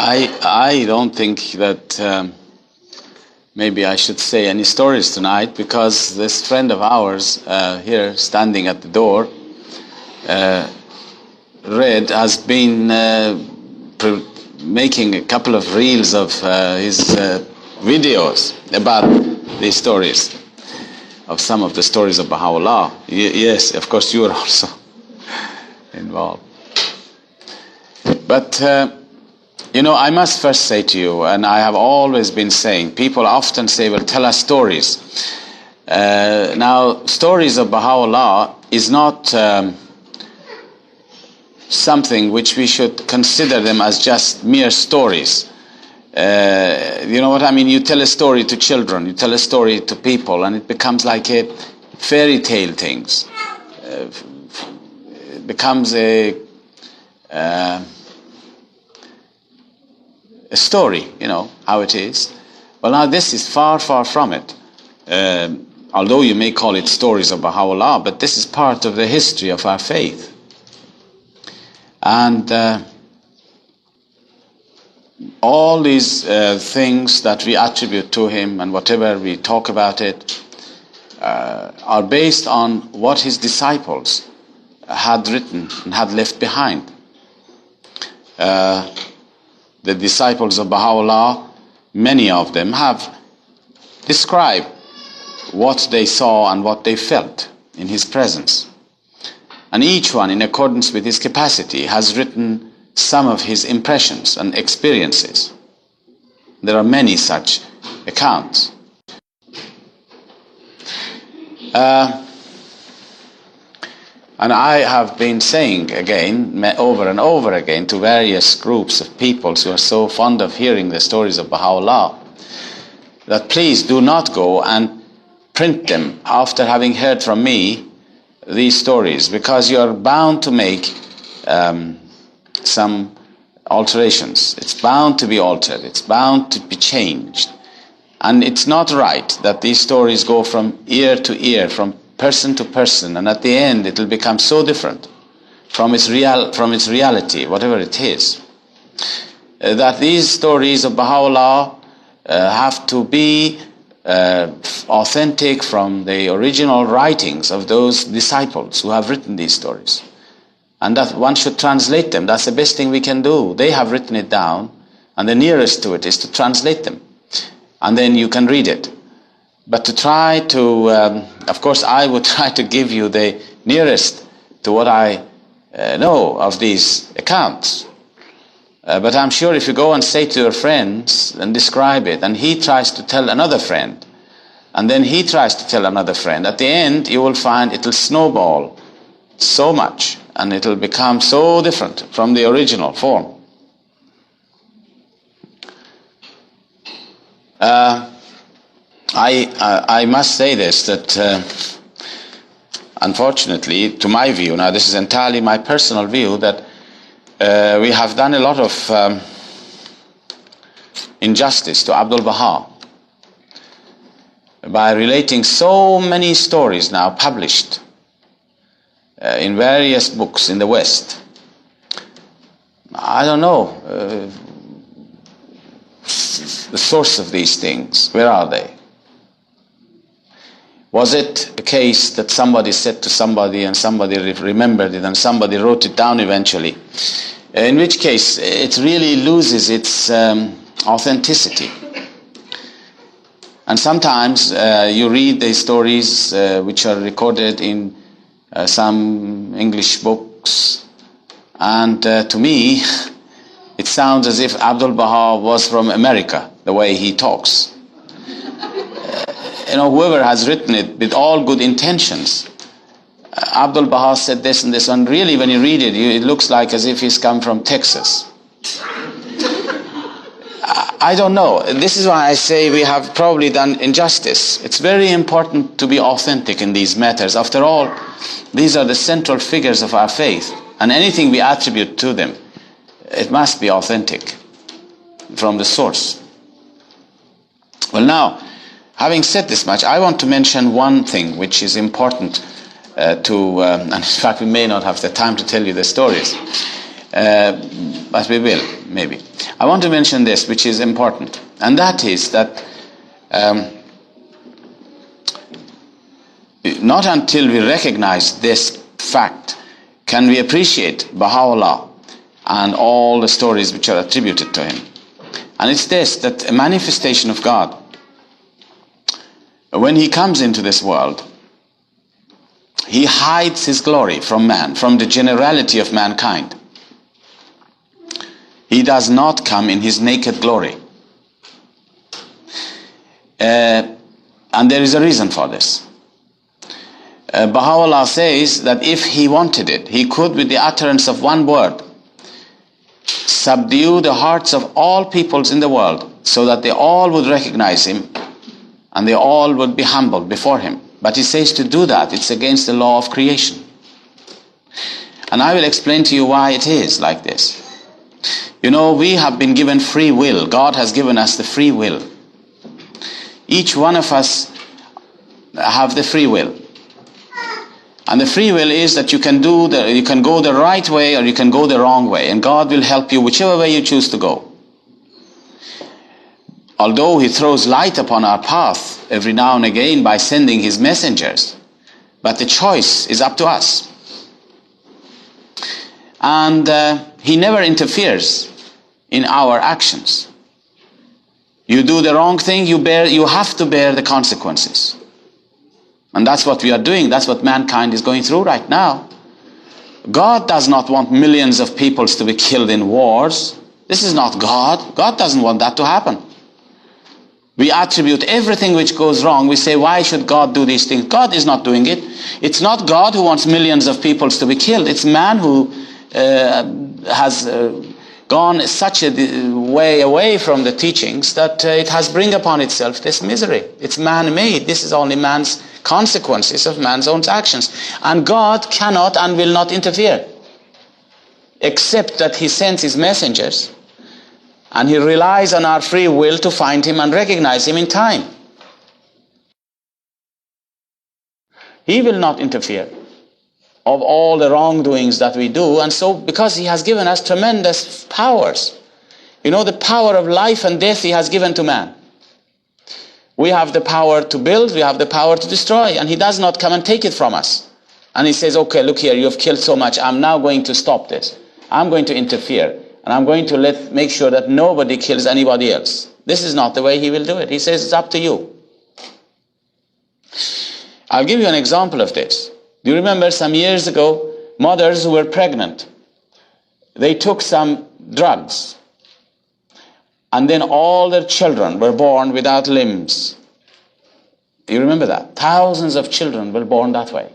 I don't think that maybe I should say any stories tonight, because this friend of ours here standing at the door, Red, has been making a couple of reels of his videos about these stories, of some of the stories of Bahá'u'lláh. Yes, of course you are also involved. But I must first say to you, and I have always been saying, people often say, well, tell us stories. Now, stories of Bahá'u'lláh is not something which we should consider them as just mere stories. You know what I mean? You tell a story to children, you tell a story to people, and it becomes like a fairy tale things. It becomes a story, how it is. Well, now this is far, far from it. Although you may call it stories of Bahá'u'lláh, but this is part of the history of our faith. And all these things that we attribute to him and whatever we talk about it are based on what his disciples had written and had left behind. The disciples of Bahá'u'lláh, many of them have described what they saw and what they felt in his presence. And each one, in accordance with his capacity, has written some of his impressions and experiences. There are many such accounts. And I have been saying again, over and over again, to various groups of people who are so fond of hearing the stories of Bahá'u'lláh, that please do not go and print them after having heard from me these stories, because you are bound to make some alterations. It's bound to be altered. It's bound to be changed. And it's not right that these stories go from ear to ear, from person to person, and at the end it will become so different from its reality, whatever it is, that these stories of Bahá'u'lláh have to be authentic from the original writings of those disciples who have written these stories, and that one should translate them. That's the best thing we can do. They have written it down, and the nearest to it is to translate them, and then you can read it. But to try to, of course, I would try to give you the nearest to what I know of these accounts. But I'm sure if you go and say to your friends and describe it, and he tries to tell another friend, and then he tries to tell another friend, at the end you will find it will snowball so much, and it will become so different from the original form. I must say this, that unfortunately, to my view, now this is entirely my personal view, that we have done a lot of injustice to Abdul Baha by relating so many stories now published in various books in the West. I don't know the source of these things. Where are they? Was it a case that somebody said to somebody and somebody remembered it and somebody wrote it down eventually? In which case it really loses its authenticity. And sometimes you read the stories which are recorded in some English books, and to me it sounds as if Abdul Baha was from America, the way he talks. Whoever has written it with all good intentions, Abdul Baha said this and this, and really when you read it, it looks like as if he's come from Texas. I don't know. This is why I say we have probably done injustice. It's very important to be authentic in these matters. After all, these are the central figures of our faith, and anything we attribute to them, it must be authentic from the source. Well, now, having said this much, I want to mention one thing which is important and in fact we may not have the time to tell you the stories, but we will, maybe. I want to mention this, which is important, and that is that not until we recognize this fact can we appreciate Bahá'u'lláh and all the stories which are attributed to him. And it's this, that a manifestation of God, when he comes into this world, he hides his glory from man, from the generality of mankind. He does not come in his naked glory. And there is a reason for this. Baha'u'lláh says that if he wanted it, he could, with the utterance of one word, subdue the hearts of all peoples in the world so that they all would recognize him and they all would be humbled before him. But he says to do that, it's against the law of creation. And I will explain to you why it is like this. You know, we have been given free will. God has given us the free will. Each one of us have the free will. And the free will is that you can go the right way or you can go the wrong way. And God will help you whichever way you choose to go. Although he throws light upon our path every now and again by sending his messengers. But the choice is up to us. And he never interferes in our actions. You do the wrong thing, you have to bear the consequences. And that's what we are doing. That's what mankind is going through right now. God does not want millions of peoples to be killed in wars. This is not God. God doesn't want that to happen. We attribute everything which goes wrong. We say, why should God do these things? God is not doing it. It's not God who wants millions of peoples to be killed. It's man who has gone such a way away from the teachings that it has bring upon itself this misery. It's man-made. This is only man's consequences of man's own actions. And God cannot and will not interfere, except that he sends his messengers and he relies on our free will to find him and recognize him in time. He will not interfere of all the wrongdoings that we do. And so, because he has given us tremendous powers, you know, the power of life and death he has given to man. We have the power to build, we have the power to destroy, and he does not come and take it from us. And he says, okay, look here, you have killed so much, I'm now going to stop this. I'm going to interfere, and I'm going to make sure that nobody kills anybody else. This is not the way he will do it. He says, it's up to you. I'll give you an example of this. Do you remember some years ago, mothers who were pregnant, they took some drugs, and then all their children were born without limbs. You remember that? Thousands of children were born that way.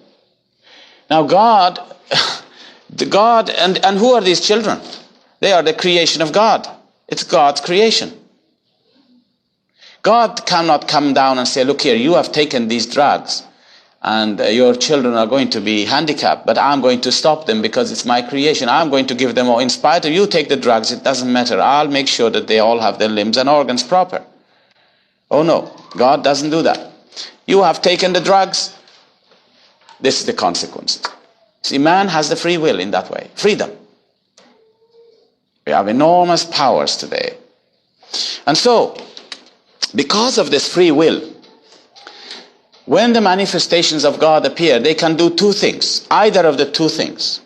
Now God, and who are these children? They are the creation of God. It's God's creation. God cannot come down and say, look here, you have taken these drugs, and your children are going to be handicapped, but I'm going to stop them because it's my creation. I'm going to give them all. In spite of you take the drugs, it doesn't matter. I'll make sure that they all have their limbs and organs proper. Oh no, God doesn't do that. You have taken the drugs. This is the consequence. See, man has the free will in that way. Freedom. We have enormous powers today. And so, because of this free will, when the manifestations of God appear, they can do two things. Either of the two things.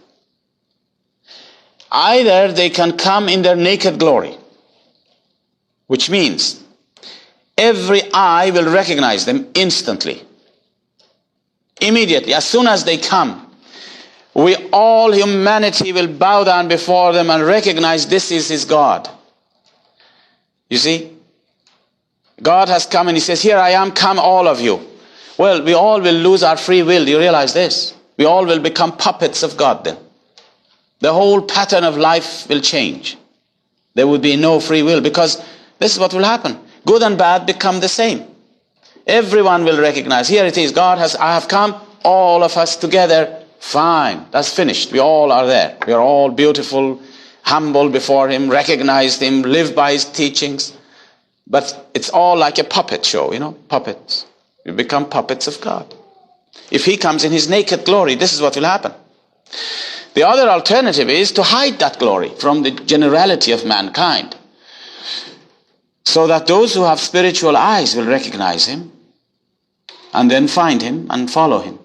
Either they can come in their naked glory, which means every eye will recognize them instantly. Immediately, as soon as they come, all humanity will bow down before them and recognize this is his God. You see? God has come and he says, here I am, come all of you. Well, we all will lose our free will. Do you realize this? We all will become puppets of God then. The whole pattern of life will change. There would be no free will, because this is what will happen. Good and bad become the same. Everyone will recognize, here it is, I have come, all of us together, fine, that's finished. We all are there. We are all beautiful, humble before him, recognized him, live by his teachings. But it's all like a puppet show, you know, puppets. We become puppets of God. If he comes in his naked glory, this is what will happen. The other alternative is to hide that glory from the generality of mankind. so that those who have spiritual eyes will recognize him and then find him and follow him.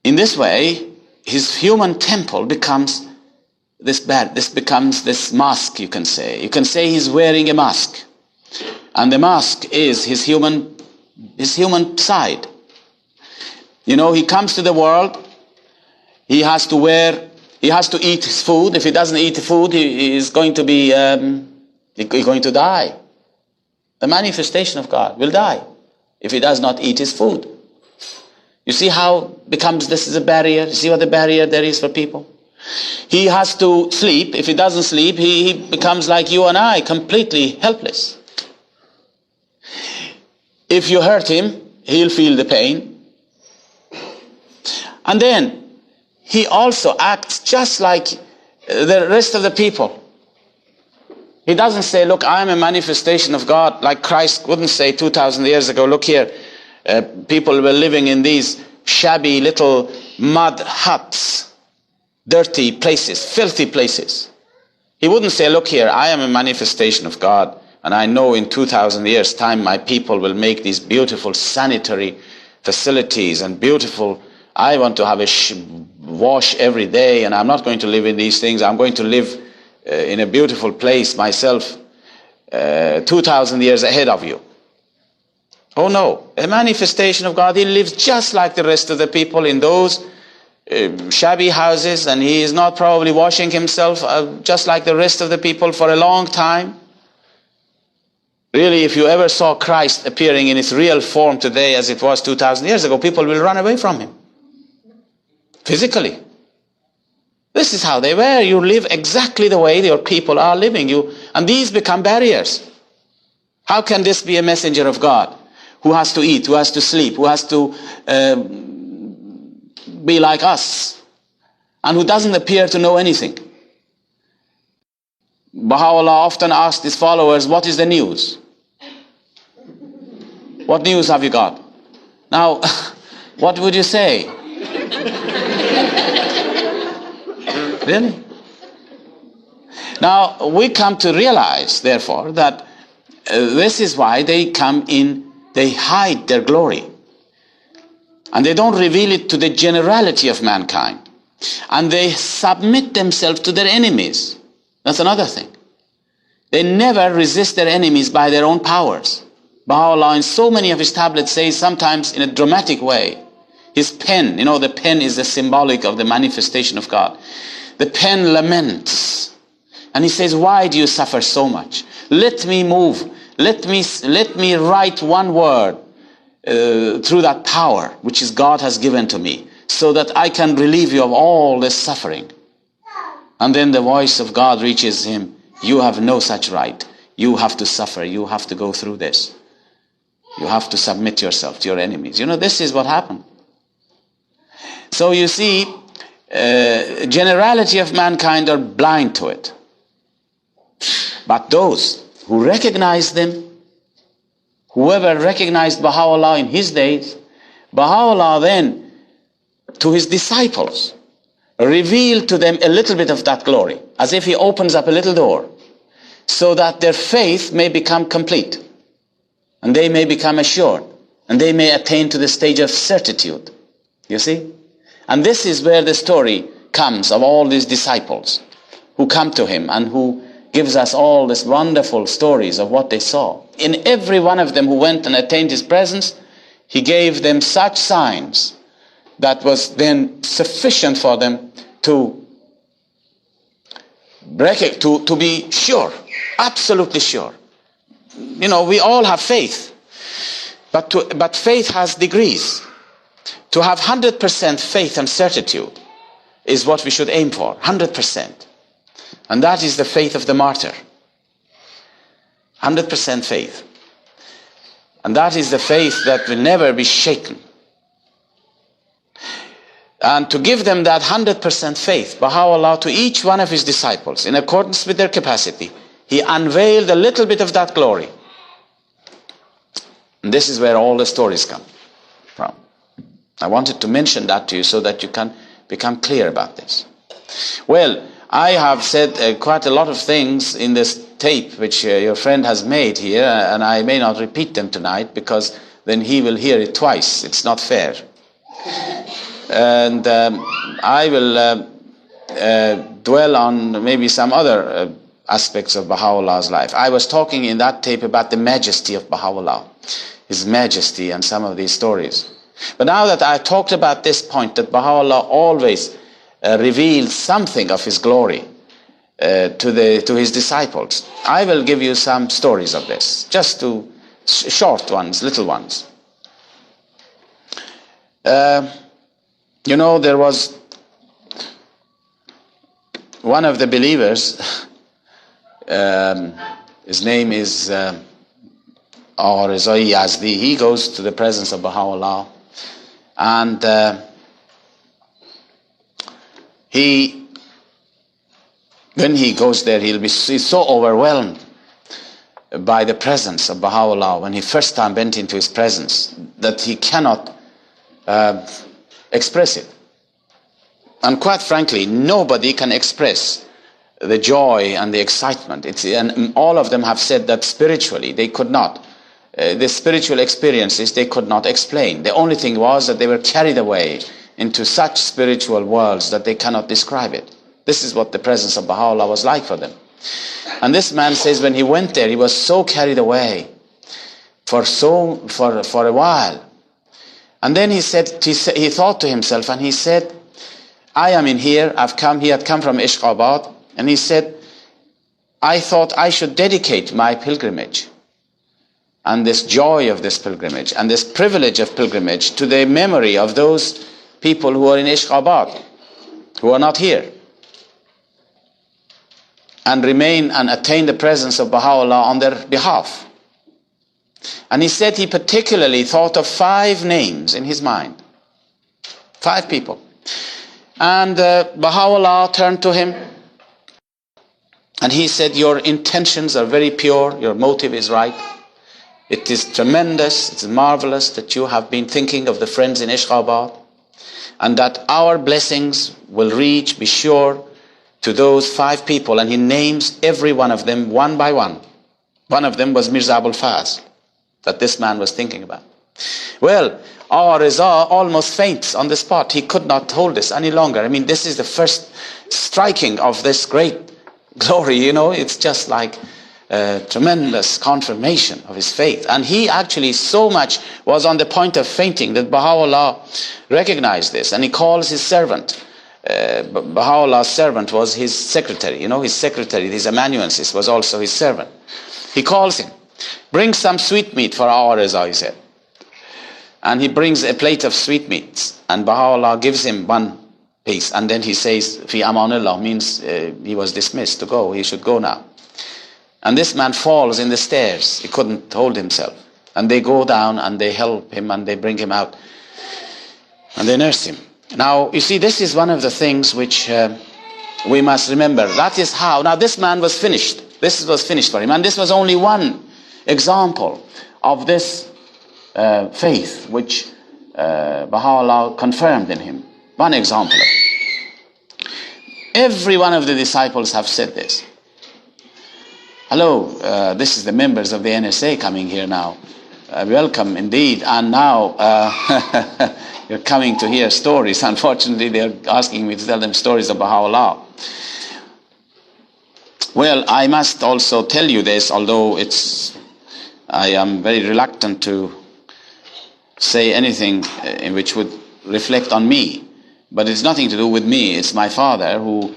In this way, his human temple becomes this mask, you can say. You can say he's wearing a mask. And the mask is his human side. You know, he comes to the world, he has to eat his food. If he doesn't eat the food, he is going to be, he's going to die. The manifestation of God will die if he does not eat his food. You see how this is a barrier? You see what the barrier there is for people? He has to sleep. If he doesn't sleep, he becomes like you and I, completely helpless. If you hurt him, he'll feel the pain. And then he also acts just like the rest of the people. He doesn't say, look, I'm a manifestation of God, like Christ wouldn't say 2,000 years ago, look here, people were living in these shabby little mud huts, dirty places, filthy places. He wouldn't say, look here, I am a manifestation of God, and I know in 2,000 years' time my people will make these beautiful sanitary facilities and beautiful, I want to have a wash every day, and I'm not going to live in these things. I'm going to live in a beautiful place myself 2,000 years ahead of you. Oh no, a manifestation of God. He lives just like the rest of the people in those shabby houses, and he is not probably washing himself just like the rest of the people for a long time. Really, if you ever saw Christ appearing in his real form today as it was 2,000 years ago, people will run away from him. Physically. This is how they were. You live exactly the way your people are living. And these become barriers. How can this be a messenger of God who has to eat, who has to sleep, who has to be like us, and who doesn't appear to know anything? Bahá'u'lláh often asked his followers, what is the news? What news have you got? Now, what would you say? Really? Now, we come to realize, therefore, that this is why they come in, they hide their glory. And they don't reveal it to the generality of mankind. And they submit themselves to their enemies. That's another thing. They never resist their enemies by their own powers. Baha'u'lláh in so many of his tablets says, sometimes in a dramatic way, his pen, you know, the pen is the symbolic of the manifestation of God. The pen laments. And he says, why do you suffer so much? Let me move. Let me write one word through that power which is God has given to me, so that I can relieve you of all this suffering. And then the voice of God reaches him. You have no such right. You have to suffer. You have to go through this. You have to submit yourself to your enemies. You know, this is what happened. So you see, generality of mankind are blind to it. But those who recognize them, whoever recognized Baha'u'lláh in his days, Baha'u'lláh then, to his disciples, revealed to them a little bit of that glory, as if he opens up a little door, so that their faith may become complete, and they may become assured, and they may attain to the stage of certitude. You see? And this is where the story comes of all these disciples who come to him and who gives us all these wonderful stories of what they saw. In every one of them who went and attained his presence, he gave them such signs that was then sufficient for them to be sure, absolutely sure. You know, we all have faith, but faith has degrees. To have 100% faith and certitude is what we should aim for, 100%. And that is the faith of the martyr. 100% faith. And that is the faith that will never be shaken. And to give them that 100% faith, Baha'u'lláh, to each one of his disciples, in accordance with their capacity, he unveiled a little bit of that glory. And this is where all the stories come from. I wanted to mention that to you so that you can become clear about this. Well, I have said quite a lot of things in this tape which your friend has made here, and I may not repeat them tonight because then he will hear it twice. It's not fair. And I will dwell on maybe some other aspects of Baha'u'llah's life. I was talking in that tape about the majesty of Baha'u'llah, his majesty, and some of these stories. But now that I talked about this point, that Baha'u'llah always reveals something of his glory to his disciples, I will give you some stories of this, just short ones, little ones. You know, there was one of the believers, his name is Yazdi. He goes to the presence of Baha'u'llah, and when he goes there, he's so overwhelmed by the presence of Baha'u'llah when he first time went into his presence that he cannot express it. And quite frankly, nobody can express the joy and the excitement. And all of them have said that spiritually they could not. The spiritual experiences they could not explain. The only thing was that they were carried away into such spiritual worlds that they cannot describe it. This is what the presence of Baha'u'llah was like for them. And this man says when he went there, he was so carried away for a while. And then he thought to himself, and he said, I am in here, he had come from Ishqabad, and he said, I thought I should dedicate my pilgrimage and this joy of this pilgrimage and this privilege of pilgrimage to the memory of those people who are in Ishqabad, who are not here, and remain and attain the presence of Baha'u'llah on their behalf. And he said he particularly thought of 5 names in his mind. 5 people. And Baha'u'llah turned to him and he said, your intentions are very pure, your motive is right. It is tremendous, it's marvelous that you have been thinking of the friends in Ishqabad, and that our blessings will reach, be sure, to those 5 people. And he names every one of them one by one. One of them was Mirza Abul Fazl, that this man was thinking about. Well, our Reza almost faints on the spot. He could not hold this any longer. I mean, this is the first striking of this great glory, you know. It's just like a tremendous confirmation of his faith. And he actually so much was on the point of fainting that Baha'u'llah recognized this. And he calls his servant. Baha'u'llah's servant was his secretary. You know, his secretary, his amanuensis, was also his servant. He calls him. Bring some sweetmeat for our Reza, he said. And he brings a plate of sweetmeats, and Baha'u'llah gives him 1 piece, and then he says, Fi amanillah, means he was dismissed to go, he should go now. And this man falls in the stairs, he couldn't hold himself. And they go down and they help him and they bring him out. And they nurse him. Now, you see, this is one of the things which we must remember. That is how, now this man was finished. This was finished for him. And this was only one example of this faith which Baha'u'llah confirmed in him. One example of it. Every one of the disciples have said this. Hello, this is the members of the NSA coming here now. Welcome indeed. And now you're coming to hear stories. Unfortunately, they're asking me to tell them stories of Baha'u'llah. Well, I must also tell you this, although I am very reluctant to say anything which would reflect on me. But it's nothing to do with me. It's my father who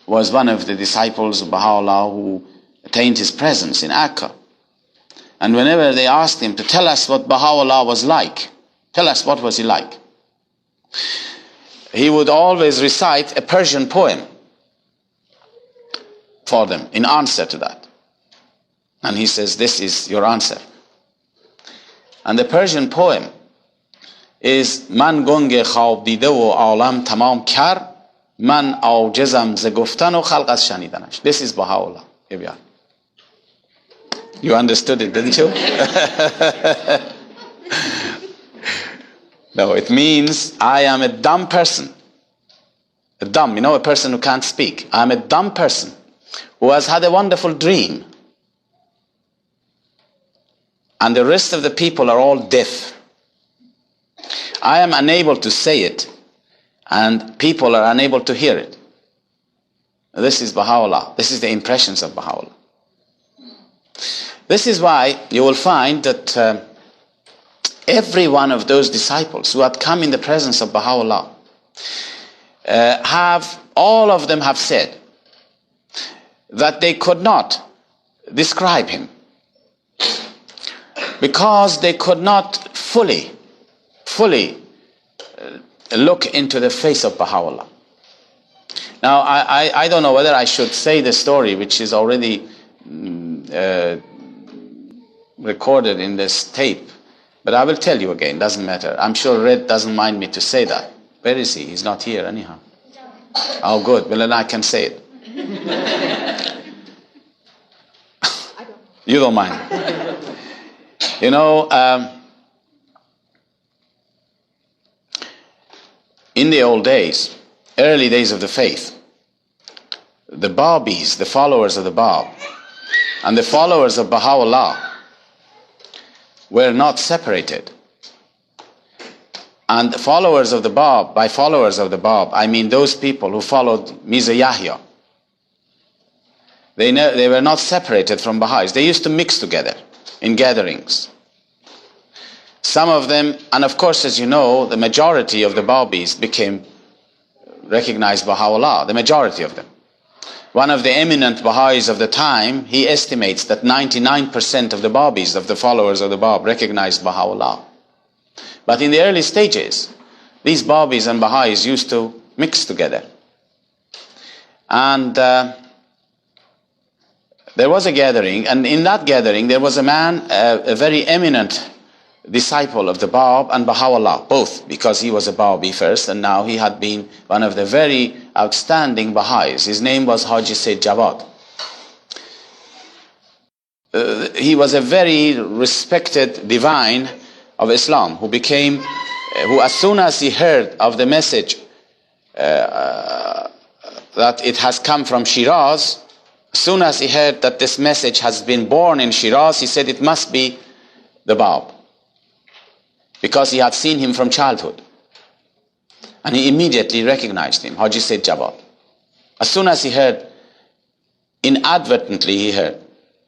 was one of the disciples of Baha'u'llah who attained his presence in Akka. And whenever they asked him to tell us what Baha'u'llah was like, tell us what was he like, he would always recite a Persian poem for them in answer to that. And he says, this is your answer. And the Persian poem is Man gonge khab dide o alam tamam kar, man aujizam ze guftan o khalq az shanidanash. This is Baha'u'llah. Here we are. You understood it, didn't you? No, it means I am a dumb person. A dumb, a person who can't speak. I am a dumb person who has had a wonderful dream. And the rest of the people are all deaf. I am unable to say it, and people are unable to hear it. This is Bahá'u'lláh. This is the impressions of Bahá'u'lláh. This is why you will find that every one of those disciples who had come in the presence of Bahá'u'lláh, all of them have said that they could not describe him because they could not fully look into the face of Bahá'u'lláh. Now, I don't know whether I should say the story, which is already recorded in this tape, but I will tell you again, doesn't matter. I'm sure Red doesn't mind me to say that. Where is he? He's not here anyhow. Oh, good. Well, then I can say it. You don't mind. You know, in the old days, early days of the faith, the Babis, the followers of the Bab, and the followers of Bahá'u'lláh were not separated. And the followers of the Bab, by followers of the Bab, I mean those people who followed Mirza Yahya. They were not separated from Baha'is. They used to mix together in gatherings. Some of them, and of course, as you know, the majority of the Babis became recognized Bahá'u'lláh, the majority of them. One of the eminent Baha'is of the time, he estimates that 99% of the Babis, of the followers of the Bab, recognized Bahá'u'lláh. But in the early stages, these Babis and Baha'is used to mix together. And there was a gathering, and in that gathering there was a man, a very eminent disciple of the Bab and Bahá'u'lláh, both, because he was a Babi first, and now he had been one of the very outstanding Baha'is. His name was Haji Sayyid Jawad. He was a very respected divine of Islam, who as soon as he heard of the message that it has come from Shiraz, as soon as he heard that this message has been born in Shiraz, he said it must be the Bab, because he had seen him from childhood. And he immediately recognized him, Haji Sayyid Jawad. As soon as he heard, inadvertently he heard,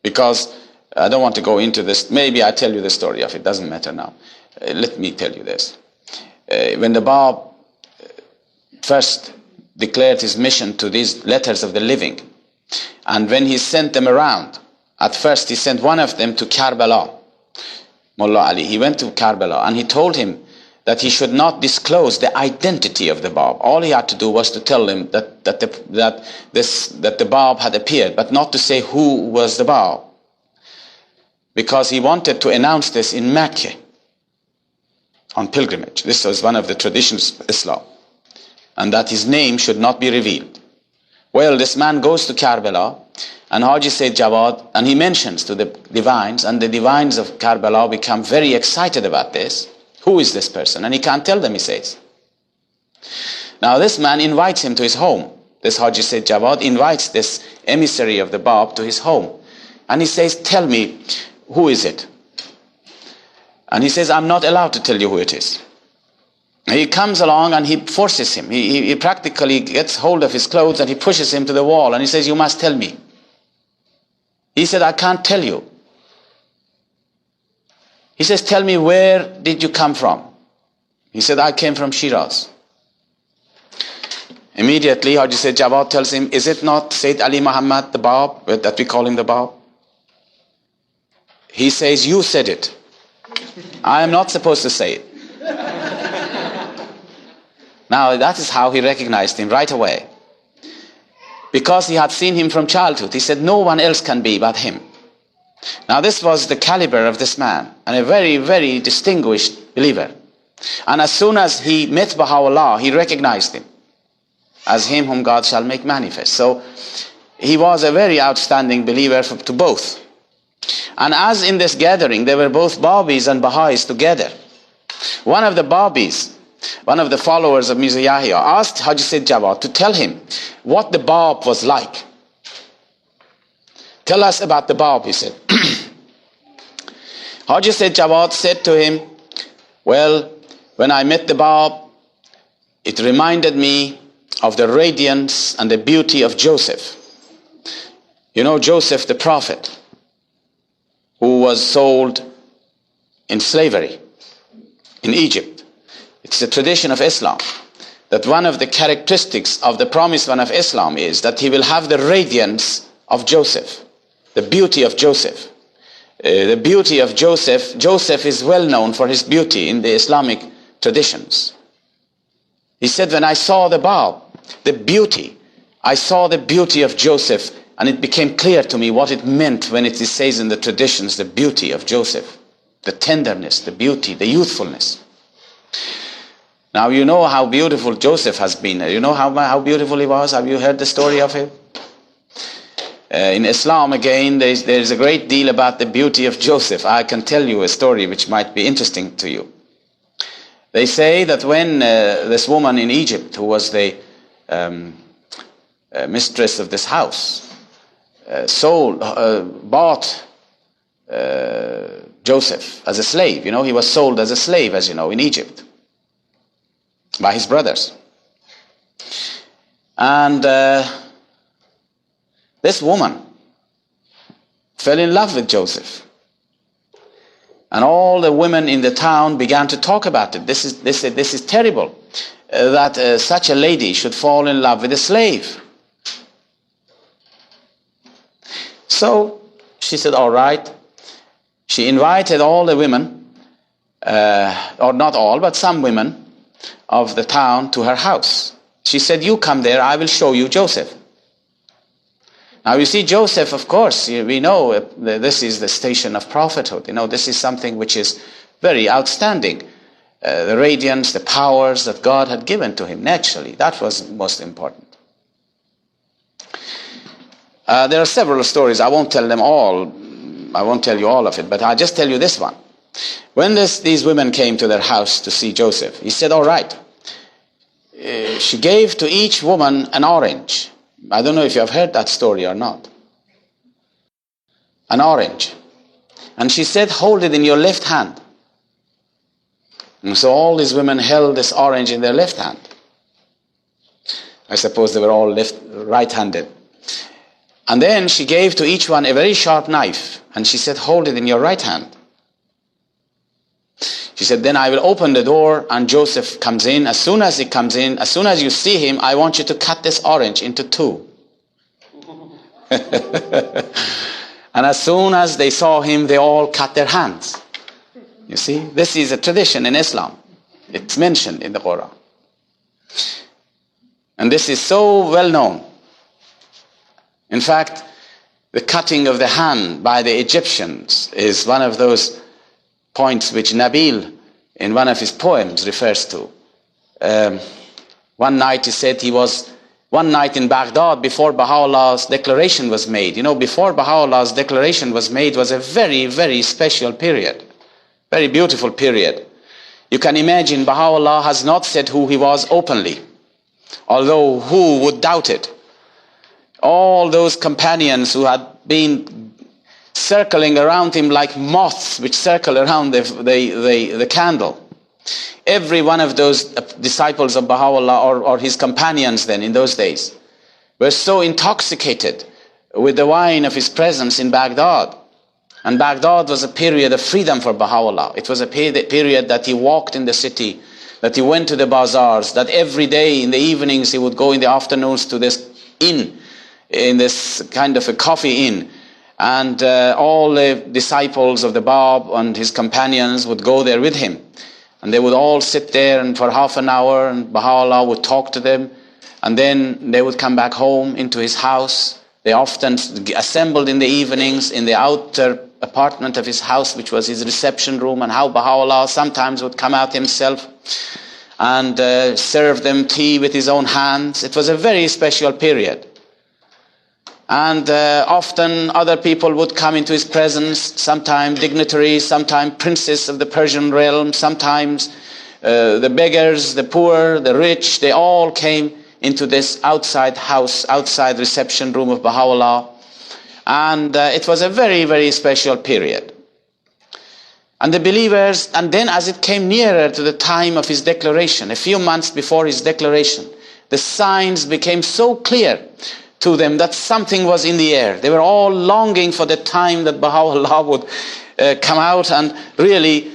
because I don't want to go into this, maybe I tell you the story of it, doesn't matter now. Let me tell you this. When the Bab first declared his mission to these letters of the living, and when he sent them around, at first he sent one of them to Karbala, Mullah Ali. He went to Karbala and he told him that he should not disclose the identity of the Bab. All he had to do was to tell him that the Bab had appeared, but not to say who was the Bab, because he wanted to announce this in Mecca on pilgrimage. This was one of the traditions of Islam, and that his name should not be revealed. Well, this man goes to Karbala, and Haji Sayyid Jawad, and he mentions to the divines, and the divines of Karbala become very excited about this. Who is this person? And he can't tell them, he says. Now this man invites him to his home. This Haji Sayyid Jawad invites this emissary of the Bab to his home. And he says, tell me, who is it? And he says, I'm not allowed to tell you who it is. He comes along and he forces him. He practically gets hold of his clothes and he pushes him to the wall and he says, you must tell me. He said, I can't tell you. He says, tell me, where did you come from? He said, I came from Shiraz. Immediately, Haji Sayyid Jawad tells him, is it not Sayyid Ali Muhammad, the Bab, that we call him the Bab? He says, you said it. I am not supposed to say it. Now, that is how he recognized him right away. Because he had seen him from childhood. He said, no one else can be but him. Now, this was the caliber of this man, and a very, very distinguished believer. And as soon as he met Baha'u'lláh, he recognized him as him whom God shall make manifest. So, he was a very outstanding believer to both. And as in this gathering, there were both Babis and Baha'is together. One of the Babis, one of the followers of Mirza Yahya, asked Haji Sayyid Jawad to tell him what the Bab was like. Tell us about the Bab, he said. Haji Said Jawad said to him, well, when I met the Bab, it reminded me of the radiance and the beauty of Joseph. You know Joseph the prophet, who was sold in slavery in Egypt. It's the tradition of Islam that one of the characteristics of the promised one of Islam is that he will have the radiance of Joseph, the beauty of Joseph. The beauty of Joseph. Joseph is well known for his beauty in the Islamic traditions. He said, when I saw the Bab, the beauty, I saw the beauty of Joseph, and it became clear to me what it meant when it says in the traditions, the beauty of Joseph, the tenderness, the beauty, the youthfulness. Now you know how beautiful Joseph has been. You know how beautiful he was? Have you heard the story of him? In Islam, again, there's a great deal about the beauty of Joseph. I can tell you a story which might be interesting to you. They say that when this woman in Egypt, who was the mistress of this house, bought Joseph as a slave. You know, he was sold as a slave, as you know, in Egypt by his brothers. And this woman fell in love with Joseph. And all the women in the town began to talk about it. This is terrible, that such a lady should fall in love with a slave. So she said, all right. She invited all the women, or not all, but some women of the town to her house. She said, you come there, I will show you Joseph. Now you see, Joseph, of course, we know this is the station of prophethood. You know, this is something which is very outstanding. The radiance, the powers that God had given to him naturally. That was most important. There are several stories. I won't tell them all. I won't tell you all of it, but I'll just tell you this one. When these women came to their house to see Joseph, he said, all right. She gave to each woman an orange. I don't know if you have heard that story or not. An orange. And she said, hold it in your left hand. And so all these women held this orange in their left hand. I suppose they were all right-handed. And then she gave to each one a very sharp knife. And she said, hold it in your right hand. She said, then I will open the door and Joseph comes in. As soon as he comes in, as soon as you see him, I want you to cut this orange into two. And as soon as they saw him, they all cut their hands. You see, this is a tradition in Islam. It's mentioned in the Quran. And this is so well known. In fact, the cutting of the hand by the Egyptians is one of those points which Nabil in one of his poems refers to. One night he said one night in Baghdad before Bahá'u'llah's declaration was made. You know, before Bahá'u'llah's declaration was made was a very, very special period. Very beautiful period. You can imagine Bahá'u'lláh has not said who he was openly. Although who would doubt it? All those companions who had been circling around him like moths which circle around the candle. Every one of those disciples of Baha'u'lláh or his companions then in those days were so intoxicated with the wine of his presence in Baghdad. And Baghdad was a period of freedom for Baha'u'lláh. It was a period that he walked in the city, that he went to the bazaars, that every day in the evenings he would go in the afternoons to this inn, in this kind of a coffee inn. And all the disciples of the Bab and his companions would go there with him. And they would all sit there and for half an hour and Baha'u'lláh would talk to them. And then they would come back home into his house. They often assembled in the evenings in the outer apartment of his house, which was his reception room, and how Baha'u'lláh sometimes would come out himself and serve them tea with his own hands. It was a very special period. And often other people would come into his presence, sometimes dignitaries, sometimes princes of the Persian realm, sometimes the beggars, the poor, the rich. They all came into this outside house, outside reception room of Baha'u'lláh. And it was a very, very special period. And the believers, and then as it came nearer to the time of his declaration, a few months before his declaration, the signs became so clear to them that something was in the air. They were all longing for the time that Bahá'u'lláh would come out and really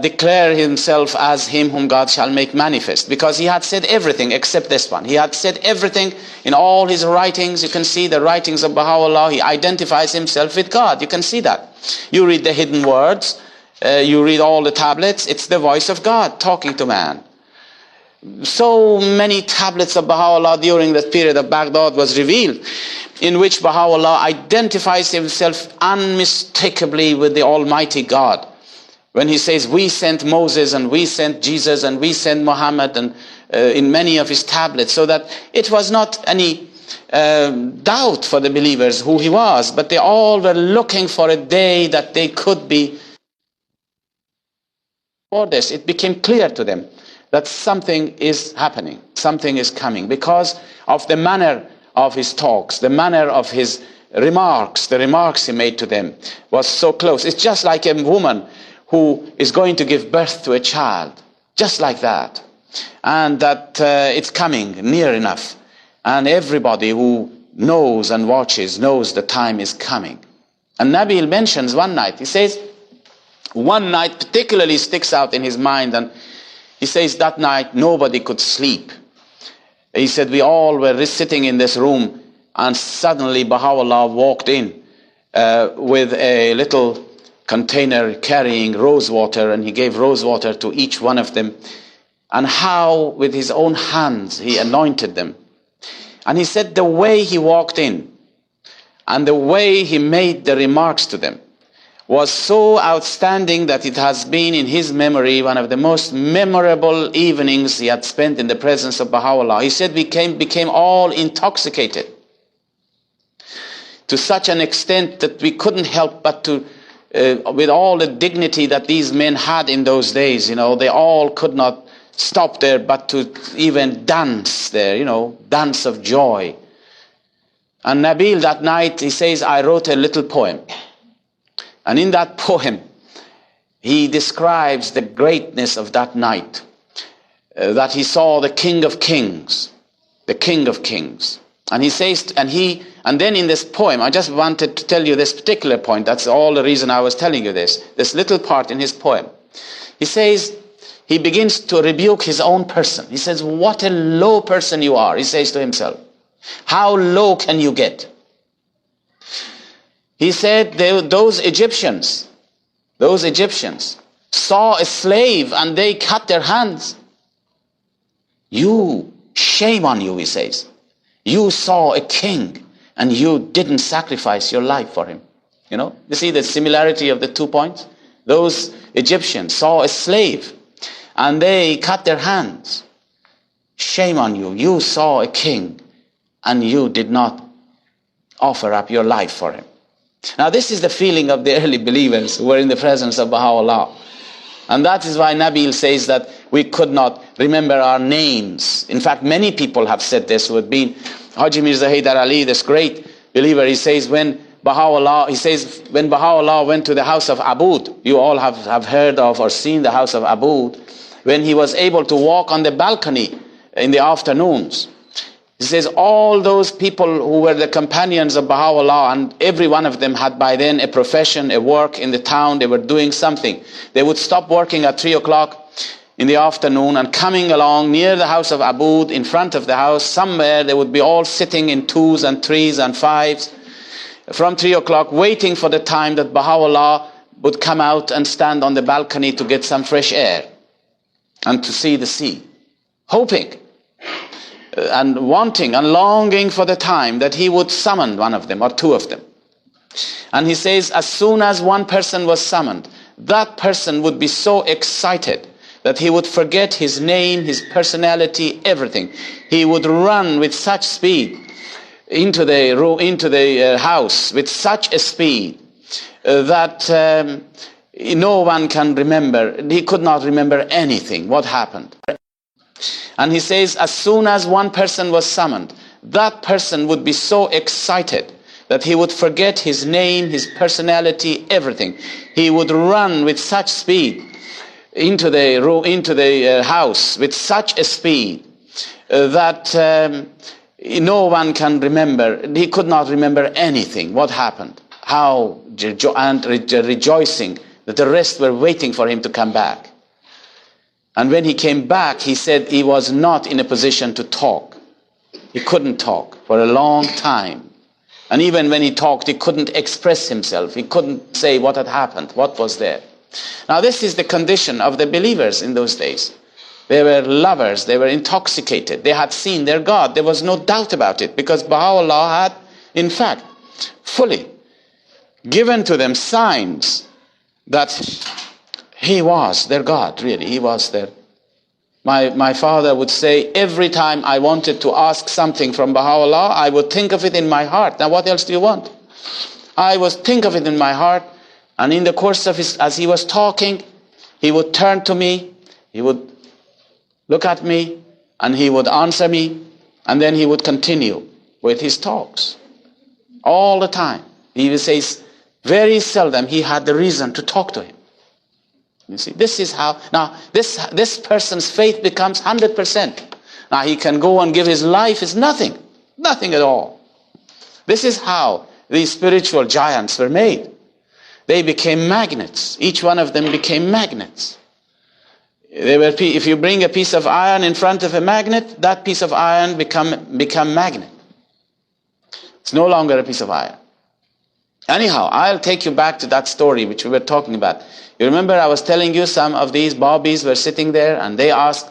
declare himself as him whom God shall make manifest, because he had said everything except this one. He had said everything in all his writings. You can see the writings of Bahá'u'lláh. He identifies himself with God. You can see that. You read the hidden words, you read all the tablets. It's the voice of God talking to man. So many tablets of Bahá'u'lláh during that period of Baghdad was revealed, in which Bahá'u'lláh identifies himself unmistakably with the Almighty God. When he says, we sent Moses and we sent Jesus and we sent Muhammad, and in many of his tablets, so that it was not any doubt for the believers who he was, but they all were looking for a day that they could be. For this, it became clear to them that something is happening, something is coming, because of the manner of his talks, the manner of his remarks, the remarks he made to them was so close. It's just like a woman who is going to give birth to a child, just like that. And that it's coming near enough. And everybody who knows and watches knows the time is coming. And Nabil mentions one night, he says, one night particularly sticks out in his mind, and he says that night nobody could sleep. He said we all were sitting in this room, and suddenly Bahá'u'lláh walked in with a little container carrying rose water, and he gave rose water to each one of them, and how with his own hands he anointed them. And he said the way he walked in and the way he made the remarks to them was so outstanding that it has been in his memory one of the most memorable evenings he had spent in the presence of Bahá'u'lláh. He said we became all intoxicated to such an extent that we couldn't help but to with all the dignity that these men had in those days, they all could not stop there but to even dance there, dance of joy. And Nabil that night, he says, I wrote a little poem. And in that poem, he describes the greatness of that night, that he saw the King of Kings, the King of Kings. And he says, and then in this poem, I just wanted to tell you this particular point. That's all the reason I was telling you this little part in his poem. He says, he begins to rebuke his own person. He says, what a low person you are, he says to himself. How low can you get? He said, those Egyptians saw a slave and they cut their hands. Shame on you, he says. You saw a king and you didn't sacrifice your life for him. You see the similarity of the 2 points? Those Egyptians saw a slave and they cut their hands. Shame on you. You saw a king and you did not offer up your life for him. Now this is the feeling of the early believers who were in the presence of Bahá'u'lláh. And that is why Nabil says that we could not remember our names. In fact, many people have said this who had been. Haji Mirza Haydar Ali, this great believer, he says when Bahá'u'lláh went to the house of Aboud, you all have heard of or seen the house of Aboud, when he was able to walk on the balcony in the afternoons. He says all those people who were the companions of Bahá'u'lláh, and every one of them had by then a profession, a work in the town, they were doing something. They would stop working at 3 o'clock in the afternoon and coming along near the house of Aboud, in front of the house, somewhere they would be all sitting in 2s and 3s and 5s from 3 o'clock waiting for the time that Bahá'u'lláh would come out and stand on the balcony to get some fresh air and to see the sea, hoping and wanting and longing for the time that he would summon one of them or 2 of them. And he says as soon as one person was summoned, that person would be so excited that he would forget his name, his personality, everything. He would run with such speed into the house with such a speed that no one can remember. He could not remember anything, what happened. And he says as soon as one person was summoned, that person would be so excited that he would forget his name, his personality, everything. He would run with such speed into the house with such a speed that no one can remember. He could not remember anything. What happened? How rejoicing that the rest were waiting for him to come back. And when he came back, he said he was not in a position to talk. He couldn't talk for a long time. And even when he talked, he couldn't express himself. He couldn't say what had happened, what was there. Now this is the condition of the believers in those days. They were lovers, they were intoxicated, they had seen their God. There was no doubt about it, because Bahá'u'lláh had, in fact, fully given to them signs that he was their God, really. He was their... My father would say, every time I wanted to ask something from Bahá'u'lláh, I would think of it in my heart. Now what else do you want? I would think of it in my heart, and in the course of as he was talking, he would turn to me, he would look at me, and he would answer me, and then he would continue with his talks. All the time. He says, very seldom he had the reason to talk to him. You see, this is how, now this person's faith becomes 100%. Now he can go and give his life is nothing at all. This is how these spiritual giants were made. They became magnets. Each one of them became magnets. If you bring a piece of iron in front of a magnet, that piece of iron become magnet. It's no longer a piece of iron. Anyhow, I'll take you back to that story which we were talking about. You remember I was telling you some of these Babis were sitting there and they asked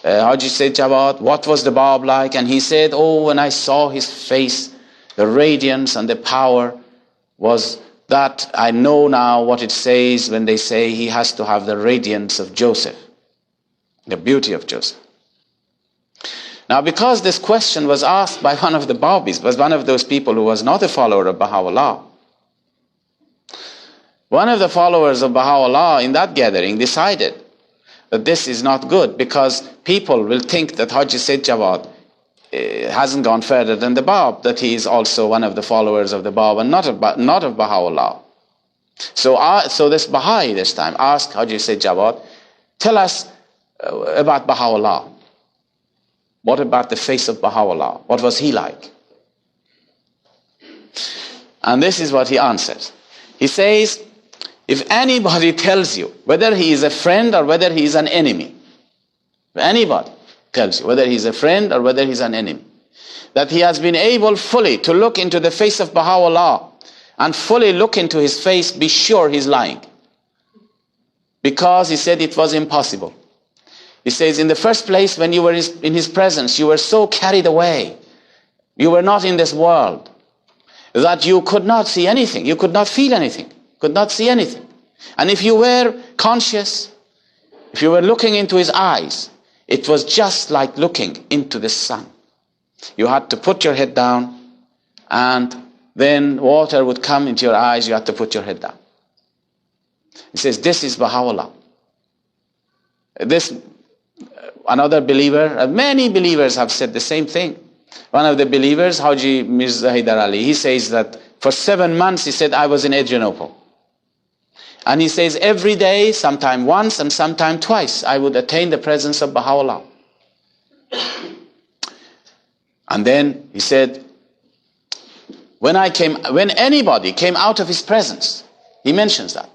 Haji Sayyid Jawad, what was the Bab like? And he said, oh, when I saw his face, the radiance and the power was that I know now what it says when they say he has to have the radiance of Joseph, the beauty of Joseph. Now, because this question was asked by one of the Babis, was one of those people who was not a follower of Bahá'u'lláh. One of the followers of Bahá'u'lláh in that gathering decided that this is not good, because people will think that Haji Sayyid Jawad hasn't gone further than the Bab, that he is also one of the followers of the Bab and not of Bahá'u'lláh. So this Baha'i this time asked Haji Sayyid Jawad, tell us about Bahá'u'lláh. What about the face of Bahá'u'lláh? What was he like? And this is what he answered. He says, if anybody tells you whether he is a friend or whether he is an enemy, if anybody tells you whether he is a friend or whether he is an enemy, that he has been able fully to look into the face of Bahá'u'lláh and fully look into his face, be sure he's lying. Because he said it was impossible. He says, in the first place, when you were in his presence, you were so carried away. You were not in this world, that you could not see anything. You could not feel anything. Could not see anything. And if you were conscious, if you were looking into his eyes, it was just like looking into the sun. You had to put your head down, and then water would come into your eyes. You had to put your head down. He says, this is Bahá'u'lláh. Another believer, many believers have said the same thing. One of the believers, Haji Mirza Haidar Ali, he says that for 7 months, he said, I was in Adrianople. And he says, every day, sometime once and sometime twice, I would attain the presence of Bahá'u'lláh. And then he said, when anybody came out of his presence, he mentions that.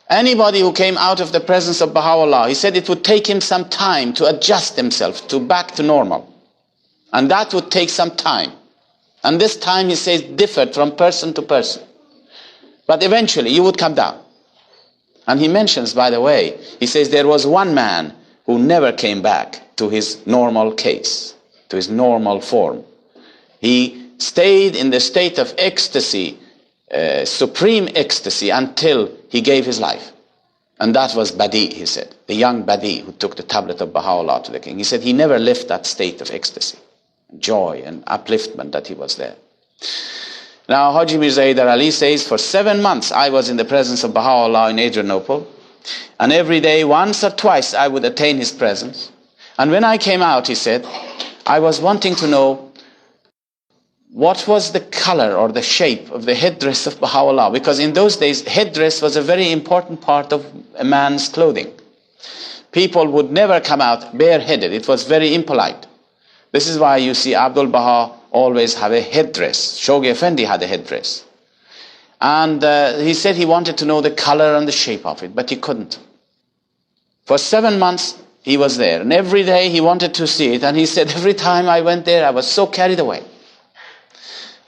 Anybody who came out of the presence of Bahá'u'lláh, he said it would take him some time to adjust himself back to normal. And that would take some time. And this time, he says, differed from person to person. But eventually, you would come down. And he mentions, by the way, he says there was one man who never came back to his normal case, to his normal form. He stayed in the state of ecstasy, supreme ecstasy, until he gave his life. And that was Badi, he said, the young Badi who took the tablet of Bahá'u'lláh to the king. He said he never left that state of ecstasy, joy and upliftment that he was there. Now, Haji Mirza Haidar Ali says, for 7 months I was in the presence of Bahá'u'lláh in Adrianople, and every day, once or twice, I would attain his presence. And when I came out, he said, I was wanting to know what was the color or the shape of the headdress of Baha'u'lláh? Because in those days, headdress was a very important part of a man's clothing. People would never come out bareheaded. It was very impolite. This is why you see Abdul Baha always have a headdress. Shoghi Effendi had a headdress. And he said he wanted to know the color and the shape of it, but he couldn't. For 7 months, he was there. And every day he wanted to see it. And he said, every time I went there, I was so carried away.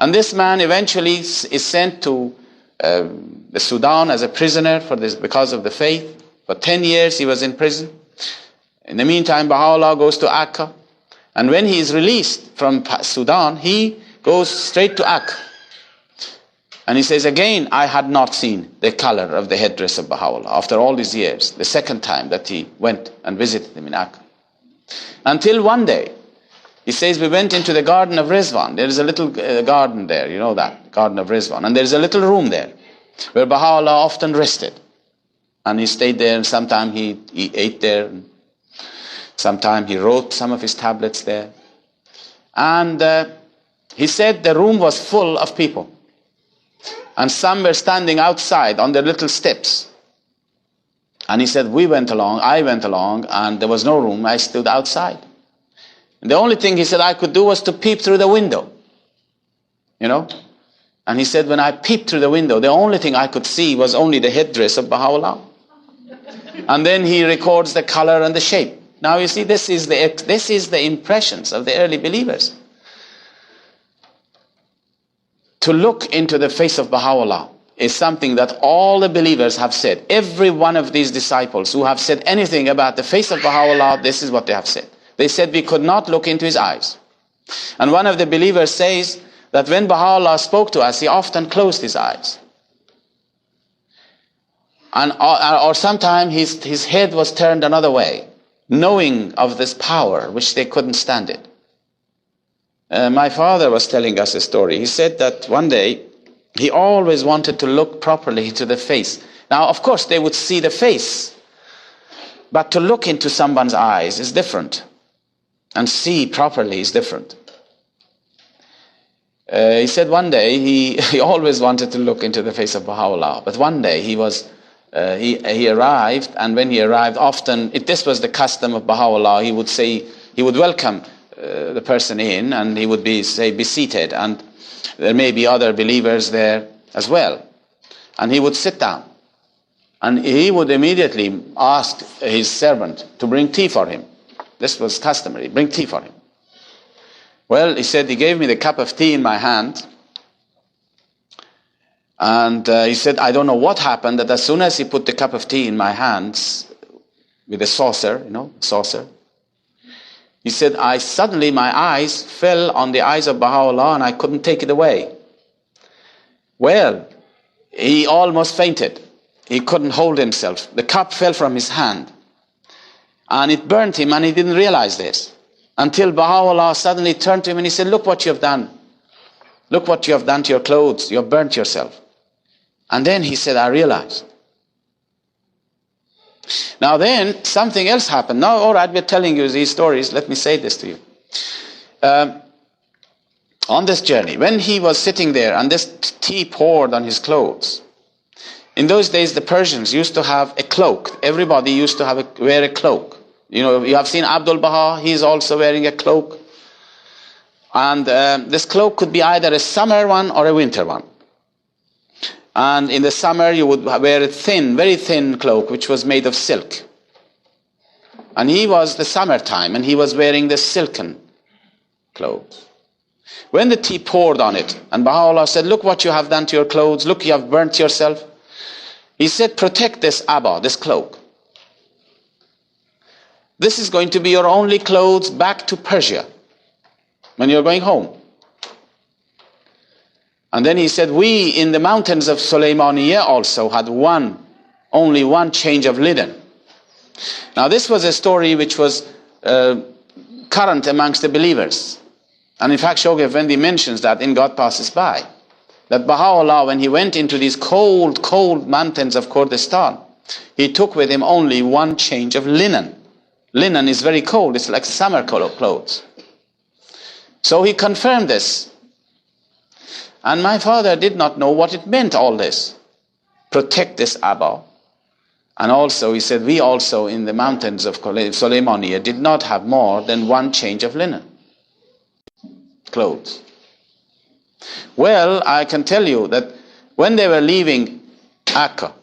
And this man eventually is sent to the Sudan as a prisoner for this, because of the faith. For 10 years he was in prison. In the meantime, Baha'u'lláh goes to Akka. And when he is released from Sudan, he goes straight to Akka. And he says, again, I had not seen the color of the headdress of Baha'u'lláh after all these years, the second time that he went and visited him in Akka. Until one day, he says, we went into the garden of Rizwan. There is a little garden there, you know that, garden of Rizwan. And there is a little room there where Baha'u'lláh often rested. And he stayed there, and sometimes he ate there. And sometimes he wrote some of his tablets there. And he said the room was full of people. And some were standing outside on their little steps. And he said, I went along, and there was no room. I stood outside. And the only thing he said I could do was to peep through the window. You know? And he said, when I peeped through the window, the only thing I could see was only the headdress of Baha'u'lláh. And then he records the color and the shape. Now you see, this is the impressions of the early believers. To look into the face of Baha'u'lláh is something that all the believers have said. Every one of these disciples who have said anything about the face of Baha'u'lláh, this is what they have said. They said we could not look into his eyes. And one of the believers says that when Baha'u'lláh spoke to us, he often closed his eyes. And or sometimes his head was turned another way, knowing of this power which they couldn't stand it. My father was telling us a story. He said that one day he always wanted to look properly into the face. Now, of course, they would see the face, but to look into someone's eyes is different, and see properly is different. He said one day he always wanted to look into the face of Baha'u'lláh, but one day he arrived, and when he arrived, often this was the custom of Baha'u'lláh. He would welcome the person in, and he would be seated, and there may be other believers there as well, and he would sit down, and he would immediately ask his servant to bring tea for him. This was customary, bring tea for him. Well, he said he gave me the cup of tea in my hand, and he said, I don't know what happened, that as soon as he put the cup of tea in my hands with a saucer, saucer, he said, suddenly my eyes fell on the eyes of Baha'u'lláh, and I couldn't take it away. Well, he almost fainted. He couldn't hold himself. The cup fell from his hand, and it burnt him, and he didn't realize this until Baha'u'lláh suddenly turned to him and he said, look what you have done. Look what you have done to your clothes. You have burnt yourself. And then he said, I realized. Now then, something else happened. Now, all right, we're telling you these stories. Let me say this to you. On this journey, when he was sitting there and this tea poured on his clothes, in those days, the Persians used to have a cloak. Everybody used to wear a cloak. You have seen Abdul Baha, he's also wearing a cloak. And this cloak could be either a summer one or a winter one. And in the summer, you would wear a thin, very thin cloak, which was made of silk. And he was the summertime, and he was wearing the silken clothes. When the tea poured on it, and Baha'u'lláh said, look what you have done to your clothes, look, you have burnt yourself. He said, protect this abba, this cloak. This is going to be your only clothes back to Persia when you're going home. And then he said, we in the mountains of Sulaimaniyah also had only one change of linen. Now this was a story which was current amongst the believers. And in fact, Shoghi Effendi mentions that in God Passes By, that Baha'u'lláh, when he went into these cold, cold mountains of Kurdistan, he took with him only one change of linen. Linen is very cold, it's like summer clothes. So he confirmed this. And my father did not know what it meant, all this. Protect this Aba. And also, he said, we also in the mountains of Suleymaniya did not have more than one change of linen, clothes. Well, I can tell you that when they were leaving Akka,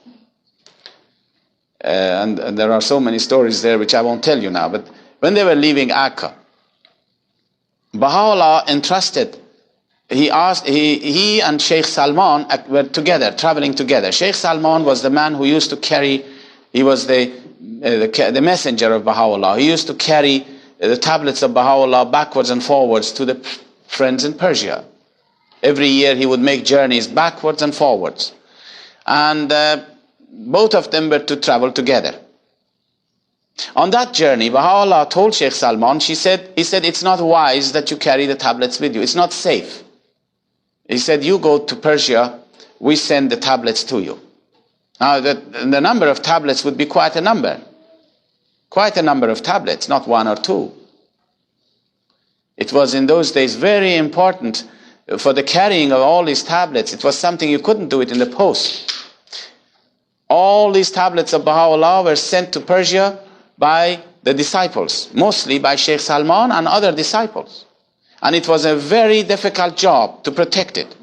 and there are so many stories there which I won't tell you now, but when they were leaving Akka, Baha'u'lláh entrusted, he and Sheikh Salman were together, traveling together. Sheikh Salman was the man who used to carry, he was the messenger of Baha'u'lláh. He used to carry the tablets of Baha'u'lláh backwards and forwards to the friends in Persia. Every year he would make journeys backwards and forwards. And both of them were to travel together. On that journey, Baha'u'lláh told Sheikh Salman, he said, it's not wise that you carry the tablets with you. It's not safe. He said, you go to Persia, we send the tablets to you. Now, the number of tablets would be quite a number. Quite a number of tablets, not one or two. It was in those days very important for the carrying of all these tablets. It was something you couldn't do it in the post. All these tablets of Baha'u'lláh were sent to Persia by the disciples, mostly by Sheikh Salman and other disciples. And it was a very difficult job to protect it,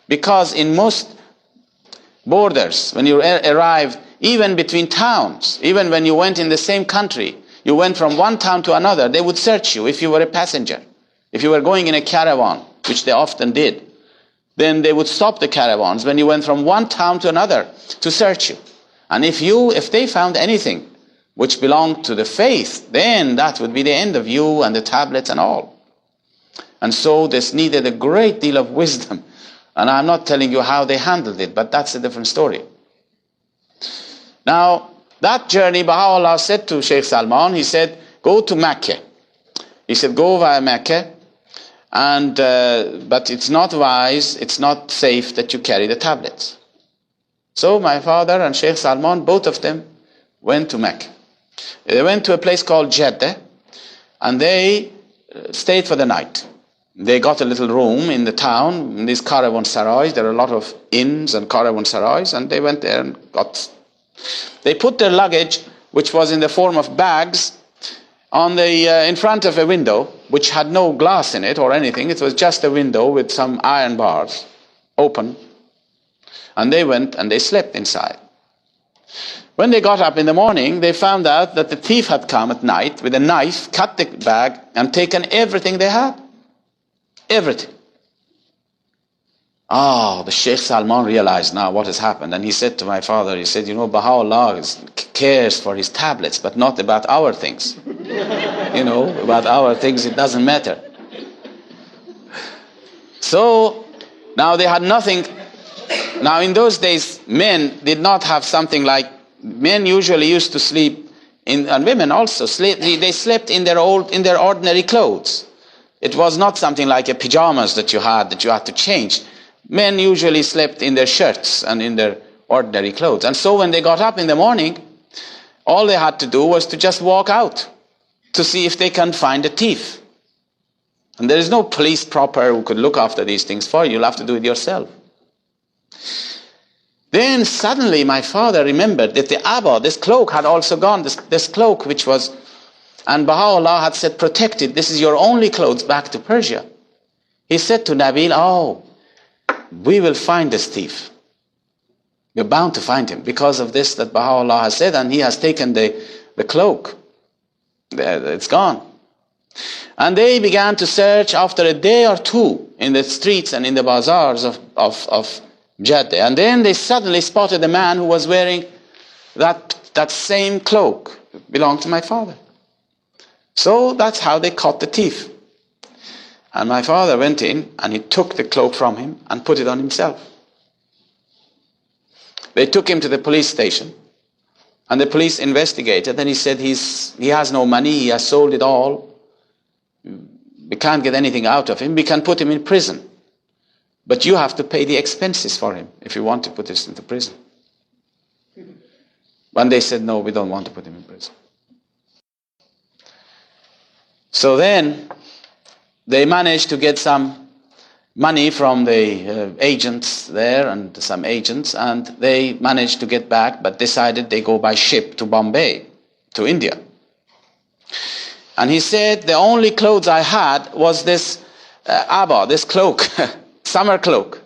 because in most borders, when you arrived, even between towns, even when you went in the same country, you went from one town to another, they would search you if you were a passenger. If you were going in a caravan, which they often did, then they would stop the caravans when you went from one town to another to search you. And if they found anything which belonged to the faith, then that would be the end of you and the tablets and all. And so this needed a great deal of wisdom. And I'm not telling you how they handled it, but that's a different story. Now, that journey, Baha'u'lláh said to Sheikh Salman, he said, go to Mecca. He said, go via Mecca, and but it's not wise, it's not safe that you carry the tablets. So my father and Sheikh Salman, both of them, went to Mecca. They went to a place called Jeddah, and they stayed for the night. They got a little room in the town, in these caravansarais. There are a lot of inns and caravansarais, and they went there and they put their luggage, which was in the form of bags, on in front of a window, which had no glass in it or anything. It was just a window with some iron bars open. And they went and they slept inside. When they got up in the morning, they found out that the thief had come at night with a knife, cut the bag, and taken everything they had. Everything. The Sheikh Salman realized now what has happened. And he said to my father, he said, Baha'u'lláh cares for his tablets, but not about our things. About our things, it doesn't matter. So, now they had nothing. Now in those days, men did not have something like, men usually used to sleep and women also sleep. They slept in their ordinary clothes. It was not something like a pajamas that you had to change. Men usually slept in their shirts and in their ordinary clothes. And so when they got up in the morning, all they had to do was to just walk out to see if they can find a thief. And there is no police proper who could look after these things for you. You'll have to do it yourself. Then suddenly my father remembered that the Abba, this cloak, had also gone. This cloak which was, and Baha'u'lláh had said, protect it. This is your only clothes back to Persia. He said to Nabil, we will find this thief. You're bound to find him because of this that Baha'u'lláh has said, and he has taken the cloak. It's gone. And they began to search after a day or two in the streets and in the bazaars of Jeddah. And then they suddenly spotted a man who was wearing that same cloak. It belonged to my father. So that's how they caught the thief. And my father went in and he took the cloak from him and put it on himself. They took him to the police station. And the police investigated, and he said he has no money, he has sold it all. We can't get anything out of him. We can put him in prison. But you have to pay the expenses for him if you want to put this into prison. And they said, no, we don't want to put him in prison. So then they managed to get some money from the agents there and some agents, and they managed to get back, but decided they go by ship to Bombay, to India. And he said, the only clothes I had was this abba, this cloak, summer cloak.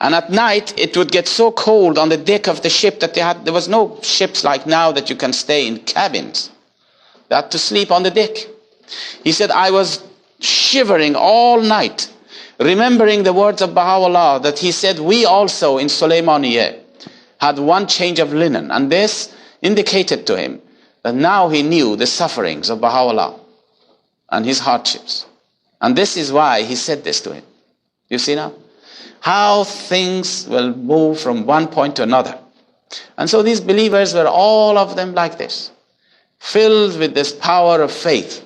And at night, it would get so cold on the deck of the ship that there was no ships like now that you can stay in cabins. They had to sleep on the deck. He said, I was shivering all night, remembering the words of Bahá'u'lláh, that he said, we also in Sulaymaniyah had one change of linen. And this indicated to him that now he knew the sufferings of Bahá'u'lláh and his hardships. And this is why he said this to him. You see now? How things will move from one point to another. And so these believers were all of them like this, filled with this power of faith.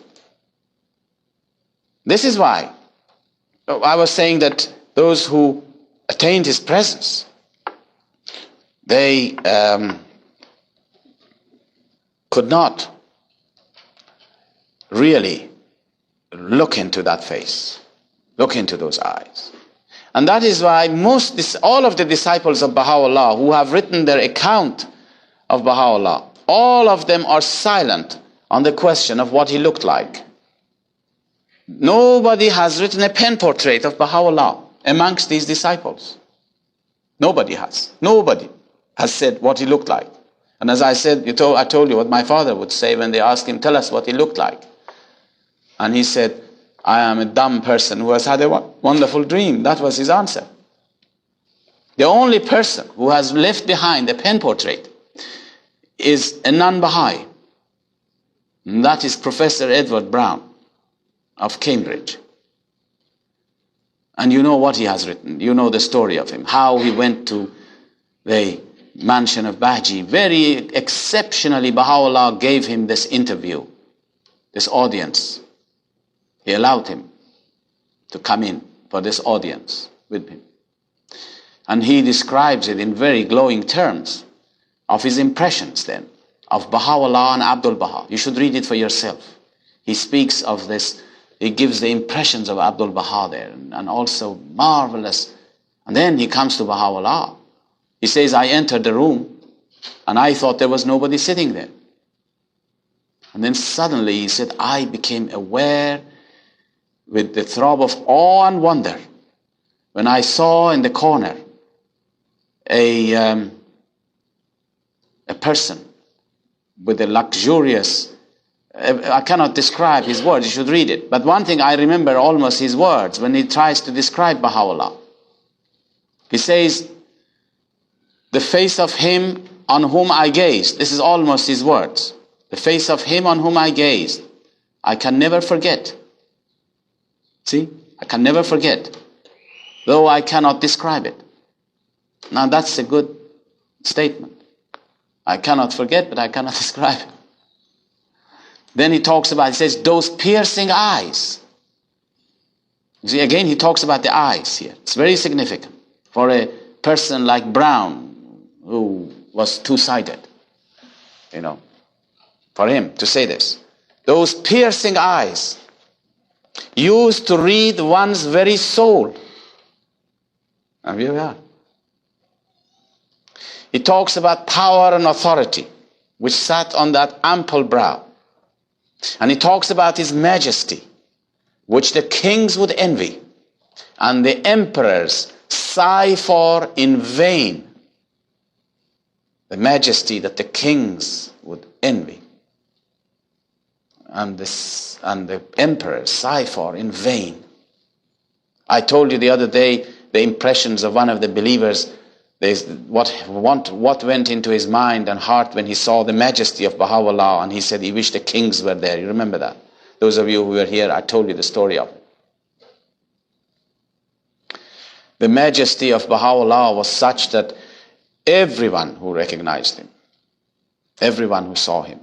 This is why I was saying that those who attained his presence, they could not really look into that face, look into those eyes. And that is why all of the disciples of Bahá'u'lláh who have written their account of Bahá'u'lláh, all of them are silent on the question of what he looked like. Nobody has written a pen portrait of Bahá'u'lláh amongst these disciples. Nobody has. Nobody has said what he looked like. And as I said, I told you what my father would say when they asked him, tell us what he looked like. And he said, I am a dumb person who has had a wonderful dream. That was his answer. The only person who has left behind a pen portrait is a non-Baha'i. And that is Professor Edward Brown of Cambridge. And you know what he has written. You know the story of him. How he went to the mansion of Bahji. Very exceptionally, Bahá'u'lláh gave him this interview, this audience. He allowed him to come in for this audience with him. And he describes it in very glowing terms of his impressions then of Bahá'u'lláh and Abdul Baha. You should read it for yourself. He speaks of this, he gives the impressions of Abdul Baha there, and also marvelous. And then he comes to Bahá'u'lláh. He says, I entered the room and I thought there was nobody sitting there. And then suddenly he said, I became aware with the throb of awe and wonder when I saw in the corner a person with a luxurious, I cannot describe his words, you should read it. But one thing I remember almost his words when he tries to describe Bahá'u'lláh. He says, the face of him on whom I gazed. This is almost his words. The face of him on whom I gazed, I can never forget. See, I can never forget, though I cannot describe it. Now that's a good statement. I cannot forget, but I cannot describe it. Then he talks about, he says, those piercing eyes. You see, again, he talks about the eyes here. It's very significant for a person like Brown, who was two-sided, for him to say this. Those piercing eyes used to read one's very soul. And here we are. He talks about power and authority, which sat on that ample brow. And he talks about his majesty, which the kings would envy, and the emperors sigh for in vain. The majesty that the kings would envy, and the emperors sigh for in vain. I told you the other day the impressions of one of the believers, what went into his mind and heart when he saw the majesty of Bahá'u'lláh, and he said he wished the kings were there. You remember that? Those of you who were here, I told you the story of it. The majesty of Bahá'u'lláh was such that everyone who recognized him, everyone who saw him,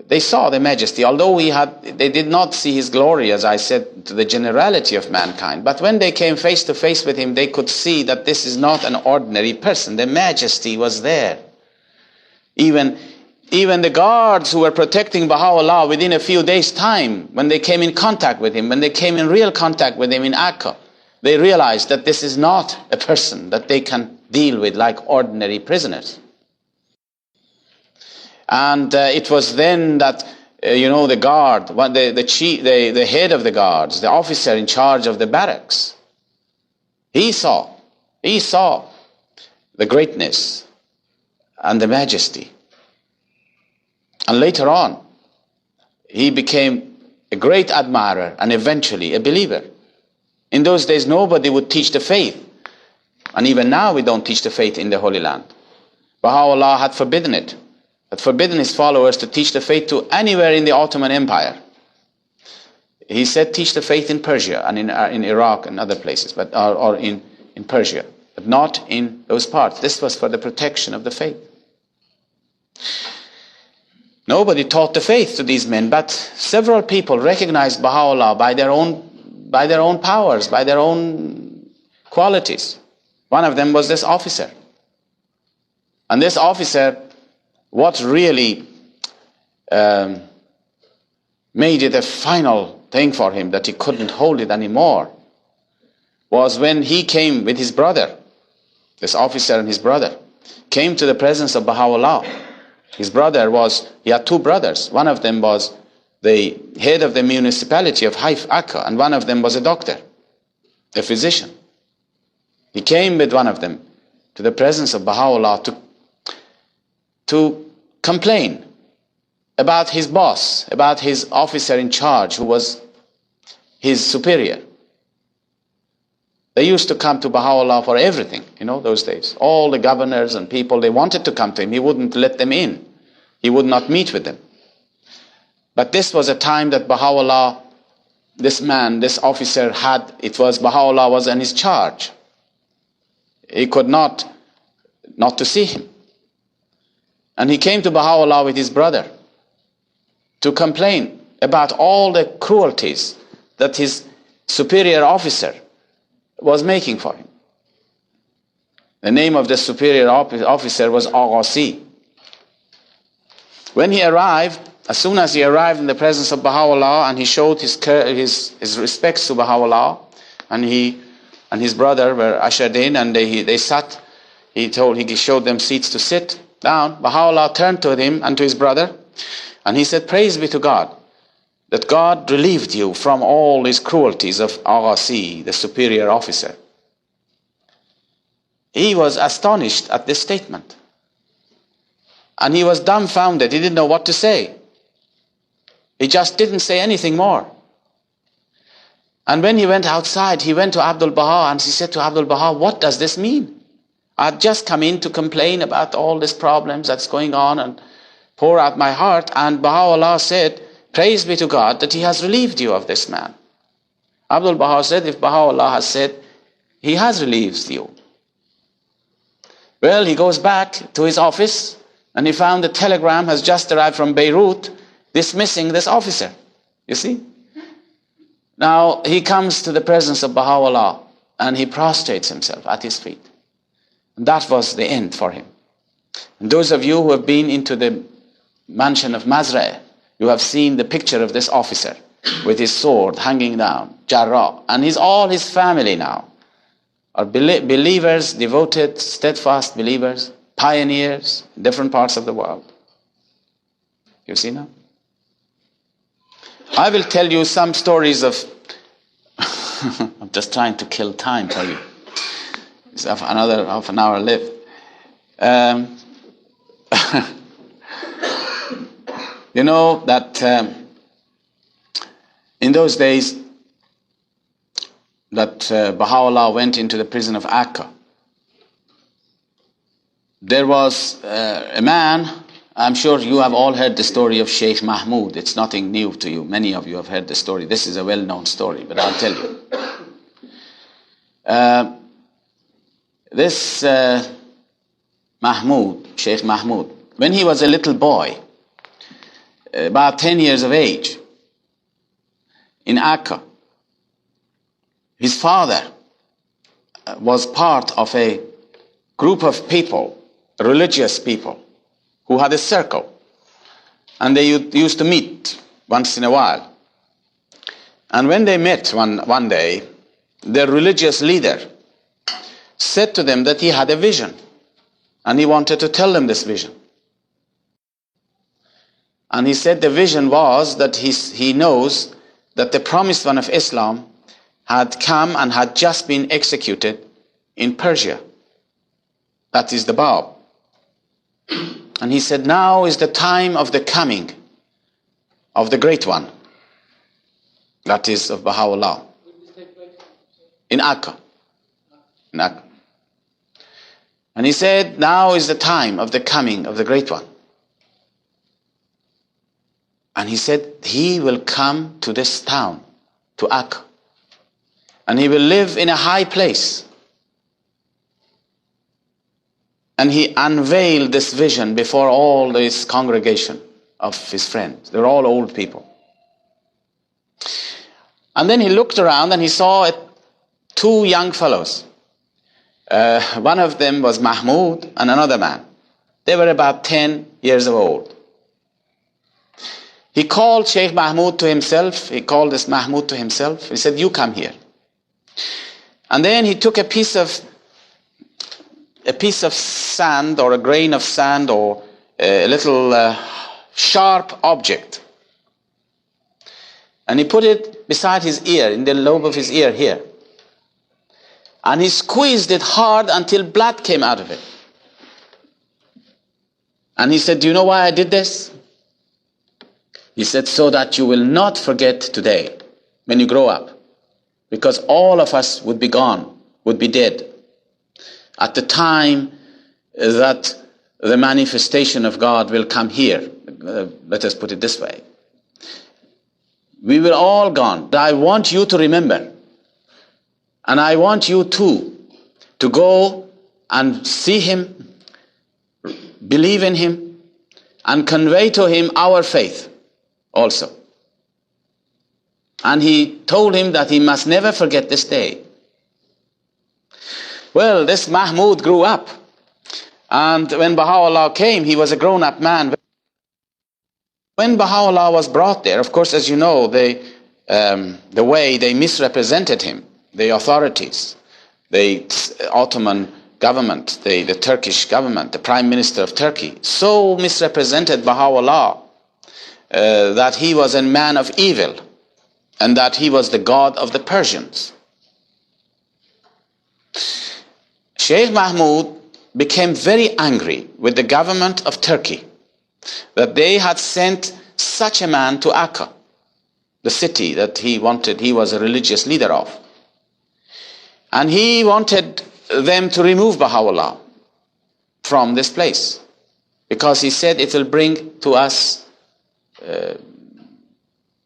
they saw the majesty, although they did not see his glory, as I said, to the generality of mankind. But when they came face to face with him, they could see that this is not an ordinary person. The majesty was there. Even the guards who were protecting Bahá'u'lláh, within a few days' time, when they came in contact with him, when they came in real contact with him in Akka, they realized that this is not a person that they can deal with like ordinary prisoners. And it was then that, the guard, the head of the guards, the officer in charge of the barracks, he saw the greatness and the majesty. And later on, he became a great admirer and eventually a believer. In those days, nobody would teach the faith. And even now, we don't teach the faith in the Holy Land. Bahá'u'lláh had forbidden it. Had forbidden his followers to teach the faith to anywhere in the Ottoman Empire. He said, teach the faith in Persia and in Iraq and other places, but or in Persia, but not in those parts. This was for the protection of the faith. Nobody taught the faith to these men, but several people recognized Bahá'u'lláh by their own powers, by their own qualities. One of them was this officer. And this officer, what really made it a final thing for him that he couldn't hold it anymore was when he came with his brother. This officer and his brother came to the presence of Bahá'u'lláh. His brother he had two brothers. One of them was the head of the municipality of Akka, and one of them was a doctor, a physician. He came with one of them to the presence of Bahá'u'lláh to complain about his boss, about his officer in charge, who was his superior. They used to come to Bahá'u'lláh for everything, those days. All the governors and people, they wanted to come to him. He wouldn't let them in. He would not meet with them. But this was a time that Bahá'u'lláh, this officer Bahá'u'lláh was in his charge. He could not to see him. And he came to Bahá'u'lláh with his brother to complain about all the cruelties that his superior officer was making for him. The name of the superior officer was Aghasi. When he arrived, as soon as he arrived in the presence of Bahá'u'lláh, and he showed his respects to Bahá'u'lláh, and he and his brother were ushered in, and they sat. He showed them seats to sit down. Bahá'u'lláh turned to him and to his brother, and he said, "Praise be to God, that God relieved you from all these cruelties of Aghasi, the superior officer." He was astonished at this statement. And he was dumbfounded. He didn't know what to say. He just didn't say anything more. And when he went outside, he went to Abdul Baha and he said to Abdul Baha, "What does this mean? I'd just come in to complain about all these problems that's going on and pour out my heart." And Baha'u'lláh said, "Praise be to God that he has relieved you of this man." Abdul Baha said, if Baha'u'lláh has said, he has relieved you. Well, he goes back to his office and he found a telegram has just arrived from Beirut dismissing this officer. You see? Now, he comes to the presence of Baha'u'lláh and he prostrates himself at his feet. And that was the end for him. And those of you who have been into the mansion of Mazra', you have seen the picture of this officer with his sword hanging down, Jarrah, and all his family now are believers, devoted, steadfast believers, pioneers in different parts of the world. You see now? I will tell you some stories of I'm just trying to kill time for you. It's another half an hour left. You know that in those days that Baha'u'lláh went into the prison of Akka, there was a man. I'm sure you have all heard the story of Sheikh Mahmoud. It's nothing new to you. Many of you have heard the story. This is a well-known story, but I'll tell you. This Sheikh Mahmoud, when he was a little boy, about 10 years of age, in Akka, his father was part of a group of people, religious people, who had a circle, and they used to meet once in a while. And when they met one day, their religious leader, said to them that he had a vision and he wanted to tell them this vision. And he said the vision was that he knows that the promised one of Islam had come and had just been executed in Persia. That is the Bab. And he said, now is the time of the coming of the Great One. That is of Bahá'u'lláh. In Akka. In Akka. And he said, now is the time of the coming of the Great One. And he said, he will come to this town, to Akka. And he will live in a high place. And he unveiled this vision before all this congregation of his friends. They're all old people. And then he looked around and he saw two young fellows. One of them was Mahmud and another man. They were about 10 years old. He called Sheikh Mahmud to himself. He called this Mahmud to himself. He said, you come here. And then he took a piece of sand or a grain of sand or a little sharp object. And he put it beside his ear, in the lobe of his ear here. And he squeezed it hard until blood came out of it. And he said, do you know why I did this? He said, so that you will not forget today when you grow up. Because all of us would be gone, would be dead. At the time that the manifestation of God will come here, let us put it this way. We will all gone. But I want you to remember. And I want you too to go and see him, believe in him, and convey to him our faith also. And he told him that he must never forget this day. Well, this Mahmud grew up. And when Baha'u'lláh came, he was a grown-up man. When Baha'u'lláh was brought there, of course, as you know, the way they misrepresented him, the authorities, the Ottoman government, the Turkish government, the Prime Minister of Turkey, so misrepresented Baha'u'lláh that he was a man of evil and that he was the god of the Persians. Sheikh Mahmud became very angry with the government of Turkey that they had sent such a man to Akka, the city that he was a religious leader of. And he wanted them to remove Baha'u'lláh from this place because he said it will bring to us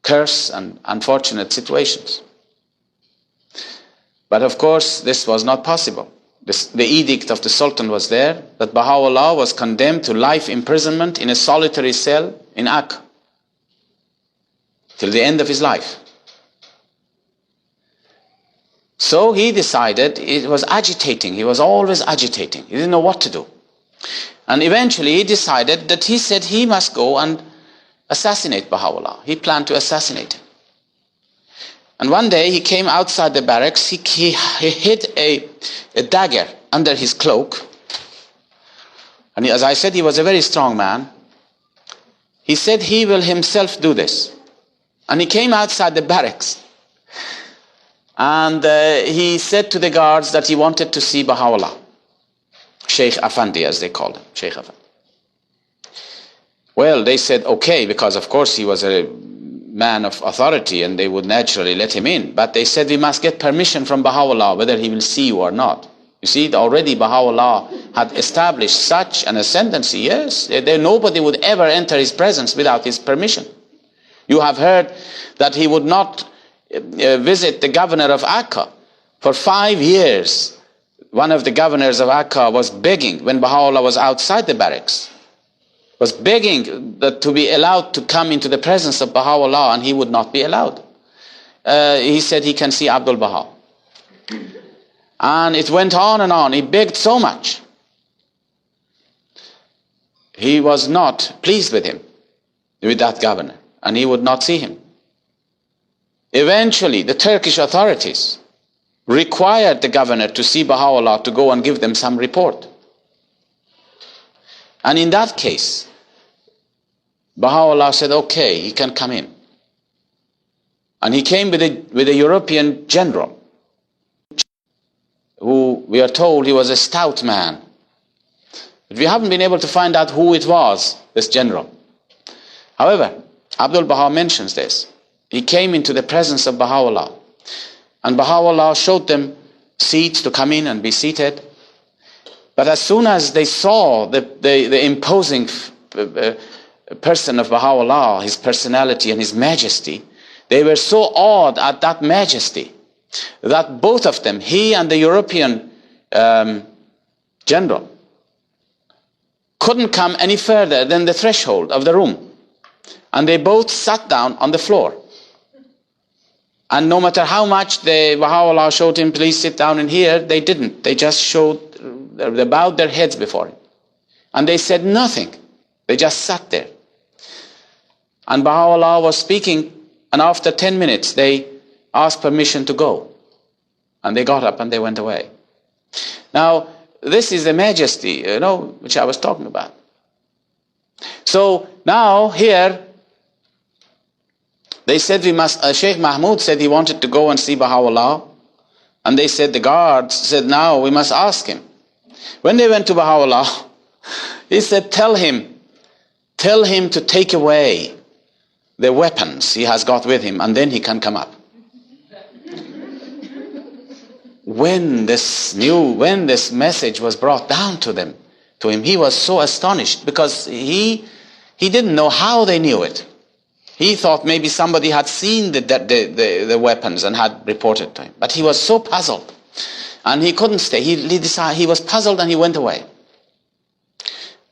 curse and unfortunate situations. But of course, this was not possible. The edict of the Sultan was there that Baha'u'lláh was condemned to life imprisonment in a solitary cell in Akka till the end of his life. So he decided, it was agitating, he was always agitating, he didn't know what to do. And eventually he decided that he said he must go and assassinate Baha'u'lláh. He planned to assassinate him. And one day he came outside the barracks, he hid a dagger under his cloak. And as I said, he was a very strong man. He said he will himself do this. And he came outside the barracks. And he said to the guards that he wanted to see Baha'u'lláh. Sheikh Afandi, as they called him, Sheikh Afandi. Well, they said, okay, because of course he was a man of authority and they would naturally let him in. But they said, we must get permission from Baha'u'lláh whether he will see you or not. You see, already Baha'u'lláh had established such an ascendancy. Yes, nobody would ever enter his presence without his permission. You have heard that he would not visit the governor of Akka. For 5 years, one of the governors of Akka was begging, when Baha'u'lláh was outside the barracks, was begging that to be allowed to come into the presence of Baha'u'lláh, and he would not be allowed. He said he can see Abdul Baha. And it went on and on. He begged so much. He was not pleased with him, with that governor, and he would not see him. Eventually, the Turkish authorities required the governor to see Baha'u'lláh to go and give them some report. And in that case, Baha'u'lláh said, okay, he can come in. And he came with a European general, who we are told he was a stout man. But we haven't been able to find out who it was, this general. However, Abdul Baha mentions this. He came into the presence of Baha'u'lláh, and Baha'u'lláh showed them seats to come in and be seated. But as soon as they saw the imposing person of Baha'u'lláh, his personality and his majesty, they were so awed at that majesty that both of them, he and the European general, couldn't come any further than the threshold of the room. And they both sat down on the floor. And no matter how much Baha'u'lláh showed him, please sit down in here, they didn't. They just they bowed their heads before him. And they said nothing. They just sat there. And Baha'u'lláh was speaking, and after 10 minutes, they asked permission to go. And they got up and they went away. Now, this is the majesty, which I was talking about. So now here, they said Sheikh Mahmud said he wanted to go and see Baha'u'lláh. And they said, the guards said, now we must ask him. When they went to Baha'u'lláh, he said, tell him to take away the weapons he has got with him, and then he can come up. When this message was brought down to him, he was so astonished, because he didn't know how they knew it. He thought maybe somebody had seen the weapons and had reported to him. But he was so puzzled, and he couldn't stay. He was puzzled and he went away.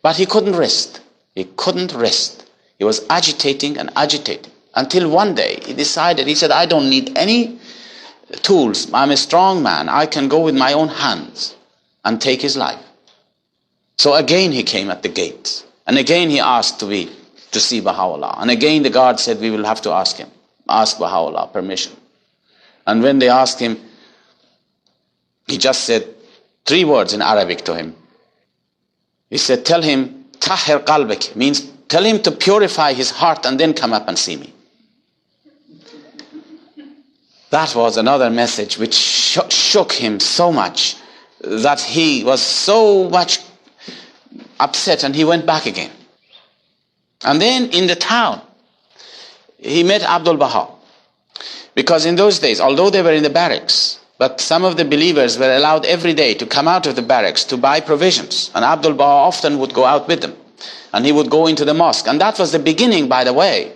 But he couldn't rest. He couldn't rest. He was agitating and agitating, until one day he decided, he said, I don't need any tools. I'm a strong man. I can go with my own hands and take his life. So again he came at the gates, and again he asked to see Baha'u'lláh. And again the guard said, we will have to ask Baha'u'lláh permission. And when they asked him, he just said 3 words in Arabic to him. He said, tell him, tahir qalbik, means tell him to purify his heart and then come up and see me. That was another message which shook him so much that he was so much upset, and he went back again. And then in the town, he met Abdul Baha. Because in those days, although they were in the barracks, but some of the believers were allowed every day to come out of the barracks to buy provisions. And Abdul Baha often would go out with them. And he would go into the mosque. And that was the beginning, by the way,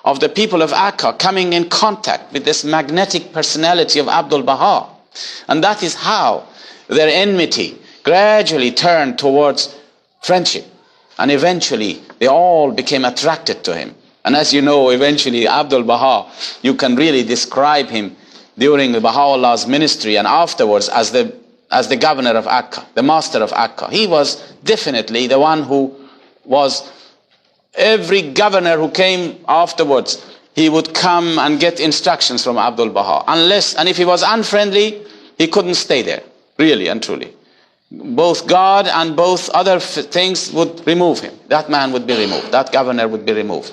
of the people of Akka coming in contact with this magnetic personality of Abdul Baha. And that is how their enmity gradually turned towards friendship. And eventually, they all became attracted to him. And as you know, eventually, Abdul Baha, you can really describe him during the Baha'u'llah's ministry and afterwards as the governor of Akka, the master of Akka. He was definitely the one who was, every governor who came afterwards, he would come and get instructions from Abdul Baha. And if he was unfriendly, he couldn't stay there, really and truly. Both God and both other things would remove him. That man would be removed. That governor would be removed.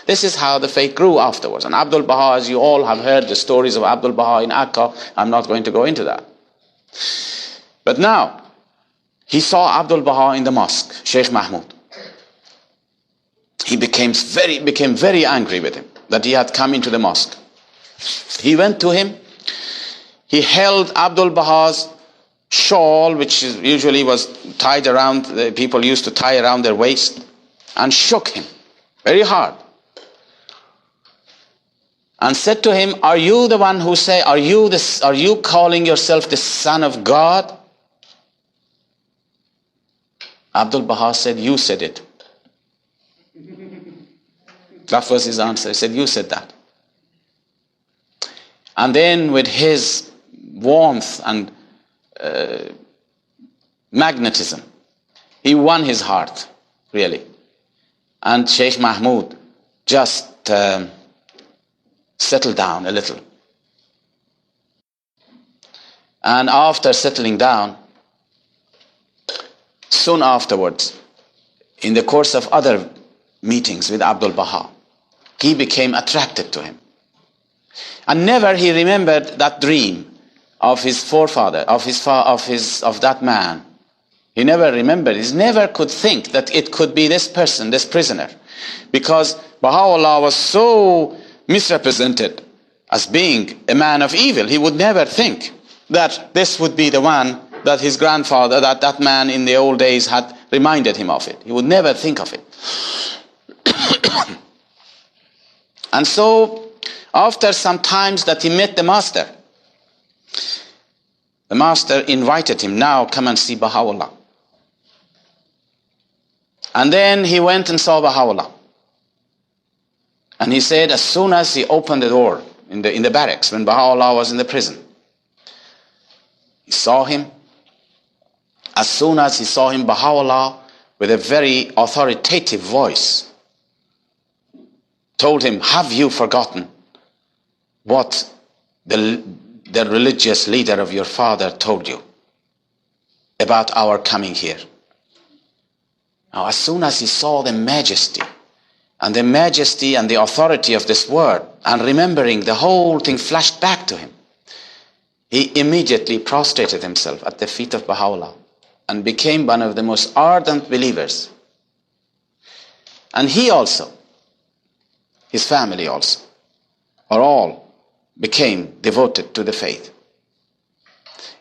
This is how the faith grew afterwards. And Abdul Baha, as you all have heard the stories of Abdul Baha in Akka, I'm not going to go into that. But now, he saw Abdul Baha in the mosque, Sheikh Mahmud. He became very angry with him that he had come into the mosque. He went to him. He held Abdul Baha's shawl, which usually was tied around, people used to tie around their waist, and shook him very hard. And said to him, are you the one who say, are you calling yourself the son of God? Abdul Baha said, you said it. That was his answer. He said, you said that. And then with his warmth and magnetism, he won his heart, really. And Sheikh Mahmud just settled down a little. And after settling down, soon afterwards, in the course of other meetings with Abdul Baha, he became attracted to him. And never he remembered that dream of his forefather, of that man. He never remembered, he never could think that it could be this person, this prisoner. Because Bahá'u'lláh was so misrepresented as being a man of evil. He would never think that this would be the one that his grandfather, that man in the old days had reminded him of it. He would never think of it. And so, after some times that he met the master invited him, now come and see Bahá'u'lláh. And then he went and saw Bahá'u'lláh. And he said, as soon as he opened the door in the barracks, when Bahá'u'lláh was in the prison, he saw him. As soon as he saw him, Bahá'u'lláh, with a very authoritative voice, told him, have you forgotten what the religious leader of your father told you about our coming here? Now, as soon as he saw the majesty and the authority of this word, and remembering the whole thing flashed back to him, he immediately prostrated himself at the feet of Bahá'u'lláh and became one of the most ardent believers. And he also, his family also, or all, became devoted to the faith.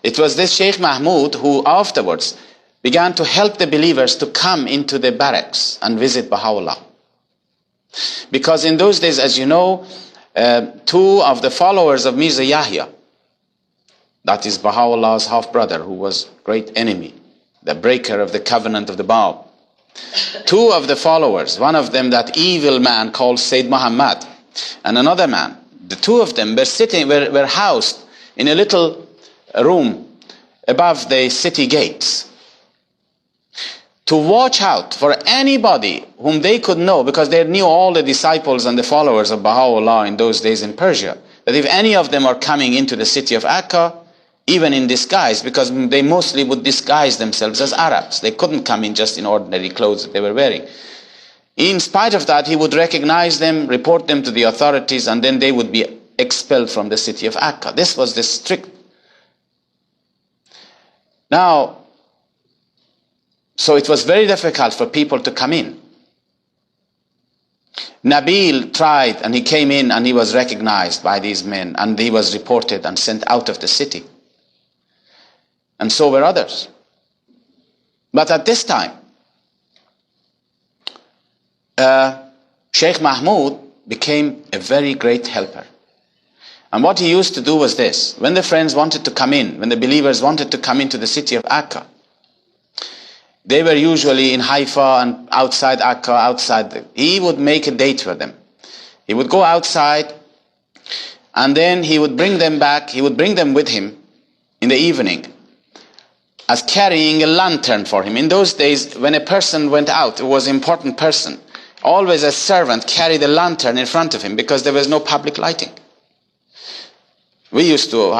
It was this Sheikh Mahmud who afterwards began to help the believers to come into the barracks and visit Bahá'u'lláh. Because in those days, as you know, two of the followers of Mirza Yahya, that is Bahá'u'llah's half-brother, who was great enemy, the breaker of the covenant of the Bab. Two of the followers, one of them that evil man called Sayyid Muhammad, and another man, the two of them were housed in a little room above the city gates to watch out for anybody whom they could know, because they knew all the disciples and the followers of Bahá'u'lláh in those days in Persia, that if any of them are coming into the city of Akka, even in disguise, because they mostly would disguise themselves as Arabs. They couldn't come in just in ordinary clothes that they were wearing. In spite of that, he would recognize them, report them to the authorities, and then they would be expelled from the city of Akka. This was the strict. Now, so it was very difficult for people to come in. Nabil tried, and he came in and he was recognized by these men, and he was reported and sent out of the city. And so were others. But at this time, Sheikh Mahmud became a very great helper. And what he used to do was this: when the friends wanted to come in, when the believers wanted to come into the city of Akka, they were usually in Haifa and outside Akka, he would make a date for them. He would go outside, and then he would bring them back, he would bring them with him in the evening, as carrying a lantern for him. In those days, when a person went out, it was an important person, always a servant carried a lantern in front of him, because there was no public lighting. We used to,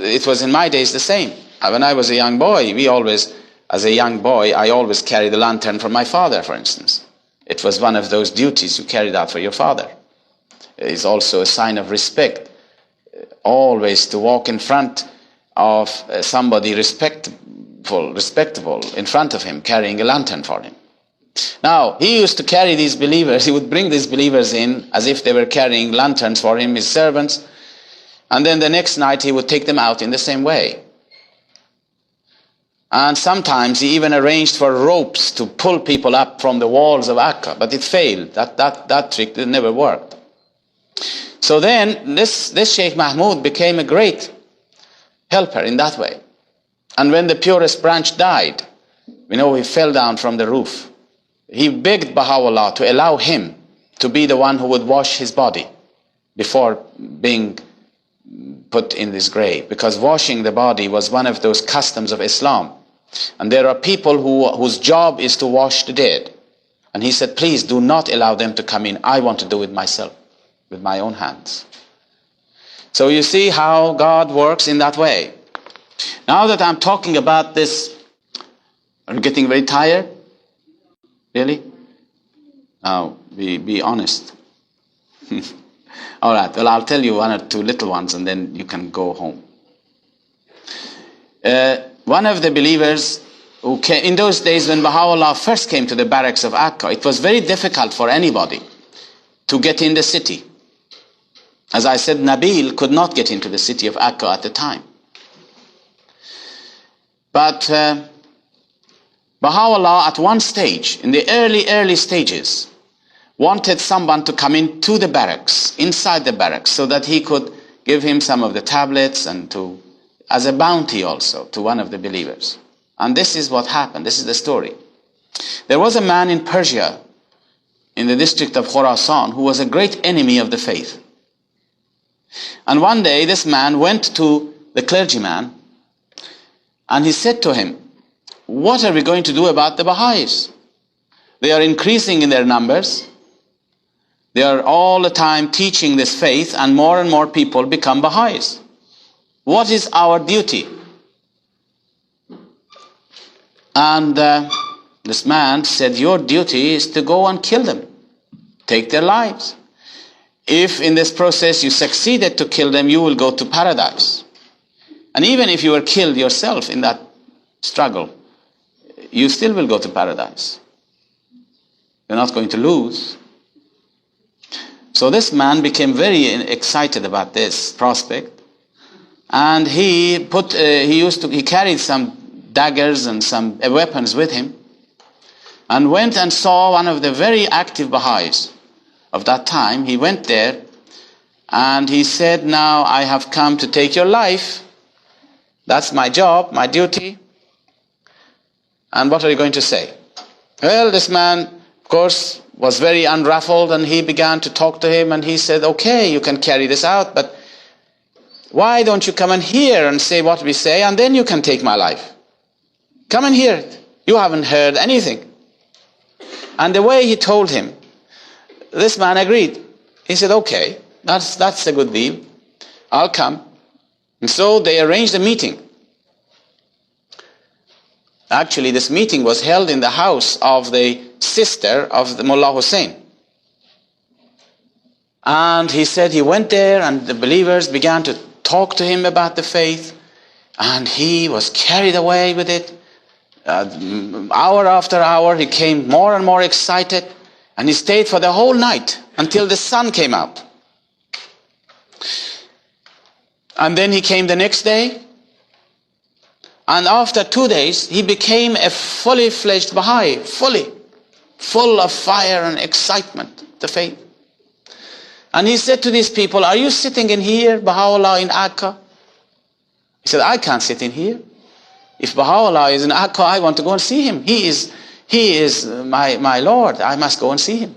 it was in my days the same. When I was a young boy, I always carried a lantern for my father, for instance. It was one of those duties you carried out for your father. It is also a sign of respect, always to walk in front of somebody respectable in front of him, carrying a lantern for him. Now, he used to carry these believers, he would bring these believers in as if they were carrying lanterns for him, his servants, and then the next night he would take them out in the same way. And sometimes he even arranged for ropes to pull people up from the walls of Akka, but it failed. That trick never worked. So then this Sheikh Mahmud became a great helper in that way. And when the purest branch died, he fell down from the roof. He begged Bahá'u'lláh to allow him to be the one who would wash his body before being put in this grave, because washing the body was one of those customs of Islam. And there are people whose job is to wash the dead. And he said, please do not allow them to come in. I want to do it myself, with my own hands. So you see how God works in that way. Now that I'm talking about this, are you getting very tired? Really? Now, be honest. All right, well, I'll tell you one or two little ones and then you can go home. One of the believers who came, in those days when Bahá'u'lláh first came to the barracks of Akka, it was very difficult for anybody to get in the city. As I said, Nabil could not get into the city of Akka at the time. But Bahá'u'lláh at one stage, in the early stages, wanted someone to come into the barracks, inside the barracks, so that he could give him some of the tablets and as a bounty also to one of the believers. And this is what happened. This is the story. There was a man in Persia, in the district of Khorasan, who was a great enemy of the faith. And one day this man went to the clergyman and he said to him, "What are we going to do about the Baha'is? They are increasing in their numbers. They are all the time teaching this faith and more people become Baha'is. What is our duty?" And this man said, "Your duty is to go and kill them, take their lives. If in this process you succeeded to kill them, you will go to paradise. And even if you were killed yourself in that struggle, you still will go to paradise. You're not going to lose." So this man became very excited about this prospect, and he carried some daggers and some weapons with him, and went and saw one of the very active Baha'is of that time. He went there and he said, "Now I have come to take your life. That's my job, my duty. And what are you going to say?" Well, this man, of course, was very unruffled, and he began to talk to him, and he said, "Okay, you can carry this out, but why don't you come and hear and say what we say, and then you can take my life. Come and hear it. You haven't heard anything." And the way he told him, this man agreed. He said, "Okay, that's a good deal. I'll come." And so they arranged a meeting. Actually, this meeting was held in the house of the sister of the Mullah Hussein. And he said he went there, and the believers began to talk to him about the faith, and he was carried away with it. Hour after hour, he came more and more excited, and he stayed for the whole night until the sun came out. And then he came the next day, and after 2 days, he became a fully fledged Baha'i, full of fire and excitement, the faith. And he said to these people, "Are you sitting in here, Bahá'u'lláh in Akka?" He said, "I can't sit in here. If Bahá'u'lláh is in Akka, I want to go and see him. He is my Lord. I must go and see him."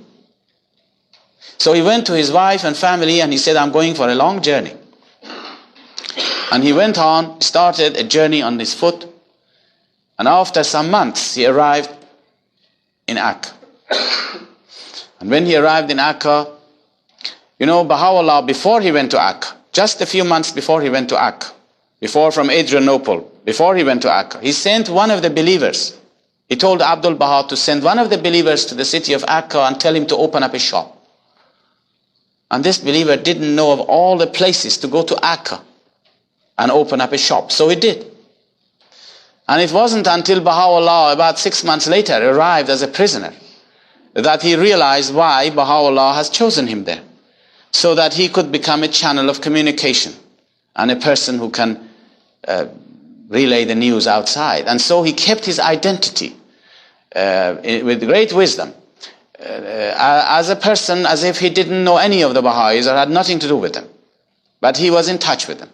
So he went to his wife and family, and he said, "I'm going for a long journey." And he went on, started a journey on his foot, and after some months he arrived in Akka. And when he arrived in Akka, you know, Bahá'u'lláh, before he went to Akka, just a few months before he went to Akka, from Adrianople, before he went to Akka, he sent one of the believers. He told Abdul Baha to send one of the believers to the city of Akka and tell him to open up a shop. And this believer didn't know of all the places to go to Akka and open up a shop. So he did. And it wasn't until Bahá'u'lláh, about 6 months later, arrived as a prisoner, that he realized why Bahá'u'lláh has chosen him there, so that he could become a channel of communication and a person who can relay the news outside. And so he kept his identity with great wisdom, as a person, as if he didn't know any of the Baha'is or had nothing to do with them. But he was in touch with them.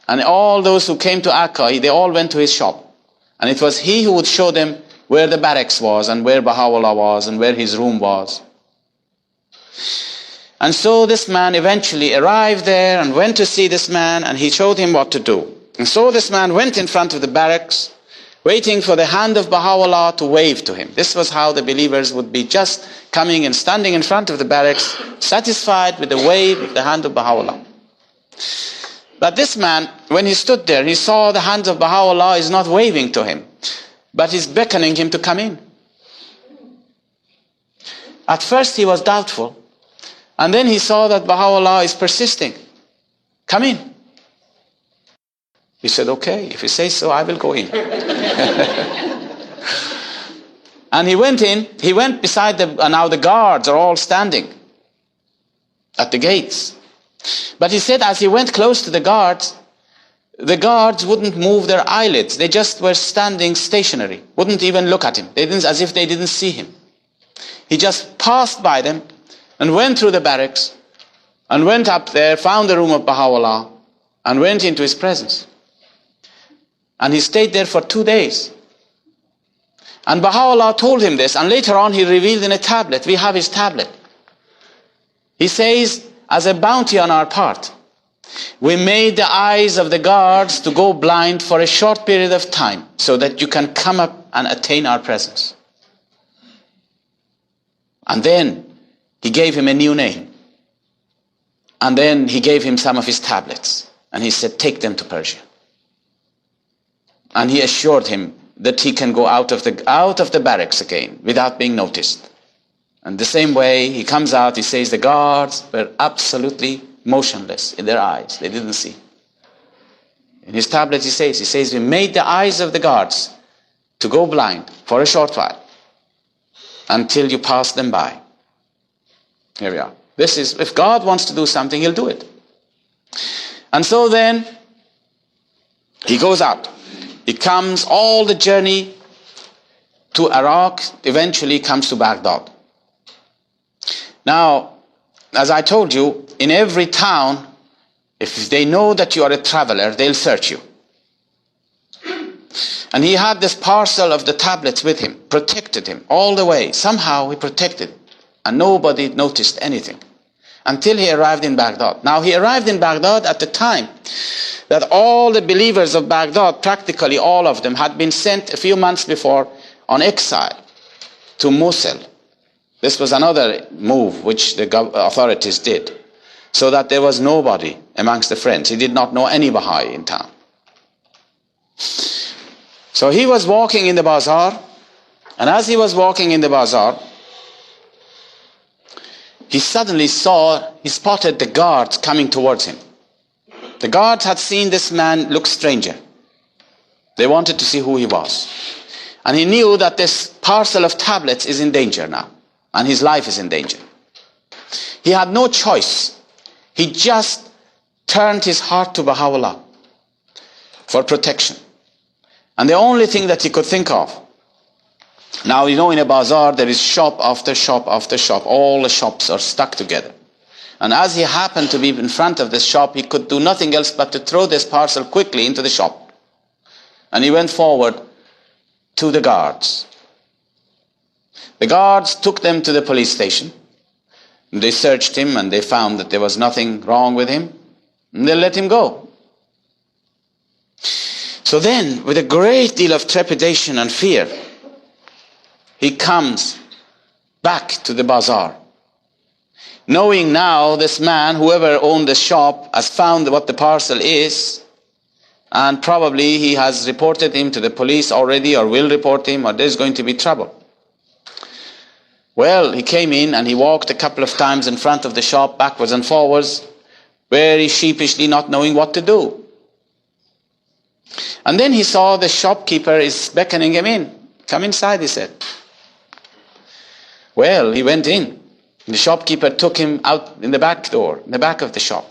And all those who came to Akka, they all went to his shop. And it was he who would show them where the barracks was, and where Bahá'u'lláh was, and where his room was. And so this man eventually arrived there and went to see this man, and he showed him what to do. And so this man went in front of the barracks, waiting for the hand of Bahá'u'lláh to wave to him. This was how the believers would be just coming and standing in front of the barracks, satisfied with the wave of the hand of Bahá'u'lláh. But this man, when he stood there, he saw the hands of Bahá'u'lláh is not waving to him, but is beckoning him to come in. At first he was doubtful, and then he saw that Bahá'u'lláh is persisting. Come in. He said, okay, if you say so, I will go in. And he went in, he went beside now the guards are all standing at the gates. But he said as he went close to the guards wouldn't move their eyelids. They just were standing stationary, wouldn't even look at him. They didn't, as if they didn't see him. He just passed by them and went through the barracks and went up there, found the room of Bahá'u'lláh and went into his presence. And he stayed there for 2 days. And Bahá'u'lláh told him this, and later on he revealed in a tablet. We have his tablet. He says, as a bounty on our part, we made the eyes of the guards to go blind for a short period of time so that you can come up and attain our presence. And then he gave him a new name. And then he gave him some of his tablets. And he said, take them to Persia. And he assured him that he can go out of the barracks again without being noticed. And the same way he comes out, he says the guards were absolutely motionless in their eyes. They didn't see. In his tablet he says, we made the eyes of the guards to go blind for a short while until you pass them by. Here we are. This is, if God wants to do something, he'll do it. And so then he goes out. He comes all the journey to Iraq, eventually comes to Baghdad. Now, as I told you, in every town, if they know that you are a traveler, they'll search you. And he had this parcel of the tablets with him, protected him all the way. Somehow he protected, and nobody noticed anything until he arrived in Baghdad. Now, he arrived in Baghdad at the time that all the believers of Baghdad, practically all of them, had been sent a few months before on exile to Mosul. This was another move which the authorities did, so that there was nobody amongst the friends. He did not know any Baha'i in town. So he was walking in the bazaar, and as he was walking in the bazaar, he suddenly spotted the guards coming towards him. The guards had seen this man look stranger. They wanted to see who he was. And he knew that this parcel of tablets is in danger now, and his life is in danger. He had no choice. He just turned his heart to Bahá'u'lláh for protection. And the only thing that he could think of, now you know in a bazaar there is shop after shop after shop. All the shops are stuck together. And as he happened to be in front of this shop, he could do nothing else but to throw this parcel quickly into the shop. And he went forward to the guards. The guards took them to the police station. They searched him and they found that there was nothing wrong with him. And they let him go. So then, with a great deal of trepidation and fear, he comes back to the bazaar. Knowing now this man, whoever owned the shop, has found what the parcel is, and probably he has reported him to the police already, or will report him, or there's going to be trouble. Well, he came in and he walked a couple of times in front of the shop, backwards and forwards, very sheepishly, not knowing what to do. And then he saw the shopkeeper is beckoning him in. Come inside, he said. Well, he went in. The shopkeeper took him out in the back door, in the back of the shop.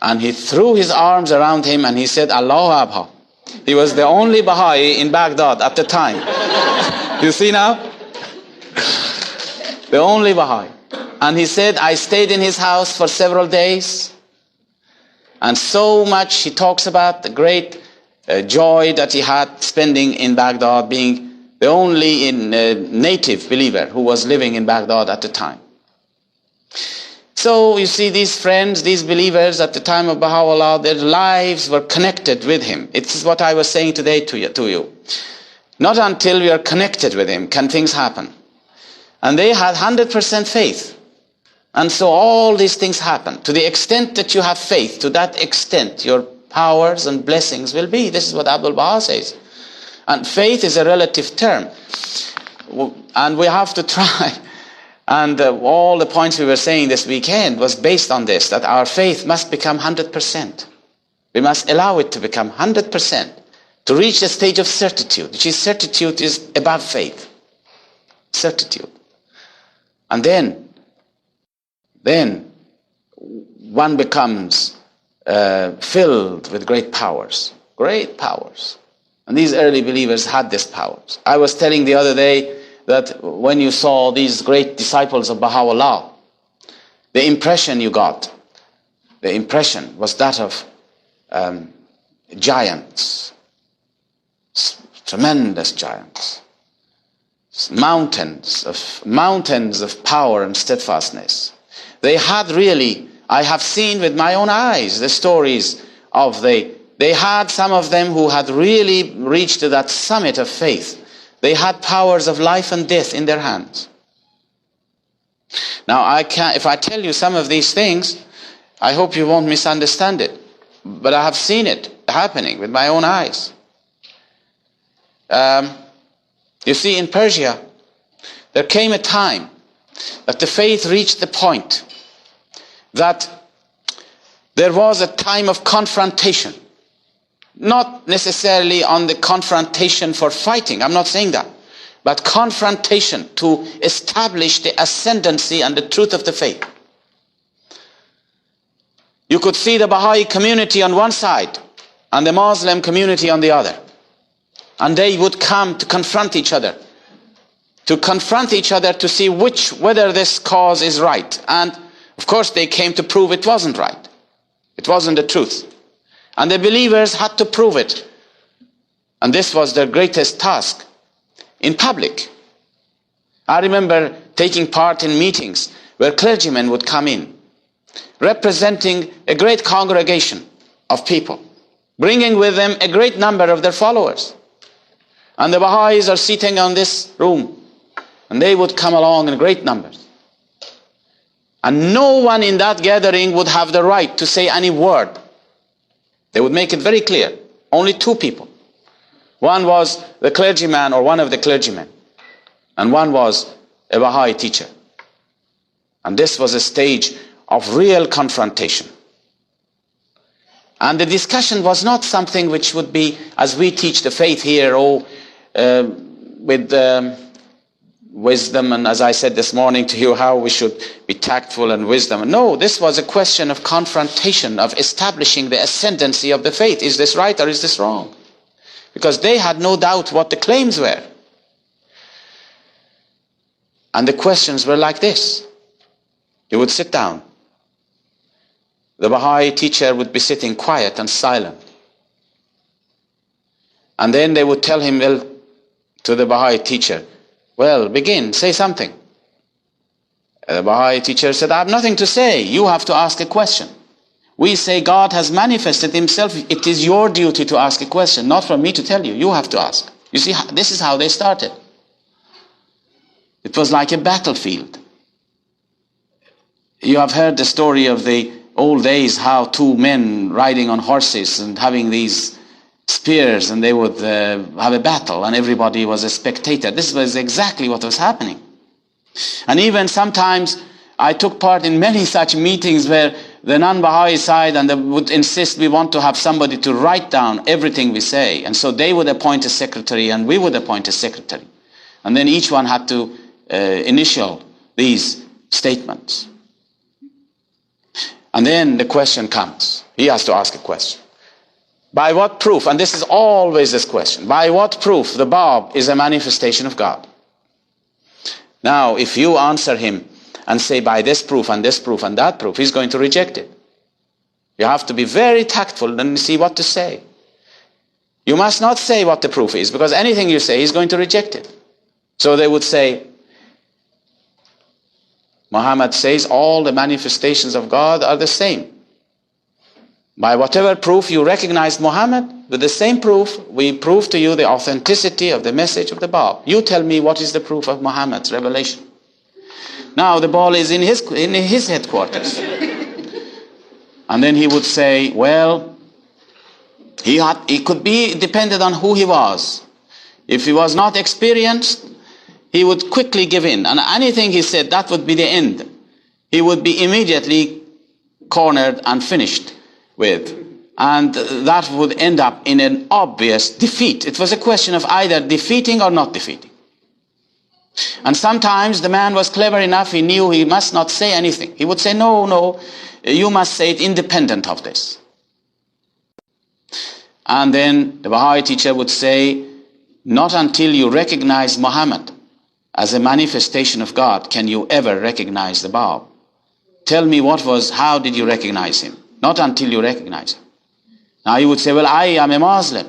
And he threw his arms around him and he said, Allahu Abha. He was the only Baha'i in Baghdad at the time. You see now? The only Baha'i. And he said, I stayed in his house for several days. And so much he talks about the great joy that he had spending in Baghdad, being the only native believer who was living in Baghdad at the time. So you see, these friends, these believers at the time of Bahá'u'lláh, their lives were connected with him. It's what I was saying today to you. Not until we are connected with him can things happen. And they had 100% faith And so all these things happen. To the extent that you have faith, to that extent your powers and blessings will be. This is what Abdul Baha says. And faith is a relative term. And we have to try. And all the points we were saying this weekend was based on this, that our faith must become 100%. We must allow it to become 100%, to reach the stage of certitude, which is certitude is above faith. Certitude. And then one becomes filled with great powers. Great powers. And these early believers had these powers. I was telling the other day that when you saw these great disciples of Bahá'u'lláh, the impression you got, the impression was that of giants, tremendous giants, mountains of power and steadfastness. They had really, I have seen with my own eyes the stories of they had some of them who had really reached to that summit of faith. They had powers of life and death in their hands. Now, if I tell you some of these things, I hope you won't misunderstand it. But I have seen it happening with my own eyes. You see, in Persia, there came a time that the faith reached the point that there was a time of confrontation. Not necessarily on the confrontation for fighting, I'm not saying that, but confrontation to establish the ascendancy and the truth of the faith. You could see the Baha'i community on one side and the Muslim community on the other. And they would come to confront each other. To see whether this cause is right. And of course they came to prove it wasn't right. It wasn't the truth. And the believers had to prove it. And this was their greatest task in public. I remember taking part in meetings where clergymen would come in, representing a great congregation of people, bringing with them a great number of their followers. And the Baha'is are sitting on this room, and they would come along in great numbers. And no one in that gathering would have the right to say any word. They would make it very clear. Only two people. One was the clergyman or one of the clergymen. And one was a Baha'i teacher. And this was a stage of real confrontation. And the discussion was not something which would be, as we teach the faith here, with wisdom, and as I said this morning to you, how we should be tactful and wisdom. No, this was a question of confrontation, of establishing the ascendancy of the faith. Is this right or is this wrong? Because they had no doubt what the claims were. And the questions were like this. You would sit down. The Baha'i teacher would be sitting quiet and silent. And then they would tell him, well, to the Baha'i teacher, well, begin, say something. The Baha'i teacher said, I have nothing to say. You have to ask a question. We say God has manifested himself. It is your duty to ask a question, not for me to tell you. You have to ask. You see, this is how they started. It was like a battlefield. You have heard the story of the old days, how two men riding on horses and having these spears, and they would have a battle, and everybody was a spectator. This was exactly what was happening. And even sometimes I took part in many such meetings where the non-Baha'i side and they would insist we want to have somebody to write down everything we say. And so they would appoint a secretary and we would appoint a secretary. And then each one had to initial these statements. And then the question comes. He has to ask a question. By what proof, and this is always this question, by what proof the Bab is a manifestation of God? Now, if you answer him and say by this proof and this proof and that proof, he's going to reject it. You have to be very tactful and see what to say. You must not say what the proof is, because anything you say, he's going to reject it. So they would say, Muhammad says all the manifestations of God are the same. By whatever proof you recognize Muhammad, with the same proof, we prove to you the authenticity of the message of the Bab. You tell me what is the proof of Muhammad's revelation. Now the ball is in his headquarters. And then he would say, well, he could be depended on who he was. If he was not experienced, he would quickly give in. And anything he said, that would be the end. He would be immediately cornered and finished with. And that would end up in an obvious defeat. It was a question of either defeating or not defeating. And sometimes the man was clever enough, he knew he must not say anything. He would say, no, you must say it independent of this. And then the Baha'i teacher would say, not until you recognize Muhammad as a manifestation of God can you ever recognize the Bab. Tell me how did you recognize him? Not until you recognize him. Now he would say, well, I am a Muslim.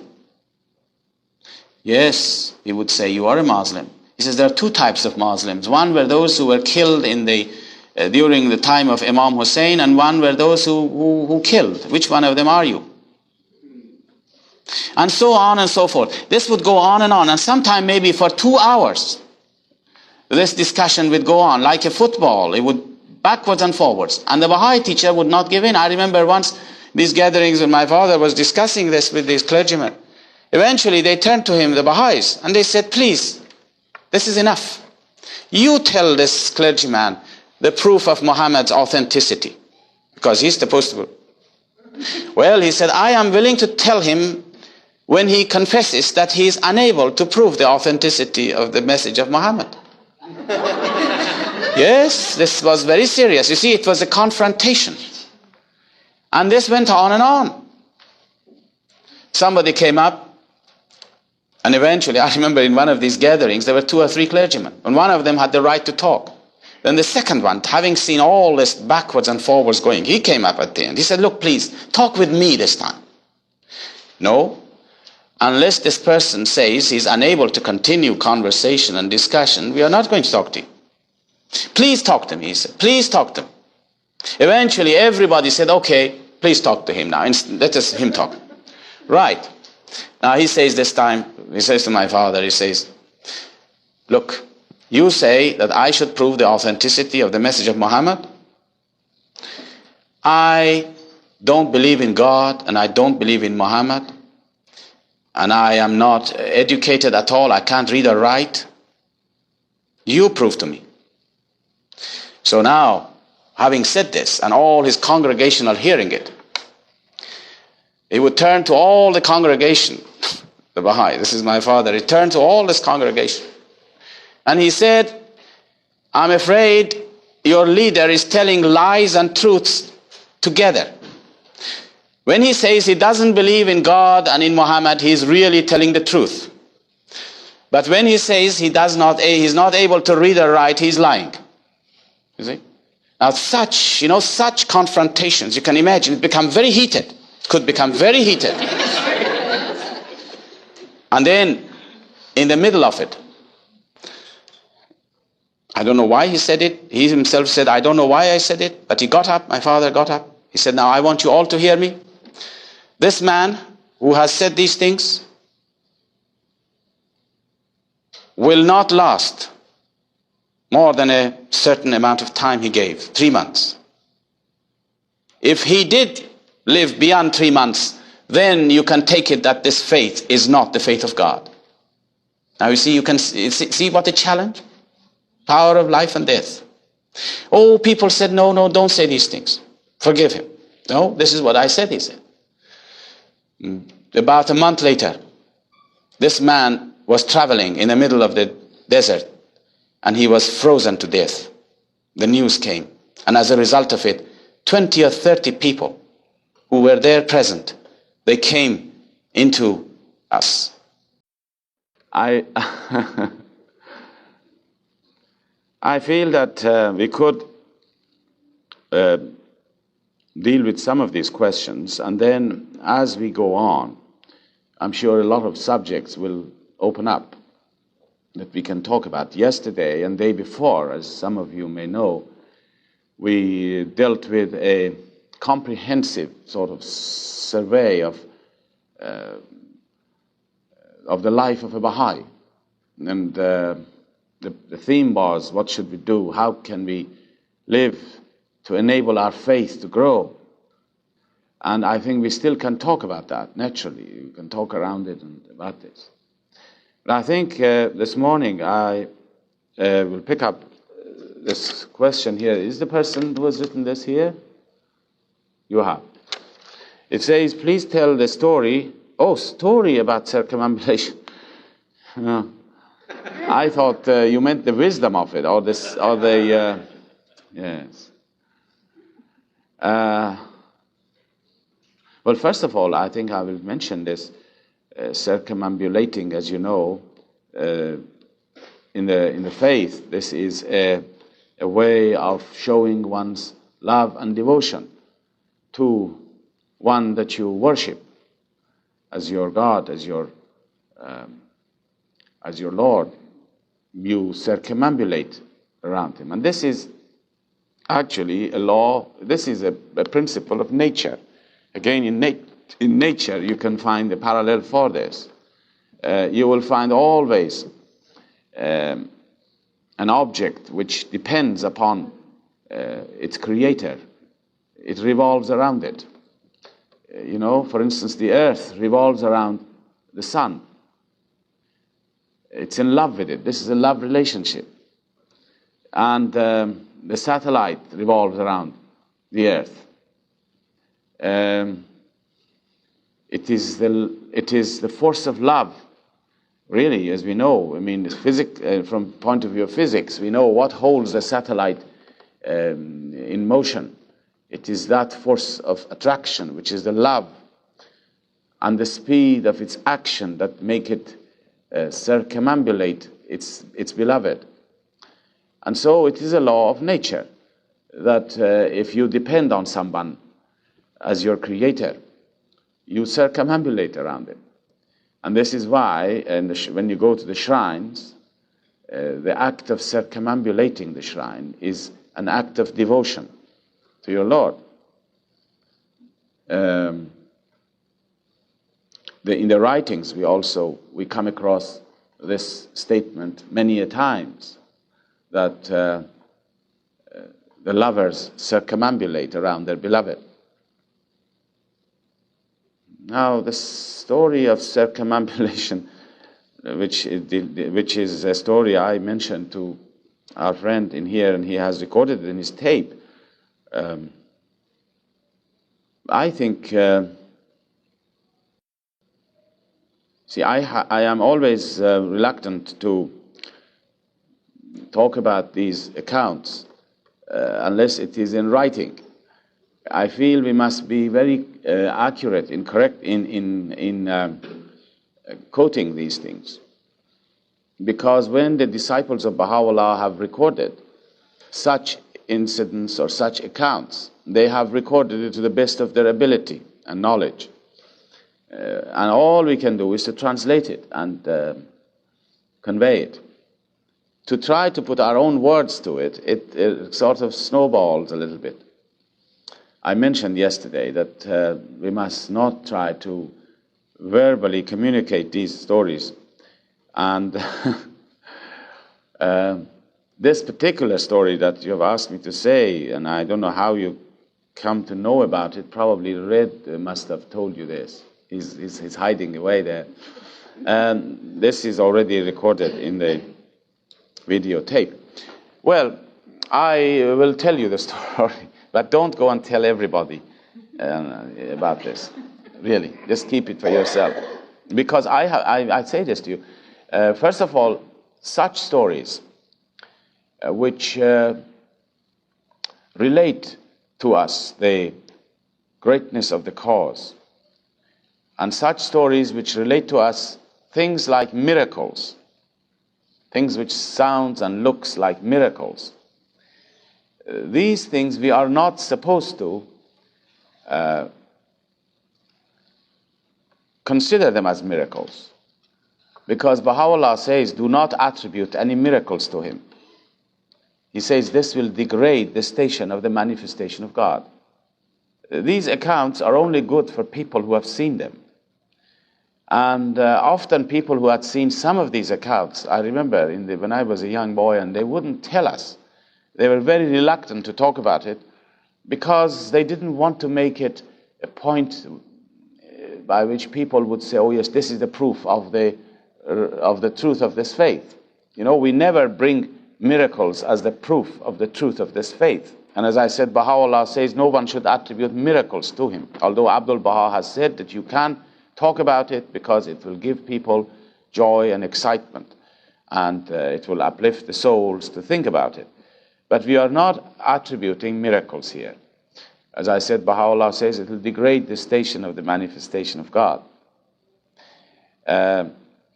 Yes, he would say, you are a Muslim. He says there are two types of Muslims. One were those who were killed during the time of Imam Hussein, and one were those who killed. Which one of them are you? And so on and so forth. This would go on, and sometime maybe for 2 hours, this discussion would go on like a football. It would backwards and forwards. And the Baha'i teacher would not give in. I remember once these gatherings when my father was discussing this with these clergymen. Eventually they turned to him, the Baha'is, and they said, please, this is enough. You tell this clergyman the proof of Muhammad's authenticity. Because he's supposed to. Well, he said, I am willing to tell him when he confesses that he is unable to prove the authenticity of the message of Muhammad. Yes, this was very serious. You see, it was a confrontation. And this went on and on. Somebody came up, and eventually, I remember in one of these gatherings, there were 2 or 3 clergymen, and one of them had the right to talk. Then the second one, having seen all this backwards and forwards going, he came up at the end. He said, look, please, talk with me this time. No, unless this person says he's unable to continue conversation and discussion, we are not going to talk to you. Please talk to me, he said. Please talk to me. Eventually, everybody said, okay, please talk to him now. Let us him talk. Right. Now he says this time, he says to my father, he says, look, you say that I should prove the authenticity of the message of Muhammad. I don't believe in God, and I don't believe in Muhammad, and I am not educated at all. I can't read or write. You prove to me. So now, having said this, and all his congregation are hearing it, he would turn to all the congregation, the Baha'i, this is my father, he turned to all this congregation. And he said, I'm afraid your leader is telling lies and truths together. When he says he doesn't believe in God and in Muhammad, he's really telling the truth. But when he says he's not able to read or write, he's lying. You see? Now such confrontations, you can imagine, it become very heated. Could become very heated. And then, in the middle of it, I don't know why he said it. He himself said, I don't know why I said it. But he got up, my father got up. He said, now I want you all to hear me. This man who has said these things will not last more than a certain amount of time he gave, 3 months. If he did live beyond 3 months, then you can take it that this faith is not the faith of God. Now you see, you can see what a challenge? Power of life and death. Oh, people said, no, don't say these things. Forgive him. No, this is what I said, he said. About a month later, this man was traveling in the middle of the desert, and he was frozen to death. The news came. And as a result of it, 20 or 30 people who were there present, they came into us. I feel that we could deal with some of these questions, and then as we go on, I'm sure a lot of subjects will open up that we can talk about. Yesterday and day before, as some of you may know, we dealt with a comprehensive sort of survey of the life of a Baha'i. And the theme was, what should we do? How can we live to enable our faith to grow? And I think we still can talk about that, naturally. You can talk around it and about this. But I think this morning I will pick up this question here. Is the person who has written this here? You have. It says, please tell the story. Oh, story about circumambulation. I thought you meant the wisdom of it, or this, or the, yes. Well, first of all, I think I will mention this circumambulating, as you know, in the faith. This is a way of showing one's love and devotion to one that you worship as your God, as your Lord. You circumambulate around him. And this is actually a law, this is a principle of nature. Again, in nature, you can find a parallel for this. You will find always an object which depends upon its creator. It revolves around it. You know, for instance, the earth revolves around the sun. It's in love with it. This is a love relationship. And the satellite revolves around the earth. It is the force of love, really, as we know. I mean, from the point of view of physics, we know what holds the satellite in motion. It is that force of attraction, which is the love, and the speed of its action that make it circumambulate its beloved. And so it is a law of nature that if you depend on someone as your creator, you circumambulate around it. And this is why when you go to the shrines, the act of circumambulating the shrine is an act of devotion to your Lord. In the writings, we come across this statement many a times, that the lovers circumambulate around their beloved. Now, the story of circumambulation, which is a story I mentioned to our friend in here, and he has recorded it in his tape. I think, I am always reluctant to talk about these accounts unless it is in writing. I feel we must be very accurate in quoting these things, because when the disciples of Bahá'u'lláh have recorded such incidents or such accounts, they have recorded it to the best of their ability and knowledge, and all we can do is to translate it and convey it. To try to put our own words to it, it sort of snowballs a little bit. I mentioned yesterday that we must not try to verbally communicate these stories. And this particular story that you have asked me to say, and I don't know how you come to know about it, probably Red must have told you this. He's hiding away there. This is already recorded in the videotape. Well, I will tell you the story. But don't go and tell everybody about this. Really, just keep it for yourself. Because I say this to you. First of all, such stories which relate to us the greatness of the cause, and such stories which relate to us things like miracles, things which sounds and looks like miracles. These things we are not supposed to consider them as miracles, because Baha'u'lláh says, do not attribute any miracles to him. He says this will degrade the station of the manifestation of God. These accounts are only good for people who have seen them. And often people who had seen some of these accounts, I remember when I was a young boy, and they wouldn't tell us. They were very reluctant to talk about it because they didn't want to make it a point by which people would say, oh yes, this is the proof of the truth of this faith. You know, we never bring miracles as the proof of the truth of this faith. And as I said, Baha'u'lláh says no one should attribute miracles to him. Although Abdul Baha has said that you can talk about it because it will give people joy and excitement, and it will uplift the souls to think about it. But we are not attributing miracles here. As I said, Baha'u'lláh says it will degrade the station of the manifestation of God.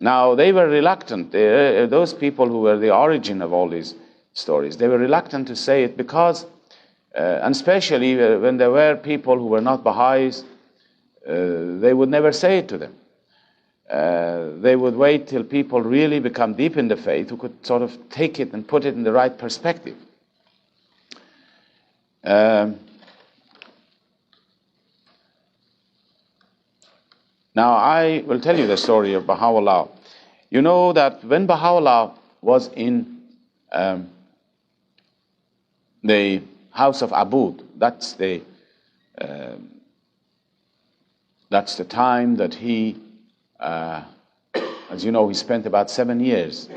Now, they were reluctant. Those people who were the origin of all these stories, they were reluctant to say it because, and especially when there were people who were not Baha'is, they would never say it to them. They would wait till people really become deep in the faith who could sort of take it and put it in the right perspective. Now, I will tell you the story of Baha'u'lláh. You know that when Baha'u'lláh was in the house of Abud, that's the time that he, as you know, he spent about 7 years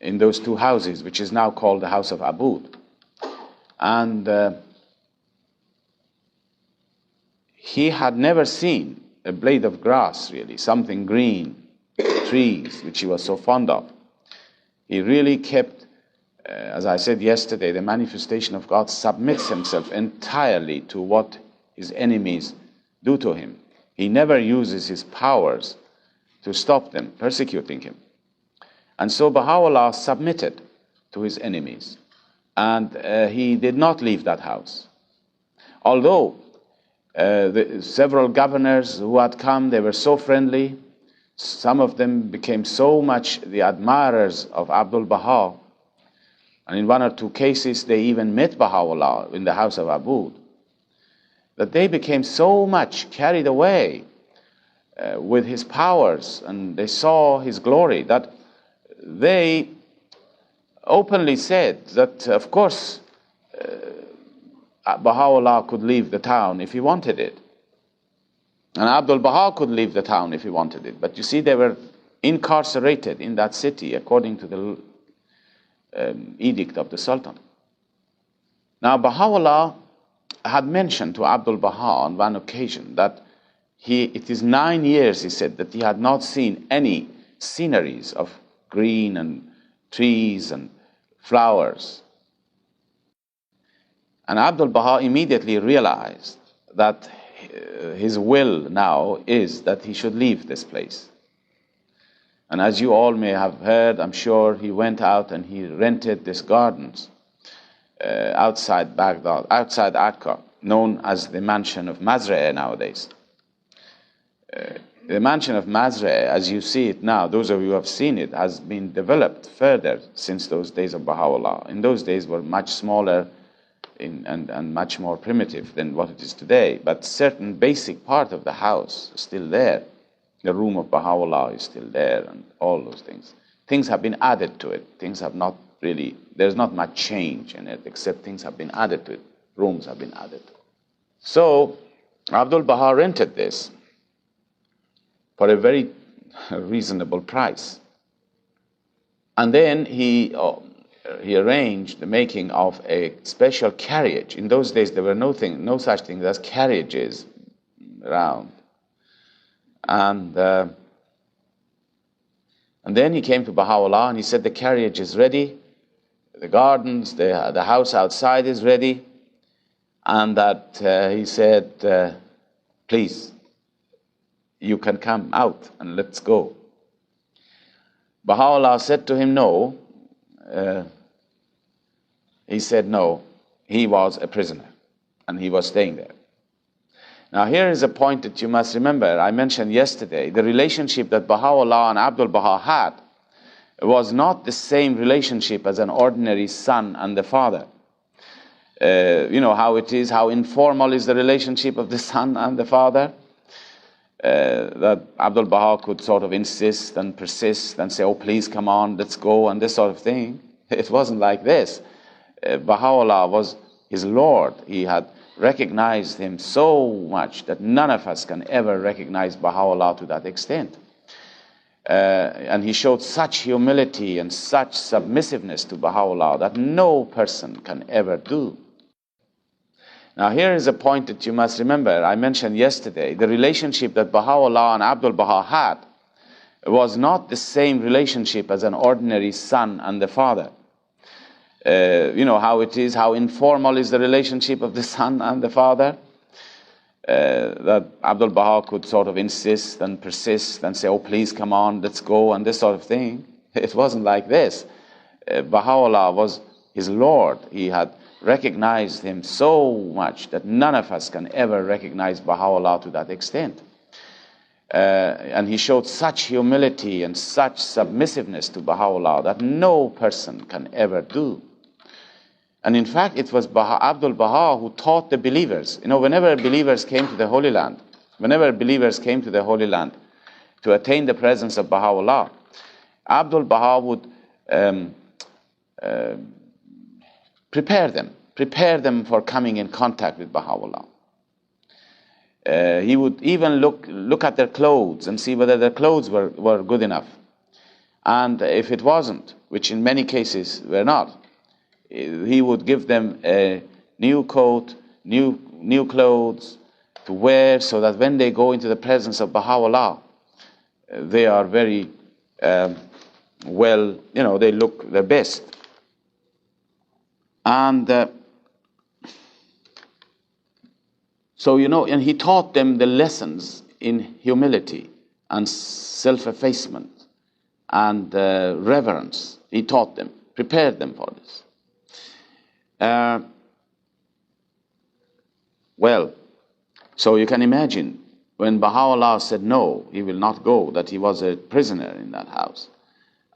in those two houses, which is now called the house of Abud. And he had never seen a blade of grass, really, something green, trees, which he was so fond of. He really kept, as I said yesterday, the manifestation of God submits himself entirely to what his enemies do to him. He never uses his powers to stop them persecuting him. And so Baha'u'lláh submitted to his enemies. And he did not leave that house. Although several governors who had come, they were so friendly. Some of them became so much the admirers of Abdul Baha. And in 1 or 2 cases, they even met Baha'u'lláh in the house of Abud. That they became so much carried away with his powers, and they saw his glory, that they openly said that, of course, Baha'u'lláh could leave the town if he wanted it. And Abdul Baha could leave the town if he wanted it. But you see, they were incarcerated in that city according to the edict of the Sultan. Now, Baha'u'lláh had mentioned to Abdul Baha on one occasion that it is 9 years, he said, that he had not seen any sceneries of green and trees and flowers. And Abdul Baha immediately realized that his will now is that he should leave this place. And as you all may have heard, I'm sure, he went out and he rented these gardens outside Baghdad, outside Akka, known as the mansion of Mazra'e nowadays. The mansion of Mazra'e, as you see it now, those of you who have seen it, has been developed further since those days of Baha'u'lláh. In those days were much smaller and much more primitive than what it is today. But certain basic part of the house is still there. The room of Baha'u'lláh is still there, and all those things. Things have been added to it. Things have not really, there's not much change in it, except things have been added to it. Rooms have been added to it. So Abdul Baha rented this for a very reasonable price. And then he arranged the making of a special carriage. In those days, there were no such thing as carriages around. And then he came to Baha'u'lláh and he said, the carriage is ready, the gardens, the house outside is ready, and that he said, please, you can come out and let's go. Baha'u'lláh said to him, no. He said no. He was a prisoner and he was staying there. Now here is a point that you must remember. I mentioned yesterday, the relationship that Baha'u'lláh and Abdul Baha had was not the same relationship as an ordinary son and the father. You know how it is, how informal is the relationship of the son and the father. that Abdul Baha could sort of insist and persist and say, oh, please come on, let's go, and this sort of thing. It wasn't like this. Baha'u'lláh was his Lord. He had recognized him so much that none of us can ever recognize Baha'u'lláh to that extent. And he showed such humility and such submissiveness to Baha'u'lláh that no person can ever do. Now here is a point that you must remember. I mentioned yesterday, the relationship that Baha'u'lláh and Abdul Baha had was not the same relationship as an ordinary son and the father. You know how it is, how informal is the relationship of the son and the father. That Abdul Baha could sort of insist and persist and say, oh, please come on, let's go, and this sort of thing. It wasn't like this. Baha'u'lláh was his Lord. He had recognized him so much that none of us can ever recognize Baha'u'lláh to that extent. And he showed such humility and such submissiveness to Baha'u'lláh that no person can ever do. And in fact, it was Abdul Baha who taught the believers. You know, whenever believers came to the Holy Land, to attain the presence of Baha'u'lláh, Abdul Baha would prepare them for coming in contact with Baha'u'lláh. He would even look at their clothes and see whether their clothes were good enough. And if it wasn't, which in many cases were not, he would give them a new coat, new clothes to wear, so that when they go into the presence of Baha'u'lláh, they are very well, you know, they look their best. And so, you know, and he taught them the lessons in humility and self-effacement and reverence. He taught them, prepared them for this. Well, so you can imagine when Baha'u'lláh said no, he will not go, that he was a prisoner in that house.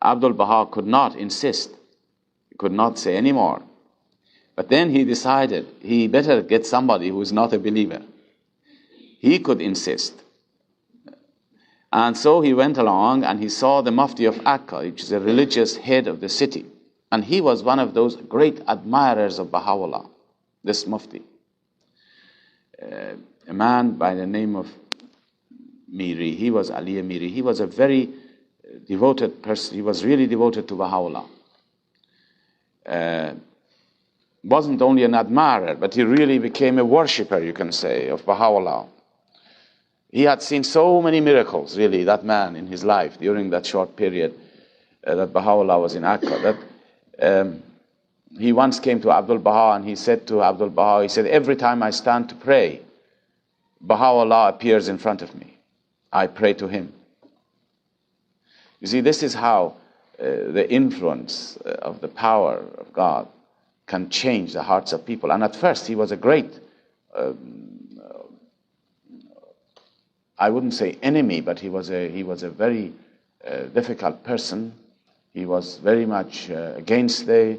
Abdul Baha could not insist. He could not say any more. But then he decided he better get somebody who is not a believer. He could insist. And so he went along and he saw the Mufti of Akka, which is a religious head of the city. And he was one of those great admirers of Baha'u'lláh, this Mufti. A man by the name of Miri. He was Ali Miri. He was a very devoted person. He was really devoted to Baha'u'lláh. Wasn't only an admirer, but he really became a worshipper, you can say, of Baha'u'lláh. He had seen so many miracles, really, that man, in his life, during that short period that Baha'u'lláh was in Akka, that he once came to Abdul Baha and he said to Abdul Baha, he said, every time I stand to pray, Baha'u'lláh appears in front of me. I pray to him. You see, this is how the influence of the power of God can change the hearts of people. And at first he was a great, I wouldn't say enemy, but he was a very difficult person. He was very much against the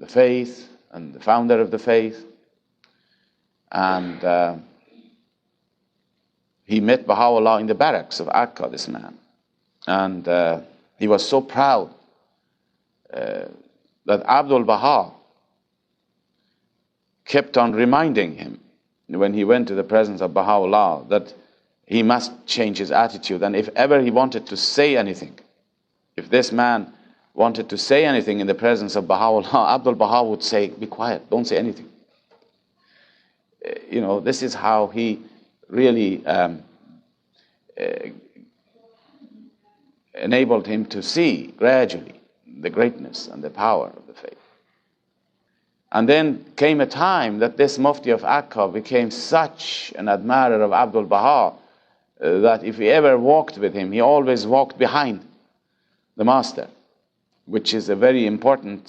faith and the founder of the faith. And he met Baha'u'lláh in the barracks of Akka, this man. And he was so proud that Abdul Baha kept on reminding him when he went to the presence of Baha'u'lláh that he must change his attitude. And if ever he wanted to say anything, if this man wanted to say anything in the presence of Baha'u'lláh, Abdul Baha would say, be quiet, don't say anything. You know, this is how he really enabled him to see gradually the greatness and the power of the faith. And then came a time that this Mufti of Akka became such an admirer of Abdul Baha that if he ever walked with him, he always walked behind the master, which is a very important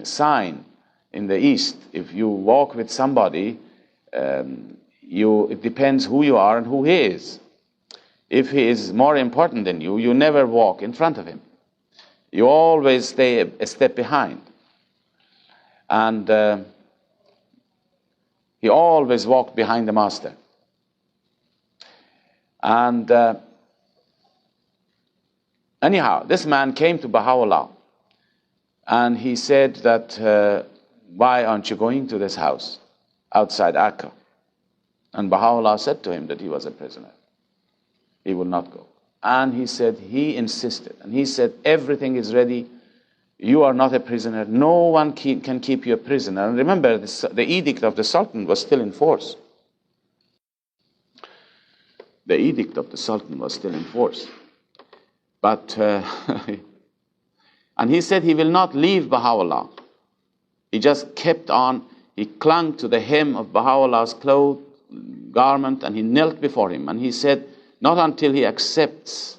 sign in the East. If you walk with somebody, it depends who you are and who he is. If he is more important than you, you never walk in front of him. You always stay a step behind. And he always walked behind the master. And anyhow, this man came to Bahá'u'lláh, and he said that, why aren't you going to this house outside Akka? And Bahá'u'lláh said to him that he was a prisoner. He will not go. And he said, he insisted. And he said, everything is ready. You are not a prisoner. No one can keep you a prisoner. And remember, the edict of the Sultan was still in force. The edict of the Sultan was still in force. But, and he said he will not leave Bahá'u'lláh. He just kept on. He clung to the hem of Bahá'u'llah's garment, and he knelt before him. And he said, not until he accepts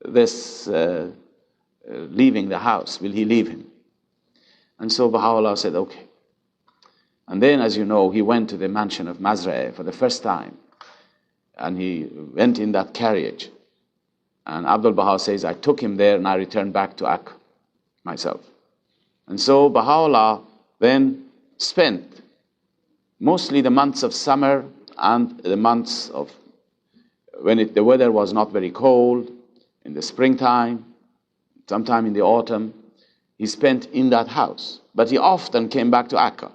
this leaving the house will he leave him. And so Bahá'u'lláh said, okay. And then, as you know, he went to the mansion of Mazra'eh for the first time. And he went in that carriage. And Abdul Baha says, I took him there and I returned back to Akka myself. And so Bahá'u'lláh then spent mostly the months of summer and the months of when the weather was not very cold, in the springtime, sometime in the autumn, he spent in that house. But he often came back to Akka.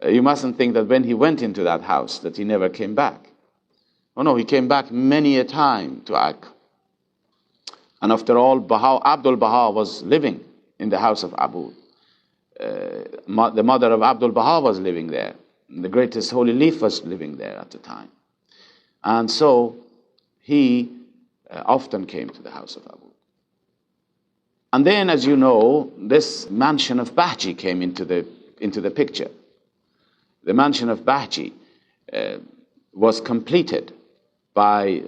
You mustn't think that when he went into that house that he never came back. Oh no, he came back many a time to Akka. And after all, Abdul Baha was living in the house of Abud. The mother of Abdul Baha was living there. The greatest holy leaf was living there at the time. And so he often came to the house of Abud. And then, as you know, this mansion of Bahji came into the picture. The mansion of Bahji was completed by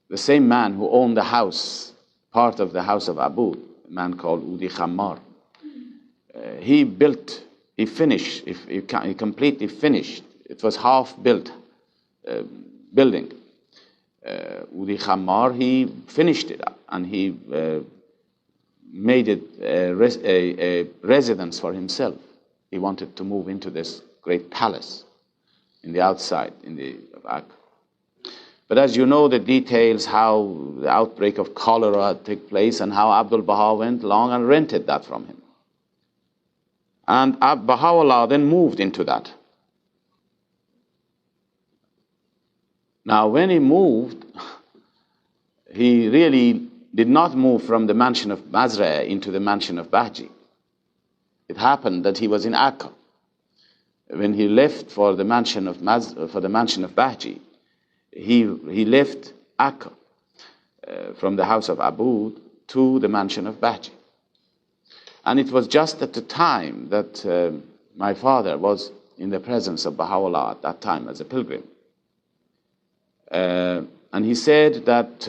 the same man who owned the house, part of the house of Abud, a man called Udi Khammar. He completely finished. It was half-built building. Udi Khammar, he finished it up, and he made it a residence for himself. He wanted to move into this great palace in the outside of Akka. But as you know the details, how the outbreak of cholera took place and how Abdul Baha went along and rented that from him. And Bahá'u'lláh then moved into that. Now, when he moved, he really did not move from the mansion of Mazra'eh into the mansion of Bahji. It happened that he was in Akka. When he left for the mansion of Bahji, he left Akka from the house of Abud to the mansion of Bahji. And it was just at the time that my father was in the presence of Bahá'u'lláh at that time as a pilgrim. And he said that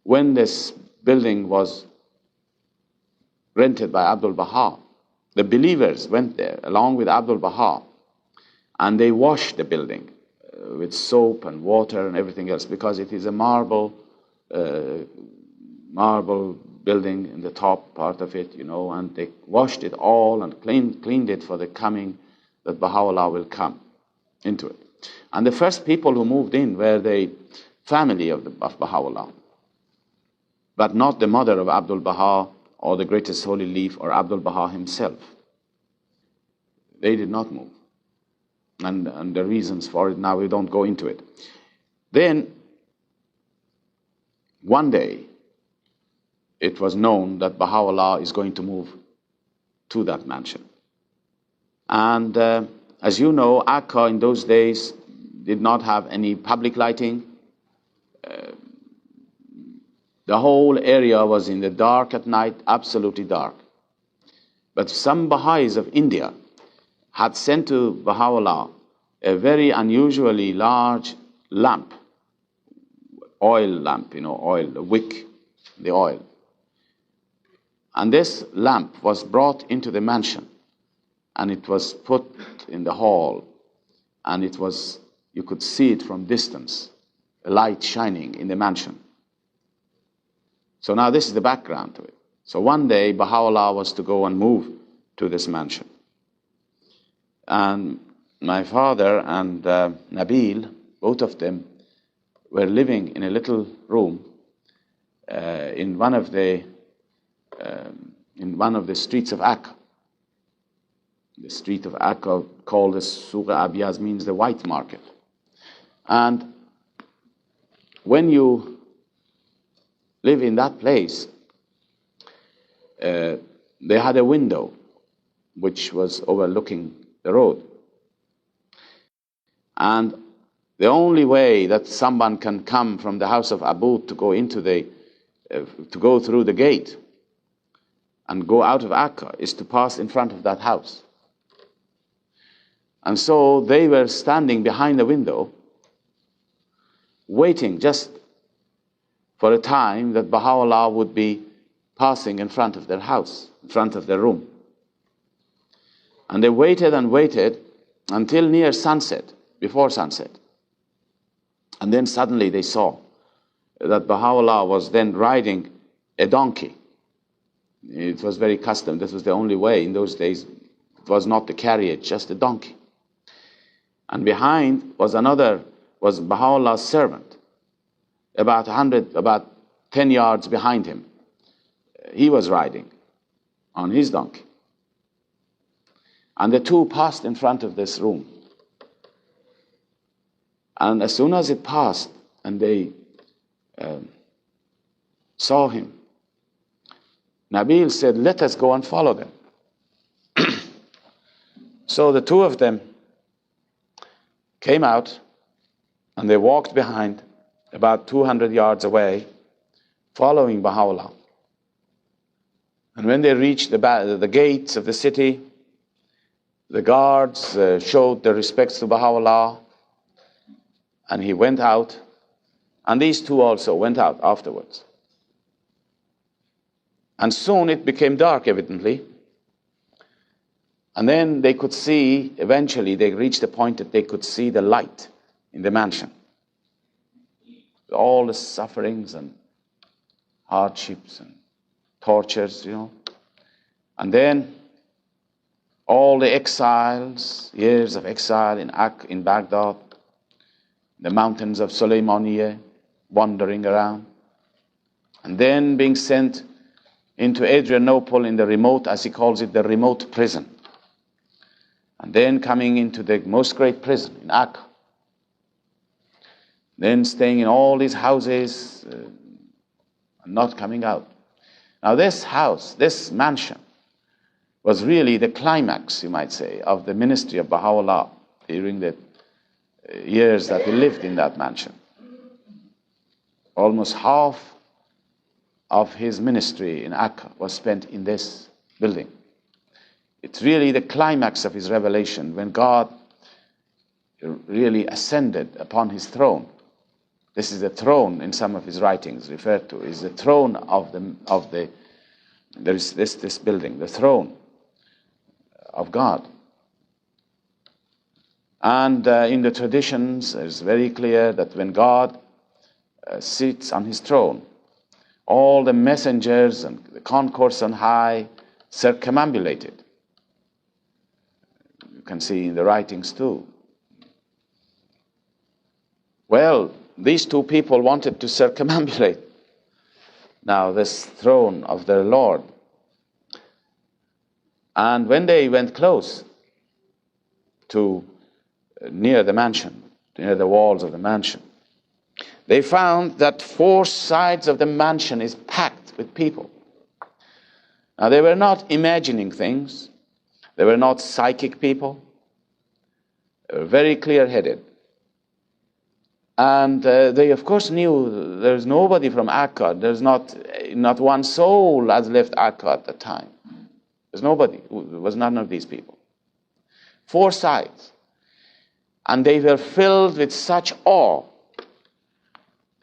when this building was rented by Abdul Baha, the believers went there along with Abdul Baha, and they washed the building with soap and water and everything else, because it is a marble building in the top part of it, and they washed it all and cleaned it for the coming that Bahá'u'lláh will come into it. And the first people who moved in were the family of Bahá'u'lláh, but not the mother of Abdul Baha or the greatest holy leaf or Abdul Baha himself. They did not move. And the reasons for it, now we don't go into it. Then, one day, it was known that Bahá'u'lláh is going to move to that mansion. And as you know, Akka in those days did not have any public lighting. The whole area was in the dark at night, absolutely dark. But some Baha'is of India had sent to Bahá'u'lláh a very unusually large lamp, oil lamp, oil, the wick, the oil. And this lamp was brought into the mansion, and it was put in the hall, and you could see it from distance, a light shining in the mansion. So now this is the background to it. So one day, Bahá'u'lláh was to go and move to this mansion. And my father and Nabil both of them were living in a little room in one of the streets of Akka. The street of Akka, called the Souq Abyaz, means the white market. And when you live in that place, they had a window which was overlooking the road. And the only way that someone can come from the house of Abud to go into to go through the gate and go out of Akka is to pass in front of that house. And so they were standing behind the window, waiting just for a time that Bahá'u'lláh would be passing in front of their house, in front of their room. And they waited and waited until near sunset, before sunset. And then suddenly they saw that Bahá'u'lláh was then riding a donkey. It was very custom. This was the only way in those days. It was not the carriage, just a donkey. And behind was Baha'u'llah's servant, about 10 yards behind him. He was riding on his donkey. And the two passed in front of this room. And as soon as it passed and they saw him, Nabil said, "Let us go and follow them." So the two of them came out and they walked behind about 200 yards away, following Bahá'u'lláh. And when they reached the gates of the city, the guards showed their respects to Bahá'u'lláh, and he went out, and these two also went out afterwards. And soon it became dark, evidently. And then they could see, eventually they reached the point that they could see the light in the mansion. All the sufferings and hardships and tortures, And then all the exiles, years of exile in Baghdad, the mountains of Sulaymaniyah, wandering around. And then being sent into Adrianople in the remote, as he calls it, the remote prison. And then coming into the most great prison in Akka. Then staying in all these houses and not coming out. Now this house, this mansion, was really the climax, you might say, of the ministry of Bahá'u'lláh during the years that he lived in that mansion. Almost half of his ministry in Akka was spent in this building. It's really the climax of his revelation when God really ascended upon his throne. This is the throne in some of his writings referred to, is the throne there is this building, the throne of God. And in the traditions, it's very clear that when God sits on his throne, all the messengers and the concourse on high circumambulate it. You can see in the writings too. Well, these two people wanted to circumambulate now this throne of their Lord. And when they went close to near the mansion, near the walls of the mansion, they found that 4 sides of the mansion is packed with people. Now they were not imagining things. They were not psychic people. They were very clear-headed. And they, of course, knew there's nobody from Akka. There's not one soul has left Akka at the time. There's nobody. There was none of these people. 4 sides. And they were filled with such awe.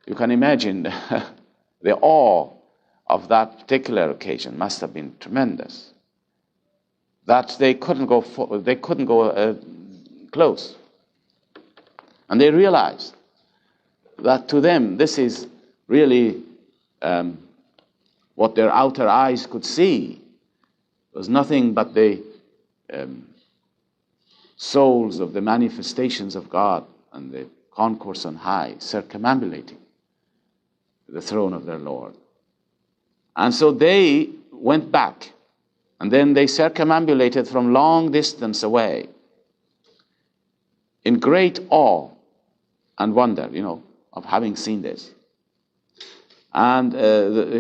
You can imagine the awe of that particular occasion must have been tremendous. That they couldn't go close. And they realized that to them this is really what their outer eyes could see. It was nothing but the souls of the manifestations of God and the concourse on high, circumambulating the throne of their Lord. And so they went back, and then they circumambulated from long distance away in great awe and wonder, of having seen this. And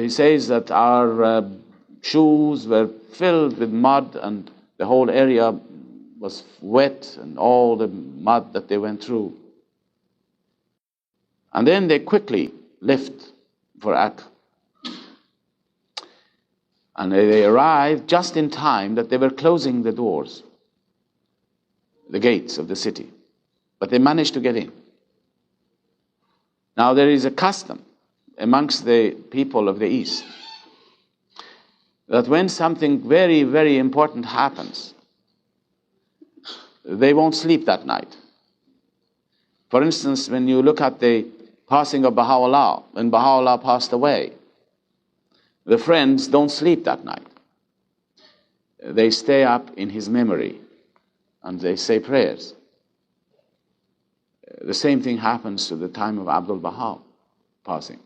he says that our shoes were filled with mud, and the whole area was wet, and all the mud that they went through. And then they quickly left for Ak. And they arrived just in time that they were closing the doors, the gates of the city. But they managed to get in. Now there is a custom amongst the people of the East that when something very, very important happens, they won't sleep that night. For instance, when you look at the passing of Bahá'u'lláh, when Bahá'u'lláh passed away, the friends don't sleep that night. They stay up in his memory and they say prayers. The same thing happens to the time of Abdul Baha passing.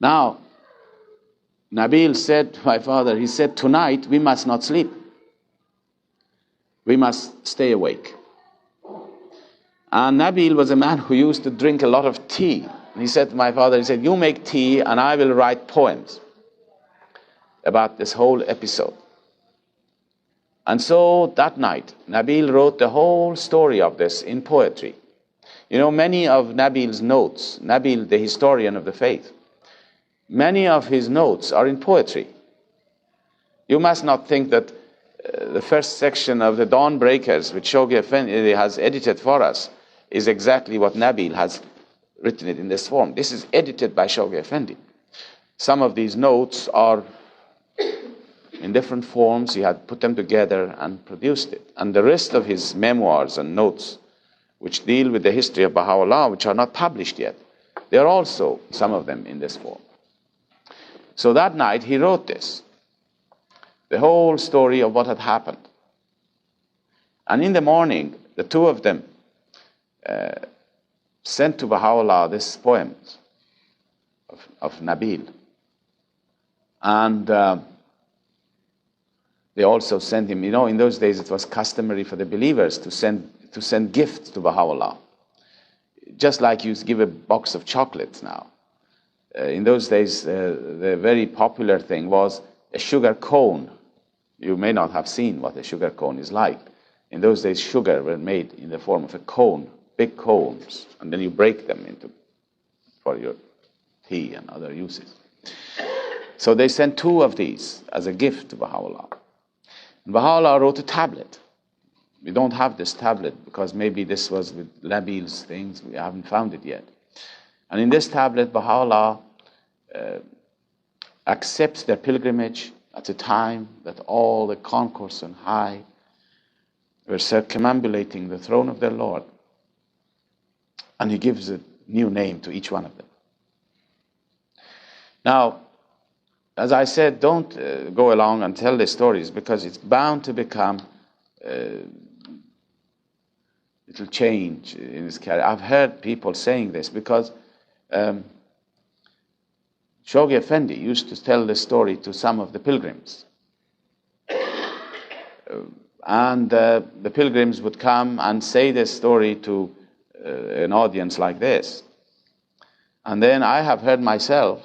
Now, Nabil said to my father, he said, tonight we must not sleep. We must stay awake. And Nabil was a man who used to drink a lot of tea. And he said to my father, he said, you make tea and I will write poems about this whole episode. And so that night, Nabil wrote the whole story of this in poetry. Many of Nabil's notes, Nabil, the historian of the faith, many of his notes are in poetry. You must not think that the first section of the Dawn Breakers, which Shoghi Effendi has edited for us, is exactly what Nabil has written it in this form. This is edited by Shoghi Effendi. Some of these notes are in different forms. He had put them together and produced it. And the rest of his memoirs and notes, which deal with the history of Bahá'u'lláh, which are not published yet, they are also, some of them, in this form. So that night he wrote this, the whole story of what had happened. And in the morning, the two of them sent to Bahá'u'lláh this poem of Nabil. And they also sent him, in those days it was customary for the believers to send gifts to Bahá'u'lláh. Just like you give a box of chocolates now. In those days, the very popular thing was a sugar cone. You may not have seen what a sugar cone is like. In those days, sugar were made in the form of a cone, big cones, and then you break them for your tea and other uses. So they sent 2 of these as a gift to Bahá'u'lláh. And Bahá'u'lláh wrote a tablet. We don't have this tablet because maybe this was with Nabil's things. We haven't found it yet. And in this tablet, Bahá'u'lláh accepts their pilgrimage at a time that all the concourse on high were circumambulating the throne of their Lord. And he gives a new name to each one of them. Now, as I said, don't go along and tell the stories because it's bound to become it'll change in his career. I've heard people saying this because Shoghi Effendi used to tell the story to some of the pilgrims. And the pilgrims would come and say this story to an audience like this. And then I have heard myself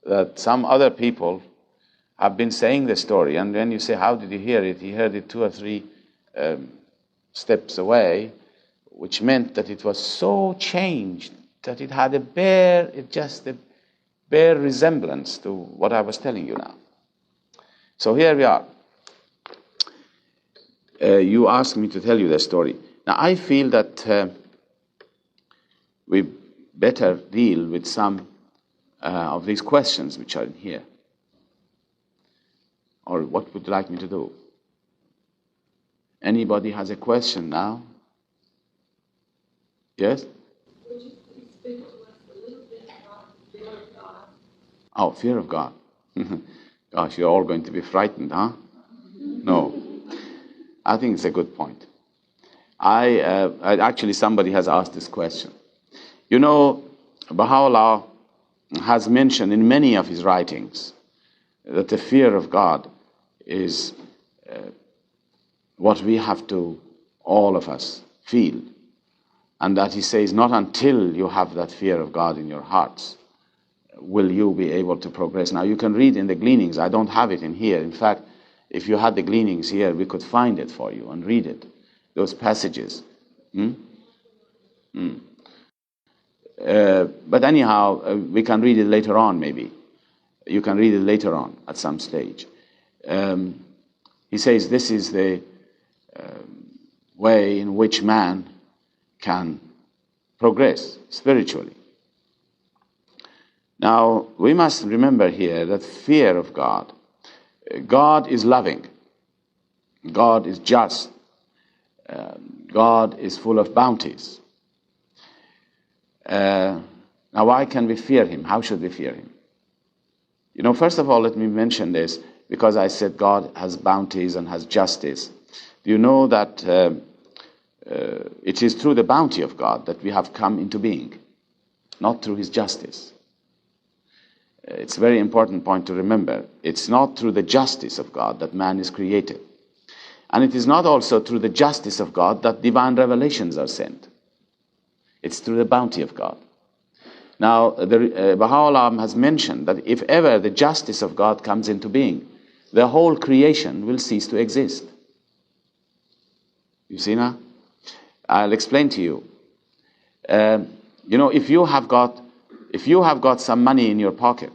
that some other people have been saying this story. And when you say, how did he hear it? He heard it 2 or 3 steps away, which meant that it was so changed that it had a bare resemblance to what I was telling you now. So here we are. You asked me to tell you the story. Now I feel that we better deal with some of these questions which are in here. Or what would you like me to do? Anybody has a question now? Yes? Would you please speak to us a little bit about the fear of God? Oh, fear of God. Gosh, you're all going to be frightened, huh? No. I think it's a good point. Actually, somebody has asked this question. You know, Bahá'u'lláh has mentioned in many of his writings that the fear of God is what we have to, all of us, feel. And that he says, not until you have that fear of God in your hearts will you be able to progress. Now, you can read in the gleanings. I don't have it in here. In fact, if you had the gleanings here, we could find it for you and read it, those passages. But anyhow, we can read it later on, maybe. You can read it later on at some stage. He says this is the way in which man can progress spiritually. Now, we must remember here that fear of God, God is loving, God is just, God is full of bounties. Now, why can we fear him? How should we fear him? You know, first of all, let me mention this, because I said God has bounties and has justice. Do you know that it is through the bounty of God that we have come into being, not through his justice? It's a very important point to remember. It's not through the justice of God that man is created. And it is not also through the justice of God that divine revelations are sent. It's through the bounty of God. Now, Bahá'u'lláh has mentioned that if ever the justice of God comes into being, the whole creation will cease to exist. You see now? I'll explain to you. You know, if you have got some money in your pocket,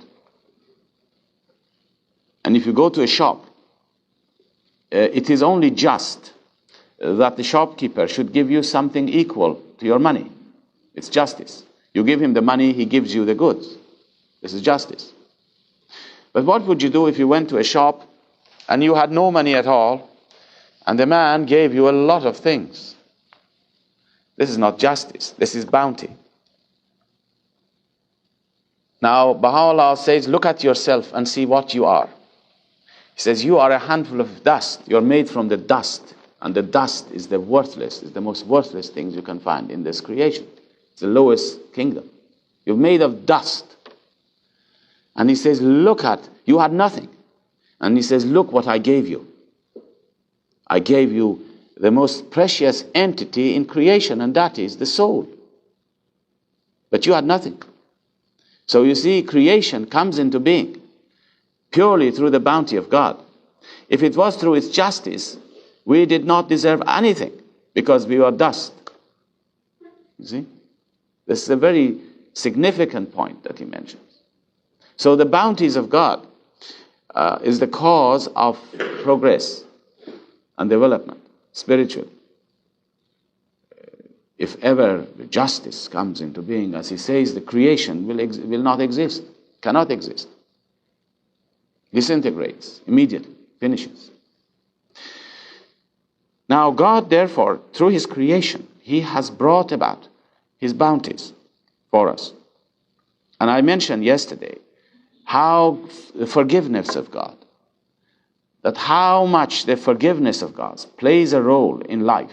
and if you go to a shop, it is only just that the shopkeeper should give you something equal to your money. It's justice. You give him the money, he gives you the goods. This is justice. But what would you do if you went to a shop and you had no money at all, and the man gave you a lot of things? This is not justice. This is bounty. Now, Baha'u'lláh says, look at yourself and see what you are. He says, you are a handful of dust. You're made from the dust. And the dust is the most worthless things you can find in this creation. It's the lowest kingdom. You're made of dust. And he says, you had nothing. And he says, look what I gave you. I gave you the most precious entity in creation, and that is the soul. But you had nothing. So you see, creation comes into being purely through the bounty of God. If it was through its justice, we did not deserve anything because we were dust. You see? This is a very significant point that he mentions. So the bounties of God is the cause of progress and development spiritually. If ever justice comes into being, as he says, the creation will not exist, cannot exist. Disintegrates immediately, finishes. Now God, therefore, through his creation, he has brought about his bounties for us. And I mentioned yesterday how the forgiveness of God, that how much the forgiveness of God plays a role in life,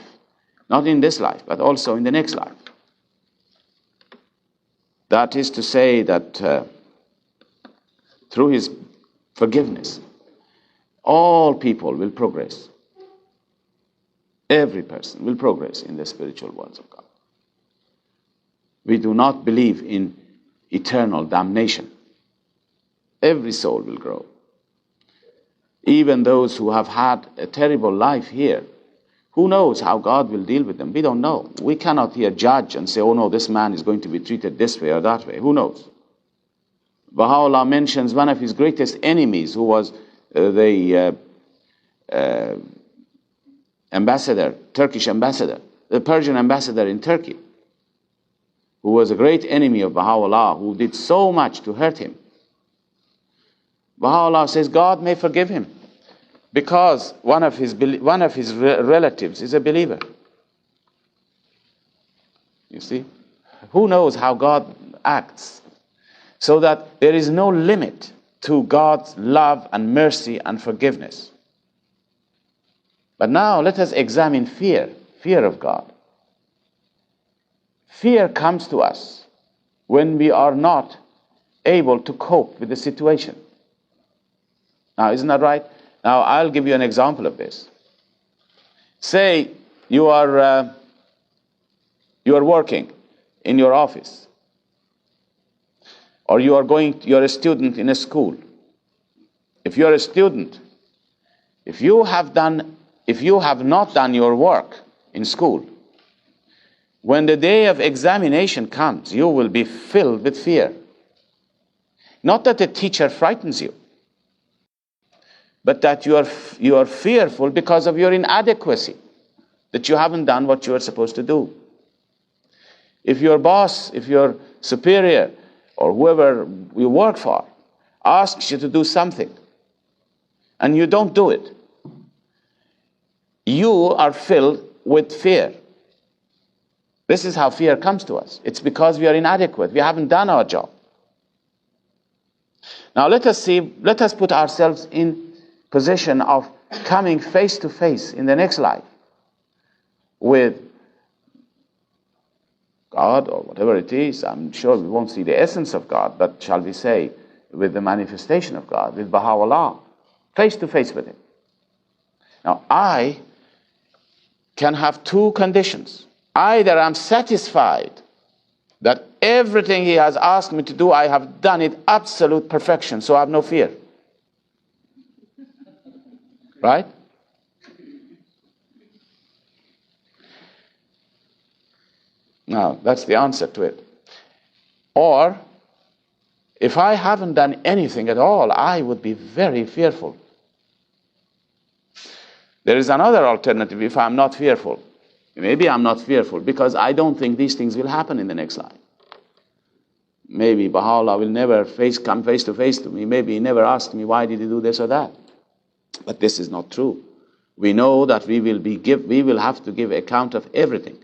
not in this life, but also in the next life. That is to say that through his forgiveness, all people will progress. Every person will progress in the spiritual worlds of God. We do not believe in eternal damnation. Every soul will grow. Even those who have had a terrible life here, who knows how God will deal with them? We don't know. We cannot here judge and say, oh no, this man is going to be treated this way or that way. Who knows? Baha'u'lláh mentions one of his greatest enemies, who was the ambassador, Turkish ambassador, the Persian ambassador in Turkey, who was a great enemy of Baha'u'lláh, who did so much to hurt him. Baha'u'lláh says God may forgive him because one of his relatives is a believer. You see? Who knows how God acts? So that there is no limit to God's love and mercy and forgiveness. But now let us examine fear. fear of God. Fear comes to us when we are not able to cope with the situation. Now, isn't that right? Now, I'll give you an example of this. Say you are working in your office, or you're a student in a school. If you're a student, if you have not done your work in school, when the day of examination comes, you will be filled with fear. Not that the teacher frightens you, but that you are fearful because of your inadequacy, that you haven't done what you are supposed to do. If your boss, if your superior, or whoever you work for asks you to do something, and you don't do it, you are filled with fear. This is how fear comes to us. It's because we are inadequate. We haven't done our job. Now let us put ourselves in position of coming face to face in the next life with God or whatever it is. I'm sure we won't see the essence of God, but shall we say with the manifestation of God, with Bahá'u'lláh, face to face with Him. Now I can have two conditions. Either I'm satisfied that everything He has asked me to do, I have done it absolute perfection, so I have no fear. Right? Now, that's the answer to it. Or, if I haven't done anything at all, I would be very fearful. There is another alternative if I'm not fearful. Maybe I'm not fearful because I don't think these things will happen in the next life. Maybe Baha'u'lláh will never come face to face to me. Maybe he never asked me, why did he do this or that? But this is not true. We know that we will have to give account of everything.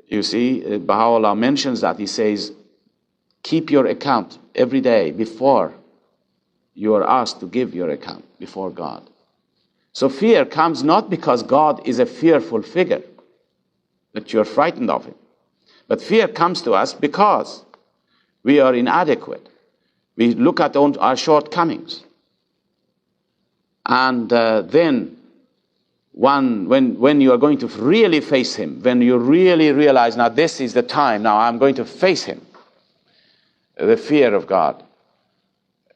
You see, Baha'u'lláh mentions that. He says, keep your account every day before you are asked to give your account before God. So fear comes not because God is a fearful figure, that you're frightened of Him. But fear comes to us because we are inadequate. We look at our shortcomings. And then when you are going to really face Him, when you really realize, now this is the time, now I'm going to face Him, the fear of God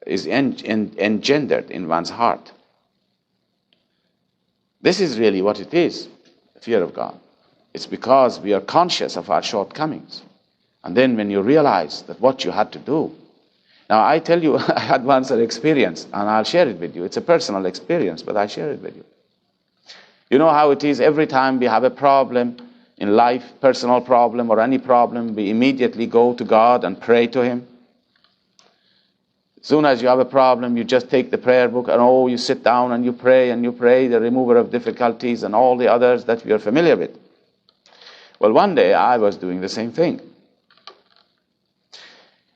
is engendered in one's heart. This is really what it is, the fear of God. It's because we are conscious of our shortcomings. And then when you realize that what you had to do. Now I tell you, I had once an experience, and I'll share it with you. It's a personal experience, but I share it with you. You know how it is every time we have a problem in life, personal problem or any problem, we immediately go to God and pray to Him. As soon as you have a problem, you just take the prayer book and you sit down and you pray, the remover of difficulties and all the others that we are familiar with. Well, one day I was doing the same thing.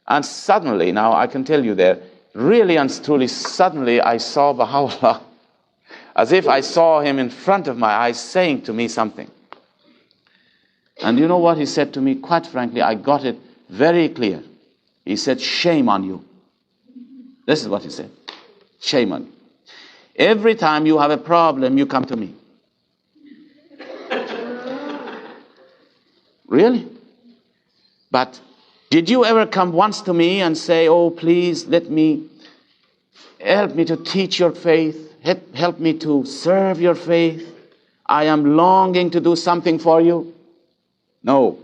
And suddenly, now I can tell you there, really and truly, suddenly I saw Baha'u'lláh, as if I saw Him in front of my eyes saying to me something. And you know what He said to me? Quite frankly, I got it very clear. He said, shame on you. This is what He said. Shame on you. Every time you have a problem, you come to me. Really? But did you ever come once to me and say, oh, please help me to teach your faith, help me to serve your faith. I am longing to do something for you. No,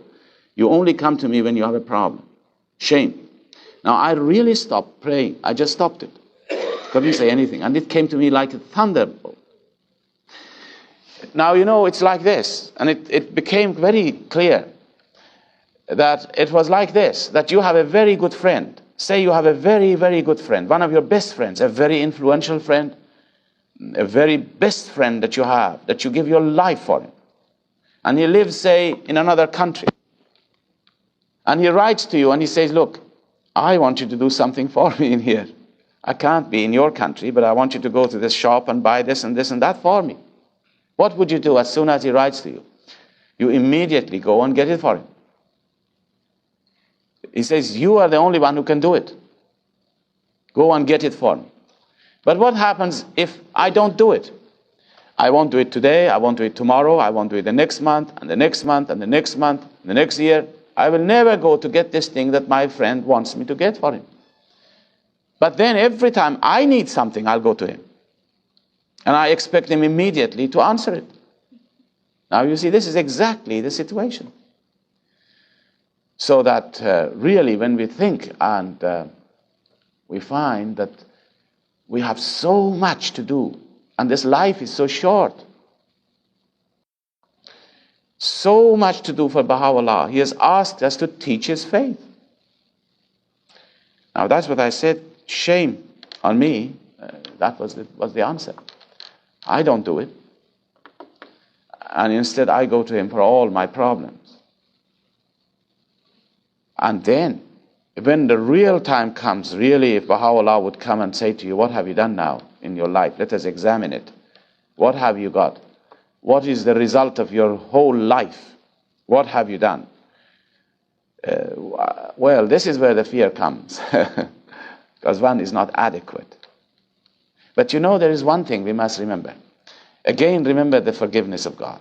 you only come to me when you have a problem. Shame. Now, I really stopped praying. I just stopped it. Couldn't say anything. And it came to me like a thunderbolt. Now, you know, it's like this. And it became very clear that it was like this, that you have a very good friend. Say you have a very, very good friend, one of your best friends, a very influential friend, a very best friend that you have, that you give your life for him. And he lives, say, in another country. And he writes to you and he says, look, I want you to do something for me in here. I can't be in your country, but I want you to go to this shop and buy this and that for me. What would you do as soon as he writes to you? You immediately go and get it for him. He says, you are the only one who can do it. Go and get it for me. But what happens if I don't do it? I won't do it today, I won't do it tomorrow, I won't do it the next month, and the next month, and the next month, and the next year. I will never go to get this thing that my friend wants me to get for him. But then every time I need something, I'll go to him. And I expect him immediately to answer it. Now you see, this is exactly the situation. So that really when we think and we find that we have so much to do, and this life is so short. So much to do for Bahá'u'lláh. He has asked us to teach his faith. Now that's what I said, shame on me. That was the answer. I don't do it. And instead I go to him for all my problems. And then, when the real time comes, really, if Bahá'u'lláh would come and say to you, what have you done now in your life? Let us examine it. What have you got? What is the result of your whole life? What have you done? Well, this is where the fear comes. Because one is not adequate. But you know, there is one thing we must remember. Again, remember the forgiveness of God.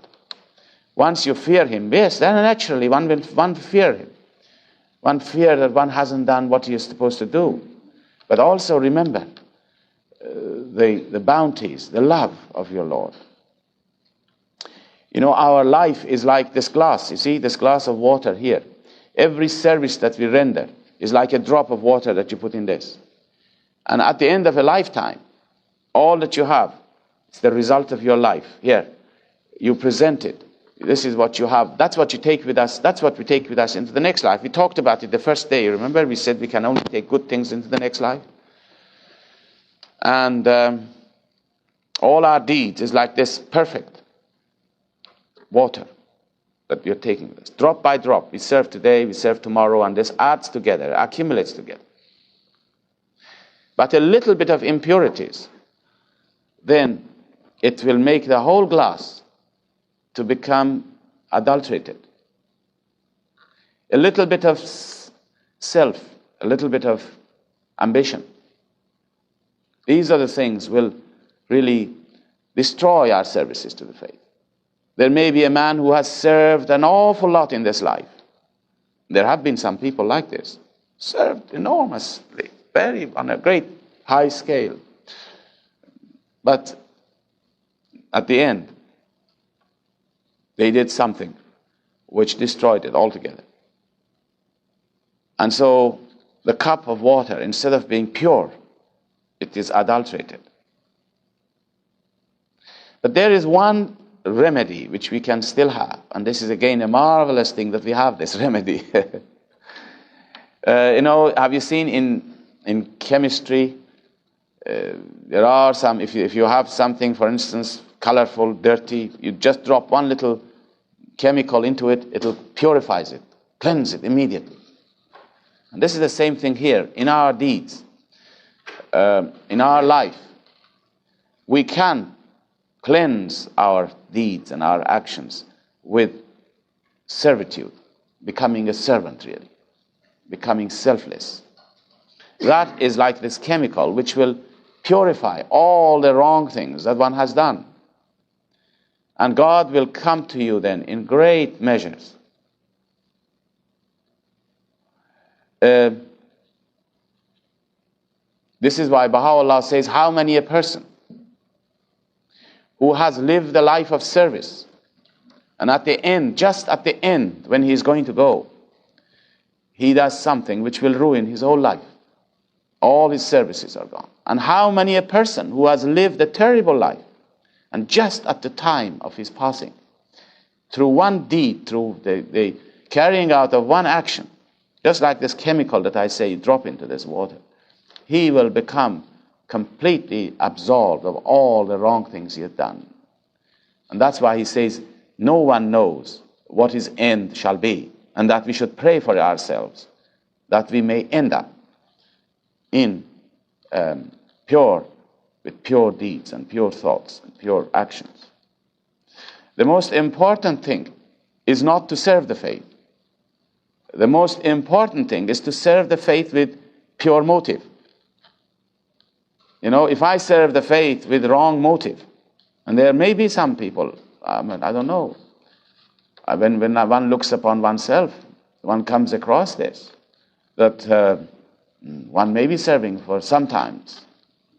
Once you fear him, yes, then naturally one fear him. One fear that one hasn't done what he is supposed to do. But also remember the bounties, the love of your Lord. You know, our life is like this glass. You see, this glass of water here. Every service that we render is like a drop of water that you put in this. And at the end of a lifetime, all that you have is the result of your life. Here, you present it. This is what you have. That's what you take with us. That's what we take with us into the next life. We talked about it the first day. Remember, we said we can only take good things into the next life. And all our deeds is like this perfect water that we are taking with us. Drop by drop. We serve today, we serve tomorrow, and this adds together, accumulates together. But a little bit of impurities, then it will make the whole glass to become adulterated. A little bit of self, a little bit of ambition. These are the things will really destroy our services to the faith. There may be a man who has served an awful lot in this life. There have been some people like this, served enormously, very on a great high scale. But at the end, they did something which destroyed it altogether. And so the cup of water, instead of being pure, it is adulterated. But there is one remedy which we can still have, and this is again a marvelous thing that we have this remedy. You know, have you seen in chemistry, there are some, if you have something, for instance, colorful, dirty, you just drop one little chemical into it, it'll purifies it, cleanse it immediately. And this is the same thing here in our deeds, in our life. We can cleanse our deeds and our actions with servitude, becoming a servant really, becoming selfless. That is like this chemical which will purify all the wrong things that one has done. And God will come to you then in great measures. This is why Baha'u'lláh says, how many a person who has lived a life of service, and at the end, just at the end, when he is going to go, he does something which will ruin his whole life. All his services are gone. And how many a person who has lived a terrible life, and just at the time of his passing, through one deed, through the carrying out of one action, just like this chemical that I say, drop into this water, he will become completely absolved of all the wrong things he had done. And that's why he says, no one knows what his end shall be, and that we should pray for ourselves, that we may end up in with pure deeds and pure thoughts and pure actions. The most important thing is not to serve the faith. The most important thing is to serve the faith with pure motive. You know, if I serve the faith with wrong motive, and there may be some people, I don't know, when one looks upon oneself, one comes across this, that one may be serving for sometimes,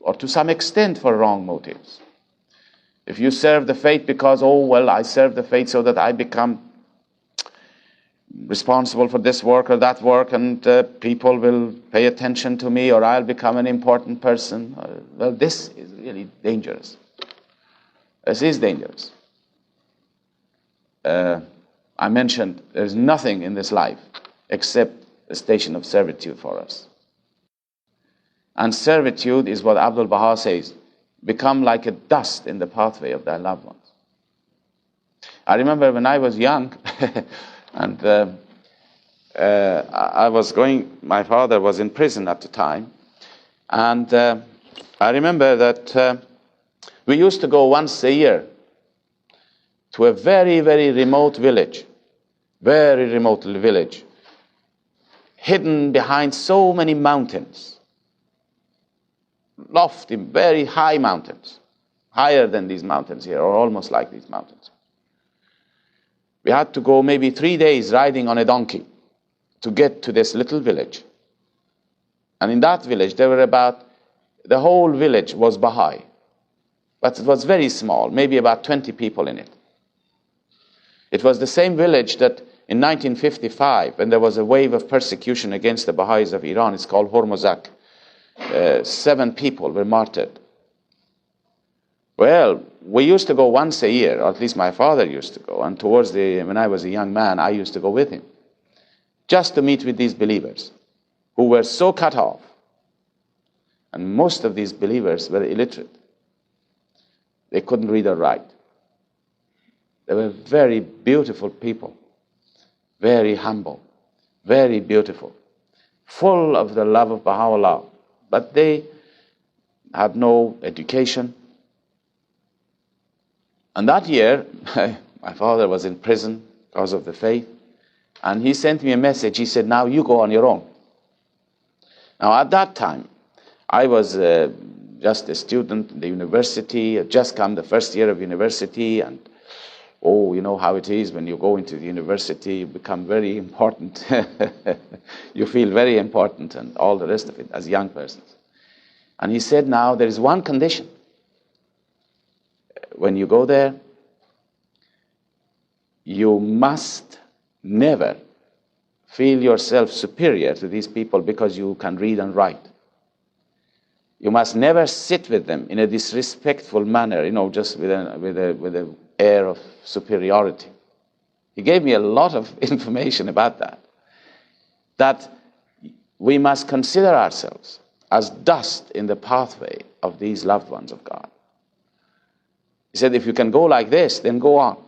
or to some extent, for wrong motives. If you serve the faith because, oh, well, I serve the faith so that I become responsible for this work or that work, and people will pay attention to me, or I'll become an important person. Well, this is really dangerous. This is dangerous. I mentioned there's nothing in this life except a station of servitude for us. And servitude is what Abdul Baha says, become like a dust in the pathway of thy loved ones. I remember when I was young, and I was going, my father was in prison at the time, and I remember that we used to go once a year to a very, very remote village, hidden behind so many mountains, lofty, very high mountains, higher than these mountains here, or almost like these mountains. We had to go maybe 3 days riding on a donkey to get to this little village. And in that village, the whole village was Baha'i. But it was very small, maybe about 20 people in it. It was the same village that in 1955, when there was a wave of persecution against the Baha'is of Iran, it's called Hormozak, 7 people were martyred. Well, we used to go once a year, or at least my father used to go, and when I was a young man, I used to go with him, just to meet with these believers who were so cut off. And most of these believers were illiterate. They couldn't read or write. They were very beautiful people, very humble, very beautiful, full of the love of Bahá'u'lláh. But they had no education. And that year, my father was in prison because of the faith, and he sent me a message. He said, now you go on your own. Now at that time, I was just a student in the university, had just come the first year of university, and oh, you know how it is when you go into the university, you become very important. You feel very important and all the rest of it as young persons. And he said, now there is one condition. When you go there, you must never feel yourself superior to these people because you can read and write. You must never sit with them in a disrespectful manner, you know, just with an air of superiority. He gave me a lot of information about that. That we must consider ourselves as dust in the pathway of these loved ones of God. He said, if you can go like this, then go on.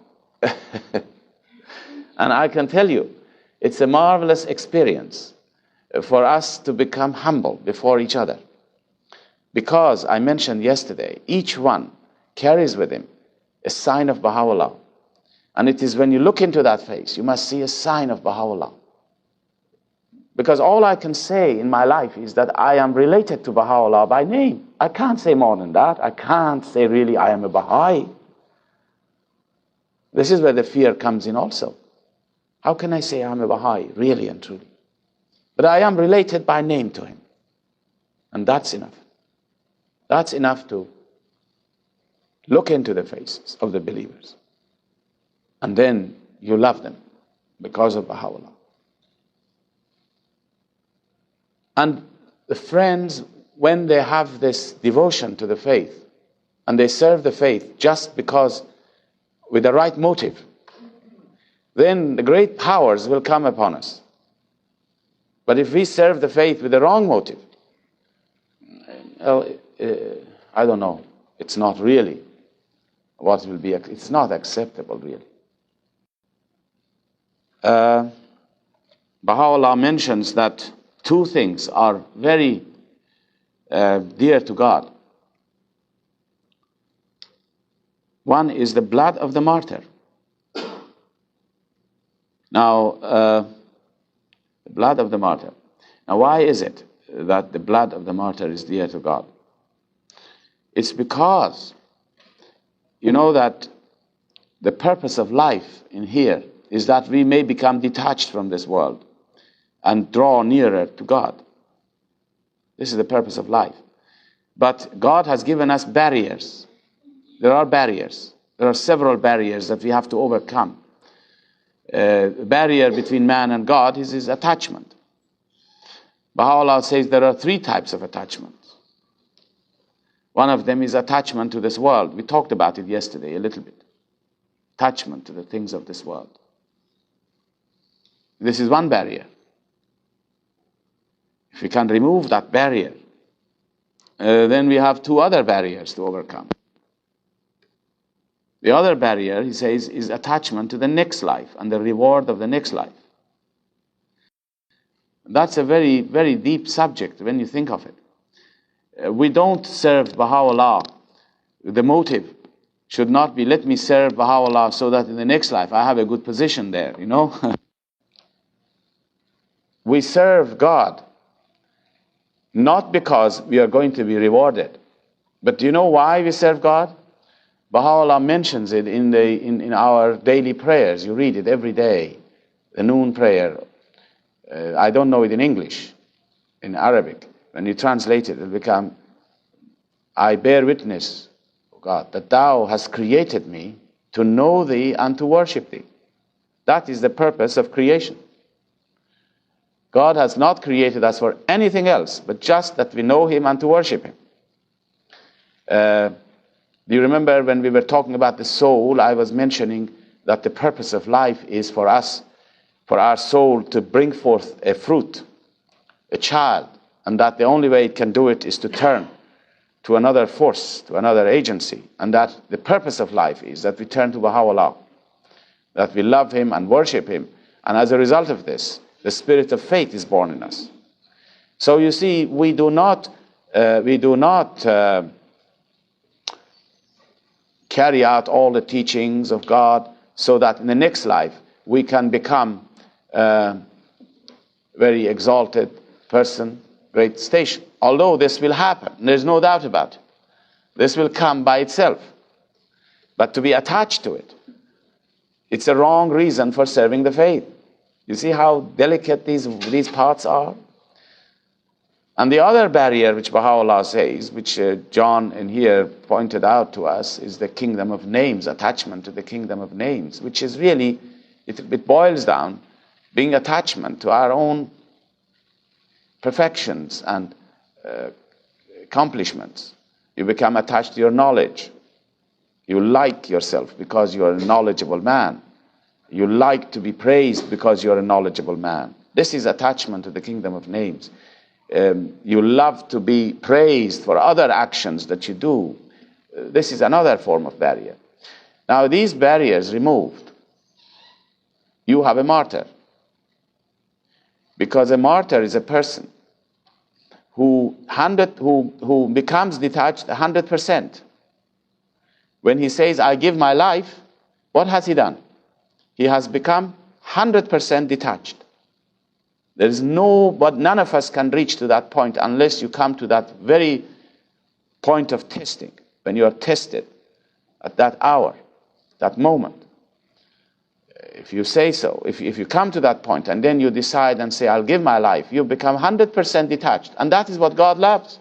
And I can tell you, it's a marvelous experience for us to become humble before each other. Because I mentioned yesterday, each one carries with him a sign of Bahá'u'lláh. And it is when you look into that face, you must see a sign of Bahá'u'lláh. Because all I can say in my life is that I am related to Bahá'u'lláh by name. I can't say more than that. I can't say really I am a Baha'i. This is where the fear comes in also. How can I say I'm a Baha'i, really and truly? But I am related by name to him. And that's enough. That's enough to look into the faces of the believers. And then you love them because of Bahá'u'lláh. And the friends, when they have this devotion to the faith, and they serve the faith just because, with the right motive, then the great powers will come upon us. But if we serve the faith with the wrong motive, well, I don't know, it's not really what will be, it's not acceptable really. Baha'u'lláh mentions that 2 things are very dear to God. One is the blood of the martyr. Now, the blood of the martyr. Now, why is it that the blood of the martyr is dear to God? It's because you know that the purpose of life in here is that we may become detached from this world and draw nearer to God. This is the purpose of life. But God has given us barriers. There are barriers. There are several barriers that we have to overcome. The barrier between man and God is his attachment. Bahá'u'lláh says there are three types of attachments. One of them is attachment to this world. We talked about it yesterday a little bit. Attachment to the things of this world. This is one barrier. If we can remove that barrier, then we have two other barriers to overcome. The other barrier, he says, is attachment to the next life and the reward of the next life. That's a very, very deep subject when you think of it. We don't serve Bahá'u'lláh. The motive should not be, let me serve Bahá'u'lláh so that in the next life I have a good position there, you know. We serve God not because we are going to be rewarded. But do you know why we serve God? Bahá'u'lláh mentions it in our daily prayers. You read it every day. The noon prayer. I don't know it in English. In Arabic. When you translate it, it will become, I bear witness, O God, that thou hast created me to know thee and to worship thee. That is the purpose of creation. God has not created us for anything else, but just that we know him and to worship him. Do you remember when we were talking about the soul, I was mentioning that the purpose of life is for us, for our soul to bring forth a fruit, a child, and that the only way it can do it is to turn to another force, to another agency, and that the purpose of life is that we turn to Bahá'u'lláh, that we love him and worship him, and as a result of this, the spirit of faith is born in us. So you see, we do not carry out all the teachings of God so that in the next life we can become a very exalted person, great station. Although this will happen, there's no doubt about it. This will come by itself. But to be attached to it, it's a wrong reason for serving the faith. You see how delicate these parts are? And the other barrier which Bahá'u'lláh says, which John in here pointed out to us, is the kingdom of names, attachment to the kingdom of names, which is really, it boils down being attachment to our own perfections and accomplishments. You become attached to your knowledge. You like yourself because you are a knowledgeable man. You like to be praised because you're a knowledgeable man. This is attachment to the kingdom of names. You love to be praised for other actions that you do. This is another form of barrier. Now, these barriers removed, you have a martyr. Because a martyr is a person who becomes detached 100%. When he says, I give my life, what has he done? He has become 100% detached. There is but none of us can reach to that point unless you come to that very point of testing, when you are tested at that hour, that moment. If you say so, if you come to that point and then you decide and say, I'll give my life, you become 100% detached. And that is what God loves,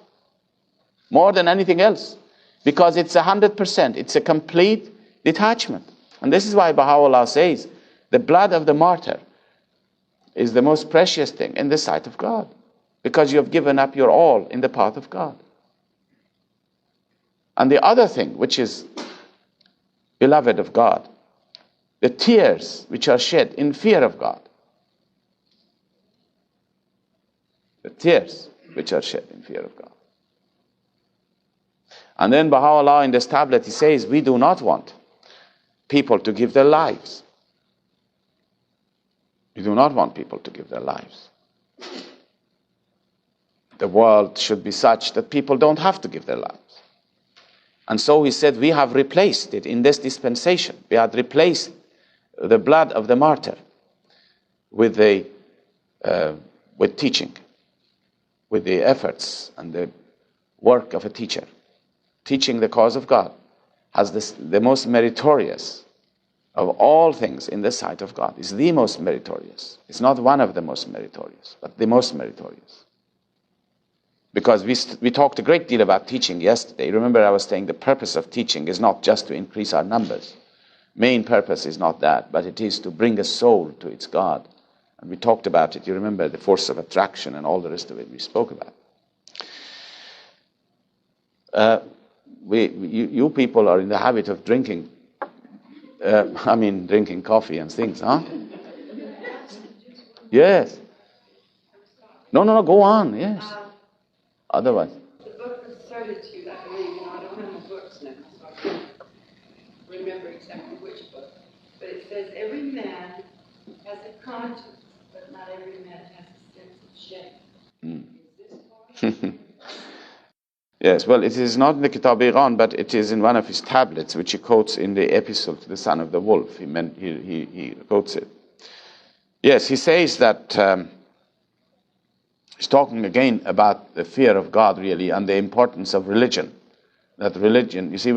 more than anything else, because it's 100%. It's a complete detachment. And this is why Bahá'u'lláh says, the blood of the martyr is the most precious thing in the sight of God, because you have given up your all in the path of God. And the other thing, which is beloved of God, the tears which are shed in fear of God. The tears which are shed in fear of God. And then Baha'u'lláh in this tablet, he says, we do not want people to give their lives. We do not want people to give their lives. The world should be such that people don't have to give their lives. And so he said, we have replaced it in this dispensation. We have replaced the blood of the martyr with teaching, with the efforts and the work of a teacher. Teaching the cause of God has the most meritorious of all things in the sight of God. It's the most meritorious. It's not one of the most meritorious, but the most meritorious. Because we talked a great deal about teaching yesterday. Remember, I was saying the purpose of teaching is not just to increase our numbers. Main purpose is not that, but it is to bring a soul to its God. And we talked about it. You remember the force of attraction and all the rest of it we spoke about. You people are in the habit of drinking coffee and things, huh? Yes. No, go on, yes. Otherwise. The book of Certitude, I believe, I don't have my books now, so I can't remember exactly which book. But it says every man has a conscience, but not every man has a sense of shame. Is this part? Yes, well, it is not in the Kitab Iran, but it is in one of his tablets, which he quotes in the epistle to the son of the wolf. He quotes it. Yes, he says that he's talking again about the fear of God, really, and the importance of religion. That religion, you see,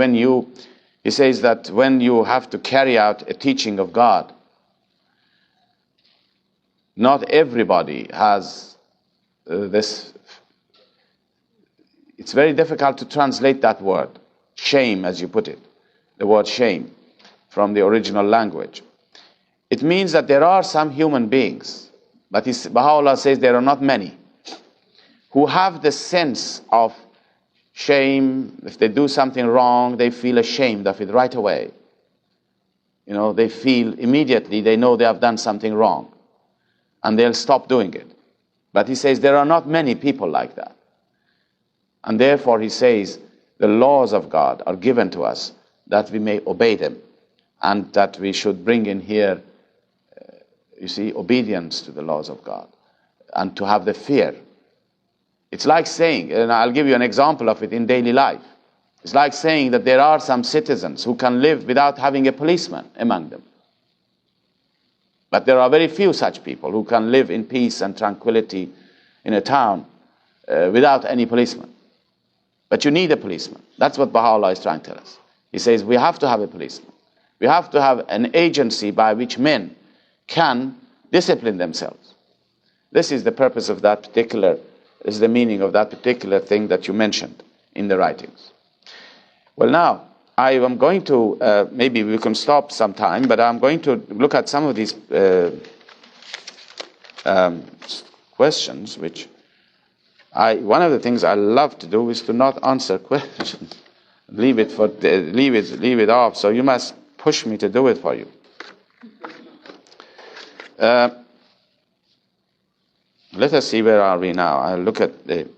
he says that when you have to carry out a teaching of God, not everybody has this. It's very difficult to translate that word, shame, as you put it, the word shame, from the original language. It means that there are some human beings, but Baha'u'lláh says there are not many, who have the sense of shame. If they do something wrong, they feel ashamed of it right away. They feel immediately, they know they have done something wrong, and they'll stop doing it. But he says there are not many people like that. And therefore, he says, the laws of God are given to us that we may obey them, and that we should bring in here, obedience to the laws of God, and to have the fear. It's like saying, and I'll give you an example of it in daily life. It's like saying that there are some citizens who can live without having a policeman among them. But there are very few such people who can live in peace and tranquility in a town without any policeman. But you need a policeman. That's what Baha'u'lláh is trying to tell us. He says we have to have a policeman. We have to have an agency by which men can discipline themselves. This is the purpose of that particular, is the meaning of that particular thing that you mentioned in the writings. Well, now, I am going to, maybe we can stop sometime, but I'm going to look at some of these questions, which one of the things I love to do is to not answer questions. Leave it off. So you must push me to do it for you. Let us see, where are we now? I'll look at the.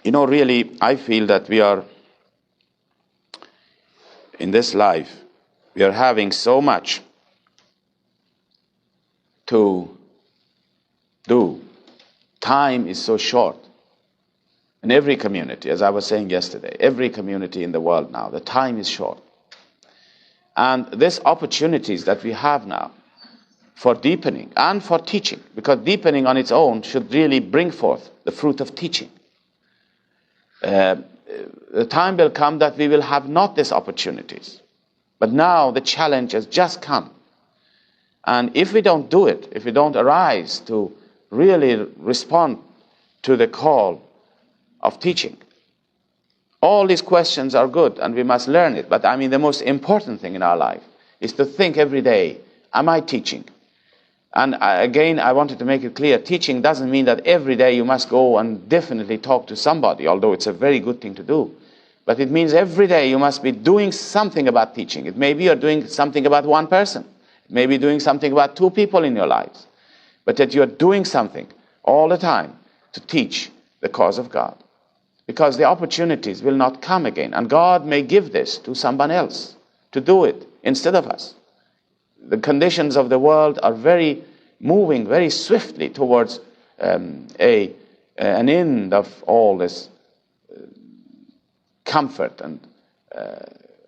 Really, I feel that we are in this life. We are having so much to do. Time is so short. In every community, as I was saying yesterday, every community in the world now, the time is short. And these opportunities that we have now for deepening and for teaching, because deepening on its own should really bring forth the fruit of teaching. The time will come that we will have not these opportunities. But now the challenge has just come. And if we don't do it, if we don't arise to really respond to the call of teaching, all these questions are good and we must learn it. But the most important thing in our life is to think every day, am I teaching? And again, I wanted to make it clear, teaching doesn't mean that every day you must go and definitely talk to somebody, although it's a very good thing to do. But it means every day you must be doing something about teaching. It may be you're doing something about one person. It may be doing something about two people in your lives. But that you're doing something all the time to teach the cause of God. Because the opportunities will not come again. And God may give this to someone else to do it instead of us. The conditions of the world are moving very swiftly towards an end of all this comfort and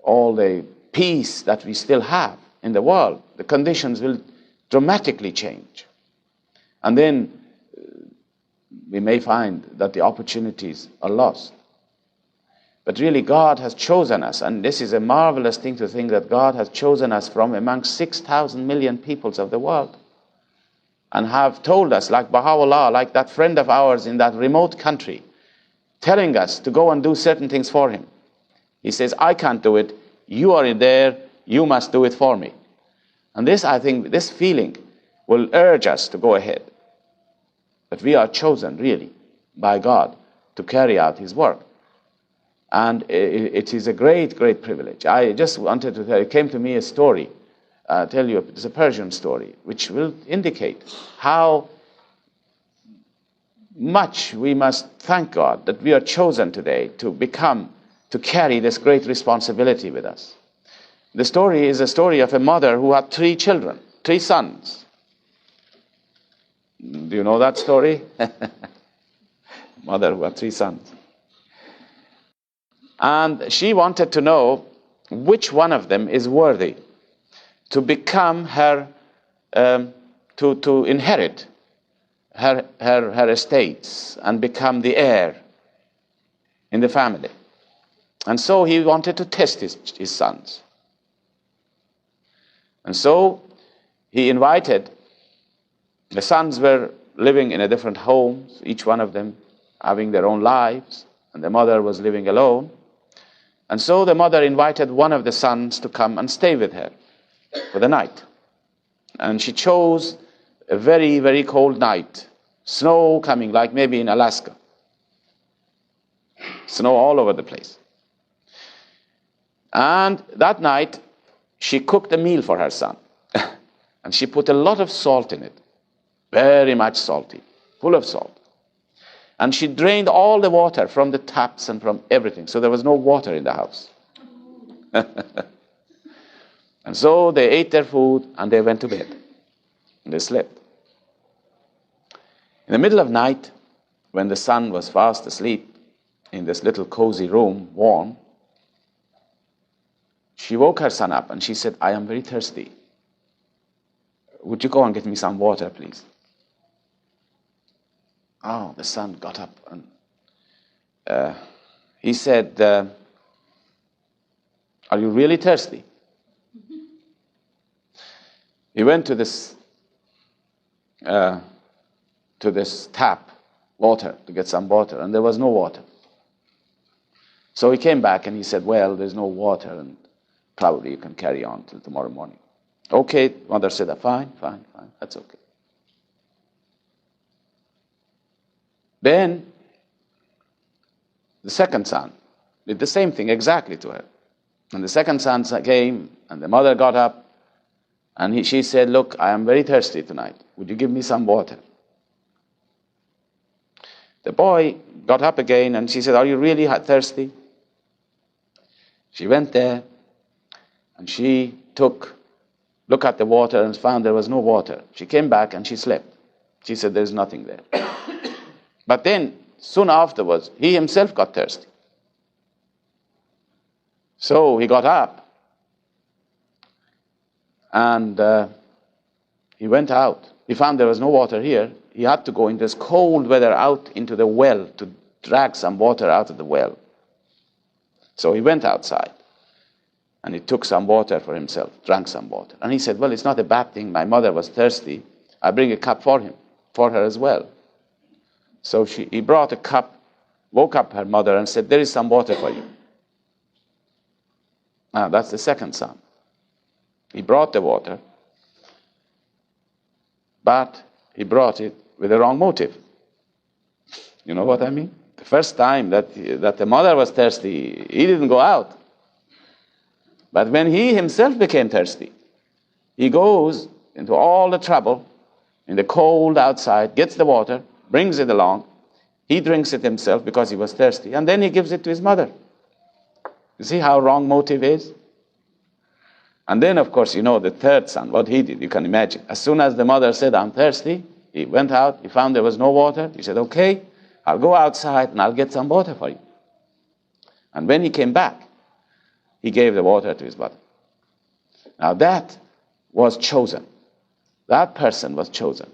all the peace that we still have. in the world, the conditions will dramatically change. And then we may find that the opportunities are lost. But really, God has chosen us, and this is a marvelous thing to think that God has chosen us from amongst 6,000 million peoples of the world, and have told us, like Bahá'u'lláh, like that friend of ours in that remote country, telling us to go and do certain things for him. He says, I can't do it, you are in there, you must do it for me. And this, I think, this feeling will urge us to go ahead. But we are chosen, really, by God to carry out his work. And it is a great, great privilege. I just wanted to tell you, it came to me a story. I'll tell you, it's a Persian story, which will indicate how much we must thank God that we are chosen today to carry this great responsibility with us. The story is a story of a mother who had 3 children, 3 sons. Do you know that story? Mother who had 3 sons. And she wanted to know which one of them is worthy to become her, to inherit her estates and become the heir in the family. And so he wanted to test his sons. And so he invited, the sons were living in a different homes, each one of them having their own lives, and the mother was living alone. And so the mother invited one of the sons to come and stay with her for the night. And she chose a very, very cold night, snow coming, like maybe in Alaska. Snow all over the place. And that night, she cooked a meal for her son. And she put a lot of salt in it. Very much salty, full of salt. And she drained all the water from the taps and from everything. So there was no water in the house. And so they ate their food and they went to bed. And they slept. In the middle of night, when the son was fast asleep in this little cozy room, warm, she woke her son up and she said, I am very thirsty. Would you go and get me some water, please? Oh, the son got up and he said, are you really thirsty? He went to this tap, water, to get some water, and there was no water. So he came back and he said, well, there's no water, and probably you can carry on till tomorrow morning. Okay, mother said, fine, that's okay. Then the second son did the same thing exactly to her. And the second son came, and the mother got up, and she said, look, I am very thirsty tonight. Would you give me some water? The boy got up again, and she said, are you really thirsty? She went there, and she looked at the water and found there was no water. She came back and she slept. She said, there's nothing there. But then, soon afterwards, he himself got thirsty. So he got up and he went out. He found there was no water here. He had to go in this cold weather out into the well to drag some water out of the well. So he went outside and he took some water for himself, drank some water. And he said, well, it's not a bad thing. My mother was thirsty. I bring a cup for her as well. So he brought a cup, woke up her mother and said, there is some water for you. Now, that's the second son. He brought the water, but he brought it with the wrong motive. You know what I mean? The first time that the mother was thirsty, he didn't go out. But when he himself became thirsty, he goes into all the trouble in the cold outside, gets the water, brings it along. He drinks it himself because he was thirsty, and then he gives it to his mother. You see how wrong motive is? And then, of course, you know the third son, what he did, you can imagine. As soon as the mother said, I'm thirsty, he went out, he found there was no water. He said, okay, I'll go outside and I'll get some water for you. And when he came back, he gave the water to his mother. Now that was chosen. That person was chosen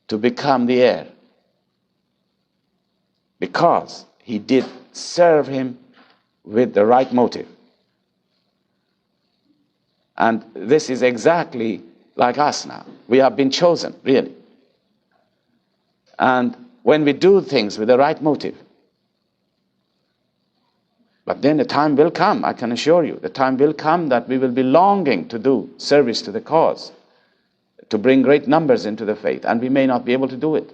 to become the heir because he did serve him with the right motive. And this is exactly like us now. We have been chosen, really. And when we do things with the right motive, but then the time will come, I can assure you, the time will come that we will be longing to do service to the cause, to bring great numbers into the faith, and we may not be able to do it.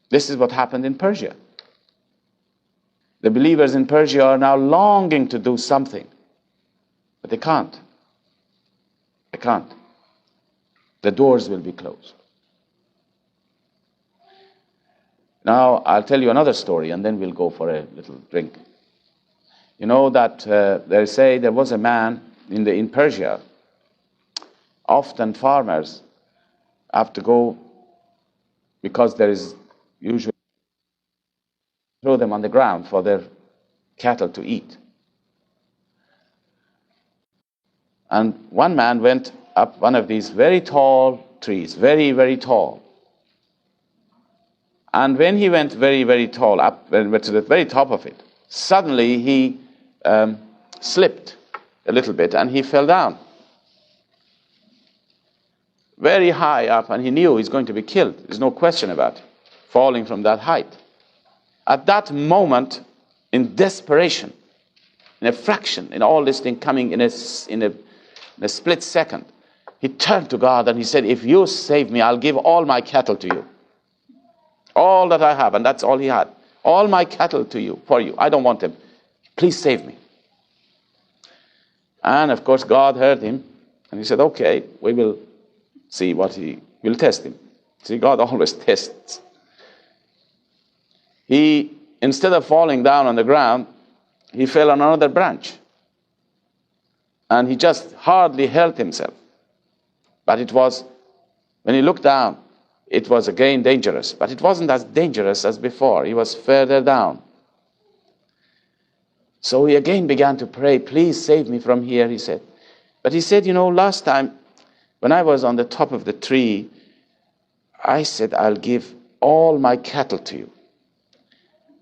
This is what happened in Persia. The believers in Persia are now longing to do something, but they can't. They can't. The doors will be closed. Now, I'll tell you another story, and then we'll go for a little drink. You know that they say there was a man in Persia. Often farmers have to go, because there is usually throw them on the ground for their cattle to eat. And one man went up one of these very tall trees, very, very tall. And when he went very, very tall, up went to the very top of it, suddenly he slipped a little bit and he fell down. Very high up, and he knew he's going to be killed. There's no question about it, falling from that height. At that moment, in desperation, in a fraction, in all this thing coming in a split second, he turned to God and he said, if you save me, I'll give all my cattle to you. All that I have, and that's all he had. All my cattle to you, for you. I don't want them. Please save me. And of course, God heard him, and he said, okay, we will see what we'll test him. See, God always tests. He, instead of falling down on the ground, he fell on another branch. And he just hardly held himself. But it was, when he looked down, it was again dangerous. But it wasn't as dangerous as before. He was further down. So he again began to pray, please save me from here, he said. But he said, you know, last time, when I was on the top of the tree, I said, I'll give all my cattle to you.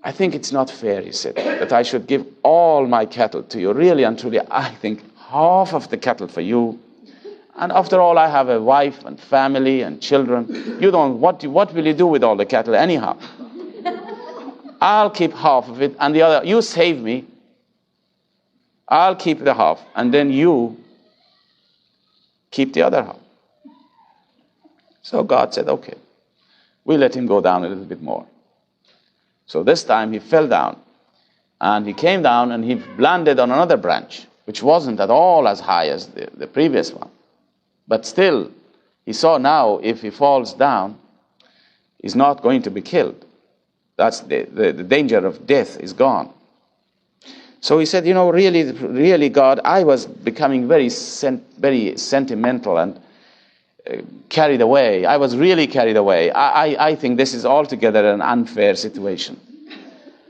I think it's not fair, he said, that I should give all my cattle to you. Really and truly, I think half of the cattle for you. And after all, I have a wife and family and children. You don't, what will you do with all the cattle anyhow? I'll keep half of it, and the other, you save me. I'll keep the half, and then you keep the other half. So God said, okay, we let him go down a little bit more. So this time he fell down, and he came down and he landed on another branch, which wasn't at all as high as the previous one. But still, he saw now if he falls down, he's not going to be killed. That's the danger of death is gone. So he said, you know, really, God, I was becoming very sentimental and carried away. I was really carried away. I think this is altogether an unfair situation.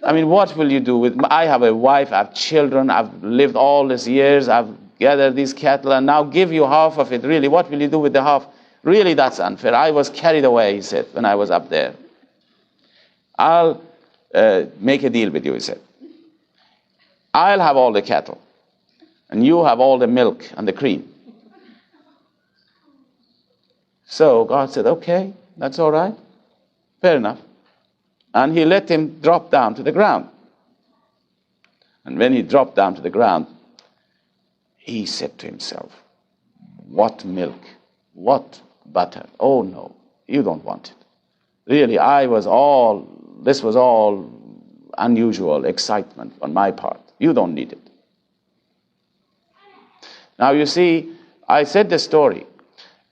I mean, what will you do with... I have a wife, I have children, I've lived all these years, I've gathered these cattle, and now give you half of it. Really, what will you do with the half? Really, that's unfair. I was carried away, he said, when I was up there. I'll make a deal with you, he said. I'll have all the cattle, and you have all the milk and the cream. So God said, okay, that's all right. Fair enough. And he let him drop down to the ground. And when he dropped down to the ground, he said to himself, what milk, what butter? Oh no, you don't want it. Really, this was all unusual excitement on my part. You don't need it. Now you see, I said the story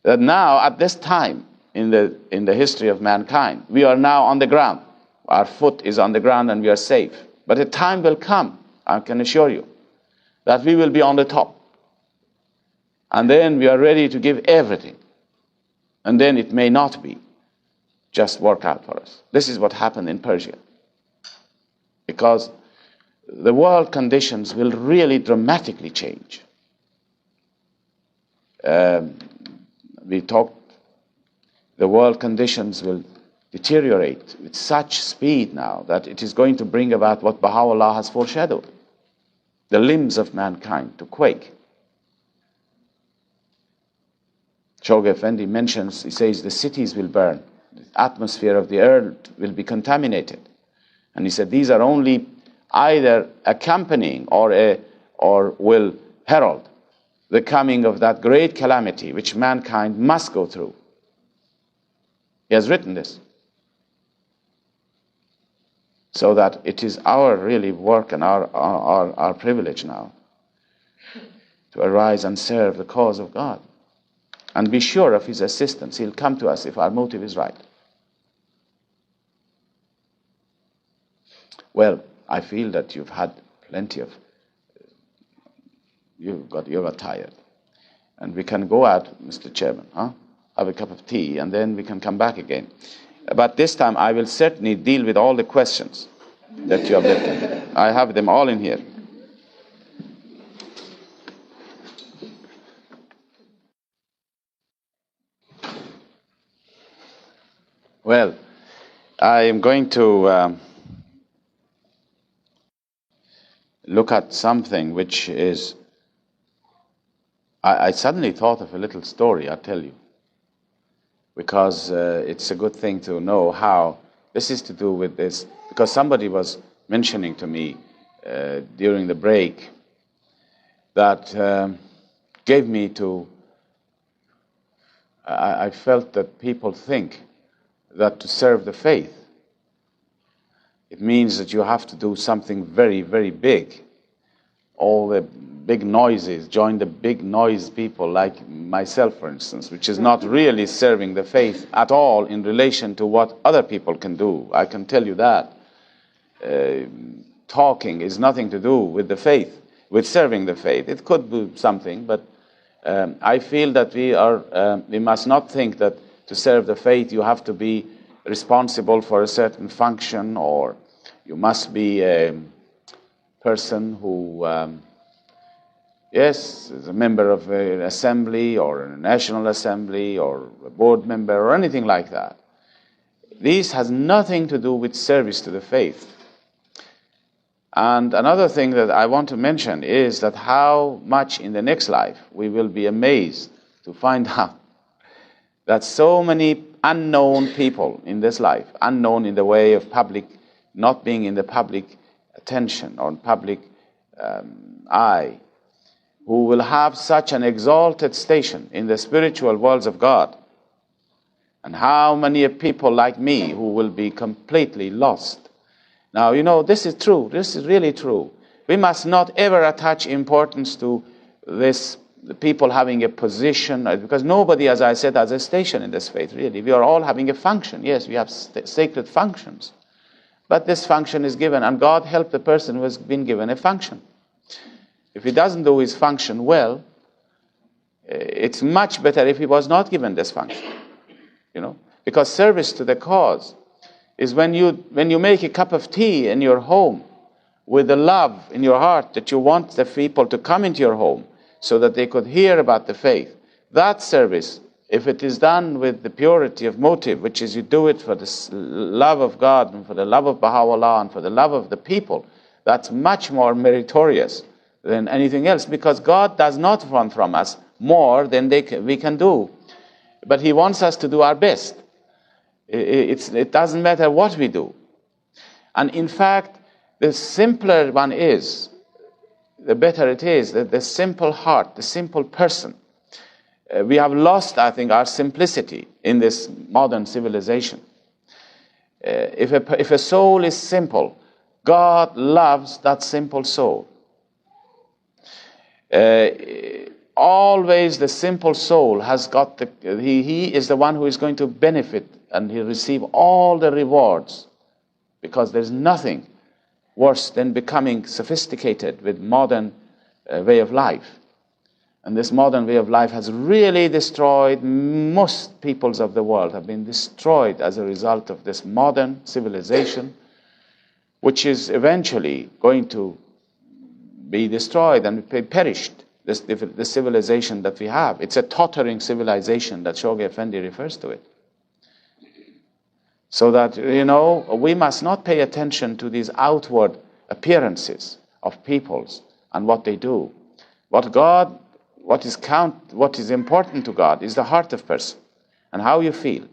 that now at this time in the history of mankind, we are now on the ground. Our foot is on the ground and we are safe. But a time will come, I can assure you, that we will be on the top. And then we are ready to give everything. And then it may not be just work out for us. This is what happened in Persia. Because the world conditions will really dramatically change. we talked, the world conditions will deteriorate with such speed now that it is going to bring about what Bahá'u'lláh has foreshadowed, the limbs of mankind to quake. Shoghi Effendi mentions, he says, the cities will burn, the atmosphere of the earth will be contaminated. And he said these are only either accompanying or will herald the coming of that great calamity which mankind must go through. He has written this. So that it is our really work and our privilege now to arise and serve the cause of God. And be sure of his assistance. He'll come to us if our motive is right. Well, I feel that you've had plenty of, you got tired. And we can go out, Mr. Chairman, have a cup of tea, and then we can come back again. But this time I will certainly deal with all the questions that you have left. I have them all in here. Well, I am going to look at something which is, I suddenly thought of a little story, I'll tell you, because it's a good thing to know how this is to do with this, because somebody was mentioning to me during the break that gave me to, I felt that people think that to serve the faith, it means that you have to do something very, very big. All the big noises, join the big noise people like myself, for instance, which is not really serving the faith at all in relation to what other people can do. I can tell you that. Talking is nothing to do with the faith, with serving the faith. It could do something, but I feel that we must not think that to serve the faith you have to be responsible for a certain function, or you must be a person who, yes, is a member of an assembly or a national assembly or a board member or anything like that. This has nothing to do with service to the faith. And another thing that I want to mention is that how much in the next life we will be amazed to find out that so many unknown people in this life, unknown in the way of public, not being in the public attention or public eye, who will have such an exalted station in the spiritual worlds of God, and how many people like me who will be completely lost. Now, you know, this is true. This is really true. We must not ever attach importance to this, the people having a position, because nobody, as I said, has a station in this faith, really. We are all having a function. Yes, we have sacred functions. But this function is given, and God help the person who has been given a function. If he doesn't do his function well, it's much better if he was not given this function. You know, because service to the cause is when you make a cup of tea in your home with the love in your heart that you want the people to come into your home so that they could hear about the faith. That service, if it is done with the purity of motive, which is you do it for the love of God and for the love of Bahá'u'lláh and for the love of the people, that's much more meritorious than anything else, because God does not want from us more than we can do. But he wants us to do our best. It doesn't matter what we do. And in fact, the simpler one is, the better it is. The simple heart, the simple person. We have lost, I think, our simplicity in this modern civilization. If a soul is simple, God loves that simple soul. Always the simple soul has got he is the one who is going to benefit, and he'll receive all the rewards, because there's nothing worse than becoming sophisticated with modern way of life. And this modern way of life has really destroyed, most peoples of the world have been destroyed as a result of this modern civilization, which is eventually going to be destroyed and perished the civilization that we have. It's a tottering civilization that Shoghi Effendi refers to it. So that, we must not pay attention to these outward appearances of peoples and what they do. What is important to God is the heart of person and how you feel.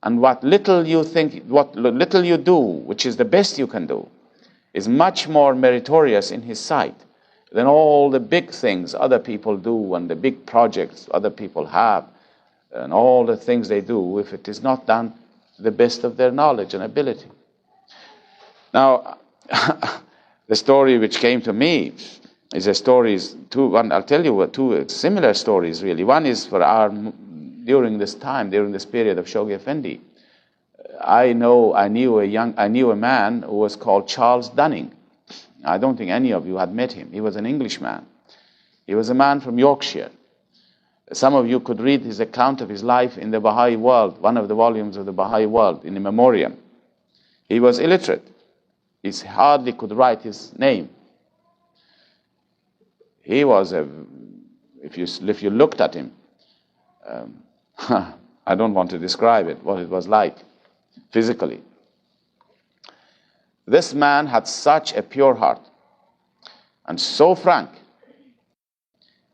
And what little you think, what little you do, which is the best you can do, is much more meritorious in His sight than all the big things other people do and the big projects other people have and all the things they do, if it is not done to the best of their knowledge and ability. Now, the story which came to me is I'll tell you two similar stories really. One is during this period of Shoghi Effendi. I knew a man who was called Charles Dunning. I don't think any of you had met him. He was an Englishman. He was a man from Yorkshire. Some of you could read his account of his life in the Baha'i World, one of the volumes of the Baha'i World, in a memoriam. He was illiterate. He hardly could write his name. He was if you looked at him, I don't want to describe it, what it was like physically. This man had such a pure heart and so frank.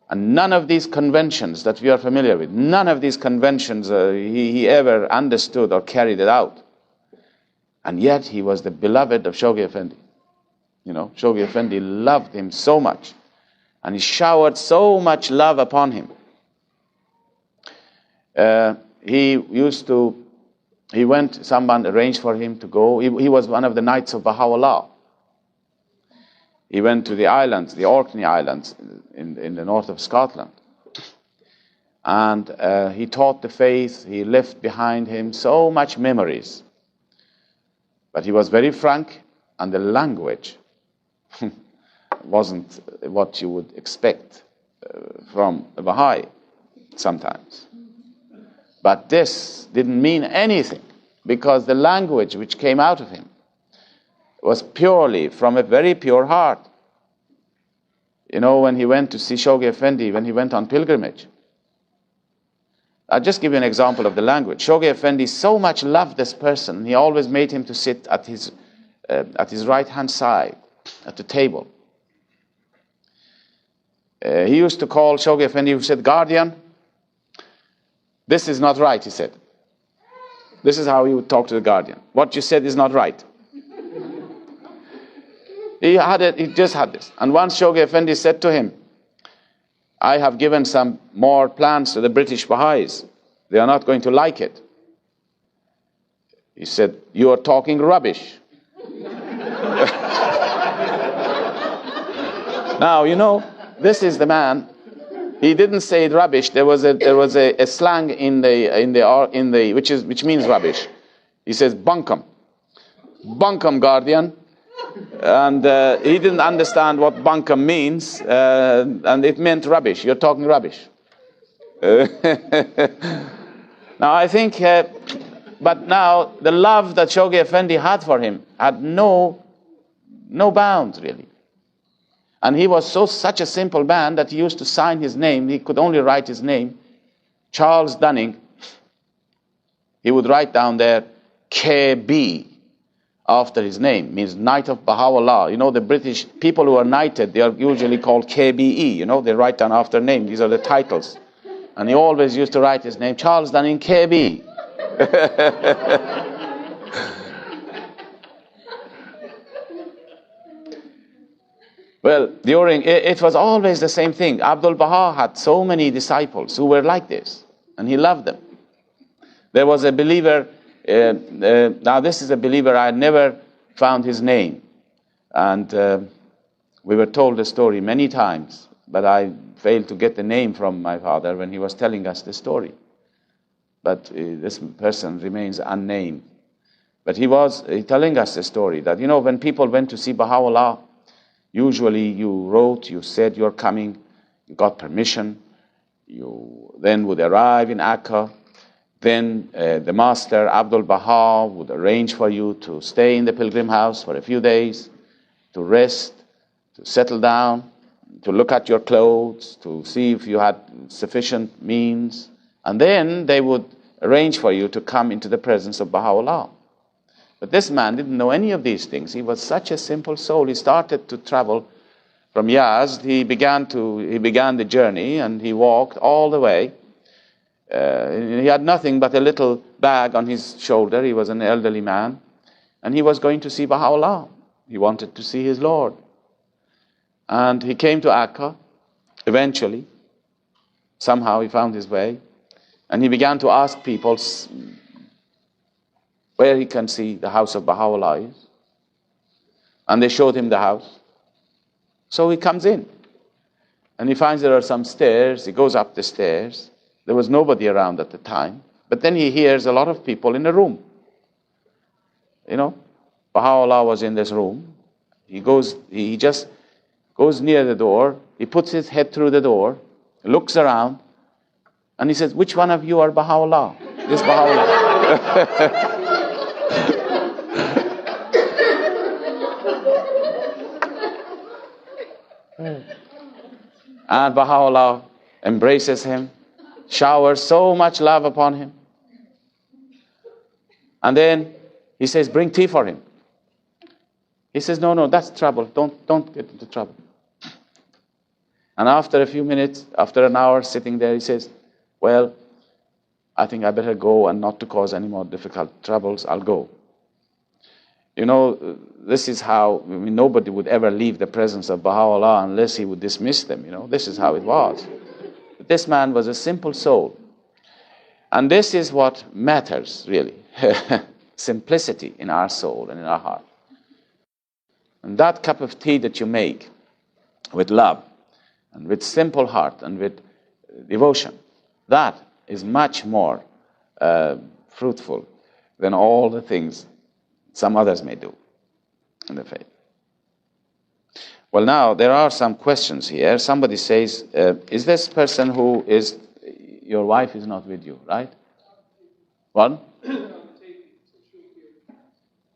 And none of these conventions that we are familiar with, none of these conventions he ever understood or carried it out. And yet he was the beloved of Shoghi Effendi. Shoghi Effendi loved him so much. And he showered so much love upon him. Someone arranged for him to go. He was one of the knights of Bahá'u'lláh. He went to the islands, the Orkney Islands, in the north of Scotland. And he taught the faith. He left behind him so much memories. But he was very frank, and the language wasn't what you would expect from a Baha'i sometimes. But this didn't mean anything, because the language which came out of him was purely from a very pure heart. When he went to see Shoghi Effendi, when he went on pilgrimage, I'll just give you an example of the language. Shoghi Effendi so much loved this person, he always made him to sit at his right-hand side at the table. He used to call Shoghi Effendi, who said, "Guardian, this is not right," he said. This is how he would talk to the guardian. "What you said is not right." He just had this. And once Shoghi Effendi said to him, "I have given some more plans to the British Baha'is. They are not going to like it." He said, "You are talking rubbish." Now, this is the man. He didn't say rubbish. There was a slang which means rubbish. He says bunkum. Bunkum, guardian. And he didn't understand what bunkum means, and it meant rubbish. You're talking rubbish. Now I think, but now the love that Shoghi Effendi had for him had no bounds really. And he was such a simple man that he used to sign his name. He could only write his name, Charles Dunning. He would write down there KB after his name, means Knight of Bahá'u'lláh. The British people who are knighted, they are usually called KBE. They write down after name. These are the titles. And he always used to write his name, Charles Dunning KB. Well, it was always the same thing. Abdul Baha had so many disciples who were like this, and he loved them. There was a believer, now this is a believer, I never found his name. And we were told the story many times, but I failed to get the name from my father when he was telling us the story. But this person remains unnamed. But he was telling us the story that, when people went to see Bahá'u'lláh, usually you wrote, you said you're coming, you got permission, you then would arrive in Akka. Then the master, Abdul Baha, would arrange for you to stay in the pilgrim house for a few days, to rest, to settle down, to look at your clothes, to see if you had sufficient means, and then they would arrange for you to come into the presence of Bahá'u'lláh. But this man didn't know any of these things. He was such a simple soul. He started to travel from Yazd. He began the journey, and he walked all the way. He had nothing but a little bag on his shoulder. He was an elderly man, and he was going to see Bahá'u'lláh. He wanted to see his Lord. And he came to Akka eventually. Somehow he found his way, and he began to ask people where he can see the house of Bahá'u'lláh is. And they showed him the house. So he comes in, and he finds there are some stairs. He goes up the stairs. There was nobody around at the time. But then he hears a lot of people in a room. You know, Bahá'u'lláh was in this room. He just goes near the door. He puts his head through the door, looks around, and he says, "Which one of you are Bahá'u'lláh?" This Bahá'u'lláh. And Bahá'u'lláh embraces him, showers so much love upon him. And then he says, "Bring tea for him." He says, No, that's trouble. Don't get into trouble." And after a few minutes, after an hour sitting there, he says, "Well, I think I better go, and not to cause any more difficult troubles, I'll go." You know, this is how, nobody would ever leave the presence of Bahá'u'lláh unless he would dismiss them. This is how it was. But this man was a simple soul. And this is what matters, really. Simplicity in our soul and in our heart. And that cup of tea that you make with love and with simple heart and with devotion, that is much more fruitful than all the things some others may do in the faith. Well, now, there are some questions here. Somebody says, is this person who is, your wife is not with you, right? What?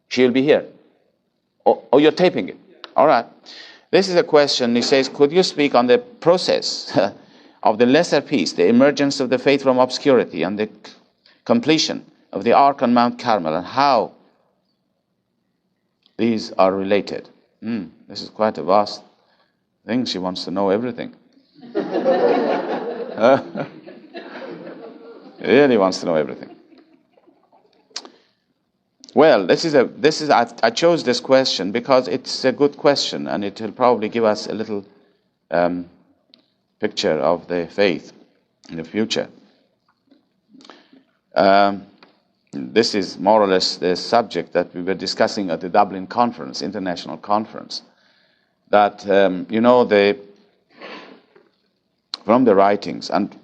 She'll be here. Oh, you're taping it. All right. This is a question. He says, could you speak on the process of the lesser peace, the emergence of the faith from obscurity, and the completion of the ark on Mount Carmel, and how these are related? This is quite a vast thing. She wants to know everything. Really wants to know everything. Well, I chose this question because it's a good question, and it will probably give us a little picture of the faith in the future. This is more or less the subject that we were discussing at the Dublin conference, international conference. That, from the writings, and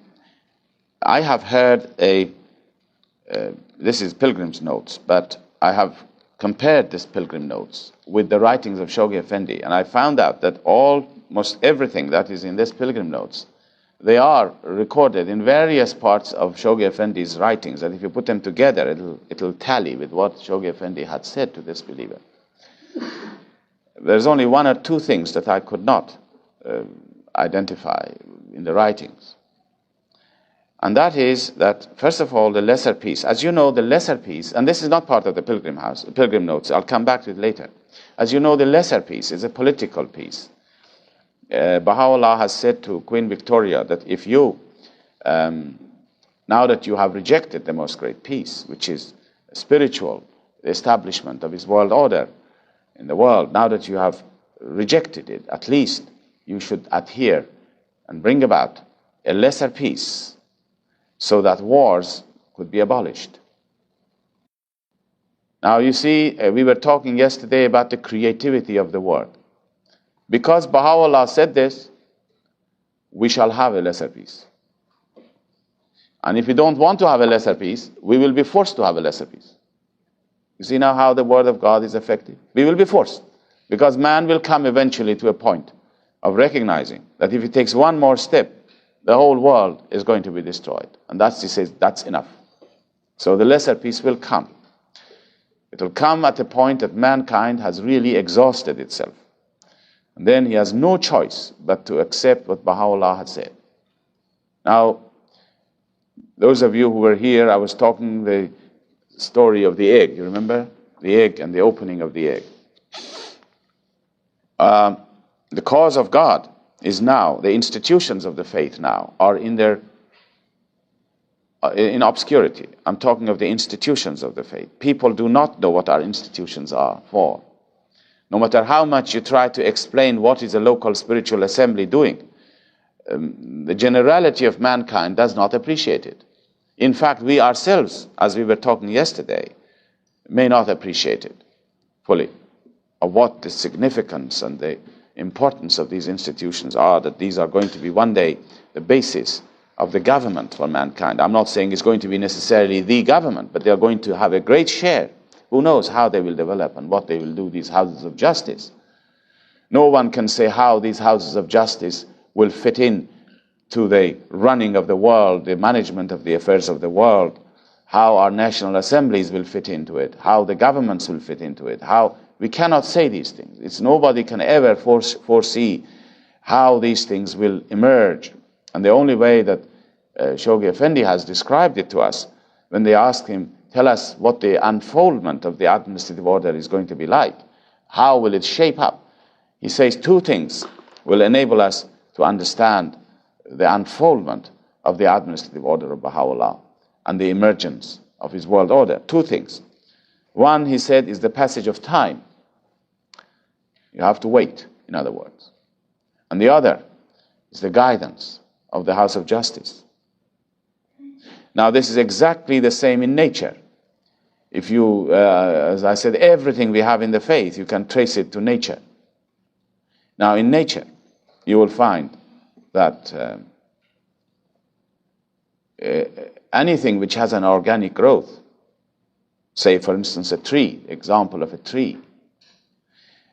I have heard this is Pilgrim's Notes, but I have compared this Pilgrim Notes with the writings of Shoghi Effendi, and I found out that almost everything that is in this Pilgrim Notes, they are recorded in various parts of Shoghi Effendi's writings, and if you put them together, it'll tally with what Shoghi Effendi had said to this believer. There's only one or two things that I could not identify in the writings. And that is that, first of all, the lesser peace. As you know, the lesser peace, and this is not part of the Pilgrim Notes, I'll come back to it later. As you know, the lesser peace is a political peace. Baha'u'lláh has said to Queen Victoria that if you, now that you have rejected the most great peace, which is spiritual, the establishment of his world order in the world, now that you have rejected it, at least you should adhere and bring about a lesser peace, so that wars could be abolished. Now you see, we were talking yesterday about the creativity of the word. Because Baha'u'lláh said this, we shall have a lesser peace. And if we don't want to have a lesser peace, we will be forced to have a lesser peace. You see now how the word of God is effective? We will be forced. Because man will come eventually to a point of recognizing that if he takes one more step, the whole world is going to be destroyed. And he says, that's enough. So the lesser peace will come. It will come at a point that mankind has really exhausted itself. And then he has no choice but to accept what Bahá'u'lláh had said. Now, those of you who were here, I was talking the story of the egg. You remember? The egg and the opening of the egg. The cause of God is now, the institutions of the faith now are in obscurity. I'm talking of the institutions of the faith. People do not know what our institutions are for. No matter how much you try to explain what is a local spiritual assembly doing, the generality of mankind does not appreciate it. In fact, we ourselves, as we were talking yesterday, may not appreciate it fully, of what the significance and the importance of these institutions are, that these are going to be one day the basis of the government for mankind. I'm not saying it's going to be necessarily the government, but they are going to have a great share. Who knows how they will develop and what they will do, these houses of justice. No one can say how these houses of justice will fit in to the running of the world, the management of the affairs of the world, how our national assemblies will fit into it, how the governments will fit into it, how we cannot say these things. Nobody can ever foresee how these things will emerge. And the only way that Shoghi Effendi has described it to us, when they asked him, tell us what the unfoldment of the administrative order is going to be like, how will it shape up? He says two things will enable us to understand the unfoldment of the administrative order of Baha'u'lláh and the emergence of his world order. Two things. One, he said, is the passage of time. You have to wait, in other words. And the other is the guidance of the House of Justice. Now, this is exactly the same in nature. If you, as I said, everything we have in the faith, you can trace it to nature. Now, in nature, you will find that anything which has an organic growth, say, for instance, a tree, example of a tree.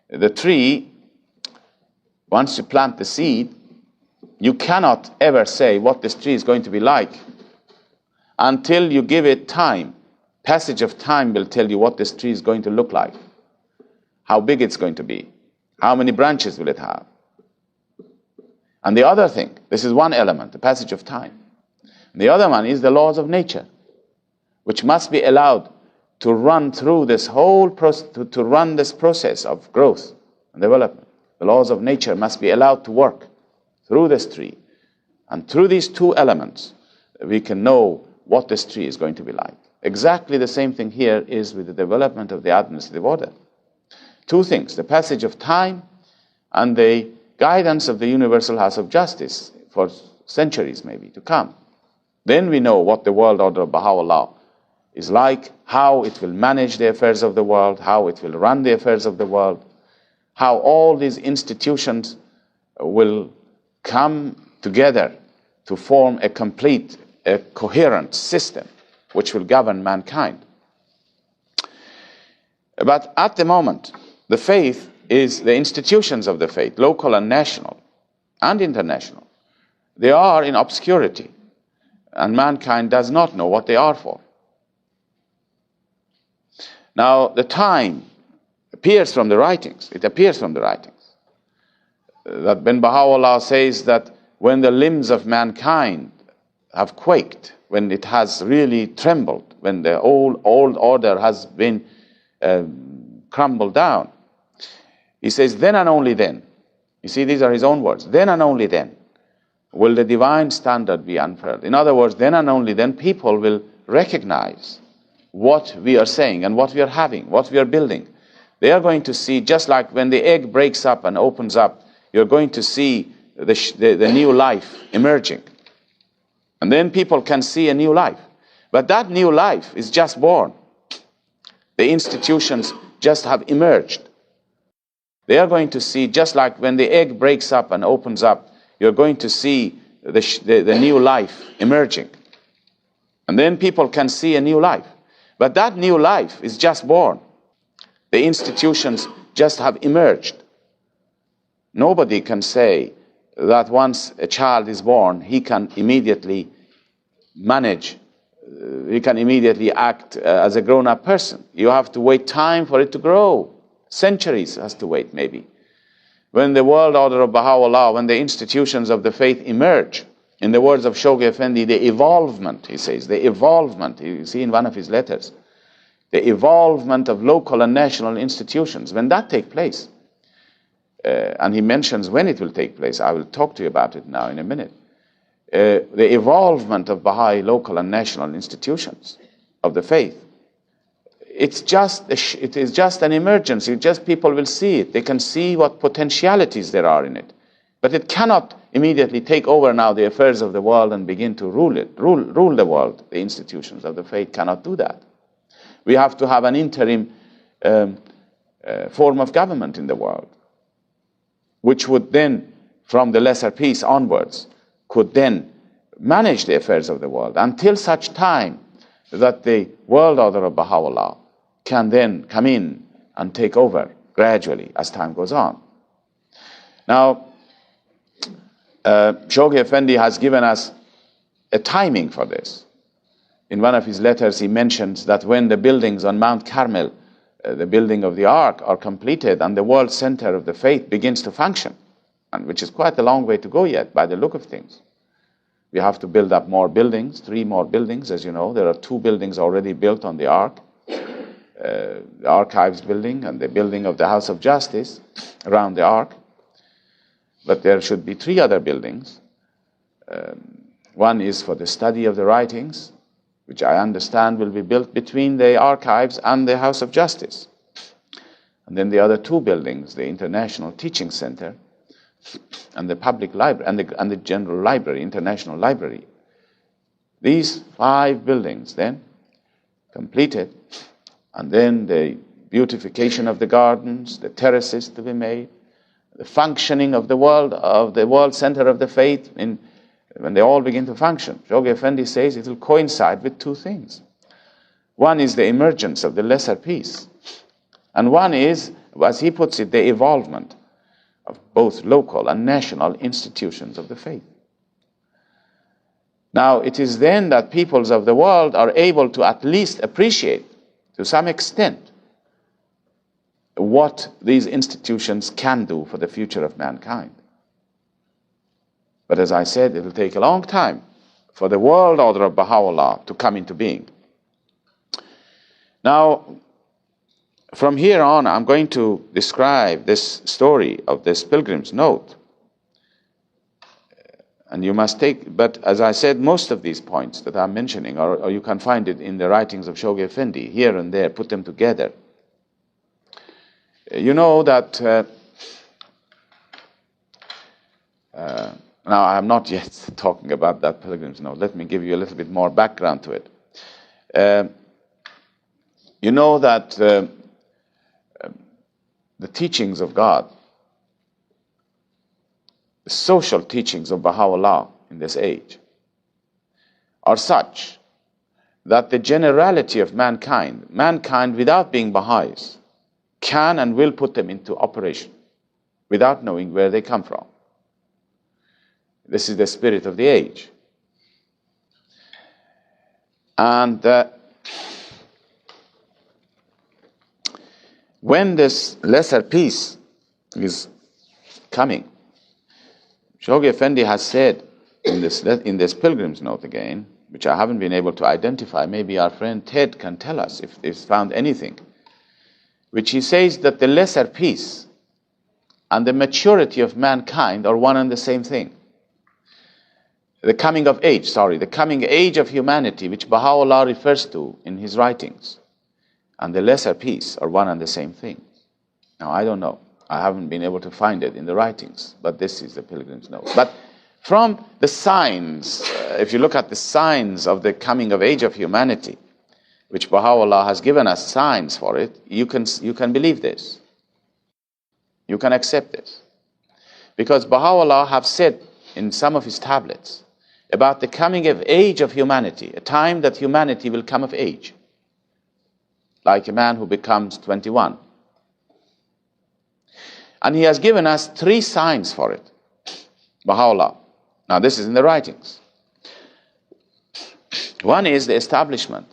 The tree, once you plant the seed, you cannot ever say what this tree is going to be like until you give it time. Passage of time will tell you what this tree is going to look like, how big it's going to be, how many branches will it have. And the other thing, this is one element, the passage of time. The other one is the laws of nature, which must be allowed to run through this whole process, to run this process of growth and development. The laws of nature must be allowed to work through this tree. And through these two elements, we can know what this tree is going to be like. Exactly the same thing here is with the development of the administrative order. Two things, the passage of time and the guidance of the Universal House of Justice for centuries maybe to come. Then we know what the world order of Baha'u'lláh is like, how it will manage the affairs of the world, how it will run the affairs of the world, how all these institutions will come together to form a complete, a coherent system which will govern mankind. But at the moment, the faith is the institutions of the faith, local and national and international. They are in obscurity, and mankind does not know what they are for. Now, the time appears from the writings. It appears from the writings. That when Baha'u'lláh says that when the limbs of mankind have quaked, when it has really trembled, when the old order has been crumbled down, he says, then and only then, you see, these are his own words, then and only then will the divine standard be unfurled. In other words, then and only then people will recognize what we are saying and what we are having, what we are building. They are going to see, just like when the egg breaks up and opens up, you're going to see the new life emerging. And then people can see a new life. But that new life is just born. The institutions just have emerged. They are going to see, just like when the egg breaks up and opens up, you're going to see the new life emerging. And then people can see a new life. But that new life is just born. The institutions just have emerged. Nobody can say that once a child is born, he can immediately manage, he can immediately act as a grown-up person. You have to wait time for it to grow. Centuries has to wait, maybe. when the world order of Bahá'u'lláh, when the institutions of the faith emerge, in the words of Shoghi Effendi, the evolvement, he says, the evolvement, you see in one of his letters, the evolvement of local and national institutions, when that takes place, and he mentions when it will take place, I will talk to you about it now in a minute, the evolvement of Baha'i local and national institutions of the faith, it is just an emergency. Just people will see it. They can see what potentialities there are in it. But it cannot immediately take over now the affairs of the world and begin to rule the world. The institutions of the faith cannot do that. We have to have an interim form of government in the world, which would then, from the lesser peace onwards, could then manage the affairs of the world until such time that the world order of Bahá'u'lláh can then come in and take over gradually as time goes on. Now, Shoghi Effendi has given us a timing for this. In one of his letters, he mentions that when the buildings on Mount Carmel, the building of the Ark, are completed and the world center of the faith begins to function, and which is quite a long way to go yet by the look of things. We have to build up more buildings, 3 more buildings, as you know. There are 2 buildings already built on the Ark. The Archives building and the building of the House of Justice around the Ark. But there should be 3 other buildings. One is for the study of the writings, which I understand will be built between the Archives and the House of Justice. And then the other 2 buildings, the International Teaching Center and the Public Library and the General Library, International Library. These 5 buildings then completed, and then the beautification of the gardens, the terraces to be made, the functioning of the world center of the faith, when they all begin to function. Shoghi Effendi says it will coincide with 2 things. One is the emergence of the lesser peace, and one is, as he puts it, the evolvement of both local and national institutions of the faith. Now, it is then that peoples of the world are able to at least appreciate, to some extent, what these institutions can do for the future of mankind. But as I said, it will take a long time for the world order of Bahá'u'lláh to come into being. Now, from here on, I'm going to describe this story of this pilgrim's note. And you must take, but as I said, most of these points that I'm mentioning, or you can find it in the writings of Shoghi Effendi, here and there, put them together. You know that, now I'm not yet talking about that pilgrim's note. Let me give you a little bit more background to it. You know that the teachings of God, the social teachings of Bahá'u'lláh in this age, are such that the generality of mankind without being Baha'is, can and will put them into operation without knowing where they come from. This is the spirit of the age. And when this lesser peace is coming, Shoghi Effendi has said in this pilgrim's note again, which I haven't been able to identify, maybe our friend Ted can tell us if he's found anything, which he says that the lesser peace and the maturity of mankind are one and the same thing. The coming age of humanity, which Baha'u'lláh refers to in his writings, and the lesser peace are one and the same thing. Now, I don't know. I haven't been able to find it in the writings, but this is the pilgrim's note. But from the signs, if you look at the signs of the coming of age of humanity, which Baha'u'lláh has given us signs for it, you can believe this. You can accept this. Because Baha'u'lláh have said in some of his tablets about the coming of age of humanity, a time that humanity will come of age, like a man who becomes 21. And he has given us 3 signs for it, Baha'u'lláh. Now this is in the writings. One is the establishment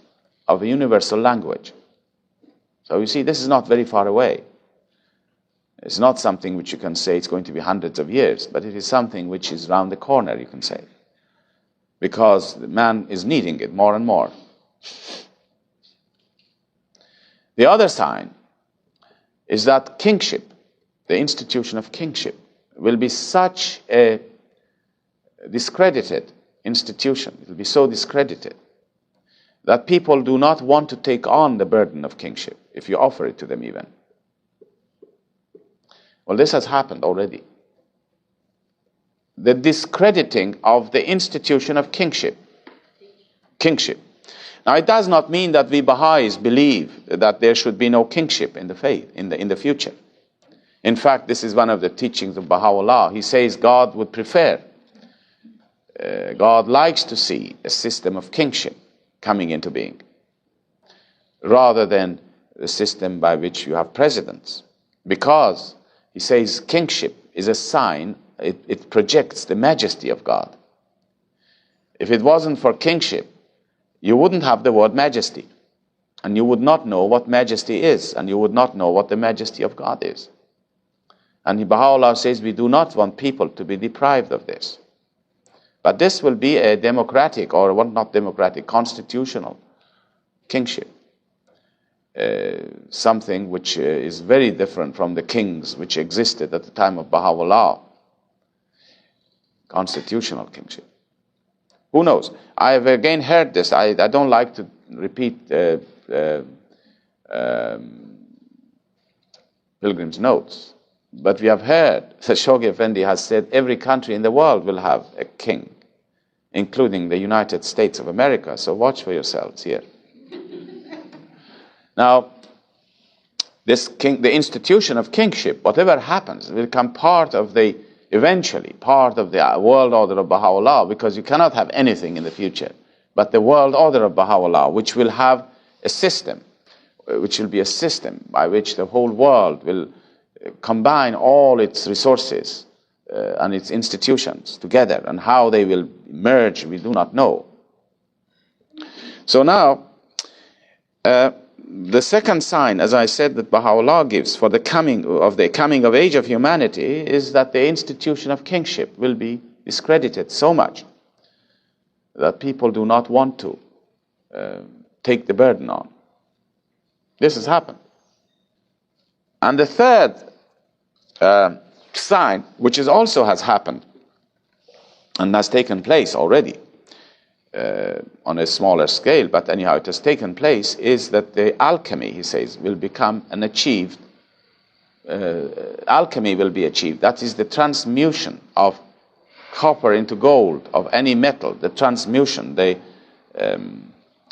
of a universal language. So you see, this is not very far away. It's not something which you can say it's going to be hundreds of years, but it is something which is round the corner, you can say, because the man is needing it more and more. The other sign is that kingship, the institution of kingship, will be such a discredited institution. It will be so discredited that people do not want to take on the burden of kingship if you offer it to them even. Well, this has happened already. The discrediting of the institution of kingship. Kingship. Now, it does not mean that we Baha'is believe that there should be no kingship in the faith, in the future. In fact, this is one of the teachings of Bahá'u'lláh. He says God would prefer, God likes to see a system of kingship coming into being, rather than the system by which you have presidents. Because, he says, kingship is a sign, it projects the majesty of God. If it wasn't for kingship, you wouldn't have the word majesty, and you would not know what majesty is, and you would not know what the majesty of God is. And Baha'u'lláh says we do not want people to be deprived of this. But this will be a democratic, or what, not democratic, constitutional kingship. Something which is very different from the kings which existed at the time of Baha'u'lláh. Constitutional kingship. Who knows? I have again heard this. I don't like to repeat Pilgrim's Notes. But we have heard that Shoghi Effendi has said every country in the world will have a king, including the United States of America. So watch for yourselves here. Now, the institution of kingship, whatever happens, will become eventually part of the world order of Baha'u'lláh, because you cannot have anything in the future but the world order of Baha'u'lláh, which will have a system, which will be a system by which the whole world will combine all its resources and its institutions together, and how they will merge we do not know. So now, the second sign, as I said, that Baha'u'lláh gives for the coming of age of humanity is that the institution of kingship will be discredited so much that people do not want to take the burden on. This has happened. And the third sign, which also has happened and has taken place already on a smaller scale, but anyhow it has taken place, is that the alchemy, he says, will become an achieved, alchemy will be achieved. That is the transmutation of copper into gold, of any metal, the transmutation, the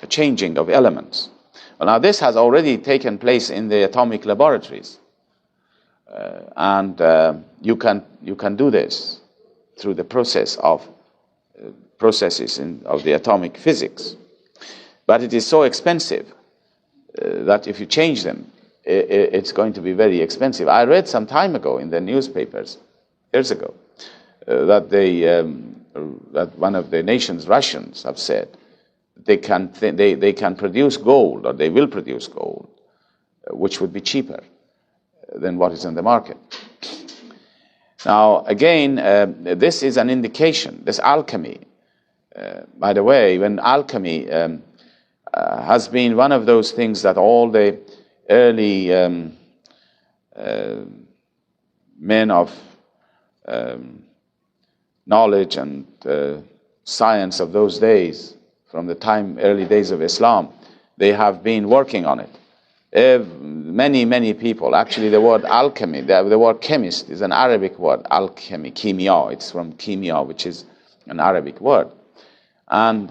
changing of elements. Well, now this has already taken place in the atomic laboratories. And you can do this through the processes of the atomic physics. But it is so expensive that if you change them, it's going to be very expensive. I read some time ago in the newspapers, years ago, that one of the nations, Russians, have said they can produce gold, or they will produce gold, which would be cheaper than what is in the market. Now, again, this is an indication, this alchemy. By the way, when alchemy has been one of those things that all the early men of knowledge and science of those days, from the early days of Islam, they have been working on it. Many people, actually the word alchemy, the word chemist is an Arabic word, alchemy, kimia, it's from kimia, which is an Arabic word. And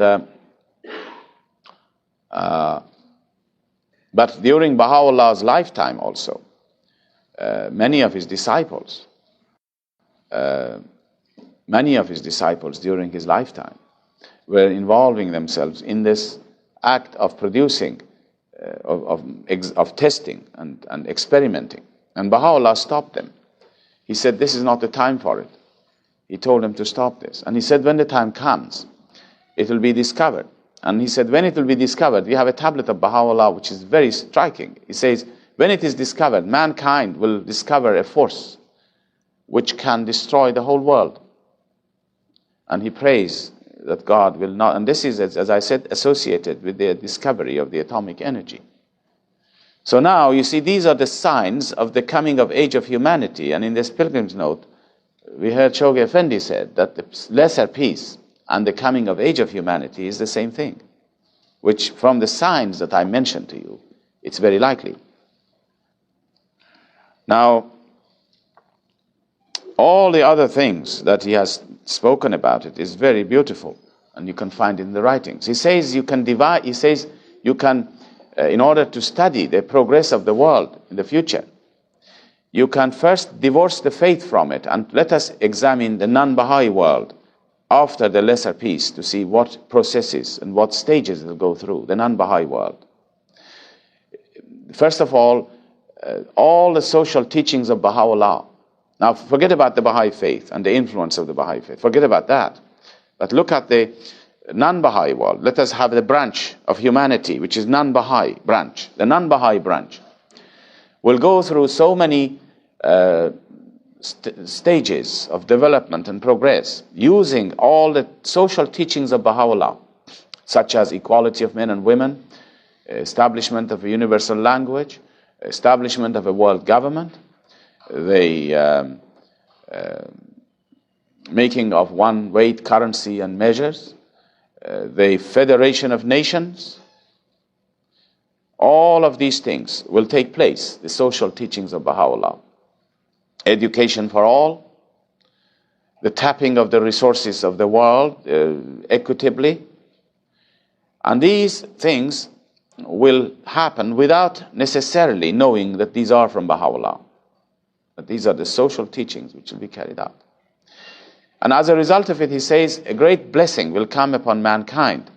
but during Baha'u'llah's lifetime also, many of his disciples during his lifetime were involving themselves in this act of producing, of testing and experimenting. And Baha'u'lláh stopped them. He said, this is not the time for it. He told them to stop this. And he said, when the time comes, it will be discovered. And he said, when it will be discovered, we have a tablet of Baha'u'lláh which is very striking. He says, when it is discovered, mankind will discover a force which can destroy the whole world. And he prays that God will not, and this is, as I said, associated with the discovery of the atomic energy. So now, you see, these are the signs of the coming of age of humanity. And in this pilgrim's note, we heard Shoghi Effendi said that the lesser peace and the coming of age of humanity is the same thing, which from the signs that I mentioned to you, it's very likely. Now, all the other things that he has spoken about it is very beautiful, and you can find it in the writings. He says you can divide, he says you can, in order to study the progress of the world in the future, you can first divorce the faith from it, and let us examine the non-Baha'i world after the lesser peace to see what processes and what stages it will go through, the non-Baha'i world. First of all the social teachings of Bahá'u'lláh. Now, forget about the Baha'i faith and the influence of the Baha'i faith. Forget about that. But look at the non-Baha'i world. Let us have the branch of humanity, which is non-Baha'i branch. The non-Baha'i branch will go through so many stages of development and progress, using all the social teachings of Baha'u'lláh, such as equality of men and women, establishment of a universal language, establishment of a world government, the making of one weight currency and measures, the federation of nations. All of these things will take place, the social teachings of Baha'u'lláh. Education for all, the tapping of the resources of the world equitably. And these things will happen without necessarily knowing that these are from Baha'u'lláh. But these are the social teachings which will be carried out. And as a result of it, he says, a great blessing will come upon mankind.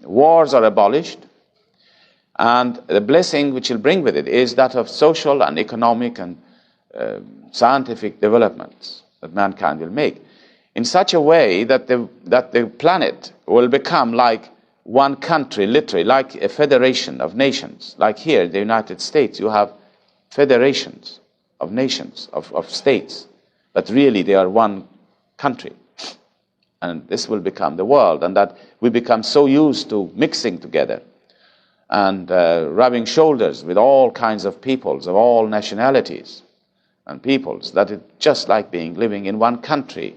Wars are abolished, and the blessing which will bring with it is that of social and economic and scientific developments that mankind will make, in such a way that the planet will become like one country, literally, like a federation of nations. Like here, the United States, you have federations of nations, of states, but really they are one country. And this will become the world, and that we become so used to mixing together and rubbing shoulders with all kinds of peoples of all nationalities and peoples, that it's just like living in one country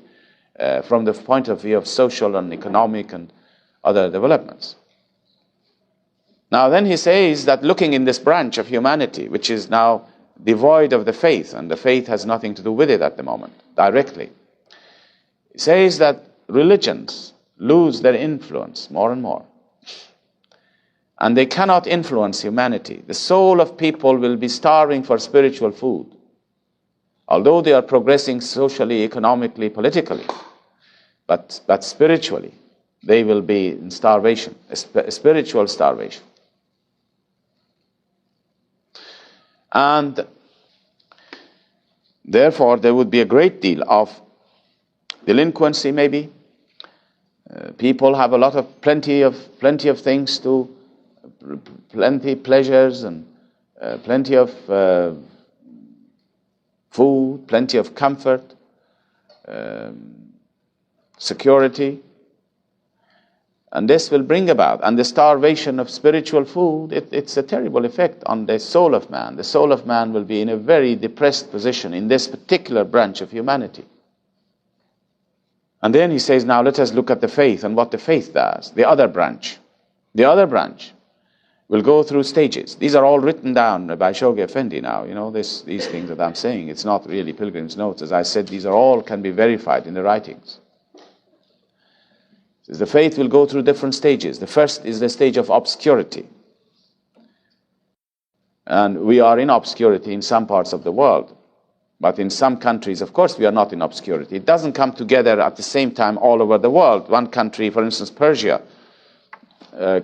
from the point of view of social and economic and other developments. Now then he says that looking in this branch of humanity, which is now devoid of the faith, and the faith has nothing to do with it at the moment, directly, he says that religions lose their influence more and more. And they cannot influence humanity. The soul of people will be starving for spiritual food. Although they are progressing socially, economically, politically, but spiritually, they will be in starvation, a spiritual starvation. And therefore, there would be a great deal of delinquency, maybe. People have plenty of things to, plenty pleasures and plenty of food, plenty of comfort, security. And this will bring about, and the starvation of spiritual food, it's a terrible effect on the soul of man. The soul of man will be in a very depressed position in this particular branch of humanity. And then he says, now let us look at the faith and what the faith does. The other branch will go through stages. These are all written down by Shoghi Effendi now. You know, these things that I'm saying, it's not really Pilgrim's Notes. As I said, these are all can be verified in the writings. The faith will go through different stages. The first is the stage of obscurity. And we are in obscurity in some parts of the world. But in some countries, of course, we are not in obscurity. It doesn't come together at the same time all over the world. One country, for instance, Persia,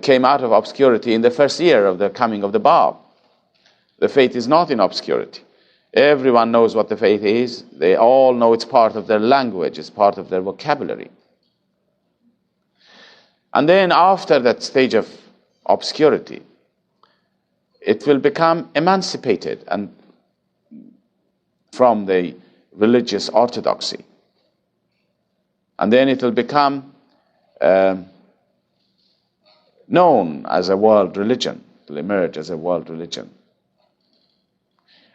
came out of obscurity in the first year of the coming of the Bab. The faith is not in obscurity. Everyone knows what the faith is. They all know it's part of their language, it's part of their vocabulary. And then after that stage of obscurity, it will become emancipated and from the religious orthodoxy. And then it will become known as a world religion. It will emerge as a world religion.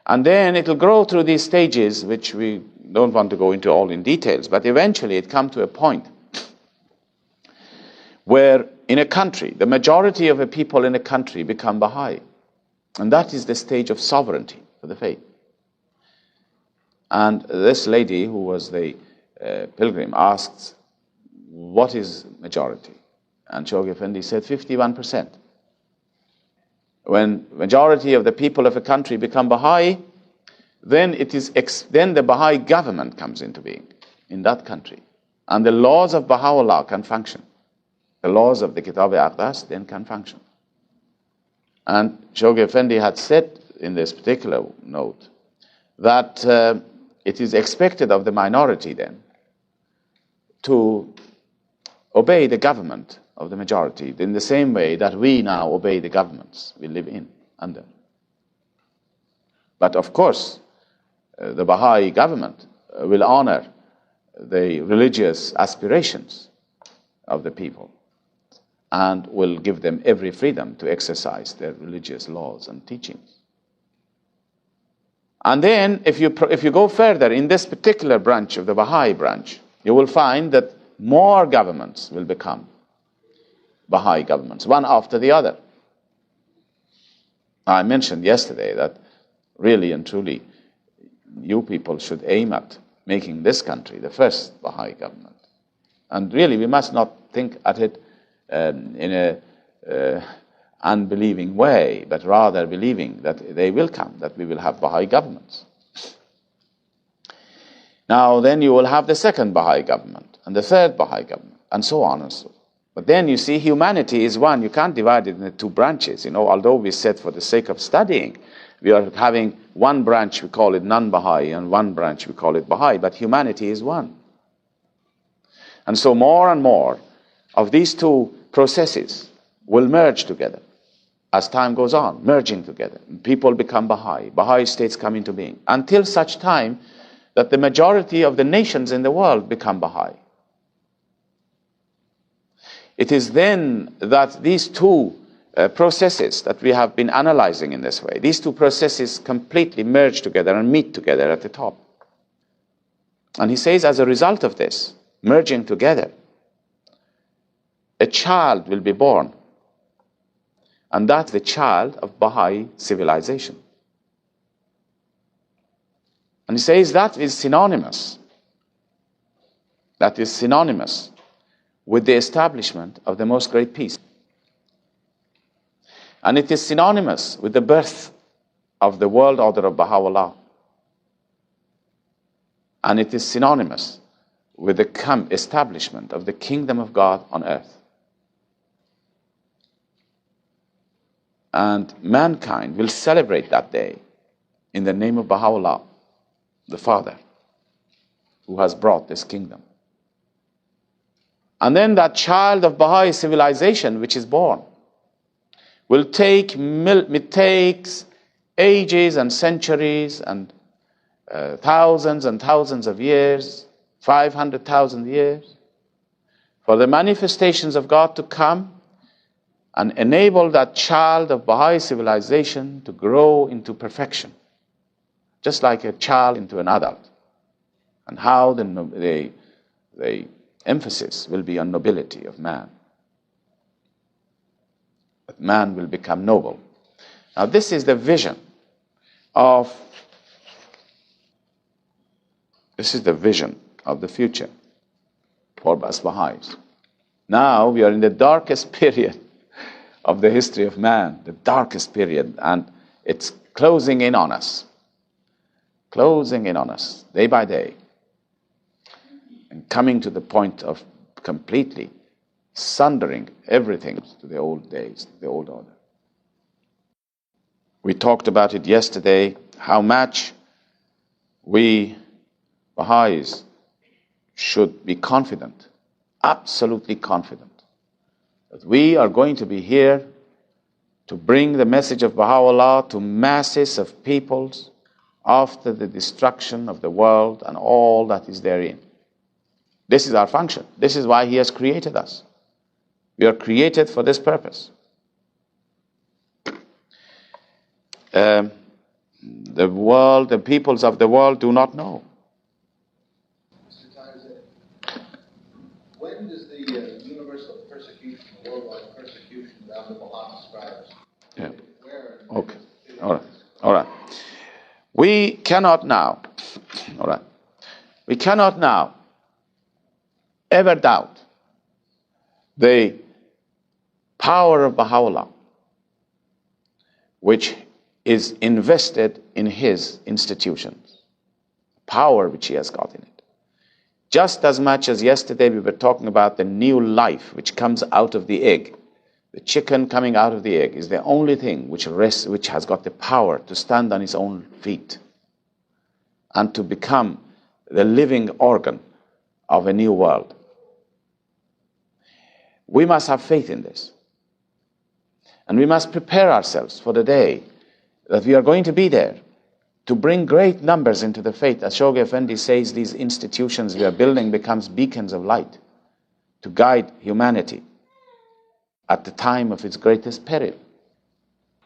And then it will grow through these stages, which we don't want to go into all in details, but eventually it comes to a point where in a country, the majority of the people in a country become Baha'i. And that is the stage of sovereignty for the faith. And this lady who was the pilgrim asked, what is majority? And Shoghi Effendi said 51%. When majority of the people of a country become Baha'i, then then the Baha'i government comes into being in that country. And the laws of Bahá'u'lláh can function. The laws of the Kitab-i-Aqdas then can function. And Shoghi Effendi had said in this particular note that it is expected of the minority then to obey the government of the majority in the same way that we now obey the governments we live under. But of course, the Baha'i government will honor the religious aspirations of the people and will give them every freedom to exercise their religious laws and teachings. And then if you go further in this particular branch of the Baha'i branch, you will find that more governments will become Baha'i governments, one after the other. I mentioned yesterday that really and truly you people should aim at making this country the first Baha'i government. And really we must not think at it in a unbelieving way, but rather believing that they will come, that we will have Baha'i governments. Now then you will have the second Baha'i government and the third Baha'i government and so on and so on. But then you see humanity is one. You can't divide it into two branches. Although we said for the sake of studying, we are having one branch, we call it non-Baha'i, and one branch, we call it Baha'i, but humanity is one. And so more and more of these two processes will merge together as time goes on, merging together. People become Baha'i. Baha'i states come into being until such time that the majority of the nations in the world become Baha'i. It is then that these two processes that we have been analyzing in this way, these two processes completely merge together and meet together at the top. And he says as a result of this merging together, a child will be born. And that's the child of Baha'i civilization. And he says that is synonymous. That is synonymous with the establishment of the most great peace. And it is synonymous with the birth of the world order of Bahá'u'lláh. And it is synonymous with the establishment of the kingdom of God on earth. And mankind will celebrate that day in the name of Bahá'u'lláh, the Father, who has brought this kingdom. And then that child of Baha'i civilization which is born will take, it takes ages and centuries and thousands and thousands of years, 500,000 years, for the manifestations of God to come and enable that child of Baha'i civilization to grow into perfection, just like a child into an adult. And how the emphasis will be on nobility of man. That man will become noble. Now this is the vision of the future for us Baha'is. Now we are in the darkest period of the history of man, the darkest period, and it's closing in on us day by day, and coming to the point of completely sundering everything to the old days, the old order. We talked about it yesterday, how much we Baha'is should be confident, absolutely confident, that we are going to be here to bring the message of Bahá'u'lláh to masses of peoples after the destruction of the world and all that is therein. This is our function. This is why He has created us. We are created for this purpose. The world, the peoples of the world do not know. Mr. Taherzadeh, when does the universal persecution, worldwide persecution that Abdul Baha describes? Yeah. Where? Okay. All right. All right. We cannot now. All right. We cannot now ever doubt the power of Bahá'u'lláh, which is invested in his institutions, power which he has got in it. Just as much as yesterday we were talking about the new life which comes out of the egg. The chicken coming out of the egg is the only thing which has got the power to stand on its own feet and to become the living organ of a new world. We must have faith in this. And we must prepare ourselves for the day that we are going to be there to bring great numbers into the faith. As Shoghi Effendi says, these institutions we are building becomes beacons of light to guide humanity at the time of its greatest peril.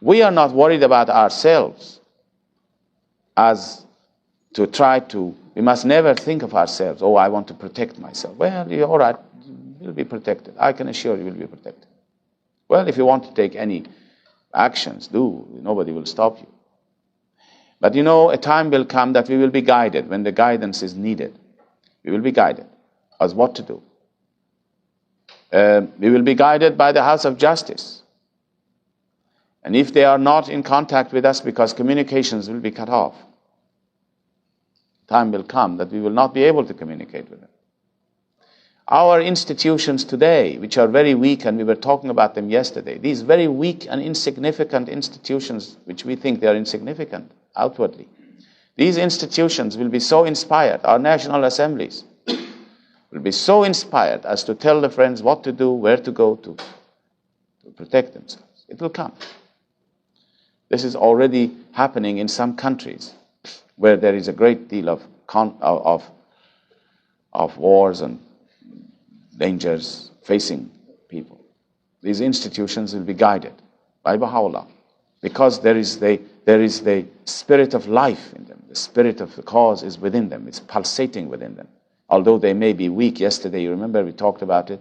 We are not worried about ourselves as to try to, we must never think of ourselves, oh, I want to protect myself. Well, you're all right, you'll be protected. I can assure you will be protected. Well, if you want to take any actions, do. Nobody will stop you. But you know, a time will come that we will be guided when the guidance is needed. We will be guided as what to do. We will be guided by the House of Justice. And if they are not in contact with us, because communications will be cut off, time will come that we will not be able to communicate with them. Our institutions today, which are very weak, and we were talking about them yesterday, these very weak and insignificant institutions, which we think they are insignificant outwardly, these institutions will be so inspired, our national assemblies will be so inspired as to tell the friends what to do, where to go to protect themselves. It will come. This is already happening in some countries where there is a great deal of wars and dangers facing people. These institutions will be guided by Bahá'u'lláh because there is the spirit of life in them. The spirit of the cause is within them. It's pulsating within them. Although they may be weak. Yesterday, you remember we talked about it,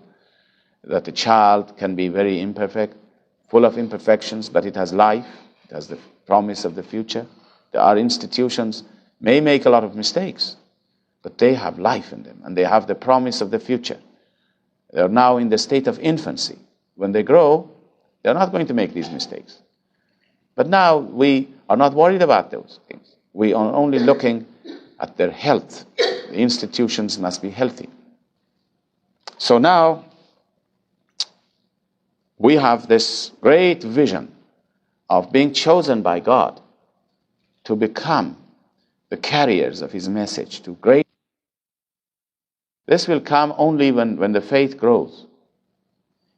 that a child can be very imperfect, full of imperfections, but it has life. It has the promise of the future. Our institutions may make a lot of mistakes, but they have life in them, and they have the promise of the future. They are now in the state of infancy. When they grow, they are not going to make these mistakes. But now we are not worried about those things. We are only looking at their health. The institutions must be healthy. So now we have this great vision of being chosen by God to become the carriers of His message to great. This will come only when the faith grows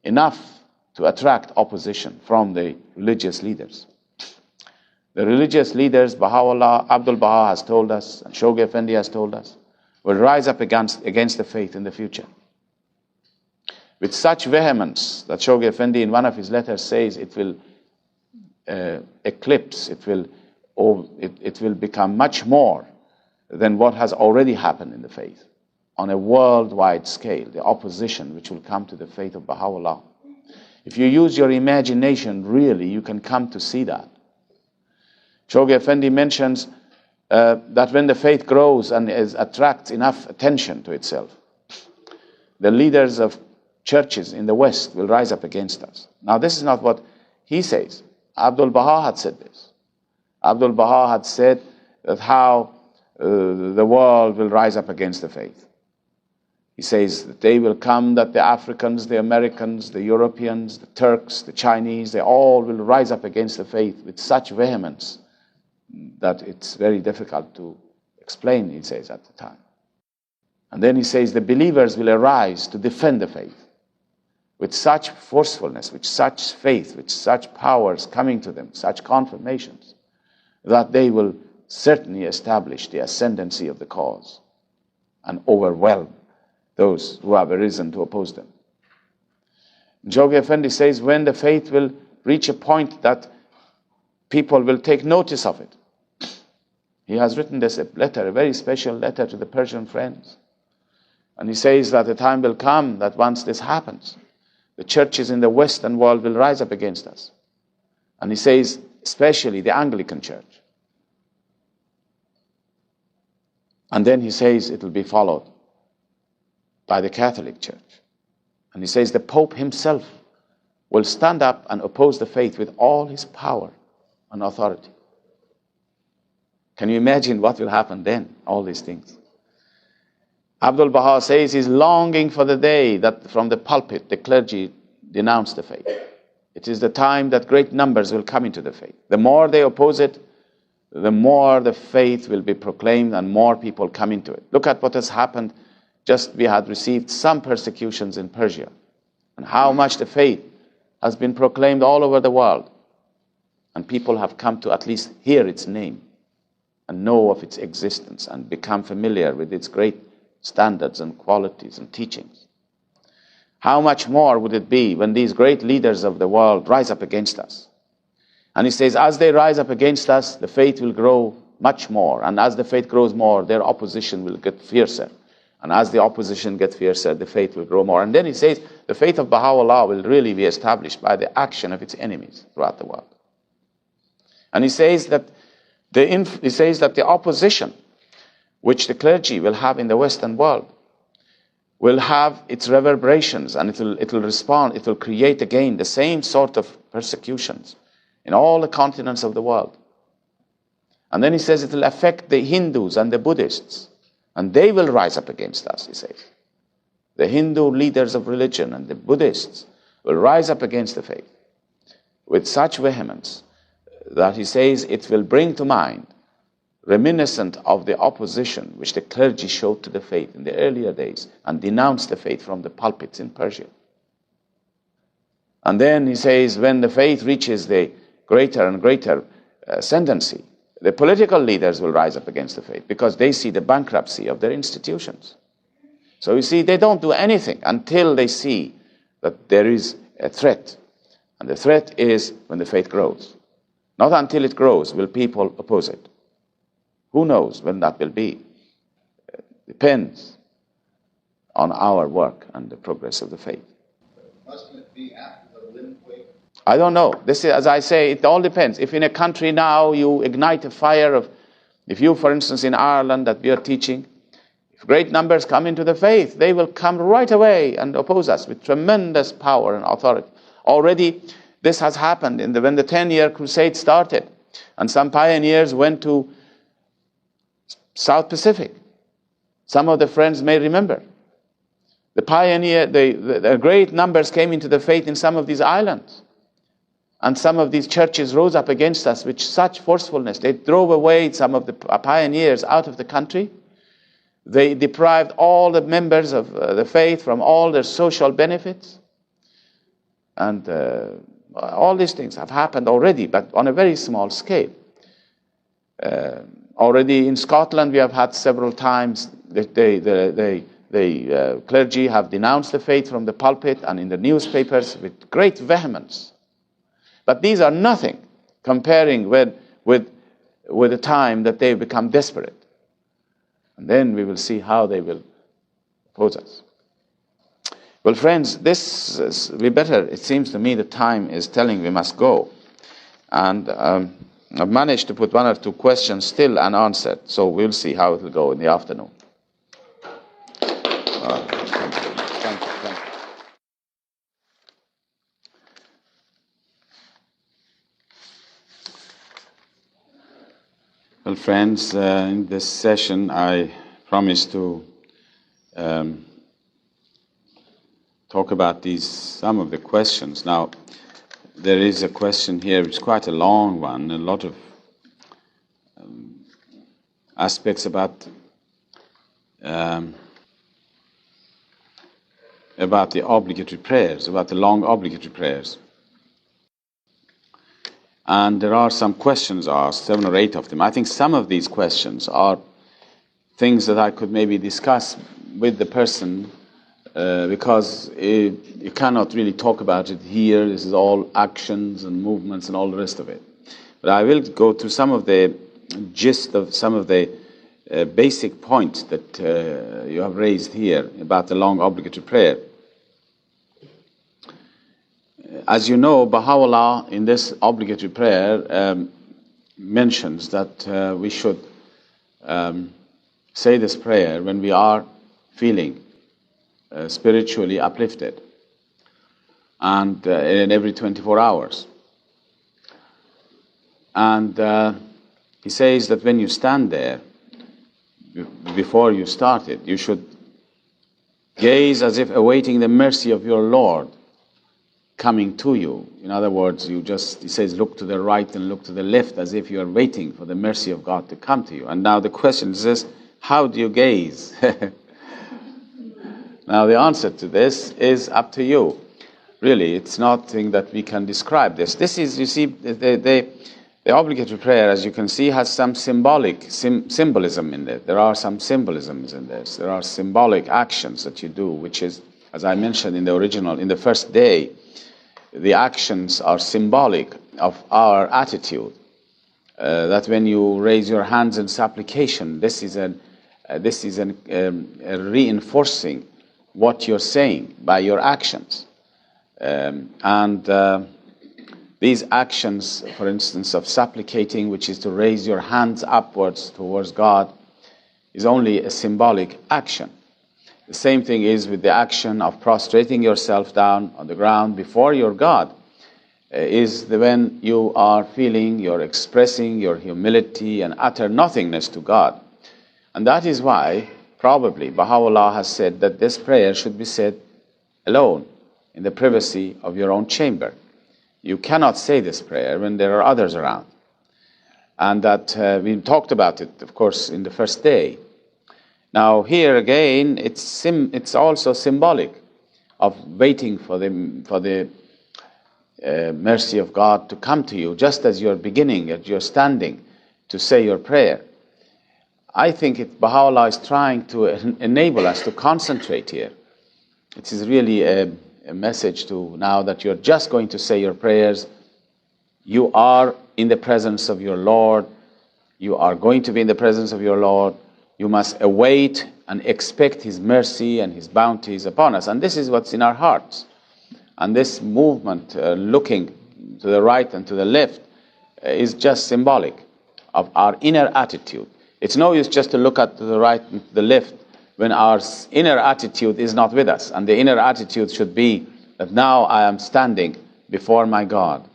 enough to attract opposition from the religious leaders. The religious leaders, Bahá'u'lláh, Abdul Baha has told us, and Shoghi Effendi has told us, will rise up against the faith in the future. With such vehemence that Shoghi Effendi in one of his letters says it will eclipse, it will become much more than what has already happened in the faith on a worldwide scale, the opposition which will come to the faith of Bahá'u'lláh. If you use your imagination, really, you can come to see that. Shoghi Effendi mentions that when the faith grows and attracts enough attention to itself, the leaders of churches in the West will rise up against us. Now, this is not what he says. Abdul Baha had said this. Abdul Baha had said that how the world will rise up against the faith. He says the day will come that the Africans, the Americans, the Europeans, the Turks, the Chinese, they all will rise up against the faith with such vehemence that it's very difficult to explain, he says at the time. And then he says the believers will arise to defend the faith. with such forcefulness, with such faith, with such powers coming to them, such confirmations, that they will certainly establish the ascendancy of the cause and overwhelm those who have arisen to oppose them. Jogi Effendi says, when the faith will reach a point that people will take notice of it. He has written this letter, a very special letter to the Persian friends. And he says that the time will come that once this happens, the churches in the Western world will rise up against us. And he says, especially the Anglican Church. And then he says it will be followed by the Catholic Church. And he says the Pope himself will stand up and oppose the faith with all his power and authority. Can you imagine what will happen then? All these things. Abdul Baha says he's longing for the day that from the pulpit the clergy denounce the faith. It is the time that great numbers will come into the faith. The more they oppose it, the more the faith will be proclaimed and more people come into it. Look at what has happened. Just we had received some persecutions in Persia, and how much the faith has been proclaimed all over the world. And people have come to at least hear its name and know of its existence and become familiar with its great standards and qualities and teachings. How much more would it be when these great leaders of the world rise up against us? And he says, as they rise up against us, the faith will grow much more. And as the faith grows more, their opposition will get fiercer. And as the opposition gets fiercer, the faith will grow more. And then he says, the faith of Bahá'u'lláh will really be established by the action of its enemies throughout the world. And he says that the opposition which the clergy will have in the Western world will have its reverberations, and it will respond, it will create again the same sort of persecutions in all the continents of the world. And then he says it will affect the Hindus and the Buddhists, and they will rise up against us, he says. The Hindu leaders of religion and the Buddhists will rise up against the faith with such vehemence that he says it will bring to mind reminiscent of the opposition which the clergy showed to the faith in the earlier days and denounced the faith from the pulpits in Persia. And then he says when the faith reaches the greater and greater ascendancy, the political leaders will rise up against the faith because they see the bankruptcy of their institutions. So you see, they don't do anything until they see that there is a threat. And the threat is when the faith grows. Not until it grows will people oppose it. Who knows when that will be? Depends on our work and the progress of the faith. Mustn't it be after the limquake? I don't know. This is, as I say, it all depends. If in a country now you ignite a fire of, if you, for instance, in Ireland that we are teaching, if great numbers come into the faith, they will come right away and oppose us with tremendous power and authority. Already this has happened when the 10-year crusade started, and some pioneers went to South Pacific. Some of the friends may remember. The great numbers came into the faith in some of these islands. And some of these churches rose up against us with such forcefulness. They drove away some of the pioneers out of the country. They deprived all the members of the faith from all their social benefits. And all these things have happened already, but on a very small scale. Already in Scotland, we have had several times the clergy have denounced the faith from the pulpit and in the newspapers with great vehemence. But these are nothing comparing with the time that they become desperate. And then we will see how they will oppose us. Well, friends, it seems to me the time is telling we must go. And I've managed to put one or two questions still unanswered, so we'll see how it will go in the afternoon. Thank you. Well, friends, in this session I promised to talk about some of the questions. Now, there is a question here, which is quite a long one, a lot of aspects about about the obligatory prayers, about the long obligatory prayers. And there are some questions asked, 7 or 8 of them. I think some of these questions are things that I could maybe discuss with the person because you cannot really talk about it here. This is all actions and movements and all the rest of it. But I will go through some of the gist of some of the basic points that you have raised here about the long obligatory prayer. As you know, Bahá'u'lláh in this obligatory prayer mentions that we should say this prayer when we are feeling spiritually uplifted, and in every 24 hours. And he says that when you stand there, before you start it, you should gaze as if awaiting the mercy of your Lord coming to you. In other words, he says, look to the right and look to the left as if you are waiting for the mercy of God to come to you. And now the question is, how do you gaze? Now the answer to this is up to you. Really, it's nothing that we can describe this. This is, you see, the obligatory prayer, as you can see, has some symbolism in it. There are some symbolisms in this. There are symbolic actions that you do, which is, as I mentioned in the first day, the actions are symbolic of our attitude. That when you raise your hands in supplication, this is reinforcing what you're saying by your actions. These actions, for instance, of supplicating, which is to raise your hands upwards towards God, is only a symbolic action. The same thing is with the action of prostrating yourself down on the ground before your God, when you are feeling, you're expressing your humility and utter nothingness to God. And that is why, probably, Bahá'u'lláh has said that this prayer should be said alone, in the privacy of your own chamber. You cannot say this prayer when there are others around. And that we talked about it, of course, in the first day. Now here again, it's also symbolic of waiting for the mercy of God to come to you, just as you're beginning, as you're standing to say your prayer. I think Bahá'u'lláh is trying to enable us to concentrate here. It is really a message to, now that you're just going to say your prayers, you are in the presence of your Lord. You are going to be in the presence of your Lord. You must await and expect His mercy and His bounties upon us. And this is what's in our hearts. And this movement, looking to the right and to the left, is just symbolic of our inner attitude. It's no use just to look at the right and the left when our inner attitude is not with us. And the inner attitude should be that now I am standing before my God.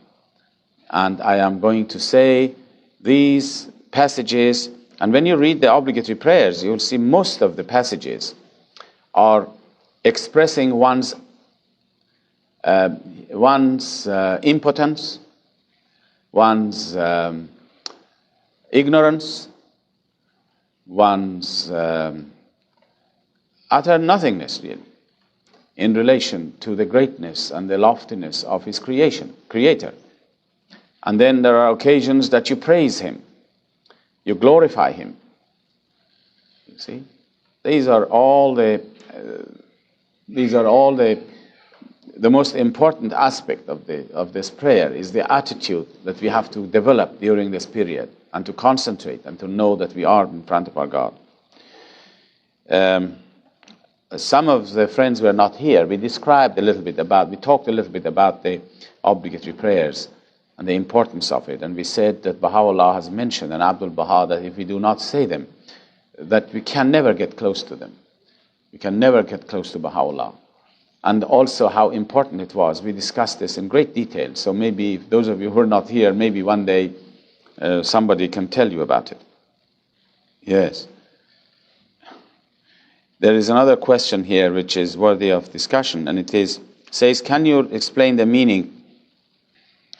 And I am going to say these passages. And when you read the obligatory prayers, you'll see most of the passages are expressing one's impotence, one's ignorance, one's utter nothingness, really, in relation to the greatness and the loftiness of his creator. And then there are occasions that you praise him, you glorify him. You see, these are all the most important aspect of this prayer is the attitude that we have to develop during this period, and to concentrate and to know that we are in front of our God. Some of the friends were not here. We talked a little bit about the obligatory prayers and the importance of it. And we said that Bahá'u'lláh has mentioned, and Abdul Baha, that if we do not say them, that we can never get close to them. We can never get close to Bahá'u'lláh. And also how important it was. We discussed this in great detail. So maybe if those of you who are not here, maybe one day somebody can tell you about it. Yes. There is another question here which is worthy of discussion, and it says, can you explain the meaning,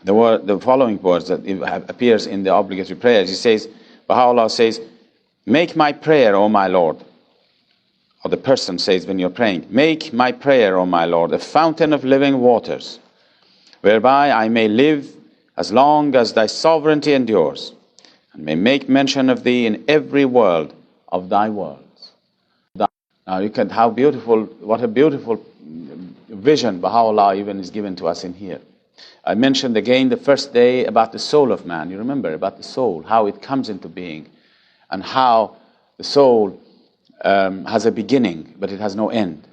the following words that appears in the obligatory prayers? He says, Bahá'u'lláh says, make my prayer, O my Lord, or the person says when you're praying, make my prayer, O my Lord, a fountain of living waters, whereby I may live as long as thy sovereignty endures, and may make mention of thee in every word of thy words. Now you can, what a beautiful vision Bahá'u'lláh even is given to us in here. I mentioned again the first day about the soul of man. You remember about the soul, how it comes into being, and how the soul has a beginning, but it has no end.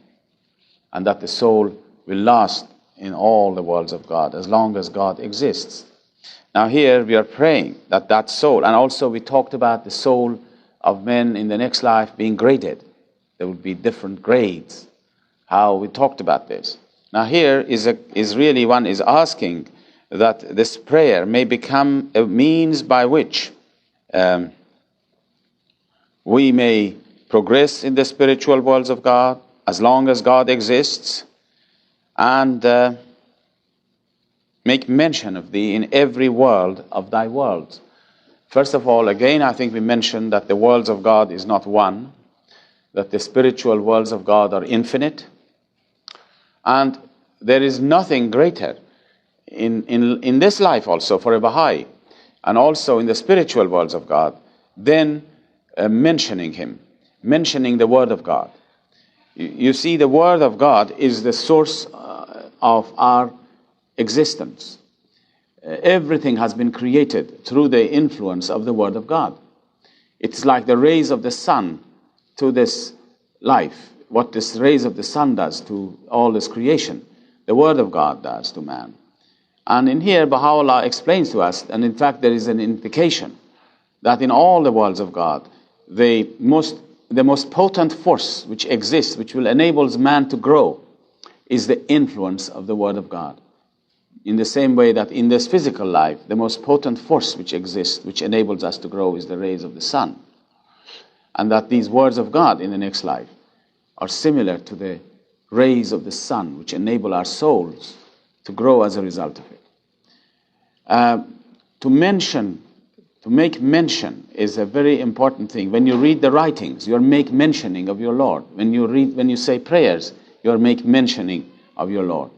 And that the soul will last in all the worlds of God, as long as God exists. Now here we are praying that that soul, and also we talked about the soul of men in the next life being graded. There will be different grades, how we talked about this. Now here is really one is asking that this prayer may become a means by which we may progress in the spiritual worlds of God as long as God exists, and make mention of thee in every world of thy worlds. First of all, again, I think we mentioned that the worlds of God is not one, that the spiritual worlds of God are infinite, and there is nothing greater in this life also for a Baha'i, and also in the spiritual worlds of God, than mentioning Him, mentioning the Word of God. You see, the Word of God is the source of our existence. Everything has been created through the influence of the Word of God. It's like the rays of the sun to this life. What this rays of the sun does to all this creation, the Word of God does to man. And in here, Bahá'u'lláh explains to us, and in fact there is an indication that in all the worlds of God, the most potent force which exists, which will enable man to grow, is the influence of the Word of God. In the same way that in this physical life, the most potent force which exists, which enables us to grow, is the rays of the sun. And that these words of God in the next life are similar to the rays of the sun, which enable our souls to grow as a result of it. To make mention is a very important thing. When you read the writings, you are make mentioning of your Lord. When you say prayers, you are make mentioning of your Lord.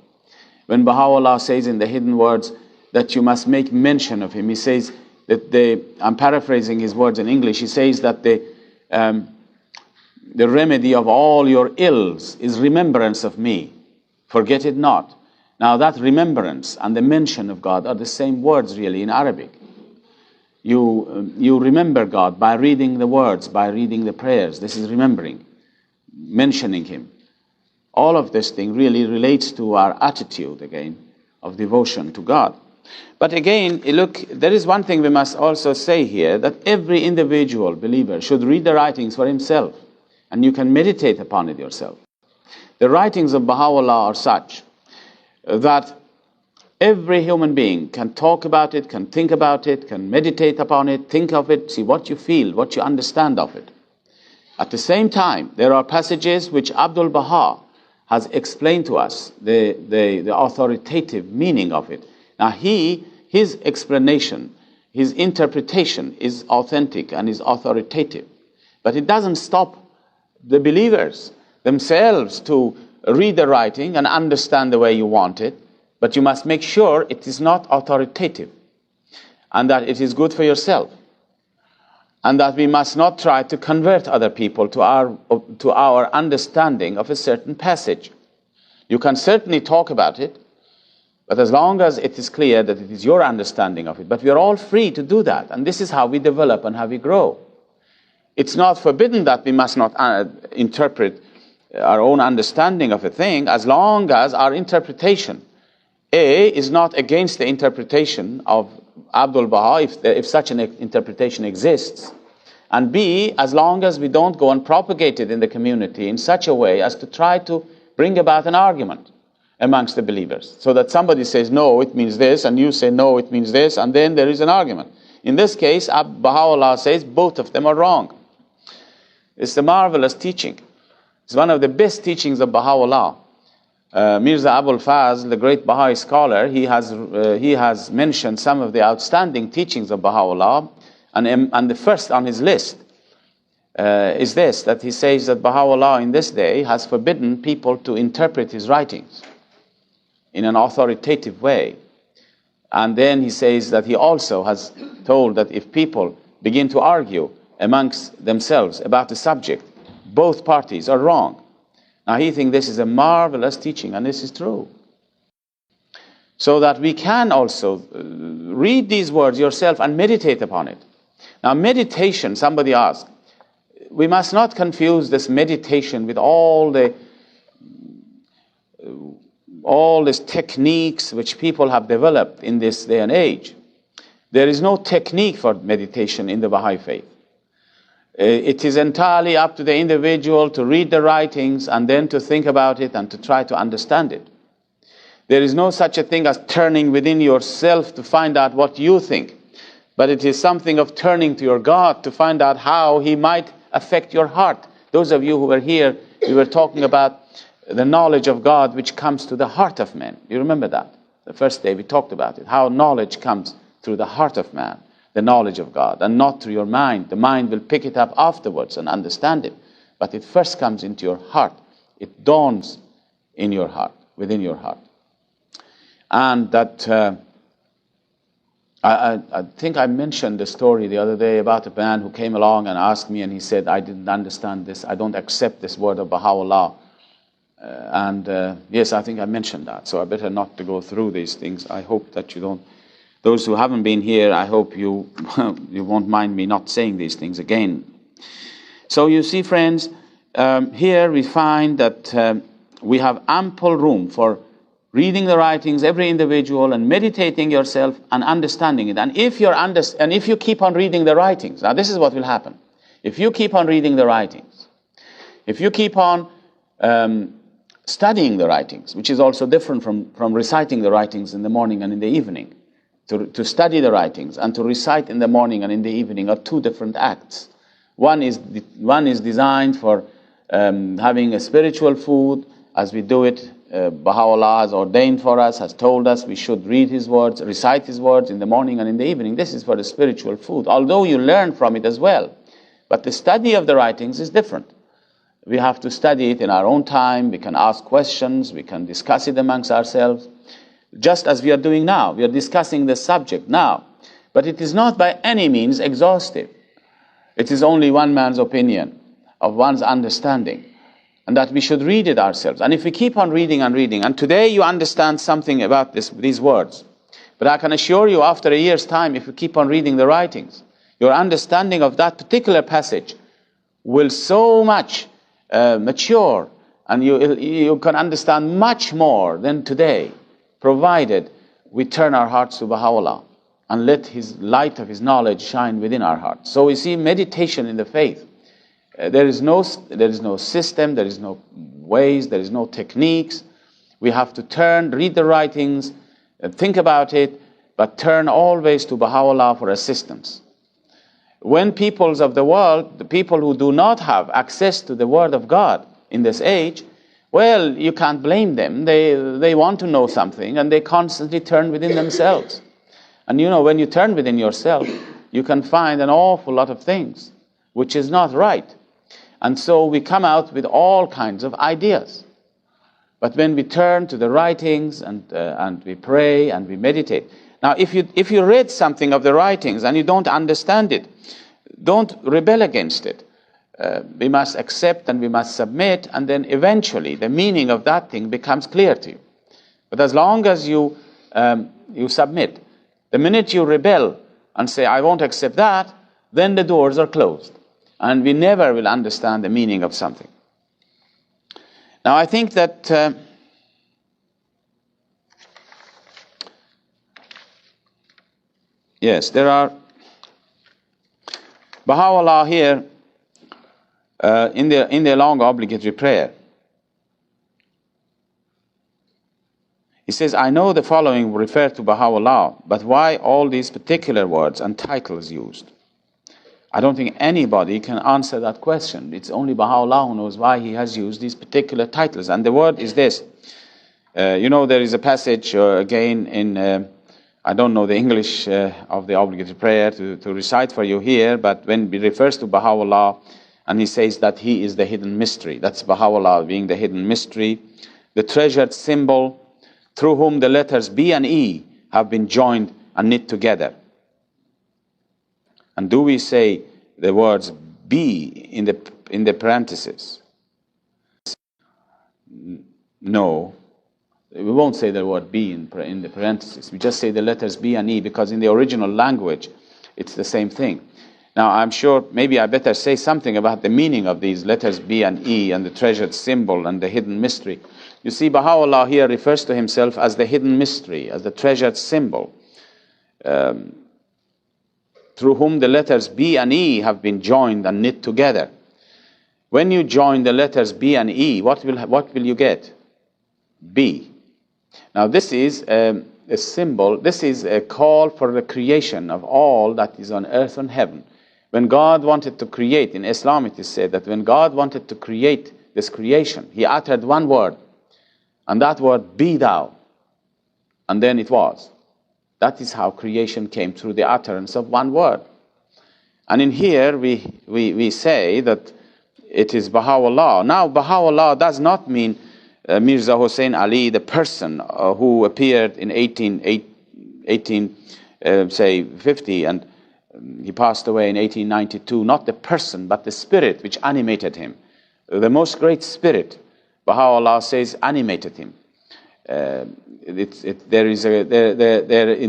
When Baha'u'lláh says in the hidden words that you must make mention of Him, he says that I'm paraphrasing his words in English, he says that the remedy of all your ills is remembrance of me. Forget it not. Now that remembrance and the mention of God are the same words really in Arabic. You remember God by reading the words, by reading the prayers. This is remembering, mentioning Him. All of this thing really relates to our attitude, again, of devotion to God. But again, look, there is one thing we must also say here, that every individual believer should read the writings for himself, and you can meditate upon it yourself. The writings of Baha'u'lláh are such that every human being can talk about it, can think about it, can meditate upon it, think of it, see what you feel, what you understand of it. At the same time, there are passages which Abdul Baha has explained to us the authoritative meaning of it. Now his explanation, his interpretation is authentic and is authoritative. But it doesn't stop the believers themselves to read the writing and understand the way you want it, but you must make sure it is not authoritative and that it is good for yourself. And that we must not try to convert other people to our understanding of a certain passage. You can certainly talk about it, but as long as it is clear that it is your understanding of it. But we are all free to do that, and this is how we develop and how we grow. It's not forbidden that we must not interpret our own understanding of a thing, as long as our interpretation, A, is not against the interpretation of Abdul Baha, if such an interpretation exists, and B, as long as we don't go and propagate it in the community in such a way as to try to bring about an argument amongst the believers, so that somebody says, no, it means this, and you say, no, it means this, and then there is an argument. In this case, Baha'u'lláh says both of them are wrong. It's a marvelous teaching. It's one of the best teachings of Baha'u'lláh. Mirza Abul Fazl, the great Baha'i scholar, he has mentioned some of the outstanding teachings of Baha'u'lláh, and the first on his list is this, that he says that Bahá'u'lláh in this day has forbidden people to interpret his writings in an authoritative way. And then he says that he also has told that if people begin to argue amongst themselves about the subject, both parties are wrong. Now he thinks this is a marvelous teaching, and this is true. So that we can also read these words yourself and meditate upon it. Now meditation, somebody asked, we must not confuse this meditation with all these techniques which people have developed in this day and age. There is no technique for meditation in the Baha'i faith. It is entirely up to the individual to read the writings and then to think about it and to try to understand it. There is no such a thing as turning within yourself to find out what you think, but it is something of turning to your God to find out how He might affect your heart. Those of you who were here, we were talking about the knowledge of God which comes to the heart of man. You remember that? The first day we talked about it, how knowledge comes through the heart of man, the knowledge of God, and not through your mind. The mind will pick it up afterwards and understand it, but it first comes into your heart. It dawns in your heart, within your heart. And that, I think I mentioned the story the other day about a man who came along and asked me, and he said, I didn't understand this, I don't accept this word of Bahá'u'lláh. Yes, I think I mentioned that, so I better not to go through these things. I hope that you don't, those who haven't been here, I hope you, you won't mind me not saying these things again. So you see, friends, here we find that we have ample room for reading the writings, every individual, and meditating yourself and understanding it. And if you keep on reading the writings, now this is what will happen. If you keep on reading the writings, if you keep on studying the writings, which is also different from reciting the writings in the morning and in the evening. To study the writings and to recite in the morning and in the evening are two different acts. One is designed for having a spiritual food, as we do it. Bahá'u'lláh has ordained for us, has told us we should read his words, recite his words in the morning and in the evening. This is for the spiritual food, although you learn from it as well. But the study of the writings is different. We have to study it in our own time. We can ask questions, we can discuss it amongst ourselves, just as we are doing now. We are discussing the subject now. But it is not by any means exhaustive. It is only one man's opinion of one's understanding, and that we should read it ourselves. And if we keep on reading and reading, and today you understand something about these words, but I can assure you after a year's time, if you keep on reading the writings, your understanding of that particular passage will so much mature, and you can understand much more than today, provided we turn our hearts to Bahá'u'lláh and let His light of His knowledge shine within our hearts. So we see meditation in the faith. There is no system, there is no ways, there is no techniques. We have to read the writings, think about it, but turn always to Bahá'u'lláh for assistance. When peoples of the world, the people who do not have access to the Word of God in this age, well, you can't blame them. They want to know something, and they constantly turn within themselves. And you know, when you turn within yourself, you can find an awful lot of things which is not right. And so we come out with all kinds of ideas. But when we turn to the writings and we pray and we meditate. Now, if you read something of the writings and you don't understand it, don't rebel against it. We must accept and we must submit, and then eventually the meaning of that thing becomes clear to you. But as long as you submit, the minute you rebel and say, I won't accept that, then the doors are closed. And we never will understand the meaning of something. Now, I think that yes, there are Bahá'u'lláh here in the long obligatory prayer. He says, I know the following refer to Bahá'u'lláh, but why all these particular words and titles used? I don't think anybody can answer that question. It's only Bahá'u'lláh who knows why he has used these particular titles. And the word is this. You know, there is a passage again in, I don't know the English of the obligatory prayer to recite for you here, but when it refers to Bahá'u'lláh, And he says that he is the hidden mystery. That's Baha'u'lláh being the hidden mystery, the treasured symbol, through whom the letters B and E have been joined and knit together. And do we say the words B in the parentheses? No. We won't say the word B in the parentheses. We just say the letters B and E, because in the original language, it's the same thing. Now, I'm sure maybe I better say something about the meaning of these letters B and E and the treasured symbol and the hidden mystery. You see, Baha'u'lláh here refers to himself as the hidden mystery, as the treasured symbol, through whom the letters B and E have been joined and knit together. When you join the letters B and E, what will you get? B. Now, this is a symbol, this is a call for the creation of all that is on earth and heaven. When God wanted to create, in Islam it is said that when God wanted to create this creation, he uttered one word, and that word, be thou, and then it was. That is how creation came, through the utterance of one word. And in here we say that it is Baha'u'lláh. Now, Baha'u'lláh does not mean Mirza Hussain Ali, the person who appeared in 1850, and he passed away in 1892. Not the person, but the spirit which animated him. The most great spirit, Baha'u'lláh says, animated him. In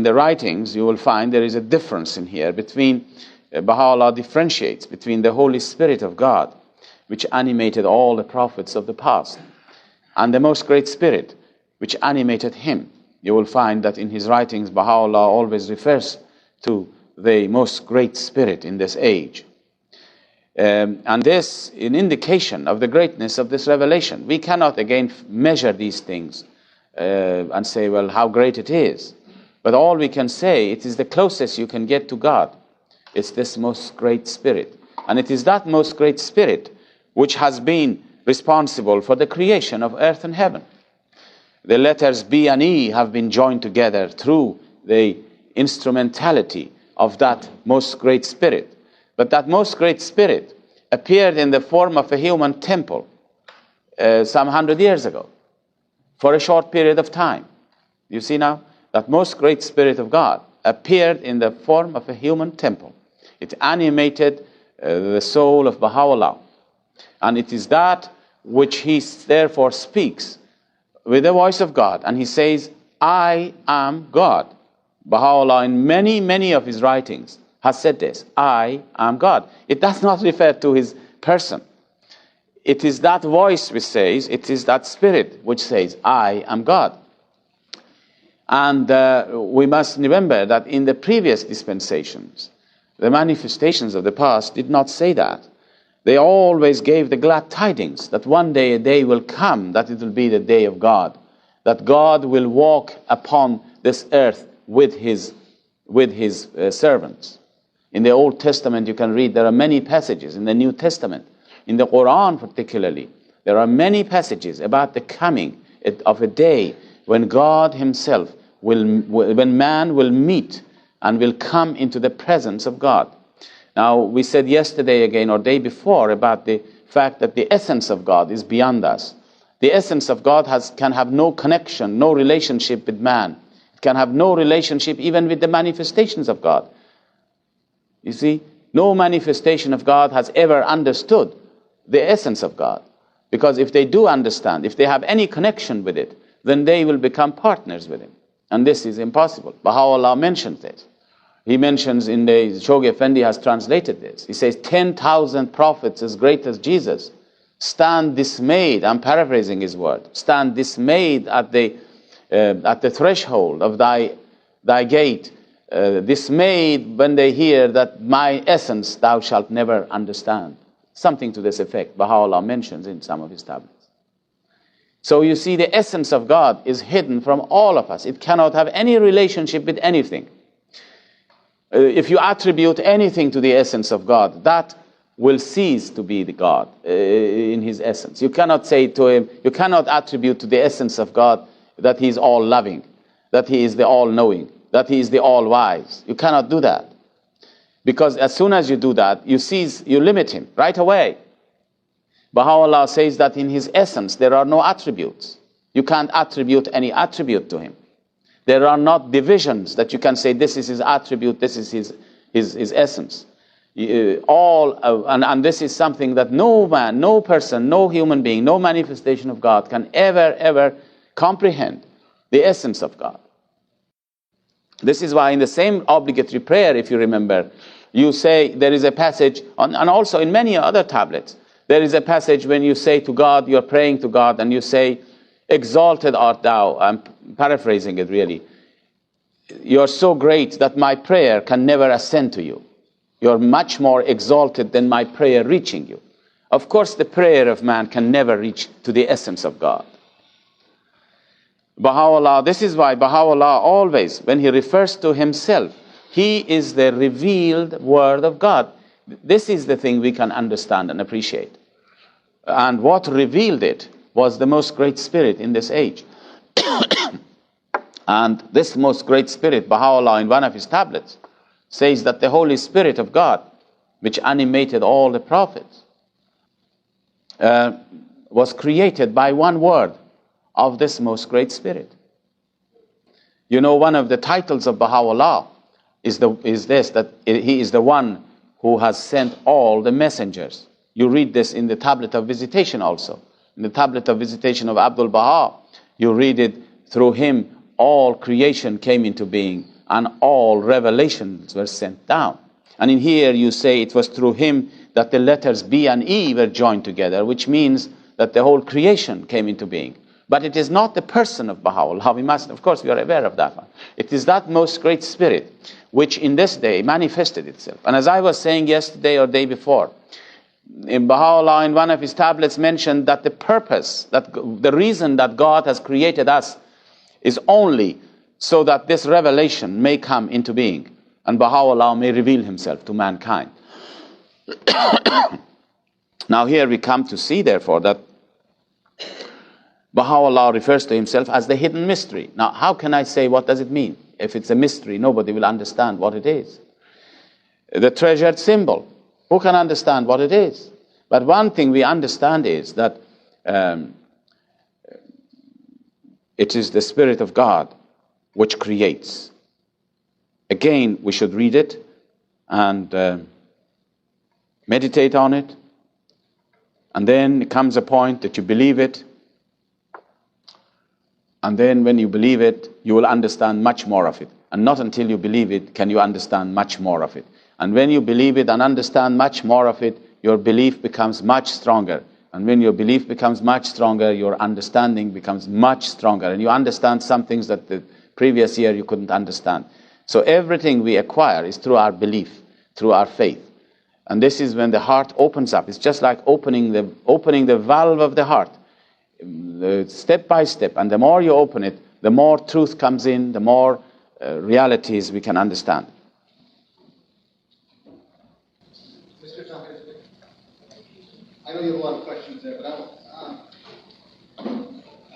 the writings, you will find there is a difference in here between, Baha'u'lláh differentiates between the Holy Spirit of God, which animated all the prophets of the past, and the most great spirit, which animated him. You will find that in his writings, Baha'u'lláh always refers to the most great spirit in this age. And this is an indication of the greatness of this revelation. We cannot again measure these things and say, well, how great it is. But all we can say, it is the closest you can get to God. It's this most great spirit. And it is that most great spirit which has been responsible for the creation of earth and heaven. The letters B and E have been joined together through the instrumentality of that most great spirit. But that most great spirit appeared in the form of a human temple some 100 years ago, for a short period of time. You see now, that most great spirit of God appeared in the form of a human temple. It animated the soul of Baha'u'lláh. And it is that which he therefore speaks with the voice of God. And he says, I am God. Baha'u'lláh in many, many of his writings has said this, I am God. It does not refer to his person. It is that voice which says, it is that spirit which says, I am God. And we must remember that in the previous dispensations, the manifestations of the past did not say that. They always gave the glad tidings that one day a day will come, that it will be the day of God, that God will walk upon this earth with his servants. In the Old Testament, you can read, there are many passages. In the New Testament, in the Quran particularly, there are many passages about the coming of a day when God himself when man will meet and will come into the presence of God. Now, we said yesterday again, or day before, about the fact that the essence of God is beyond us. The essence of God can have no connection, no relationship with man. It can have no relationship even with the manifestations of God. You see, no manifestation of God has ever understood the essence of God. Because if they do understand, if they have any connection with it, then they will become partners with him. And this is impossible. Baha'u'lláh mentions this. He mentions in the Shoghi Effendi has translated this. He says, 10,000 prophets as great as Jesus stand dismayed. I'm paraphrasing his word. Stand dismayed at the threshold of thy gate. Dismayed when they hear that my essence thou shalt never understand. Something to this effect Baha'u'lláh mentions in some of his tablets. So you see, the essence of God is hidden from all of us. It cannot have any relationship with anything. If you attribute anything to the essence of God, that will cease to be the God in his essence. You cannot say to him, you cannot attribute to the essence of God that he is all-loving, that he is the all-knowing, that he is the all-wise. You cannot do that. Because as soon as you do that, you limit him right away. Baha'u'lláh says that in his essence there are no attributes. You can't attribute any attribute to him. There are not divisions that you can say this is his attribute, this is his essence. And this is something that no man, no person, no human being, no manifestation of God can ever comprehend the essence of God. This is why in the same obligatory prayer, if you remember, you say, there is a passage, and also in many other tablets, there is a passage when you say to God, you're praying to God, and you say, exalted art thou. I'm paraphrasing it really. You're so great that my prayer can never ascend to you. You're much more exalted than my prayer reaching you. Of course, the prayer of man can never reach to the essence of God. Baha'u'lláh, this is why Baha'u'lláh always, when he refers to himself, he is the revealed word of God. This is the thing we can understand and appreciate. And what revealed it was the most great spirit in this age. And this most great spirit, Baha'u'lláh, in one of his tablets, says that the Holy Spirit of God, which animated all the prophets, was created by one word of this most great spirit. You know, one of the titles of Baha'u'lláh is this, that he is the one who has sent all the messengers. You read this in the tablet of visitation also. In the tablet of visitation of Abdul Baha, you read it, through him all creation came into being and all revelations were sent down. And in here you say it was through him that the letters B and E were joined together, which means that the whole creation came into being. But it is not the person of Baha'u'lláh. We must, of course, we are aware of that one. It is that most great spirit which in this day manifested itself. And as I was saying yesterday or day before, in Baha'u'lláh, in one of his tablets, mentioned that the purpose, that the reason that God has created us is only so that this revelation may come into being and Baha'u'lláh may reveal himself to mankind. Now here we come to see, therefore, that Baha'u'lláh refers to himself as the hidden mystery. Now, how can I say, what does it mean? If it's a mystery, nobody will understand what it is. The treasured symbol, who can understand what it is? But one thing we understand is that it is the Spirit of God which creates. Again, we should read it and meditate on it. And then comes a point that you believe it. And then when you believe it, you will understand much more of it. And not until you believe it can you understand much more of it. And when you believe it and understand much more of it, your belief becomes much stronger. And when your belief becomes much stronger, your understanding becomes much stronger. And you understand some things that the previous year you couldn't understand. So everything we acquire is through our belief, through our faith. And this is when the heart opens up. It's just like opening the valve of the heart. Step by step, and the more you open it, the more truth comes in, the more realities we can understand. Mr. Taherzadeh, I know you have a lot of questions there, but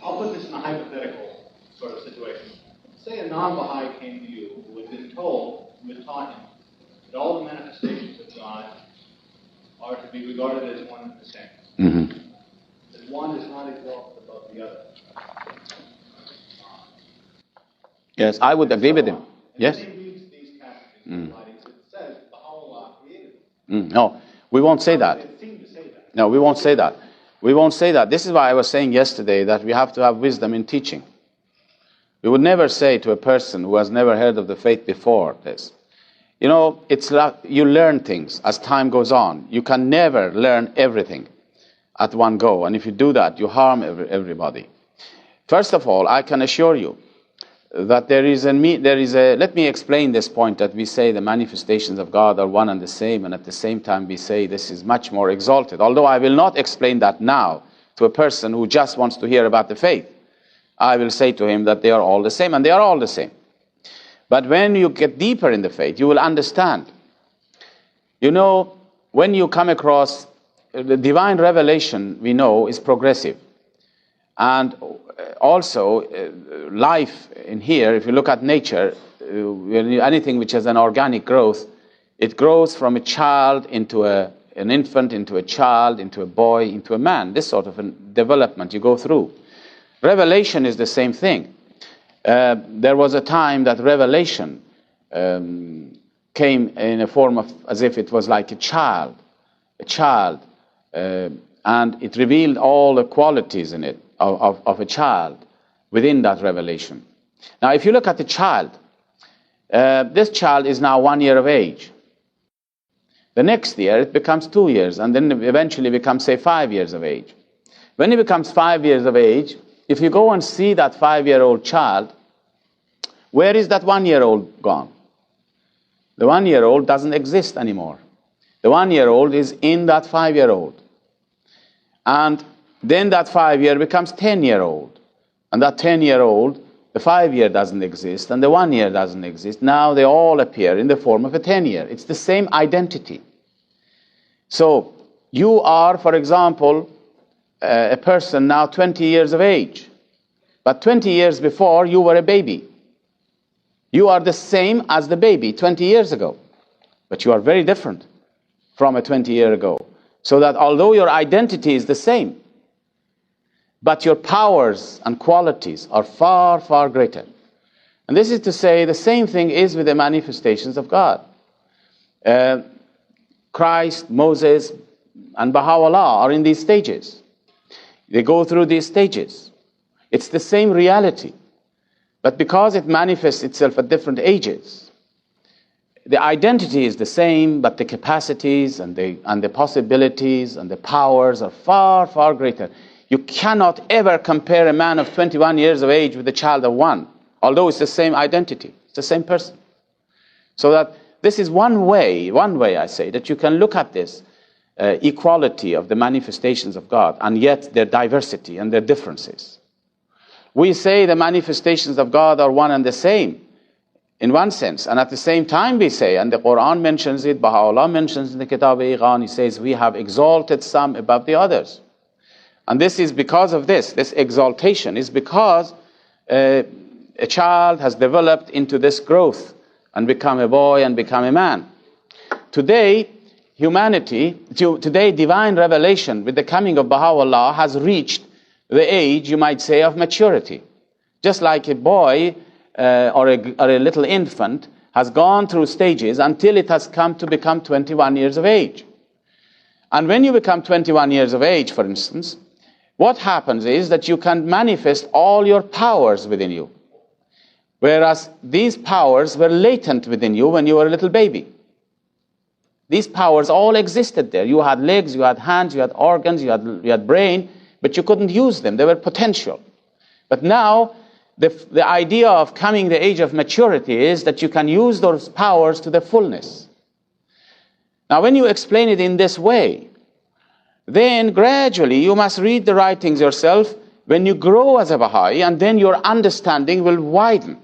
I'll put this in a hypothetical sort of situation. Say a non-Baha'i came to you who had been told, who had taught him, that all the manifestations of God are to be regarded as one and the same. Mm-hmm. That one is not exalted above the other. Yes, I would agree with him. Yes. And then he reads these passages in writings that says Baha'u'lláh created them. No, we won't say that. They seem to say that. No, we won't say that. We won't say that. This is why I was saying yesterday that we have to have wisdom in teaching. We would never say to a person who has never heard of the faith before this. You know, it's like you learn things as time goes on. You can never learn everything at one go. And if you do that, you harm everybody. First of all, I can assure you that let me explain this point that we say the manifestations of God are one and the same, and at the same time we say this is much more exalted. Although I will not explain that now to a person who just wants to hear about the faith. I will say to him that they are all the same, and they are all the same. But when you get deeper in the faith, you will understand. You know, when you come across the divine revelation, we know is progressive. And also, life in here, if you look at nature, anything which has an organic growth, it grows from a child into an infant into a child, into a boy, into a man. This sort of a development you go through. Revelation is the same thing. There was a time that revelation came in a form of, as if it was like a child, and it revealed all the qualities in it of a child within that revelation. Now, if you look at the child, this child is now 1 year of age. The next year, it becomes 2 years, and then eventually becomes, say, 5 years of age. When he becomes 5 years of age, if you go and see that 5-year-old child, where is that 1-year-old gone? The 1-year-old doesn't exist anymore. The 1-year-old is in that 5-year-old. And then that 5-year becomes 10-year-old. And that 10-year-old, the 5-year doesn't exist, and the 1 year doesn't exist. Now they all appear in the form of a 10-year. It's the same identity. So you are, for example, a person now 20 years of age. But 20 years before, you were a baby. You are the same as the baby 20 years ago. But you are very different from a 20 year ago. So that although your identity is the same, but your powers and qualities are far, far greater. And this is to say the same thing is with the manifestations of God. Christ, Moses, and Bahá'u'lláh are in these stages. They go through these stages. It's the same reality. But because it manifests itself at different ages, the identity is the same, but the capacities and the possibilities and the powers are far, far greater. You cannot ever compare a man of 21 years of age with a child of 1, although it's the same identity, it's the same person. So that this is one way I say, that you can look at this equality of the manifestations of God, and yet their diversity and their differences. We say the manifestations of God are one and the same, in one sense, and at the same time we say, and the Quran mentions it, Baha'u'lláh mentions in the Kitab-e-Iqan, he says, we have exalted some above the others. And this is because of this exaltation is because a child has developed into this growth and become a boy and become a man. Today, today divine revelation with the coming of Baha'u'lláh has reached the age, you might say, of maturity. Just like a boy or a little infant has gone through stages until it has come to become 21 years of age. And when you become 21 years of age, for instance, what happens is that you can manifest all your powers within you. Whereas these powers were latent within you when you were a little baby. These powers all existed there. You had legs, you had hands, you had organs, you had brain, but you couldn't use them. They were potential. But now, the idea of coming the age of maturity is that you can use those powers to the fullness. Now, when you explain it in this way, then gradually you must read the writings yourself when you grow as a Baha'i, and then your understanding will widen.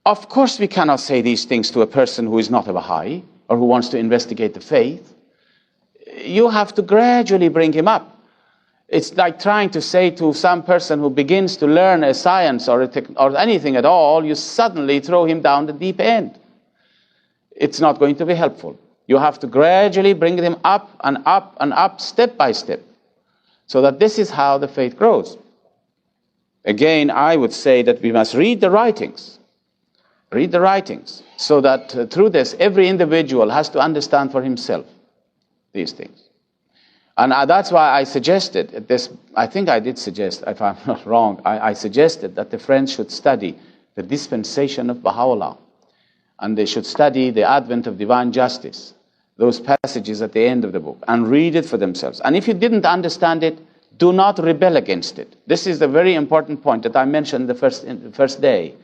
Of course, we cannot say these things to a person who is not a Baha'i or who wants to investigate the faith. You have to gradually bring him up. It's like trying to say to some person who begins to learn a science or anything at all, you suddenly throw him down the deep end. It's not going to be helpful. You have to gradually bring them up and up and up, step by step, so that this is how the faith grows. Again, I would say that we must read the writings, so that through this, every individual has to understand for himself these things. And that's why I suggested this, I think I did suggest, if I'm not wrong, I suggested that the friends should study the dispensation of Baha'u'lláh. And they should study the advent of divine justice, those passages at the end of the book, and read it for themselves. And if you didn't understand it, do not rebel against it. This is the very important point that I mentioned the first day.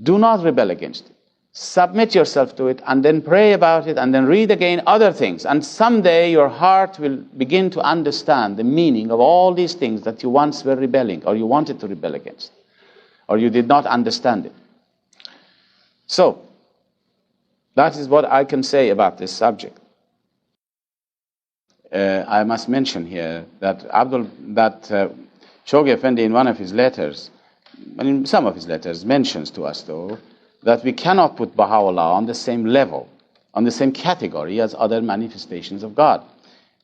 Do not rebel against it. Submit yourself to it, and then pray about it, and then read again other things. And someday your heart will begin to understand the meaning of all these things that you once were rebelling, or you wanted to rebel against, or you did not understand it. So, that is what I can say about this subject. I must mention here that Shoghi Effendi in one of his letters, and in some of his letters, mentions to us though, that we cannot put Baha'u'lláh on the same level on the same category as other manifestations of God,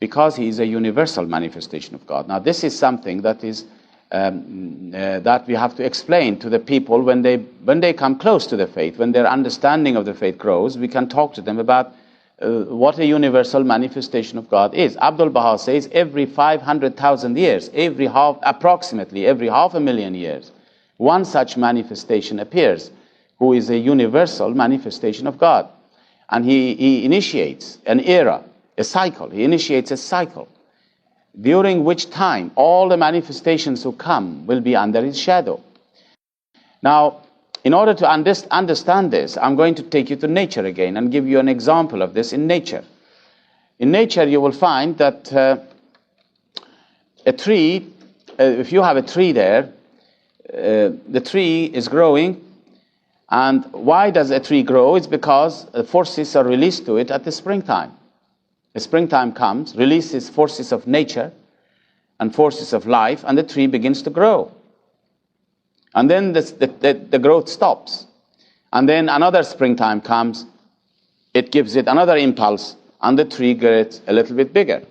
because he is a universal manifestation of God. Now, this is something that is that we have to explain to the people when they come close to the faith, when their understanding of the faith grows. We can talk to them about what a universal manifestation of God is. Abdul Baha says every 500,000 years, approximately every half a million years, one such manifestation appears, who is a universal manifestation of God. And he initiates an era, a cycle. He initiates a cycle, during which time all the manifestations who come will be under his shadow. Now, in order to understand this, I'm going to take you to nature again and give you an example of this in nature. In nature, you will find that a tree, if you have a tree there, the tree is growing. And why does a tree grow? It's because forces are released to it at the springtime. The springtime comes, releases forces of nature and forces of life, and the tree begins to grow. And then the growth stops. And then another springtime comes, it gives it another impulse, and the tree gets a little bit bigger.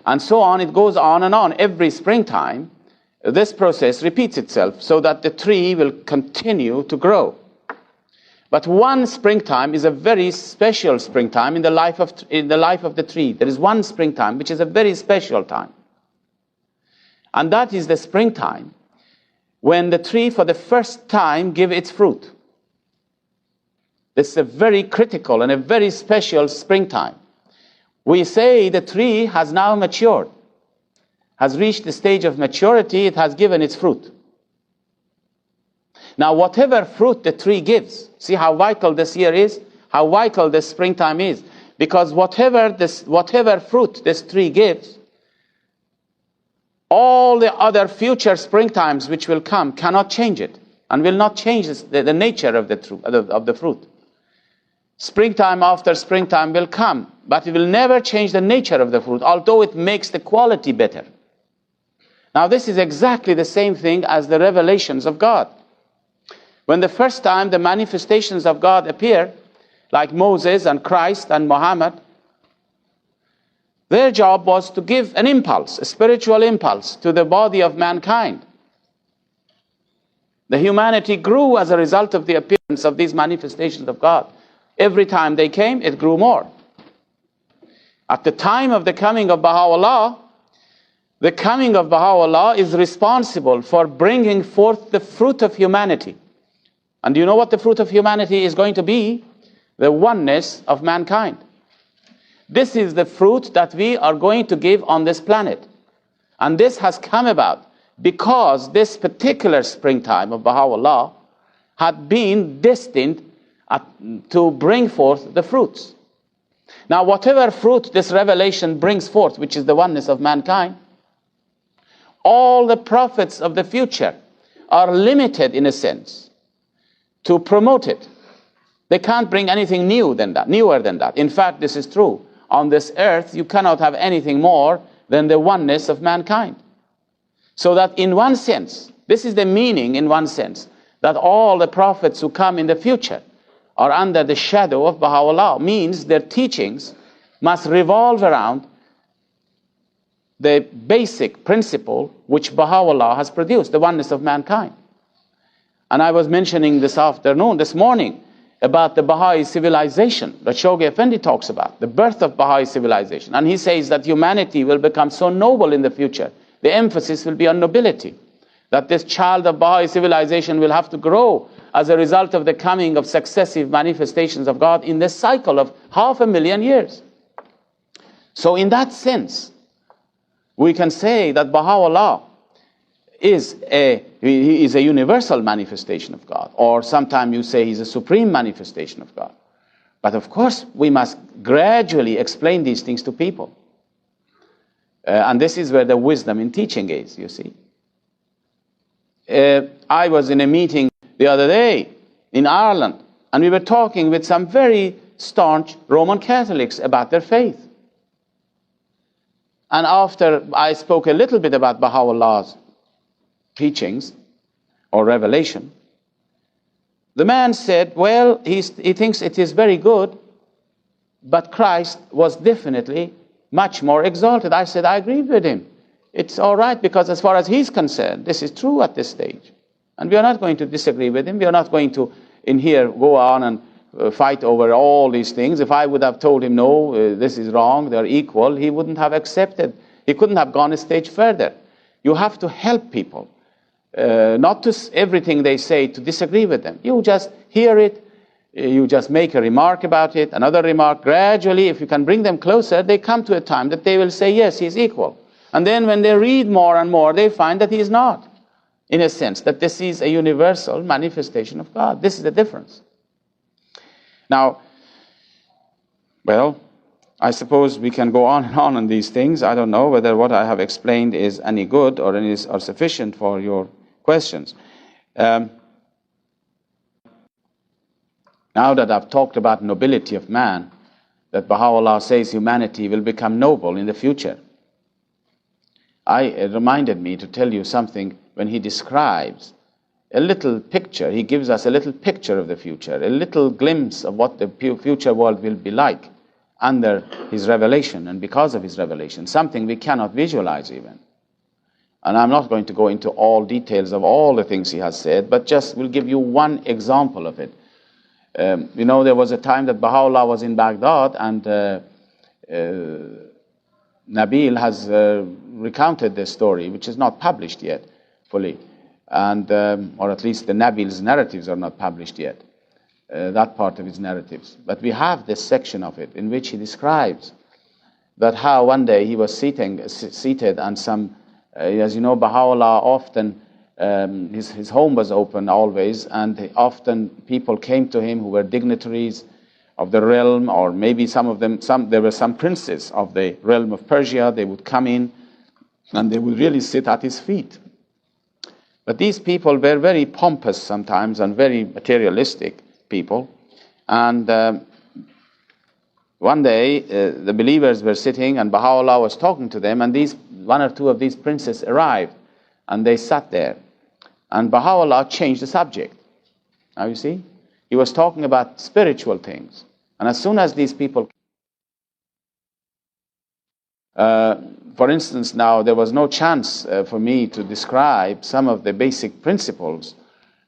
And so on, it goes on and on. Every springtime, this process repeats itself so that the tree will continue to grow. But one springtime is a very special springtime in the life of the tree. There is one springtime which is a very special time. And that is the springtime when the tree for the first time gives its fruit. This is a very critical and a very special springtime. We say the tree has now matured, has reached the stage of maturity, it has given its fruit. Now, whatever fruit the tree gives, see how vital this year is, how vital this springtime is. Because whatever fruit this tree gives, all the other future springtimes which will come cannot change it, and will not change the nature of the fruit. Springtime after springtime will come, but it will never change the nature of the fruit, although it makes the quality better. Now, this is exactly the same thing as the revelations of God. When the first time the manifestations of God appear, like Moses and Christ and Muhammad, their job was to give an impulse, a spiritual impulse, to the body of mankind. The humanity grew as a result of the appearance of these manifestations of God. Every time they came, it grew more. At the time of the coming of Bahá'u'lláh, the coming of Bahá'u'lláh is responsible for bringing forth the fruit of humanity. And do you know what the fruit of humanity is going to be? The oneness of mankind. This is the fruit that we are going to give on this planet. And this has come about because this particular springtime of Bahá'u'lláh had been destined to bring forth the fruits. Now, whatever fruit this revelation brings forth, which is the oneness of mankind, all the prophets of the future are limited in a sense to promote it. They can't bring anything newer than that. In fact, this is true. On this earth, you cannot have anything more than the oneness of mankind. So that in one sense, this is the meaning in one sense, that all the prophets who come in the future are under the shadow of Bahá'u'lláh, means their teachings must revolve around the basic principle which Bahá'u'lláh has produced, the oneness of mankind. And I was mentioning this morning, about the Baha'i civilization that Shoghi Effendi talks about, the birth of Baha'i civilization. And he says that humanity will become so noble in the future, the emphasis will be on nobility, that this child of Baha'i civilization will have to grow as a result of the coming of successive manifestations of God in this cycle of 500,000 years. So in that sense, we can say that Baha'u'lláh is a universal manifestation of God, or sometimes you say he's a supreme manifestation of God. But of course, we must gradually explain these things to people. And this is where the wisdom in teaching is, you see. I was in a meeting the other day in Ireland, and we were talking with some very staunch Roman Catholics about their faith. And after I spoke a little bit about Baha'u'llah's teachings or revelation, the man said, well, he thinks it is very good but Christ was definitely much more exalted. I said, I agreed with him. It's all right, because as far as he's concerned, this is true at this stage. And we are not going to disagree with him. We are not going to, in here, go on and fight over all these things. If I would have told him, no, this is wrong, they're equal, he wouldn't have accepted. He couldn't have gone a stage further. You have to help people. Not to everything they say to disagree with them. You just hear it, you just make a remark about it, another remark. Gradually, if you can bring them closer, they come to a time that they will say, yes, he's equal. And then when they read more and more, they find that he is not, in a sense, that this is a universal manifestation of God. This is the difference. Now, well, I suppose we can go on and on these things. I don't know whether what I have explained is any good or sufficient for your questions. Now that I've talked about nobility of man, that Baha'u'lláh says humanity will become noble in the future, it reminded me to tell you something when he describes a little picture. He gives us a little picture of the future, a little glimpse of what the future world will be like under his revelation and because of his revelation, something we cannot visualize even. And I'm not going to go into all details of all the things he has said, but just will give you one example of it. You know, there was a time that Baha'u'lláh was in Baghdad, and Nabil has recounted this story, which is not published yet fully, and or at least the Nabil's narratives are not published yet, that part of his narratives. But we have this section of it in which he describes that how one day he was seated and some, as you know, Baha'u'lláh often, his home was open always, and often people came to him who were dignitaries of the realm, or maybe some of them, there were some princes of the realm of Persia. They would come in and they would really sit at his feet. But these people were very pompous sometimes and very materialistic people. And one day the believers were sitting and Baha'u'lláh was talking to them, and one or two of these princes arrived and they sat there. And Baha'u'lláh changed the subject. Now you see, he was talking about spiritual things. And as soon as these people, for instance, now there was no chance for me to describe some of the basic principles,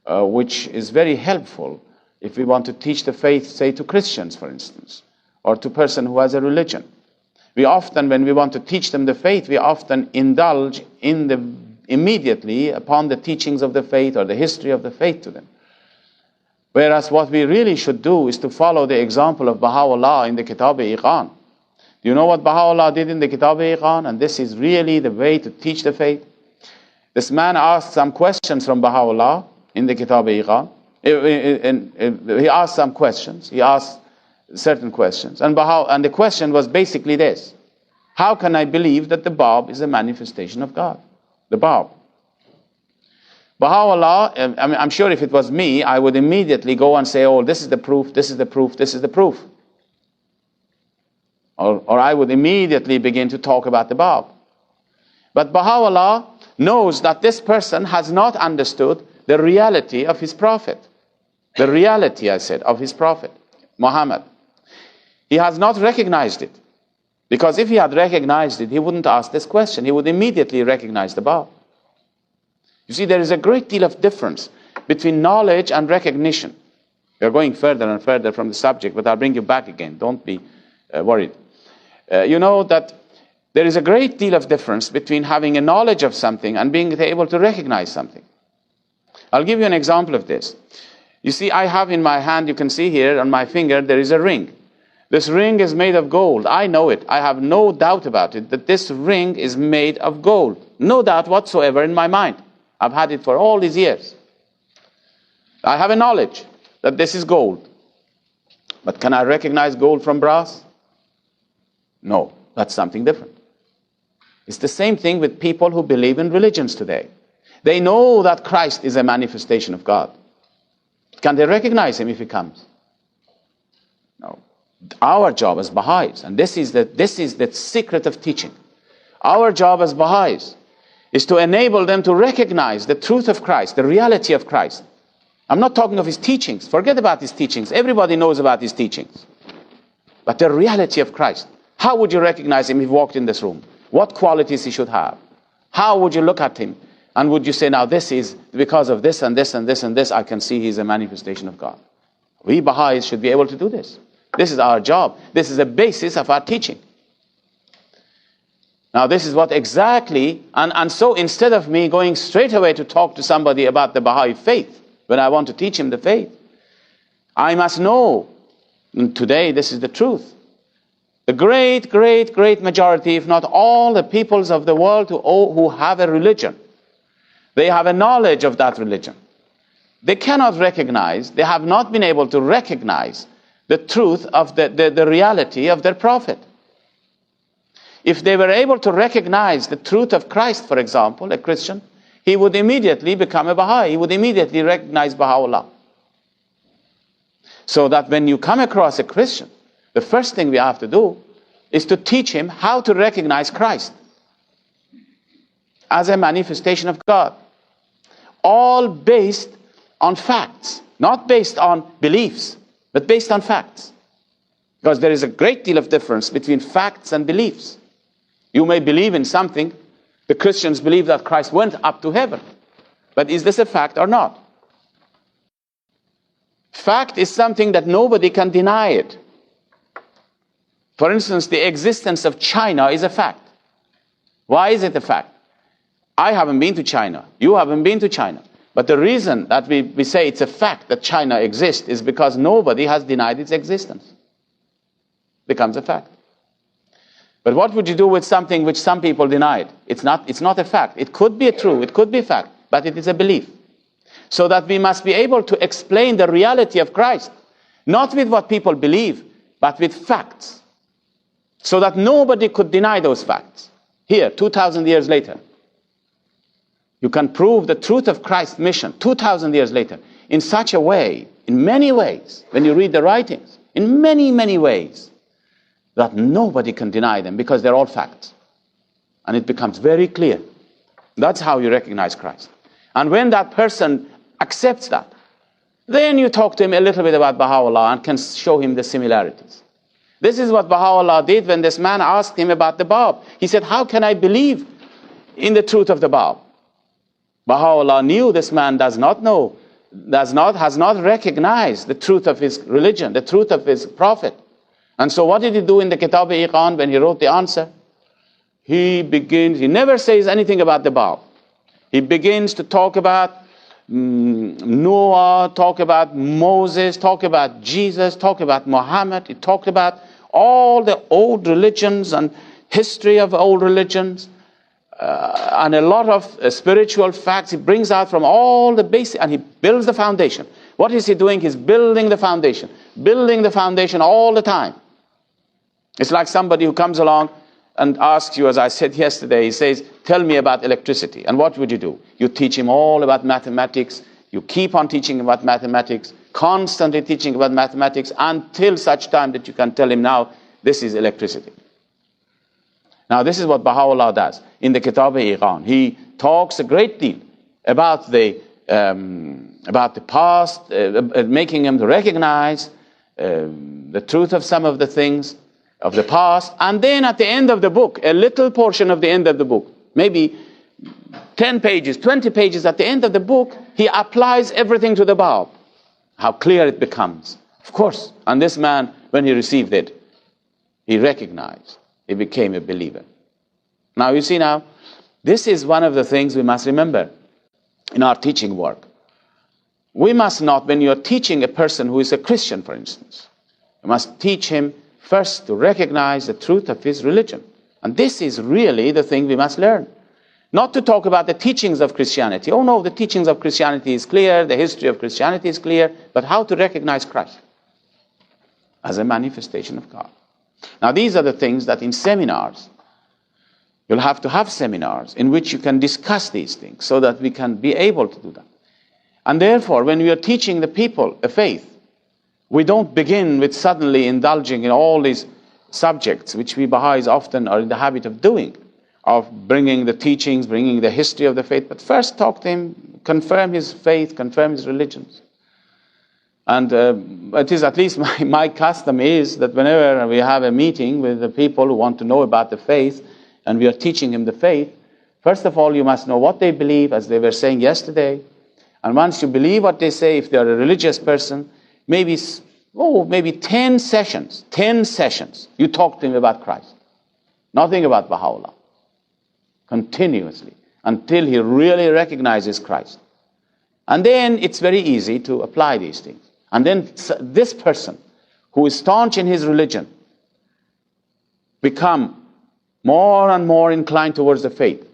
which is very helpful if we want to teach the faith, say to Christians, for instance, or to a person who has a religion. We often, when we want to teach them the faith, we often indulge immediately upon the teachings of the faith or the history of the faith to them. Whereas what we really should do is to follow the example of Baha'u'lláh in the Kitab-i-Iqan. Do you know what Baha'u'lláh did in the Kitab-i-Iqan? And this is really the way to teach the faith. This man asked some questions from Baha'u'lláh in the Kitab-i-Iqan. He asked some questions. He asked certain questions. And the question was basically this: how can I believe that the Bab is a manifestation of God? The Bab. Baha'u'lláh, I'm sure if it was me, I would immediately go and say, oh, this is the proof, this is the proof, this is the proof. Or I would immediately begin to talk about the Bab. But Baha'u'lláh knows that this person has not understood the reality of his prophet. The reality, I said, of his prophet, Muhammad. He has not recognized it. Because if he had recognized it, he wouldn't ask this question. He would immediately recognize the Bab. You see, there is a great deal of difference between knowledge and recognition. We are going further and further from the subject, but I'll bring you back again. Don't be worried. You know that there is a great deal of difference between having a knowledge of something and being able to recognize something. I'll give you an example of this. You see, I have in my hand, you can see here on my finger, there is a ring. This ring is made of gold. I know it. I have no doubt about it, that this ring is made of gold. No doubt whatsoever in my mind. I've had it for all these years. I have a knowledge that this is gold. But can I recognize gold from brass? No, that's something different. It's the same thing with people who believe in religions today. They know that Christ is a manifestation of God. Can they recognize him if he comes? No. Our job as Baha'is, and this is the secret of teaching. Our job as Baha'is is to enable them to recognize the truth of Christ, the reality of Christ. I'm not talking of his teachings. Forget about his teachings. Everybody knows about his teachings. but the reality of Christ. How would you recognize him if he walked in this room? What qualities he should have? How would you look at him? And would you say, now this is because of this and this and this and this, I can see he's a manifestation of God. We Baha'is should be able to do this. This is our job. This is the basis of our teaching. Now this is what exactly, and so instead of me going straight away to talk to somebody about the Baha'i faith, when I want to teach him the faith, I must know, and today this is the truth, the great, great, great majority, if not all the peoples of the world who have a religion, they have a knowledge of that religion. They cannot recognize, they have not been able to recognize the truth of the reality of their prophet. If they were able to recognize the truth of Christ, for example, a Christian, he would immediately become a Baha'i. He would immediately recognize Bahá'u'lláh. So that when you come across a Christian, the first thing we have to do is to teach him how to recognize Christ as a manifestation of God. All based on facts, not based on beliefs, but based on facts. Because there is a great deal of difference between facts and beliefs. You may believe in something. The Christians believe that Christ went up to heaven. But is this a fact or not? Fact is something that nobody can deny it. For instance, the existence of China is a fact. Why is it a fact? I haven't been to China. You haven't been to China. But the reason that we say it's a fact that China exists is because nobody has denied its existence. It becomes a fact. But what would you do with something which some people denied? It's not a fact. It could be true, it could be a fact, but it is a belief. So that we must be able to explain the reality of Christ, not with what people believe, but with facts. So that nobody could deny those facts. Here, 2,000 years later, you can prove the truth of Christ's mission 2,000 years later in such a way, in many ways, when you read the writings, in many, many ways, that nobody can deny them because they're all facts. And it becomes very clear. That's how you recognize Christ. And when that person accepts that, then you talk to him a little bit about Bahá'u'lláh and can show him the similarities. This is what Bahá'u'lláh did when this man asked him about the Bab. He said, how can I believe in the truth of the Bab? Bahá'u'lláh knew this man has not recognized the truth of his religion, the truth of his prophet. And so what did he do in the Kitab-e-Iqan when he wrote the answer? He never says anything about the Bab. He begins to talk about Noah, talk about Moses, talk about Jesus, talk about Muhammad. He talked about all the old religions and history of old religions and a lot of spiritual facts. He brings out from all the basic, and he builds the foundation. What is he doing? He's building the foundation all the time. It's like somebody who comes along and asks you, as I said yesterday, he says, tell me about electricity. And what would you do? You teach him all about mathematics. You keep on teaching about mathematics, constantly teaching about mathematics until such time that you can tell him, now, this is electricity. Now, this is what Bahá'u'lláh does. In the Kitab-e-Iqan, he talks a great deal about the past, making him to recognize the truth of some of the things of the past. And then at the end of the book, a little portion of the end of the book, maybe 10 pages, 20 pages at the end of the book, he applies everything to the Bab. How clear it becomes. Of course, and this man, when he received it, he recognized. He became a believer. Now, you see now, this is one of the things we must remember in our teaching work. We must not, when you're teaching a person who is a Christian, for instance, you must teach him first to recognize the truth of his religion. And this is really the thing we must learn. Not to talk about the teachings of Christianity. Oh no, the teachings of Christianity is clear, the history of Christianity is clear, but how to recognize Christ as a manifestation of God. Now, these are the things that in seminars, you'll have to have seminars in which you can discuss these things so that we can be able to do that. And therefore, when we are teaching the people a faith, we don't begin with suddenly indulging in all these subjects, which we Baha'is often are in the habit of doing, of bringing the teachings, bringing the history of the faith, but first talk to him, confirm his faith, confirm his religions. And it is at least my custom is that whenever we have a meeting with the people who want to know about the faith, and we are teaching them the faith, first of all, you must know what they believe, as they were saying yesterday. And once you believe what they say, if they are a religious person, maybe 10 sessions, you talk to him about Christ. Nothing about Bahá'u'lláh. Continuously, until he really recognizes Christ. And then it's very easy to apply these things. And then this person who is staunch in his religion become more and more inclined towards the faith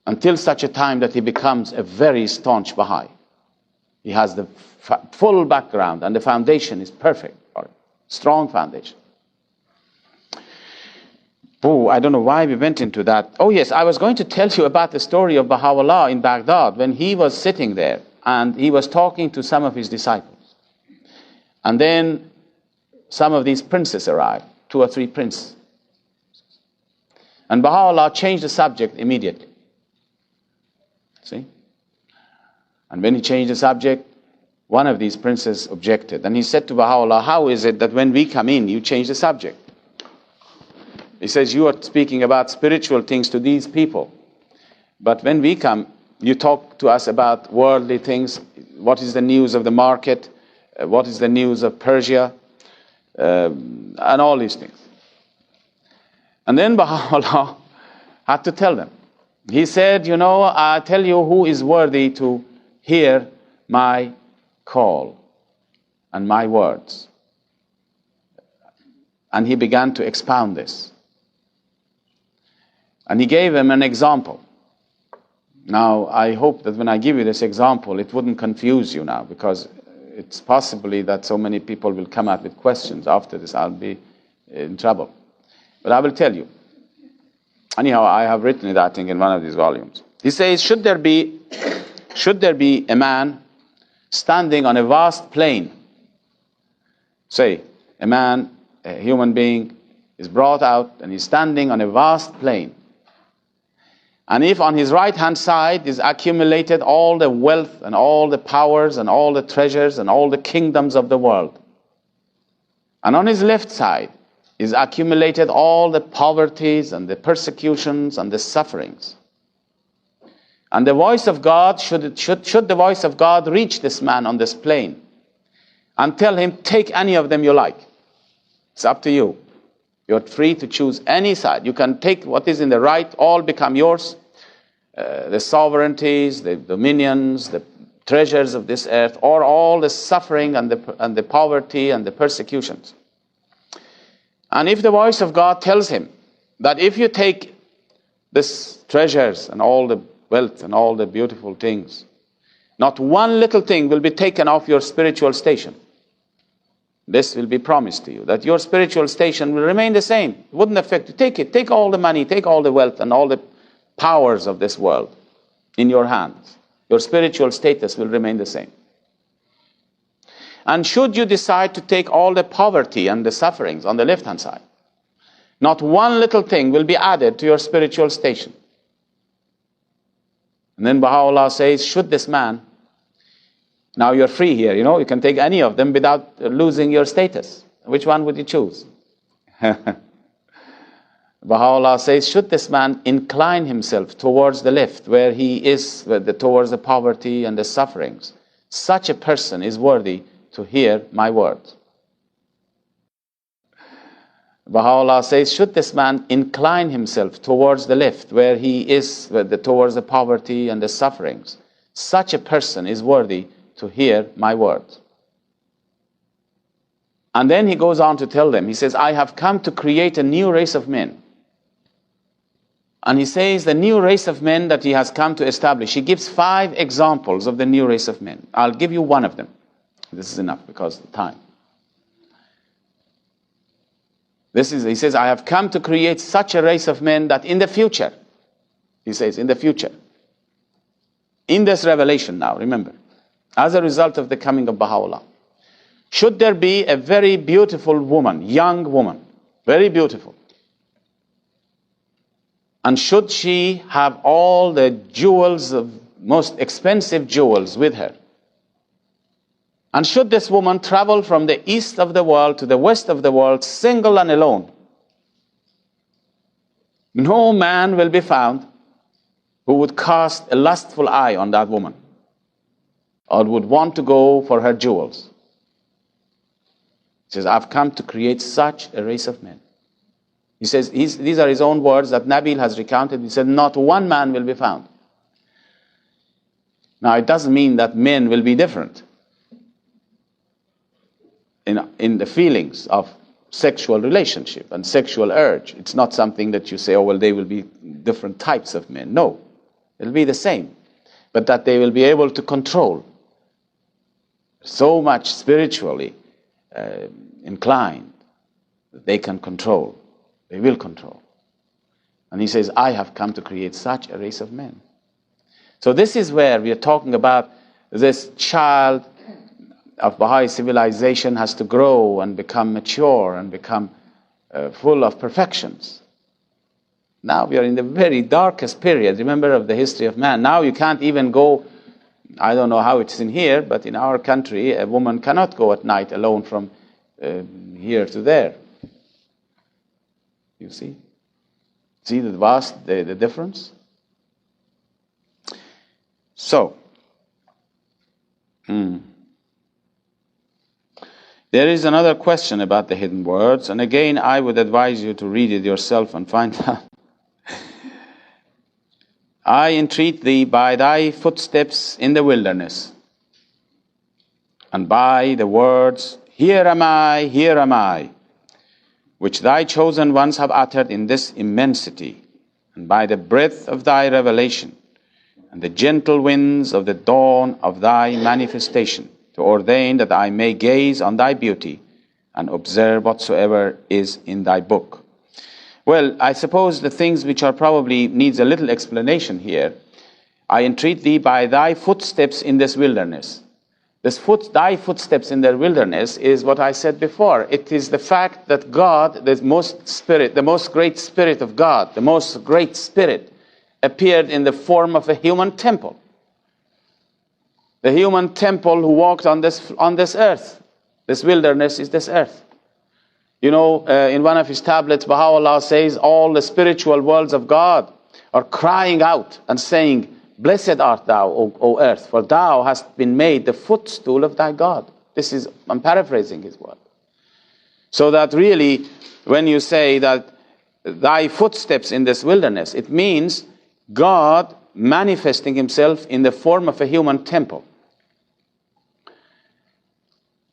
until such a time that he becomes a very staunch Baha'i. He has the full background and the foundation is perfect for it. Strong foundation. Oh, I don't know why we went into that. Oh yes, I was going to tell you about the story of Bahá'u'lláh in Baghdad when he was sitting there and he was talking to some of his disciples. And then some of these princes arrived, 2 or 3 princes. And Bahá'u'lláh changed the subject immediately. See? And when he changed the subject, one of these princes objected. And he said to Bahá'u'lláh, how is it that when we come in, you change the subject? He says, you are speaking about spiritual things to these people. But when we come, you talk to us about worldly things. What is the news of the market? What is the news of Persia? And all these things. And then Bahá'u'lláh had to tell them. He said, you know, I tell you who is worthy to hear my call and my words. And he began to expound this. And he gave him an example. Now, I hope that when I give you this example, it wouldn't confuse you now, because it's possibly that so many people will come out with questions after this. I'll be in trouble. But I will tell you. Anyhow, I have written it, I think, in one of these volumes. He says, should there be a man standing on a vast plain? Say, a man, a human being, is brought out and he's standing on a vast plain. And if on his right-hand side is accumulated all the wealth and all the powers and all the treasures and all the kingdoms of the world, and on his left side is accumulated all the poverties and the persecutions and the sufferings, and the voice of God, should the voice of God reach this man on this plain and tell him, take any of them you like. It's up to you. You're free to choose any side. You can take what is in the right, all become yours. The sovereignties, the dominions, the treasures of this earth, or all the suffering and the poverty and the persecutions. And if the voice of God tells him that if you take this treasures and all the wealth and all the beautiful things, not one little thing will be taken off your spiritual station. This will be promised to you, that your spiritual station will remain the same. It wouldn't affect you. Take it. Take all the money, take all the wealth and all the powers of this world in your hands. Your spiritual status will remain the same. And should you decide to take all the poverty and the sufferings on the left-hand side, not one little thing will be added to your spiritual station. And then Baha'u'lláh says, should this man, now you're free here, you know, you can take any of them without losing your status. Which one would you choose? Baha'u'lláh says, should this man incline himself towards the left, where he is towards the poverty and the sufferings, such a person is worthy to hear my words. Baha'u'lláh says, should this man incline himself towards the left, where he is towards the poverty and the sufferings, such a person is worthy to hear my words. And then he goes on to tell them, he says, I have come to create a new race of men. And he says the new race of men that he has come to establish. He gives 5 examples of the new race of men. I'll give you one of them. This is enough because of the time. He says, I have come to create such a race of men that in the future, he says, in the future, in this revelation now, remember, as a result of the coming of Baha'u'lláh, should there be a very beautiful woman, young woman, very beautiful, and should she have all the jewels, of most expensive jewels with her, And should this woman travel from the east of the world to the west of the world, single and alone, no man will be found who would cast a lustful eye on that woman or would want to go for her jewels. He says, I've come to create such a race of men. He says, these are his own words that Nabil has recounted. He said, not one man will be found. Now, it doesn't mean that men will be different in the feelings of sexual relationship and sexual urge. It's not something that you say, oh, well, they will be different types of men. No, it'll be the same. But that they will be able to control, so much spiritually inclined, that they can control. They will control. And he says, I have come to create such a race of men. So this is where we are talking about this child of Baha'i civilization has to grow and become mature and become full of perfections. Now we are in the very darkest period, remember, of the history of man. Now you can't even go, I don't know how it's in here, but in our country, a woman cannot go at night alone from here to there. You see? See the difference? So, there is another question about the hidden words, and again, I would advise you to read it yourself and find out. I entreat thee by thy footsteps in the wilderness, and by the words, here am I, which thy chosen ones have uttered in this immensity, and by the breath of thy revelation, and the gentle winds of the dawn of thy manifestation, to ordain that I may gaze on thy beauty and observe whatsoever is in thy book. Well, I suppose the things which are probably needs a little explanation here. I entreat thee by thy footsteps in this wilderness. Thy footsteps in the wilderness is what I said before. It is the fact that God, the most great spirit of God, the most great spirit, appeared in the form of a human temple. The human temple who walked on this earth. This wilderness is this earth. You know, in one of his tablets, Bahá'u'lláh says, all the spiritual worlds of God are crying out and saying, blessed art thou, O earth, for thou hast been made the footstool of thy God. I'm paraphrasing his word. So that really, when you say that thy footsteps in this wilderness, it means God manifesting himself in the form of a human temple.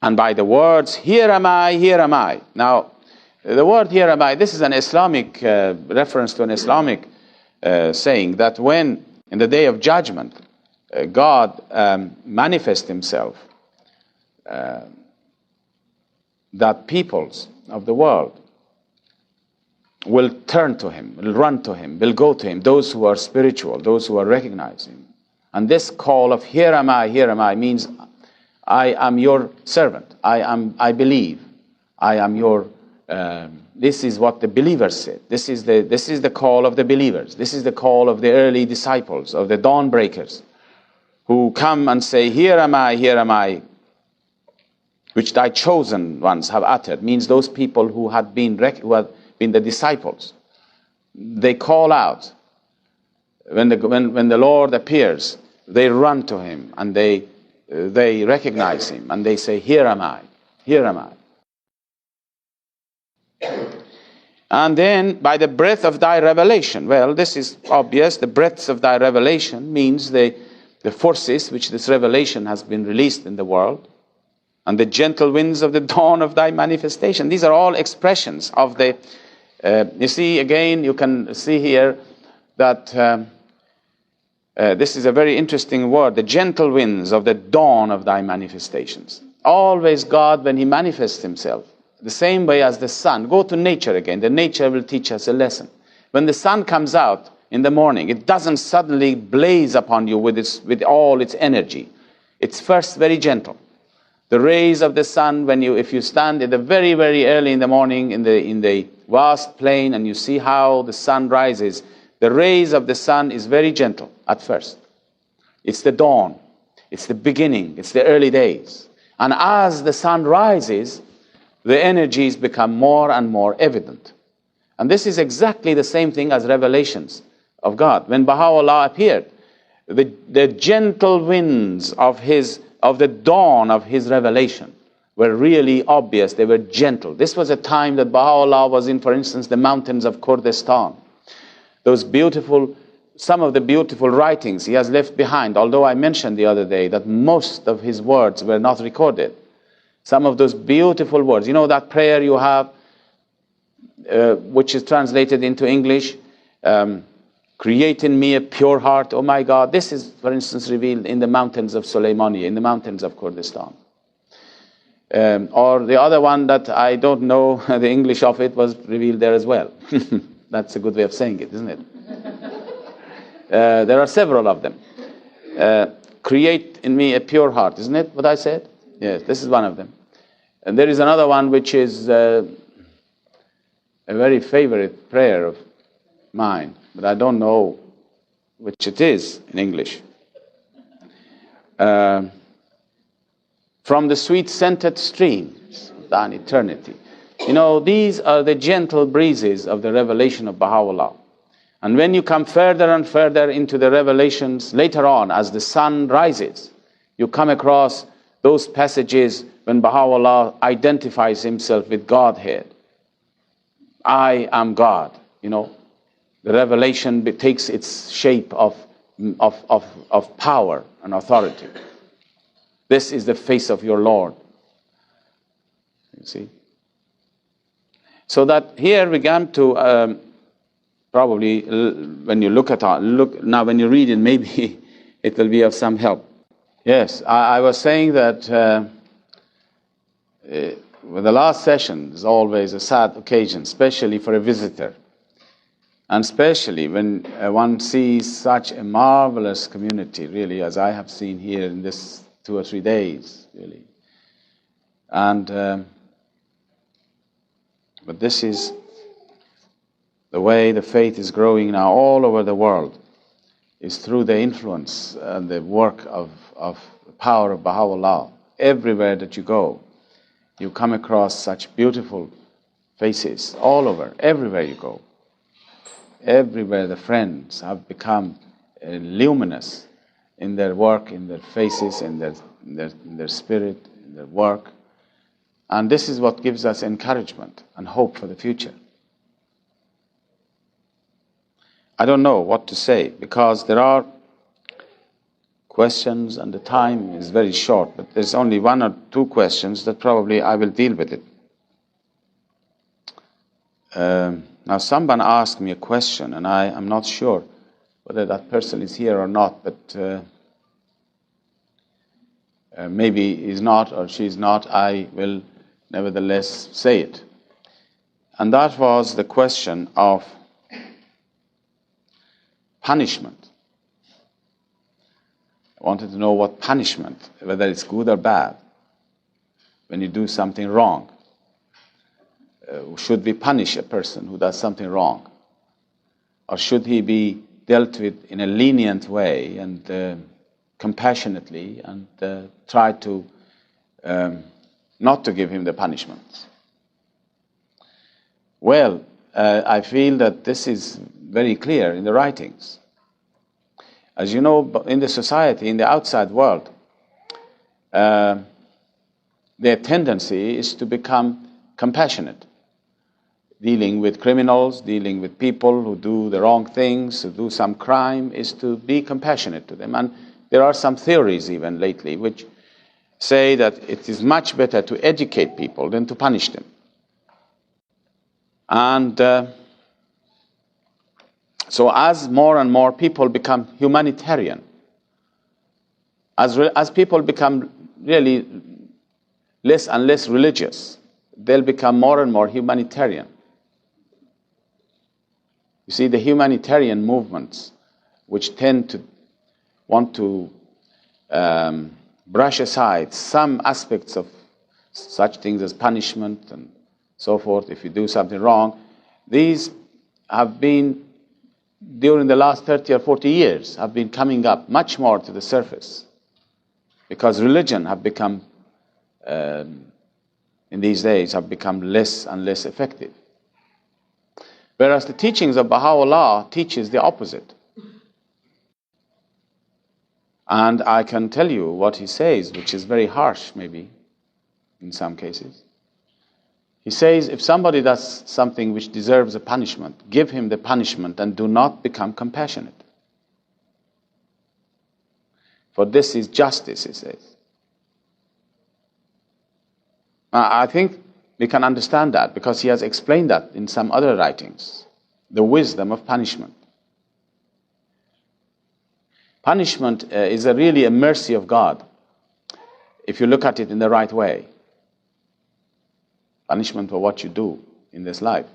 And by the words, here am I. Now, the word here am I, this is an Islamic reference to an Islamic saying that when, in the day of judgment, God manifests himself, that peoples of the world will turn to him, will run to him, will go to him, those who are spiritual, those who are recognizing. And this call of here am I means I am your servant. I believe. I am your. This is what the believers said. This is the call of the believers. This is the call of the early disciples, of the dawn breakers, who come and say, here am I, which thy chosen ones have uttered. Means those people who had been the disciples. They call out when the Lord appears. They run to him and they recognize him and they say, here am I. And then by the breath of thy revelation. Well, this is obvious. The breaths of thy revelation means the forces which this revelation has been released in the world, and the gentle winds of the dawn of thy manifestation. These are all expressions of the you see, again, you can see here that this is a very interesting word, the gentle winds of the dawn of thy manifestations. Always God, when he manifests himself, the same way as the sun. Go to nature again. The nature will teach us a lesson. When the sun comes out in the morning, it doesn't suddenly blaze upon you with all its energy. It's first very gentle. The rays of the sun, if you stand in the very, very early in the morning in the vast plain and you see how the sun rises, the rays of the sun is very gentle at first. It's the dawn. It's the beginning. It's the early days. And as the sun rises, the energies become more and more evident. And this is exactly the same thing as revelations of God. When Bahá'u'lláh appeared, the gentle winds of the dawn of his revelation were really obvious. They were gentle. This was a time that Bahá'u'lláh was in, for instance, the mountains of Kurdistan. Some of the beautiful writings he has left behind, although I mentioned the other day that most of his words were not recorded. Some of those beautiful words, you know that prayer you have, which is translated into English, create in me a pure heart, oh my God. This is, for instance, revealed in the mountains of Soleimani, in the mountains of Kurdistan. Or the other one that I don't know the English of it was revealed there as well. That's a good way of saying it, isn't it? There are several of them. Create in me a pure heart, isn't it what I said? Yes, this is one of them. And there is another one which is a very favorite prayer of mine, but I don't know which it is in English. From the sweet-scented streams of thine eternity. You know, these are the gentle breezes of the revelation of Bahá'u'lláh. And when you come further and further into the revelations later on, as the sun rises, you come across those passages when Bahá'u'lláh identifies himself with Godhead. I am God, you know. The revelation takes its shape of power and authority. This is the face of your Lord. You see? So that here we come to probably when you look now when you read it, maybe it will be of some help. Yes, I was saying that with the last session is always a sad occasion, especially for a visitor. And especially when one sees such a marvelous community, really, as I have seen here in this 2 or 3 days, really. And but this is the way the faith is growing now all over the world, is through the influence and the work of the power of Bahá'u'lláh. Everywhere that you go, you come across such beautiful faces all over, everywhere you go. Everywhere the friends have become luminous in their work, in their faces, in their spirit, in their work. And this is what gives us encouragement and hope for the future. I don't know what to say, because there are questions and the time is very short, but there's only 1 or 2 questions that probably I will deal with it. Now someone asked me a question, and I am not sure whether that person is here or not, but maybe he's not or she's not. I will nevertheless say it. And that was the question of punishment. I wanted to know what punishment, whether it's good or bad, when you do something wrong. Should we punish a person who does something wrong? Or should he be dealt with in a lenient way and compassionately and try to not to give him the punishment? Well, I feel that this is very clear in the writings. As you know, in the society, in the outside world, their tendency is to become compassionate. Dealing with criminals, dealing with people who do the wrong things, who do some crime, is to be compassionate to them. And there are some theories even lately which say that it is much better to educate people than to punish them. And so as more and more people become humanitarian, as people become really less and less religious, they'll become more and more humanitarian. You see, the humanitarian movements, which tend to want to brush aside some aspects of such things as punishment and so forth, if you do something wrong, these have been, during the last 30 or 40 years, have been coming up much more to the surface, because religion have become in these days have become less and less effective. Whereas the teachings of Bahá'u'lláh teaches the opposite. And I can tell you what he says, which is very harsh maybe in some cases. He says, if somebody does something which deserves a punishment, give him the punishment and do not become compassionate. For this is justice, he says. I think we can understand that because he has explained that in some other writings, the wisdom of punishment. Punishment is really a mercy of God, if you look at it in the right way. Punishment for what you do in this life.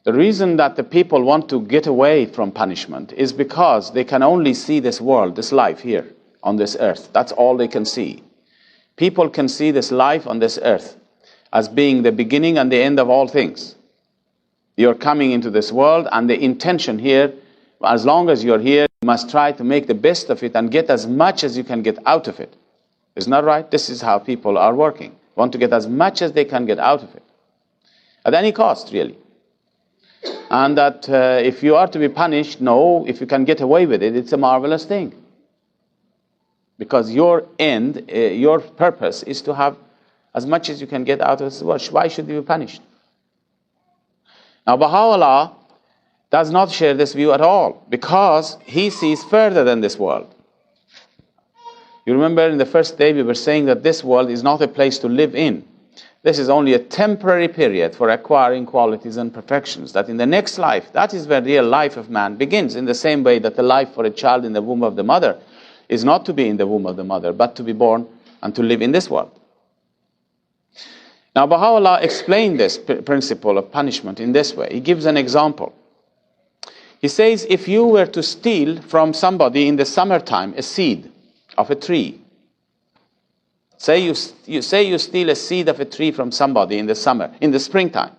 The reason that the people want to get away from punishment is because they can only see this world, this life here on this earth. That's all they can see. People can see this life on this earth as being the beginning and the end of all things. You're coming into this world, and the intention here, as long as you're here, you must try to make the best of it and get as much as you can get out of it. Isn't that right? This is how people are working. Want to get as much as they can get out of it. At any cost, really. And that if you are to be punished, no, if you can get away with it, it's a marvelous thing. Because your end, your purpose is to have as much as you can get out of this world. Why should you be punished? Now, Baha'u'lláh does not share this view at all, because he sees further than this world. You remember in the first day we were saying that this world is not a place to live in. This is only a temporary period for acquiring qualities and perfections. That in the next life, that is where the real life of man begins, in the same way that the life for a child in the womb of the mother is not to be in the womb of the mother, but to be born and to live in this world. Now, Baha'u'lláh explained this principle of punishment in this way. He gives an example. He says, if you were to steal from somebody in the summertime a seed of a tree, say you steal a seed of a tree from somebody in the summer, in the springtime.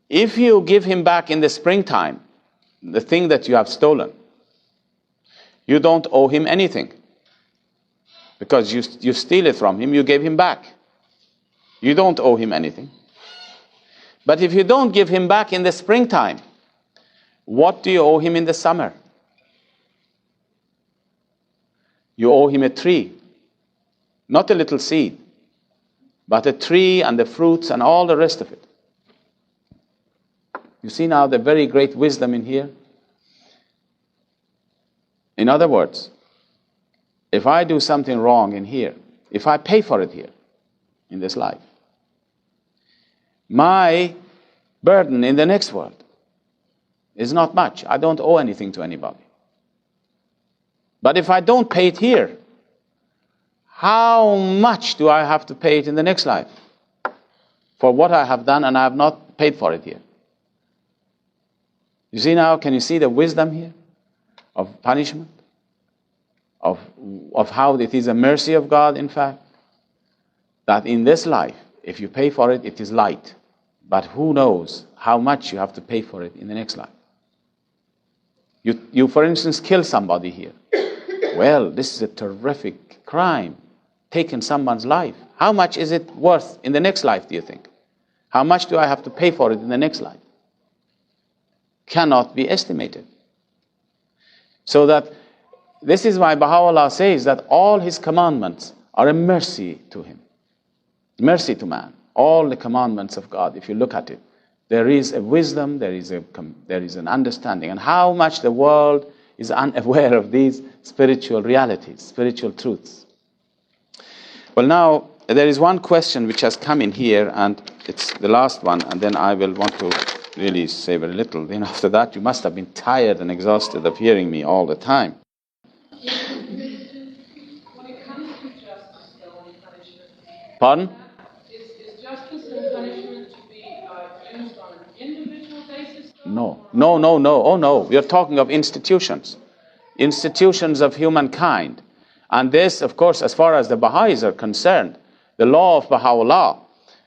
If you give him back in the springtime the thing that you have stolen, you don't owe him anything. Because you steal it from him, you gave him back. You don't owe him anything. But if you don't give him back in the springtime, what do you owe him in the summer? You owe him a tree. Not a little seed, but a tree and the fruits and all the rest of it. You see now the very great wisdom in here? In other words, if I do something wrong in here, if I pay for it here, in this life, my burden in the next world is not much. I don't owe anything to anybody. But if I don't pay it here, how much do I have to pay it in the next life for what I have done and I have not paid for it here? You see now, can you see the wisdom here of punishment? Of how it is a mercy of God, in fact, that in this life, if you pay for it, it is light. But who knows how much you have to pay for it in the next life. You for instance, kill somebody here. Well, this is a terrific crime, taking someone's life. How much is it worth in the next life, do you think? How much do I have to pay for it in the next life? Cannot be estimated. So that this is why Baha'u'lláh says that all his commandments are a mercy to him. Mercy to man. All the commandments of God, if you look at it, there is a wisdom, there is an understanding. And how much the world is unaware of these spiritual realities, spiritual truths. Well, now, there is one question which has come in here, and it's the last one, and then I will want to really say very little. Then after that, you must have been tired and exhausted of hearing me all the time. When it comes to justice, though, and punishment, Pardon? is justice and punishment to be used on an individual basis? No. Oh no. We are talking of institutions. Institutions of humankind. And this, of course, as far as the Baha'is are concerned, the law of Bahá'u'lláh,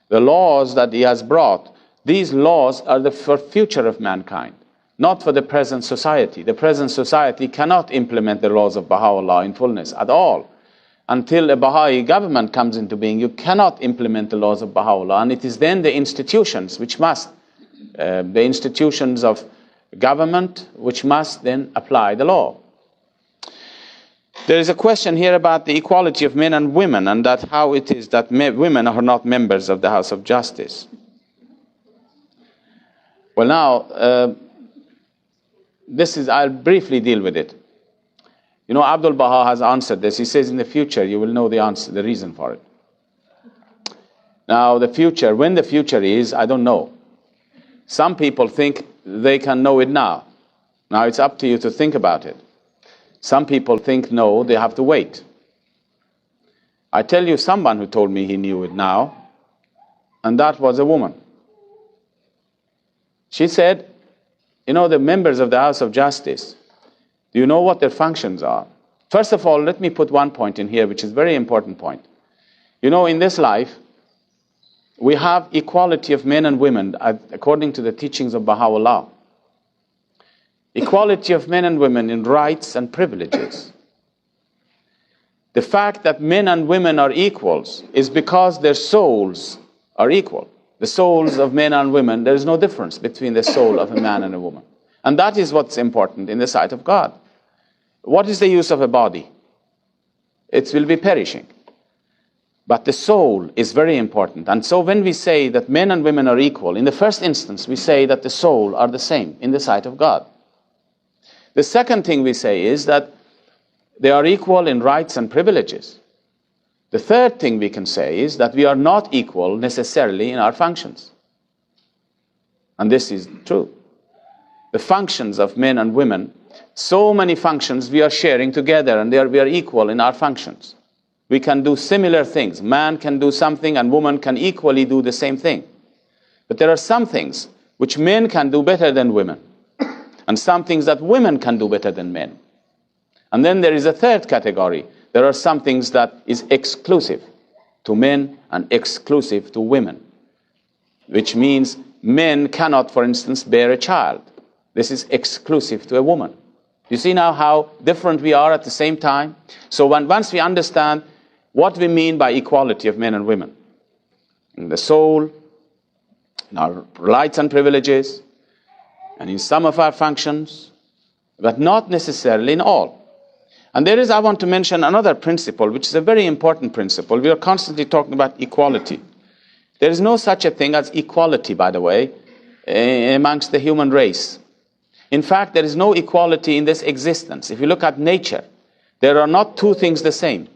the laws that he has brought, these laws are for future of mankind. not for the present society. The present society cannot implement the laws of Bahá'u'lláh in fullness at all. Until a Baha'i government comes into being, you cannot implement the laws of Bahá'u'lláh, and it is then the institutions which must, the institutions of government which must then apply the law. There is a question here about the equality of men and women, and that how it is that women are not members of the House of Justice. Well, now, I'll briefly deal with it. You know, Abdul Baha has answered this. He says in the future you will know the answer, the reason for it. Now, the future, when the future is, I don't know. Some people think they can know it now. Now, it's up to you to think about it. Some people think, no, they have to wait. I tell you someone who told me he knew it now, and that was a woman. She said, you know, the members of the House of Justice, do you know what their functions are? First of all, let me put one point in here, which is a very important point. You know, in this life, we have equality of men and women according to the teachings of Bahá'u'lláh. Equality of men and women in rights and privileges. The fact that men and women are equals is because their souls are equal. The souls of men and women, there is no difference between the soul of a man and a woman. And that is what's important in the sight of God. What is the use of a body? It will be perishing. But the soul is very important. And so when we say that men and women are equal, in the first instance, we say that the soul are the same in the sight of God. The second thing we say is that they are equal in rights and privileges. The third thing we can say is that we are not equal necessarily in our functions. And this is true. The functions of men and women, so many functions we are sharing together, and we are equal in our functions. We can do similar things. Man can do something and woman can equally do the same thing. But there are some things which men can do better than women, and some things that women can do better than men. And then there is a third category. There are some things that is exclusive to men and exclusive to women, which means men cannot, for instance, bear a child. This is exclusive to a woman. You see now how different we are at the same time? So once we understand what we mean by equality of men and women, in the soul, in our rights and privileges, and in some of our functions, but not necessarily in all. And I want to mention another principle, which is a very important principle. We are constantly talking about equality. There is no such a thing as equality, by the way, amongst the human race. In fact, there is no equality in this existence. If you look at nature, there are not two things the same.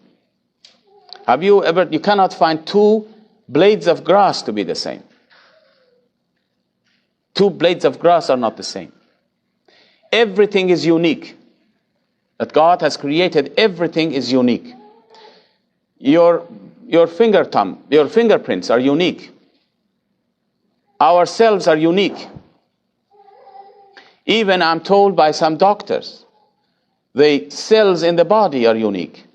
You cannot find two blades of grass to be the same. Two blades of grass are not the same. Everything is unique. That God has created, everything is unique. Your fingerprints are unique. Our cells are unique. Even I'm told by some doctors, the cells in the body are unique.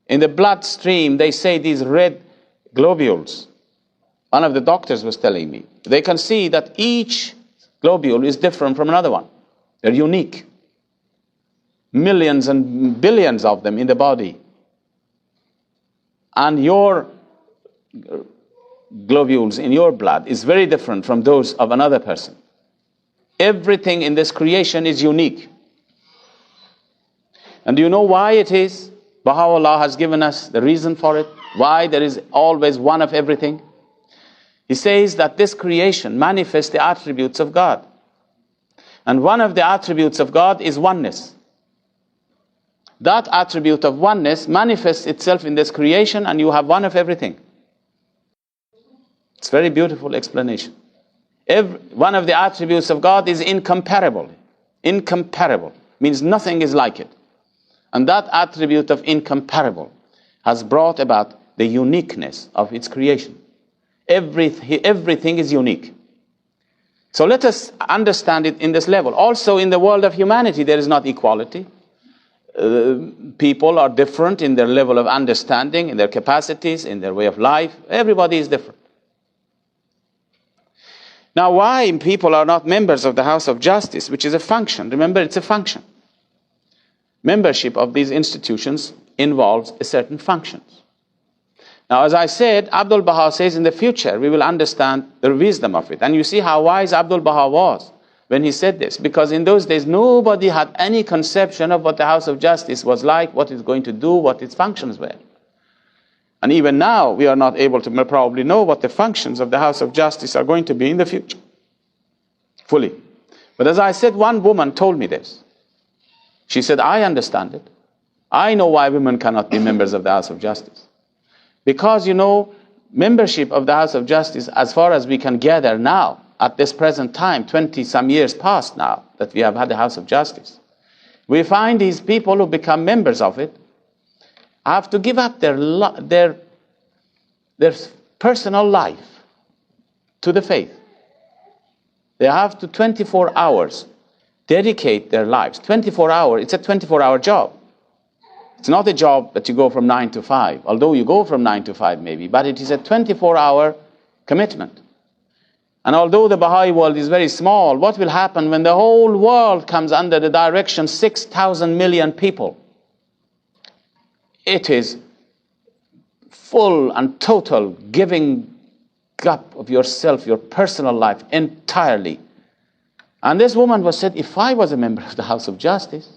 In the bloodstream, they say these red globules. One of the doctors was telling me, they can see that each globule is different from another one. They're unique. Millions and billions of them in the body. And your globules in your blood is very different from those of another person. Everything in this creation is unique. And do you know why it is? Bahá'u'lláh has given us the reason for it. Why there is always one of everything. He says that this creation manifests the attributes of God. And one of the attributes of God is oneness. That attribute of oneness manifests itself in this creation, and you have one of everything. It's a very beautiful explanation. One of the attributes of God is incomparable. Incomparable means nothing is like it. And that attribute of incomparable has brought about the uniqueness of its creation. Everything is unique. So let us understand it in this level. Also in the world of humanity there is not equality. People are different in their level of understanding, in their capacities, in their way of life. Everybody is different. Now, why people are not members of the House of Justice, which is a function? Remember, it's a function. Membership of these institutions involves a certain functions. Now, as I said, Abdul Baha says in the future we will understand the wisdom of it. And you see how wise Abdul Baha was when he said this. Because in those days, nobody had any conception of what the House of Justice was like, what it's going to do, what its functions were. And even now, we are not able to probably know what the functions of the House of Justice are going to be in the future, fully. But as I said, one woman told me this. She said, I understand it. I know why women cannot be members of the House of Justice. Because, you know, membership of the House of Justice, as far as we can gather now, at this present time, 20-some years past now, that we have had the House of Justice, we find these people who become members of it have to give up their personal life to the faith. They have to 24 hours dedicate their lives. 24 hours, it's a 24-hour job. It's not a job that you go from 9 to 5, although you go from 9 to 5 maybe, but it is a 24-hour commitment. And although the Baha'i world is very small, what will happen when the whole world comes under the direction 6,000 million people? It is full and total giving up of yourself, your personal life entirely. And this woman was said, if I was a member of the House of Justice,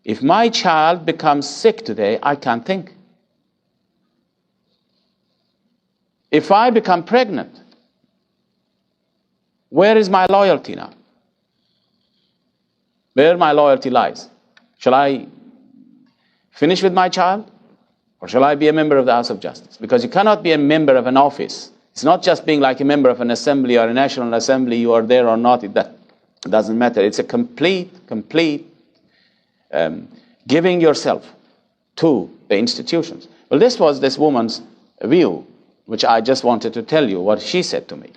if my child becomes sick today, I can't think. If I become pregnant, where is my loyalty now? Where my loyalty lies? Shall I finish with my child? Or shall I be a member of the House of Justice? Because you cannot be a member of an office. It's not just being like a member of an assembly or a national assembly, you are there or not, it doesn't matter. It's a complete giving yourself to the institutions. Well, this was this woman's view, which I just wanted to tell you what she said to me.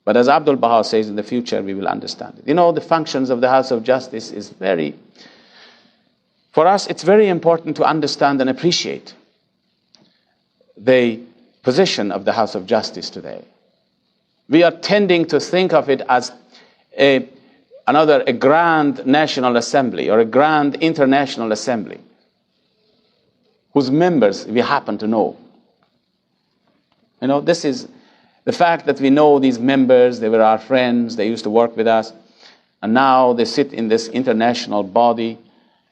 But as Abdul Baha says, in the future we will understand it. You know, the functions of the House of Justice is for us, it's very important to understand and appreciate the position of the House of Justice today. We are tending to think of it as a grand national assembly or a grand international assembly whose members we happen to know. You know, this is the fact that we know these members, they were our friends, they used to work with us, and now they sit in this international body.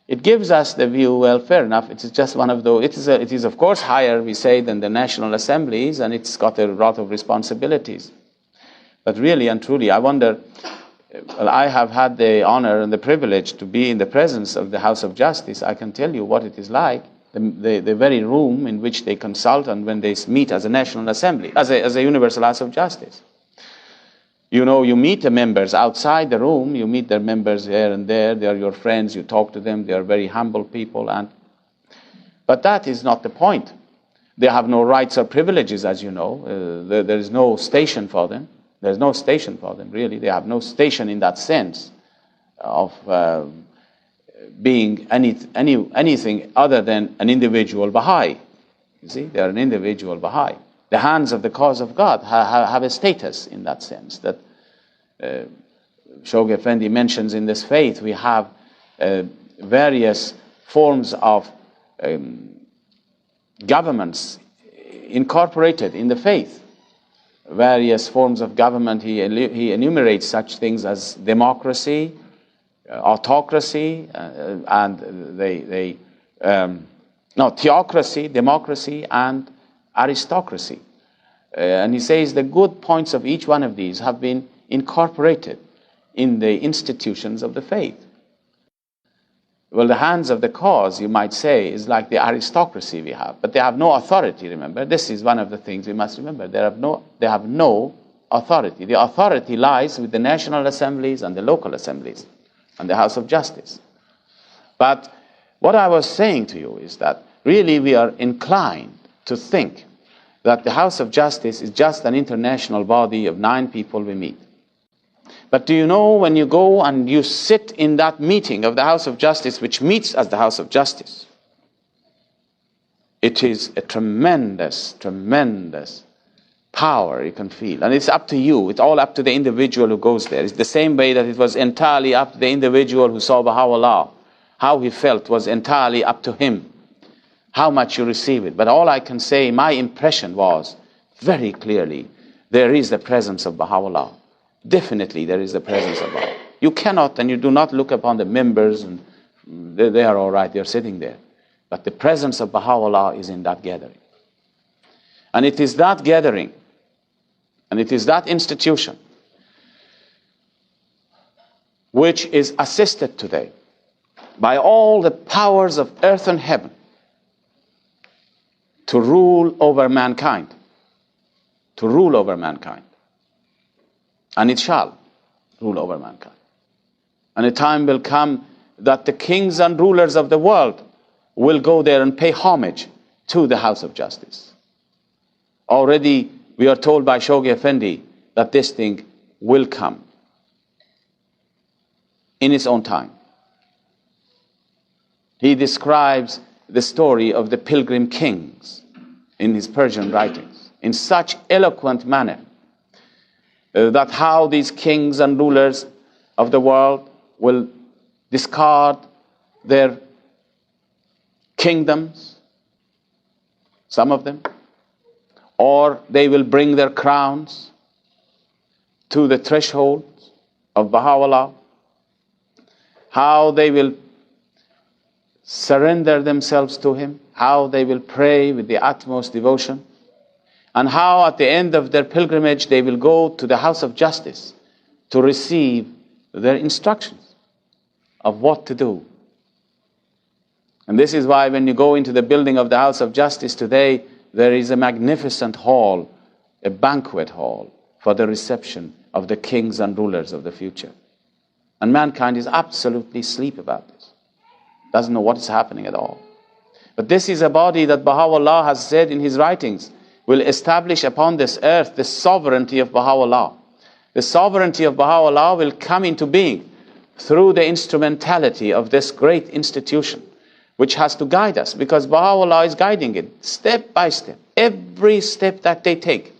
It gives us the view, well, fair enough, it is just one of those, it is of course higher, we say, than the national assemblies, and it's got a lot of responsibilities. But really and truly, I wonder, well, I have had the honor and the privilege to be in the presence of the House of Justice. I can tell you what it is like, the very room in which they consult and when they meet as a national assembly, as a universal House of Justice. You know, you meet the members outside the room, you meet their members here and there, they are your friends, you talk to them, they are very humble people. But that is not the point. They have no rights or privileges, as you know. There is no station for them. There's no station for them, really. They have no station in that sense of being anything other than an individual Baha'i. You see, they are an individual Baha'i. The hands of the cause of God have a status in that sense that Shoghi Effendi mentions in this faith. We have various forms of governments incorporated in the faith. Various forms of government, he enumerates such things as democracy, autocracy, theocracy, democracy, and aristocracy. And he says the good points of each one of these have been incorporated in the institutions of the faith. Well, the hands of the cause, you might say, is like the aristocracy we have, but they have no authority, remember. This is one of the things we must remember. They have no authority. The authority lies with the national assemblies and the local assemblies and the House of Justice. But what I was saying to you is that really we are inclined to think that the House of Justice is just an international body of 9 people we meet. But do you know, when you go and you sit in that meeting of the House of Justice, which meets as the House of Justice, it is a tremendous power you can feel. And it's up to you. It's all up to the individual who goes there. It's the same way that it was entirely up to the individual who saw Bahá'u'lláh. How he felt was entirely up to him. How much you receive it. But all I can say, my impression was very clearly, there is the presence of Bahá'u'lláh. Definitely there is the presence of Bahá'u'lláh. You cannot and you do not look upon the members and they are all right, they're sitting there. But the presence of Bahá'u'lláh is in that gathering. And it is that gathering, and it is that institution which is assisted today by all the powers of earth and heaven to rule over mankind. To rule over mankind. And it shall rule over mankind. And a time will come that the kings and rulers of the world will go there and pay homage to the house of justice. Already we are told by Shoghi Effendi that this thing will come in its own time. He describes the story of the pilgrim kings in his Persian writings in such eloquent manner that how these kings and rulers of the world will discard their kingdoms, some of them, or they will bring their crowns to the threshold of Bahá'u'lláh, how they will surrender themselves to him, how they will pray with the utmost devotion, and how at the end of their pilgrimage they will go to the house of justice to receive their instructions of what to do. And this is why when you go into the building of the house of justice today, there is a magnificent hall, a banquet hall for the reception of the kings and rulers of the future. And mankind is absolutely asleep about this. Doesn't know what is happening at all. But this is a body that Baha'u'lláh has said in his writings will establish upon this earth the sovereignty of Baha'u'lláh. The sovereignty of Baha'u'lláh will come into being through the instrumentality of this great institution, which has to guide us, because Baha'u'lláh is guiding it step by step. Every step that they take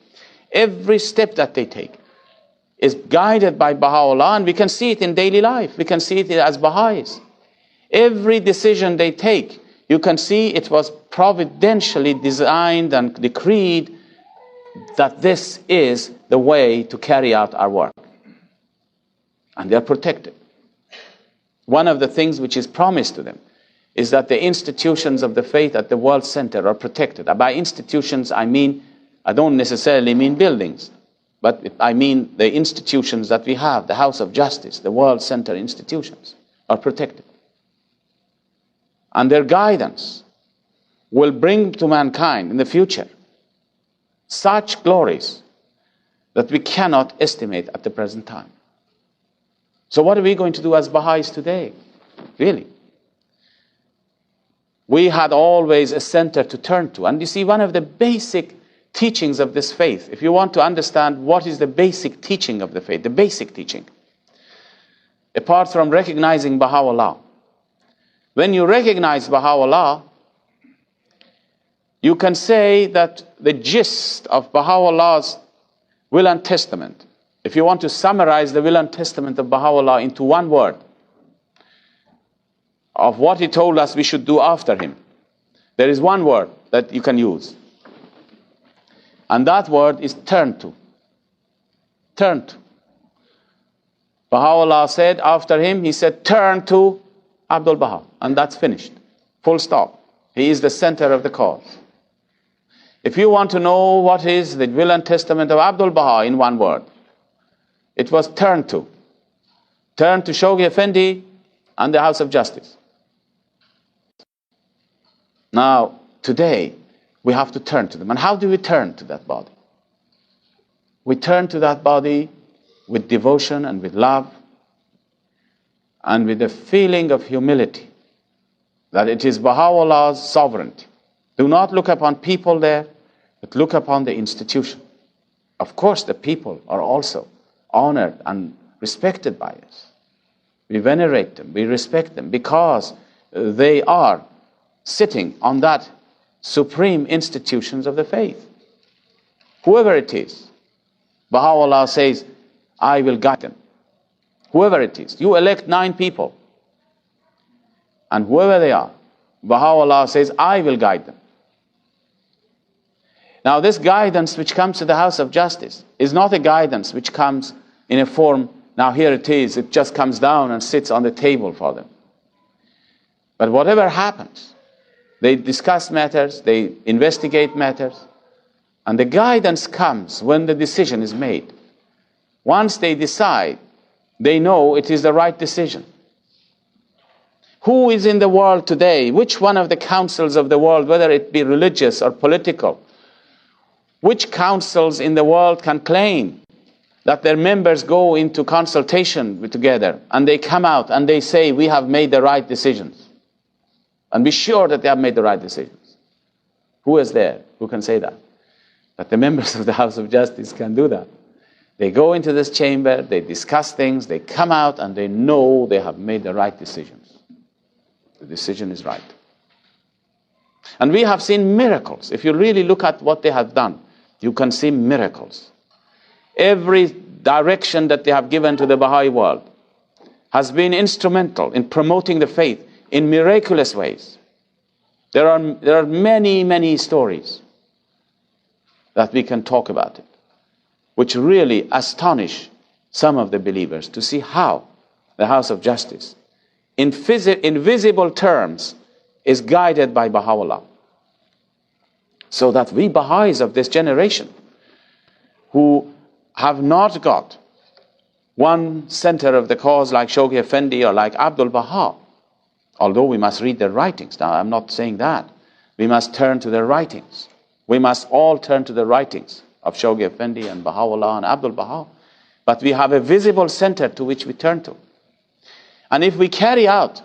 is guided by Baha'u'lláh, and we can see it in daily life. We can see it as Baha'is. Every decision they take, you can see it was providentially designed and decreed that this is the way to carry out our work. And they are protected. One of the things which is promised to them is that the institutions of the faith at the World Center are protected. By institutions, I don't necessarily mean buildings, but I mean the institutions that we have, the House of Justice, the World Center institutions, are protected. And their guidance will bring to mankind in the future such glories that we cannot estimate at the present time. So what are we going to do as Baha'is today? Really? We had always a center to turn to. And you see, one of the basic teachings of this faith, if you want to understand what is the basic teaching of the faith, the basic teaching, apart from recognizing Baha'u'lláh, when you recognize Baha'u'lláh, you can say that the gist of Baha'u'llah's will and testament, if you want to summarize the will and testament of Baha'u'lláh into one word, of what he told us we should do after him, there is one word that you can use. And that word is turn to. Turn to. Baha'u'lláh said after him, he said, turn to Abdul Baha. And that's finished. Full stop. He is the center of the cause. If you want to know what is the will and testament of Abdul Baha in one word, it was turn to. Turn to Shoghi Effendi and the House of Justice. Now, today, we have to turn to them. And how do we turn to that body? We turn to that body with devotion and with love and with a feeling of humility that it is Baha'u'llah's sovereignty. Do not look upon people there, but look upon the institution. Of course, the people are also honored and respected by us. We venerate them, we respect them, because they are sitting on that supreme institutions of the faith. Whoever it is, Bahá'u'lláh says, I will guide them. Whoever it is. You elect 9 people. And whoever they are, Bahá'u'lláh says, I will guide them. Now this guidance which comes to the House of Justice is not a guidance which comes in a form, now here it is, it just comes down and sits on the table for them. But whatever happens, they discuss matters, they investigate matters, and the guidance comes when the decision is made. Once they decide, they know it is the right decision. Who is in the world today? Which one of the councils of the world, whether it be religious or political, which councils in the world can claim that their members go into consultation together and they come out and they say, we have made the right decisions, and be sure that they have made the right decisions? Who is there who can say that? But the members of the House of Justice can do that. They go into this chamber, they discuss things, they come out and they know they have made the right decisions. The decision is right. And we have seen miracles. If you really look at what they have done, you can see miracles. Every direction that they have given to the Baha'i world has been instrumental in promoting the faith in miraculous ways. There are many, many stories that we can talk about it, which really astonish some of the believers to see how the House of Justice, in visible terms, is guided by Bahá'u'lláh. So that we Baha'is of this generation, who have not got one center of the cause like Shoghi Effendi or like Abdul Baha, although we must read their writings. Now, I'm not saying that. We must turn to their writings. We must all turn to the writings of Shoghi Effendi and Bahá'u'lláh and Abdul Baha. But we have a visible center to which we turn to. And if we carry out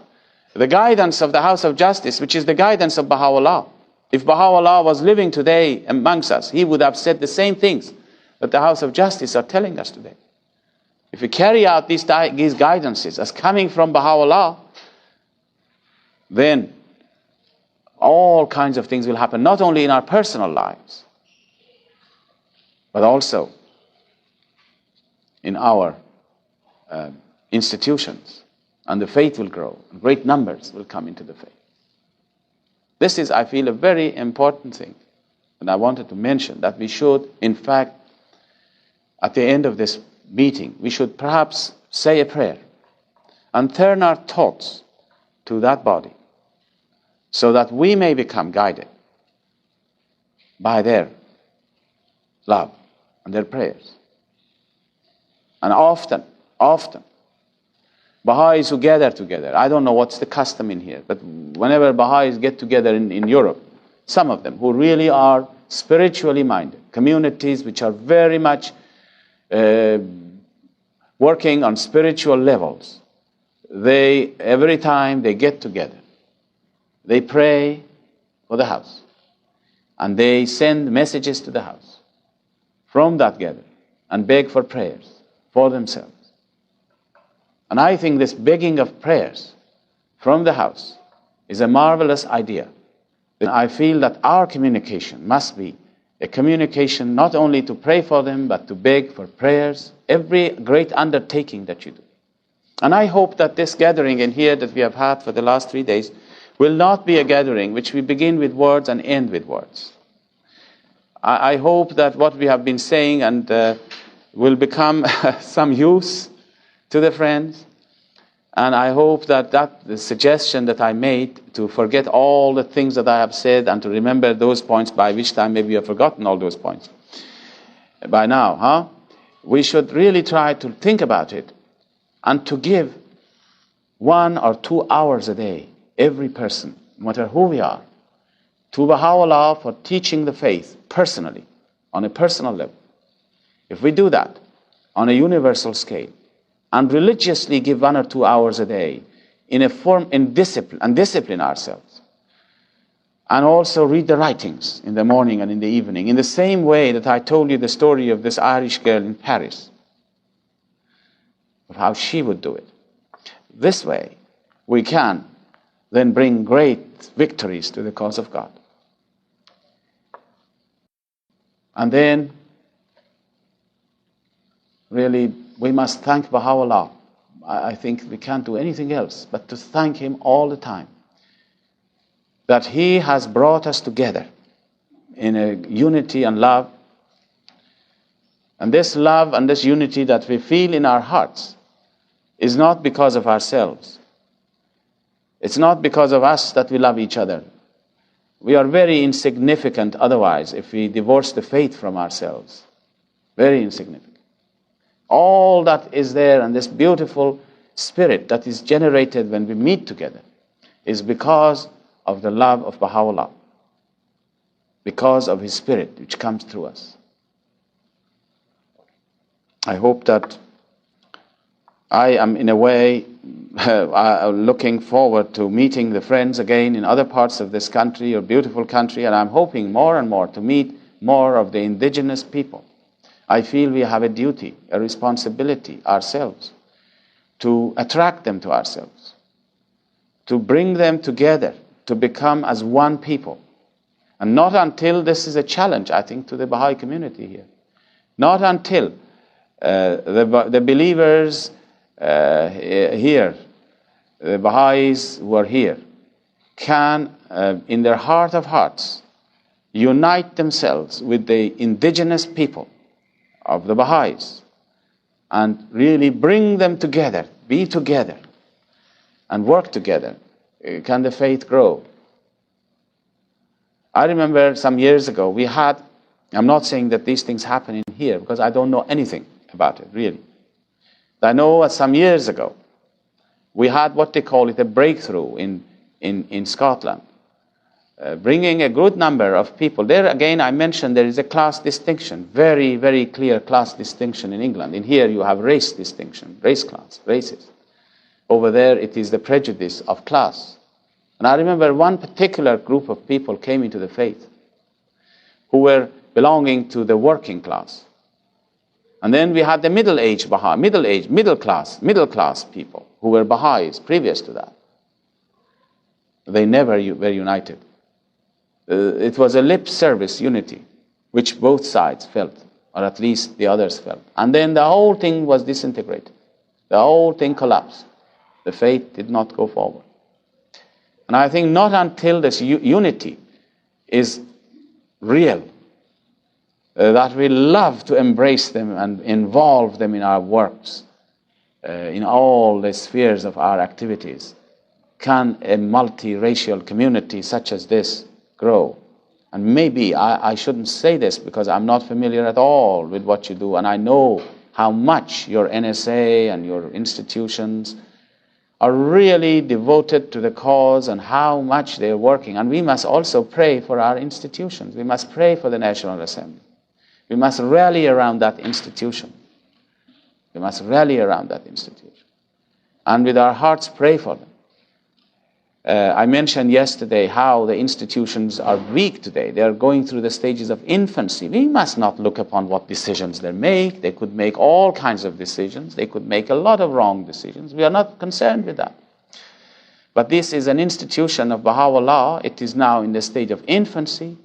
the guidance of the House of Justice, which is the guidance of Bahá'u'lláh, if Bahá'u'lláh was living today amongst us, he would have said the same things that the House of Justice are telling us today. If we carry out these guidances as coming from Bahá'u'lláh, then all kinds of things will happen, not only in our personal lives, but also in our institutions. And the faith will grow, and great numbers will come into the faith. This is, I feel, a very important thing. And I wanted to mention that we should, in fact, at the end of this meeting, we should perhaps say a prayer and turn our thoughts to that body so that we may become guided by their love and their prayers. And often, Baha'is who gather together, I don't know what's the custom in here, but whenever Baha'is get together in Europe, some of them who really are spiritually minded, communities which are very much working on spiritual levels, every time they get together, they pray for the house. And they send messages to the house from that gathering and beg for prayers for themselves. And I think this begging of prayers from the house is a marvelous idea. And I feel that our communication must be a communication not only to pray for them, but to beg for prayers, every great undertaking that you do. And I hope that this gathering in here that we have had for the last 3 days will not be a gathering which we begin with words and end with words. I hope that what we have been saying and will become some use to the friends. And I hope that the suggestion that I made to forget all the things that I have said and to remember those points, by which time maybe you have forgotten all those points by now, we should really try to think about it and to give 1 or 2 hours a day, every person, no matter who we are, to Bahá'u'lláh for teaching the faith personally, on a personal level. If we do that on a universal scale, and religiously give 1 or 2 hours a day in discipline ourselves, and also read the writings in the morning and in the evening, in the same way that I told you the story of this Irish girl in Paris, of how she would do it. This way, we can then bring great victories to the cause of God. And then really, we must thank Bahá'u'lláh. I think we can't do anything else but to thank him all the time. That he has brought us together in a unity and love. And this love and this unity that we feel in our hearts is not because of ourselves. It's not because of us that we love each other. We are very insignificant otherwise if we divorce the faith from ourselves. Very insignificant. All that is there and this beautiful spirit that is generated when we meet together is because of the love of Bahá'u'lláh. Because of his spirit which comes through us. I hope that I am in a way looking forward to meeting the friends again in other parts of this country, your beautiful country, and I'm hoping more and more to meet more of the indigenous people. I feel we have a duty, a responsibility ourselves to attract them to ourselves, to bring them together, to become as one people. And not until this is a challenge, I think, to the Baha'i community here. Not until the believers here, the Baha'is who are here, can, in their heart of hearts, unite themselves with the indigenous people of the Baha'is and really bring them together, be together, and work together. Can the faith grow? I remember some years ago we had, I'm not saying that these things happen in here because I don't know anything about it, really. I know that some years ago we had what they call it a breakthrough in Scotland, bringing a good number of people. There again I mentioned there is a class distinction, very, very clear class distinction in England. In here you have race distinction, race class, races. Over there it is the prejudice of class. And I remember one particular group of people came into the faith who were belonging to the working class. And then we had the middle-aged Baha'i, middle class people who were Baha'is previous to that. They never were united. It was a lip service unity, which both sides felt, or at least the others felt. And then the whole thing was disintegrated. The whole thing collapsed. The faith did not go forward. And I think not until this unity is real, that we love to embrace them and involve them in our works, in all the spheres of our activities, can a multiracial community such as this grow. And maybe, I shouldn't say this because I'm not familiar at all with what you do, and I know how much your NSA and your institutions are really devoted to the cause and how much they're working. And we must also pray for our institutions. We must pray for the National Assembly. We must rally around that institution. We must rally around that institution. And with our hearts pray for them. I mentioned yesterday how the institutions are weak today. They are going through the stages of infancy. We must not look upon what decisions they make. They could make all kinds of decisions. They could make a lot of wrong decisions. We are not concerned with that. But this is an institution of Bahá'u'lláh. It is now in the stage of infancy.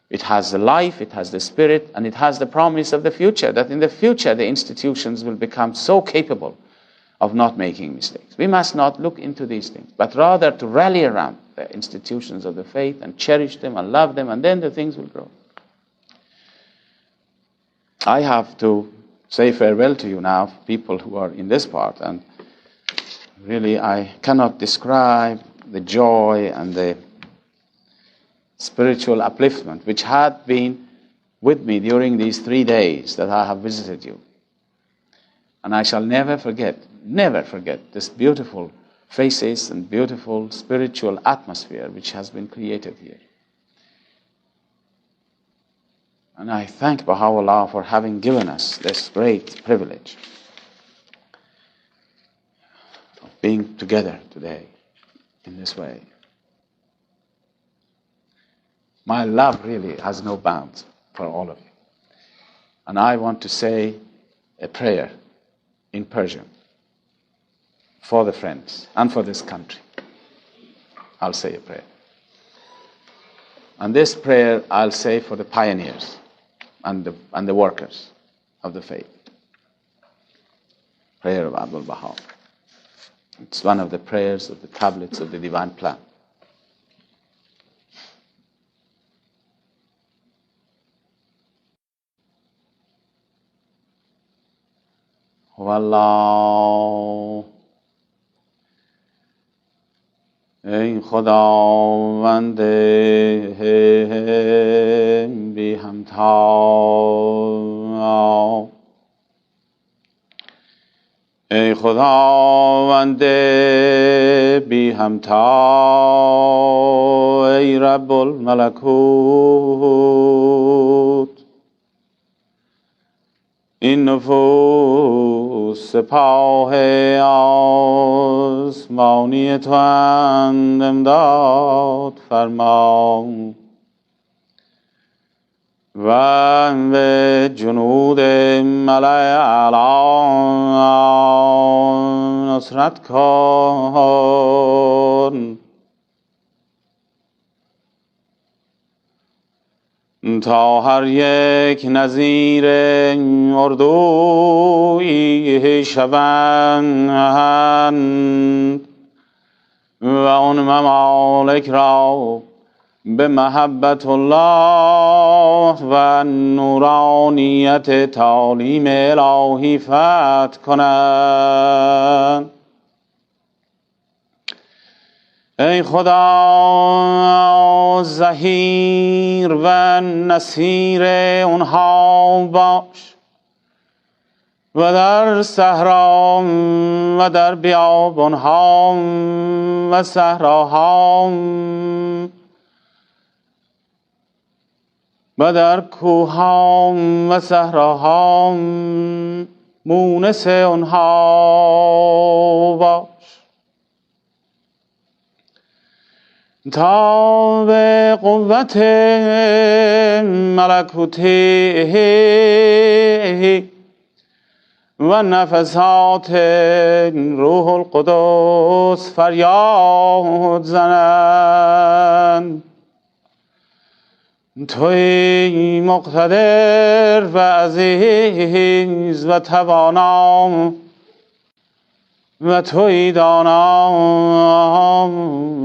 It has the life, it has the spirit, and it has the promise of the future, that in the future the institutions will become so capable of not making mistakes. We must not look into these things, but rather to rally around the institutions of the faith and cherish them and love them, and then the things will grow. I have to say farewell to you now, people who are in this part, and really I cannot describe the joy and the spiritual upliftment which had been with me during these 3 days that I have visited you. And I shall never forget this beautiful faces and beautiful spiritual atmosphere which has been created here. And I thank Bahá'u'lláh for having given us this great privilege of being together today in this way. My love really has no bounds for all of you. And I want to say a prayer in Persian for the friends and for this country. I'll say a prayer. And this prayer I'll say for the pioneers and the workers of the faith. prayer of Abdul Baha. It's one of the prayers of the tablets of the Divine Plan. والله ای خداوند بی همتا، ای خداوند بی همتا، ای رب الملکوت، این نفوس سپاه آسمانی تو اند، امداد فرما و به جنود ملأ اعلی نصرت کن تا هر یک نظیر اردویی شوند و آن ممالک را به محبت الله و نورانیت تعالیم الهی فتح کنند. ای خدا، ظهیر و نصیر اونها باش و در صحرا و در بیابانها و صحراها و در کوهها و صحراها مونس اونها باش تا به قوت ملکوتی و نفسات روح القدس فریاد زنند. توی مقتدر و عزیز و توانا و توی دانا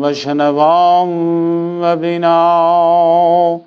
و شنوا و بینا.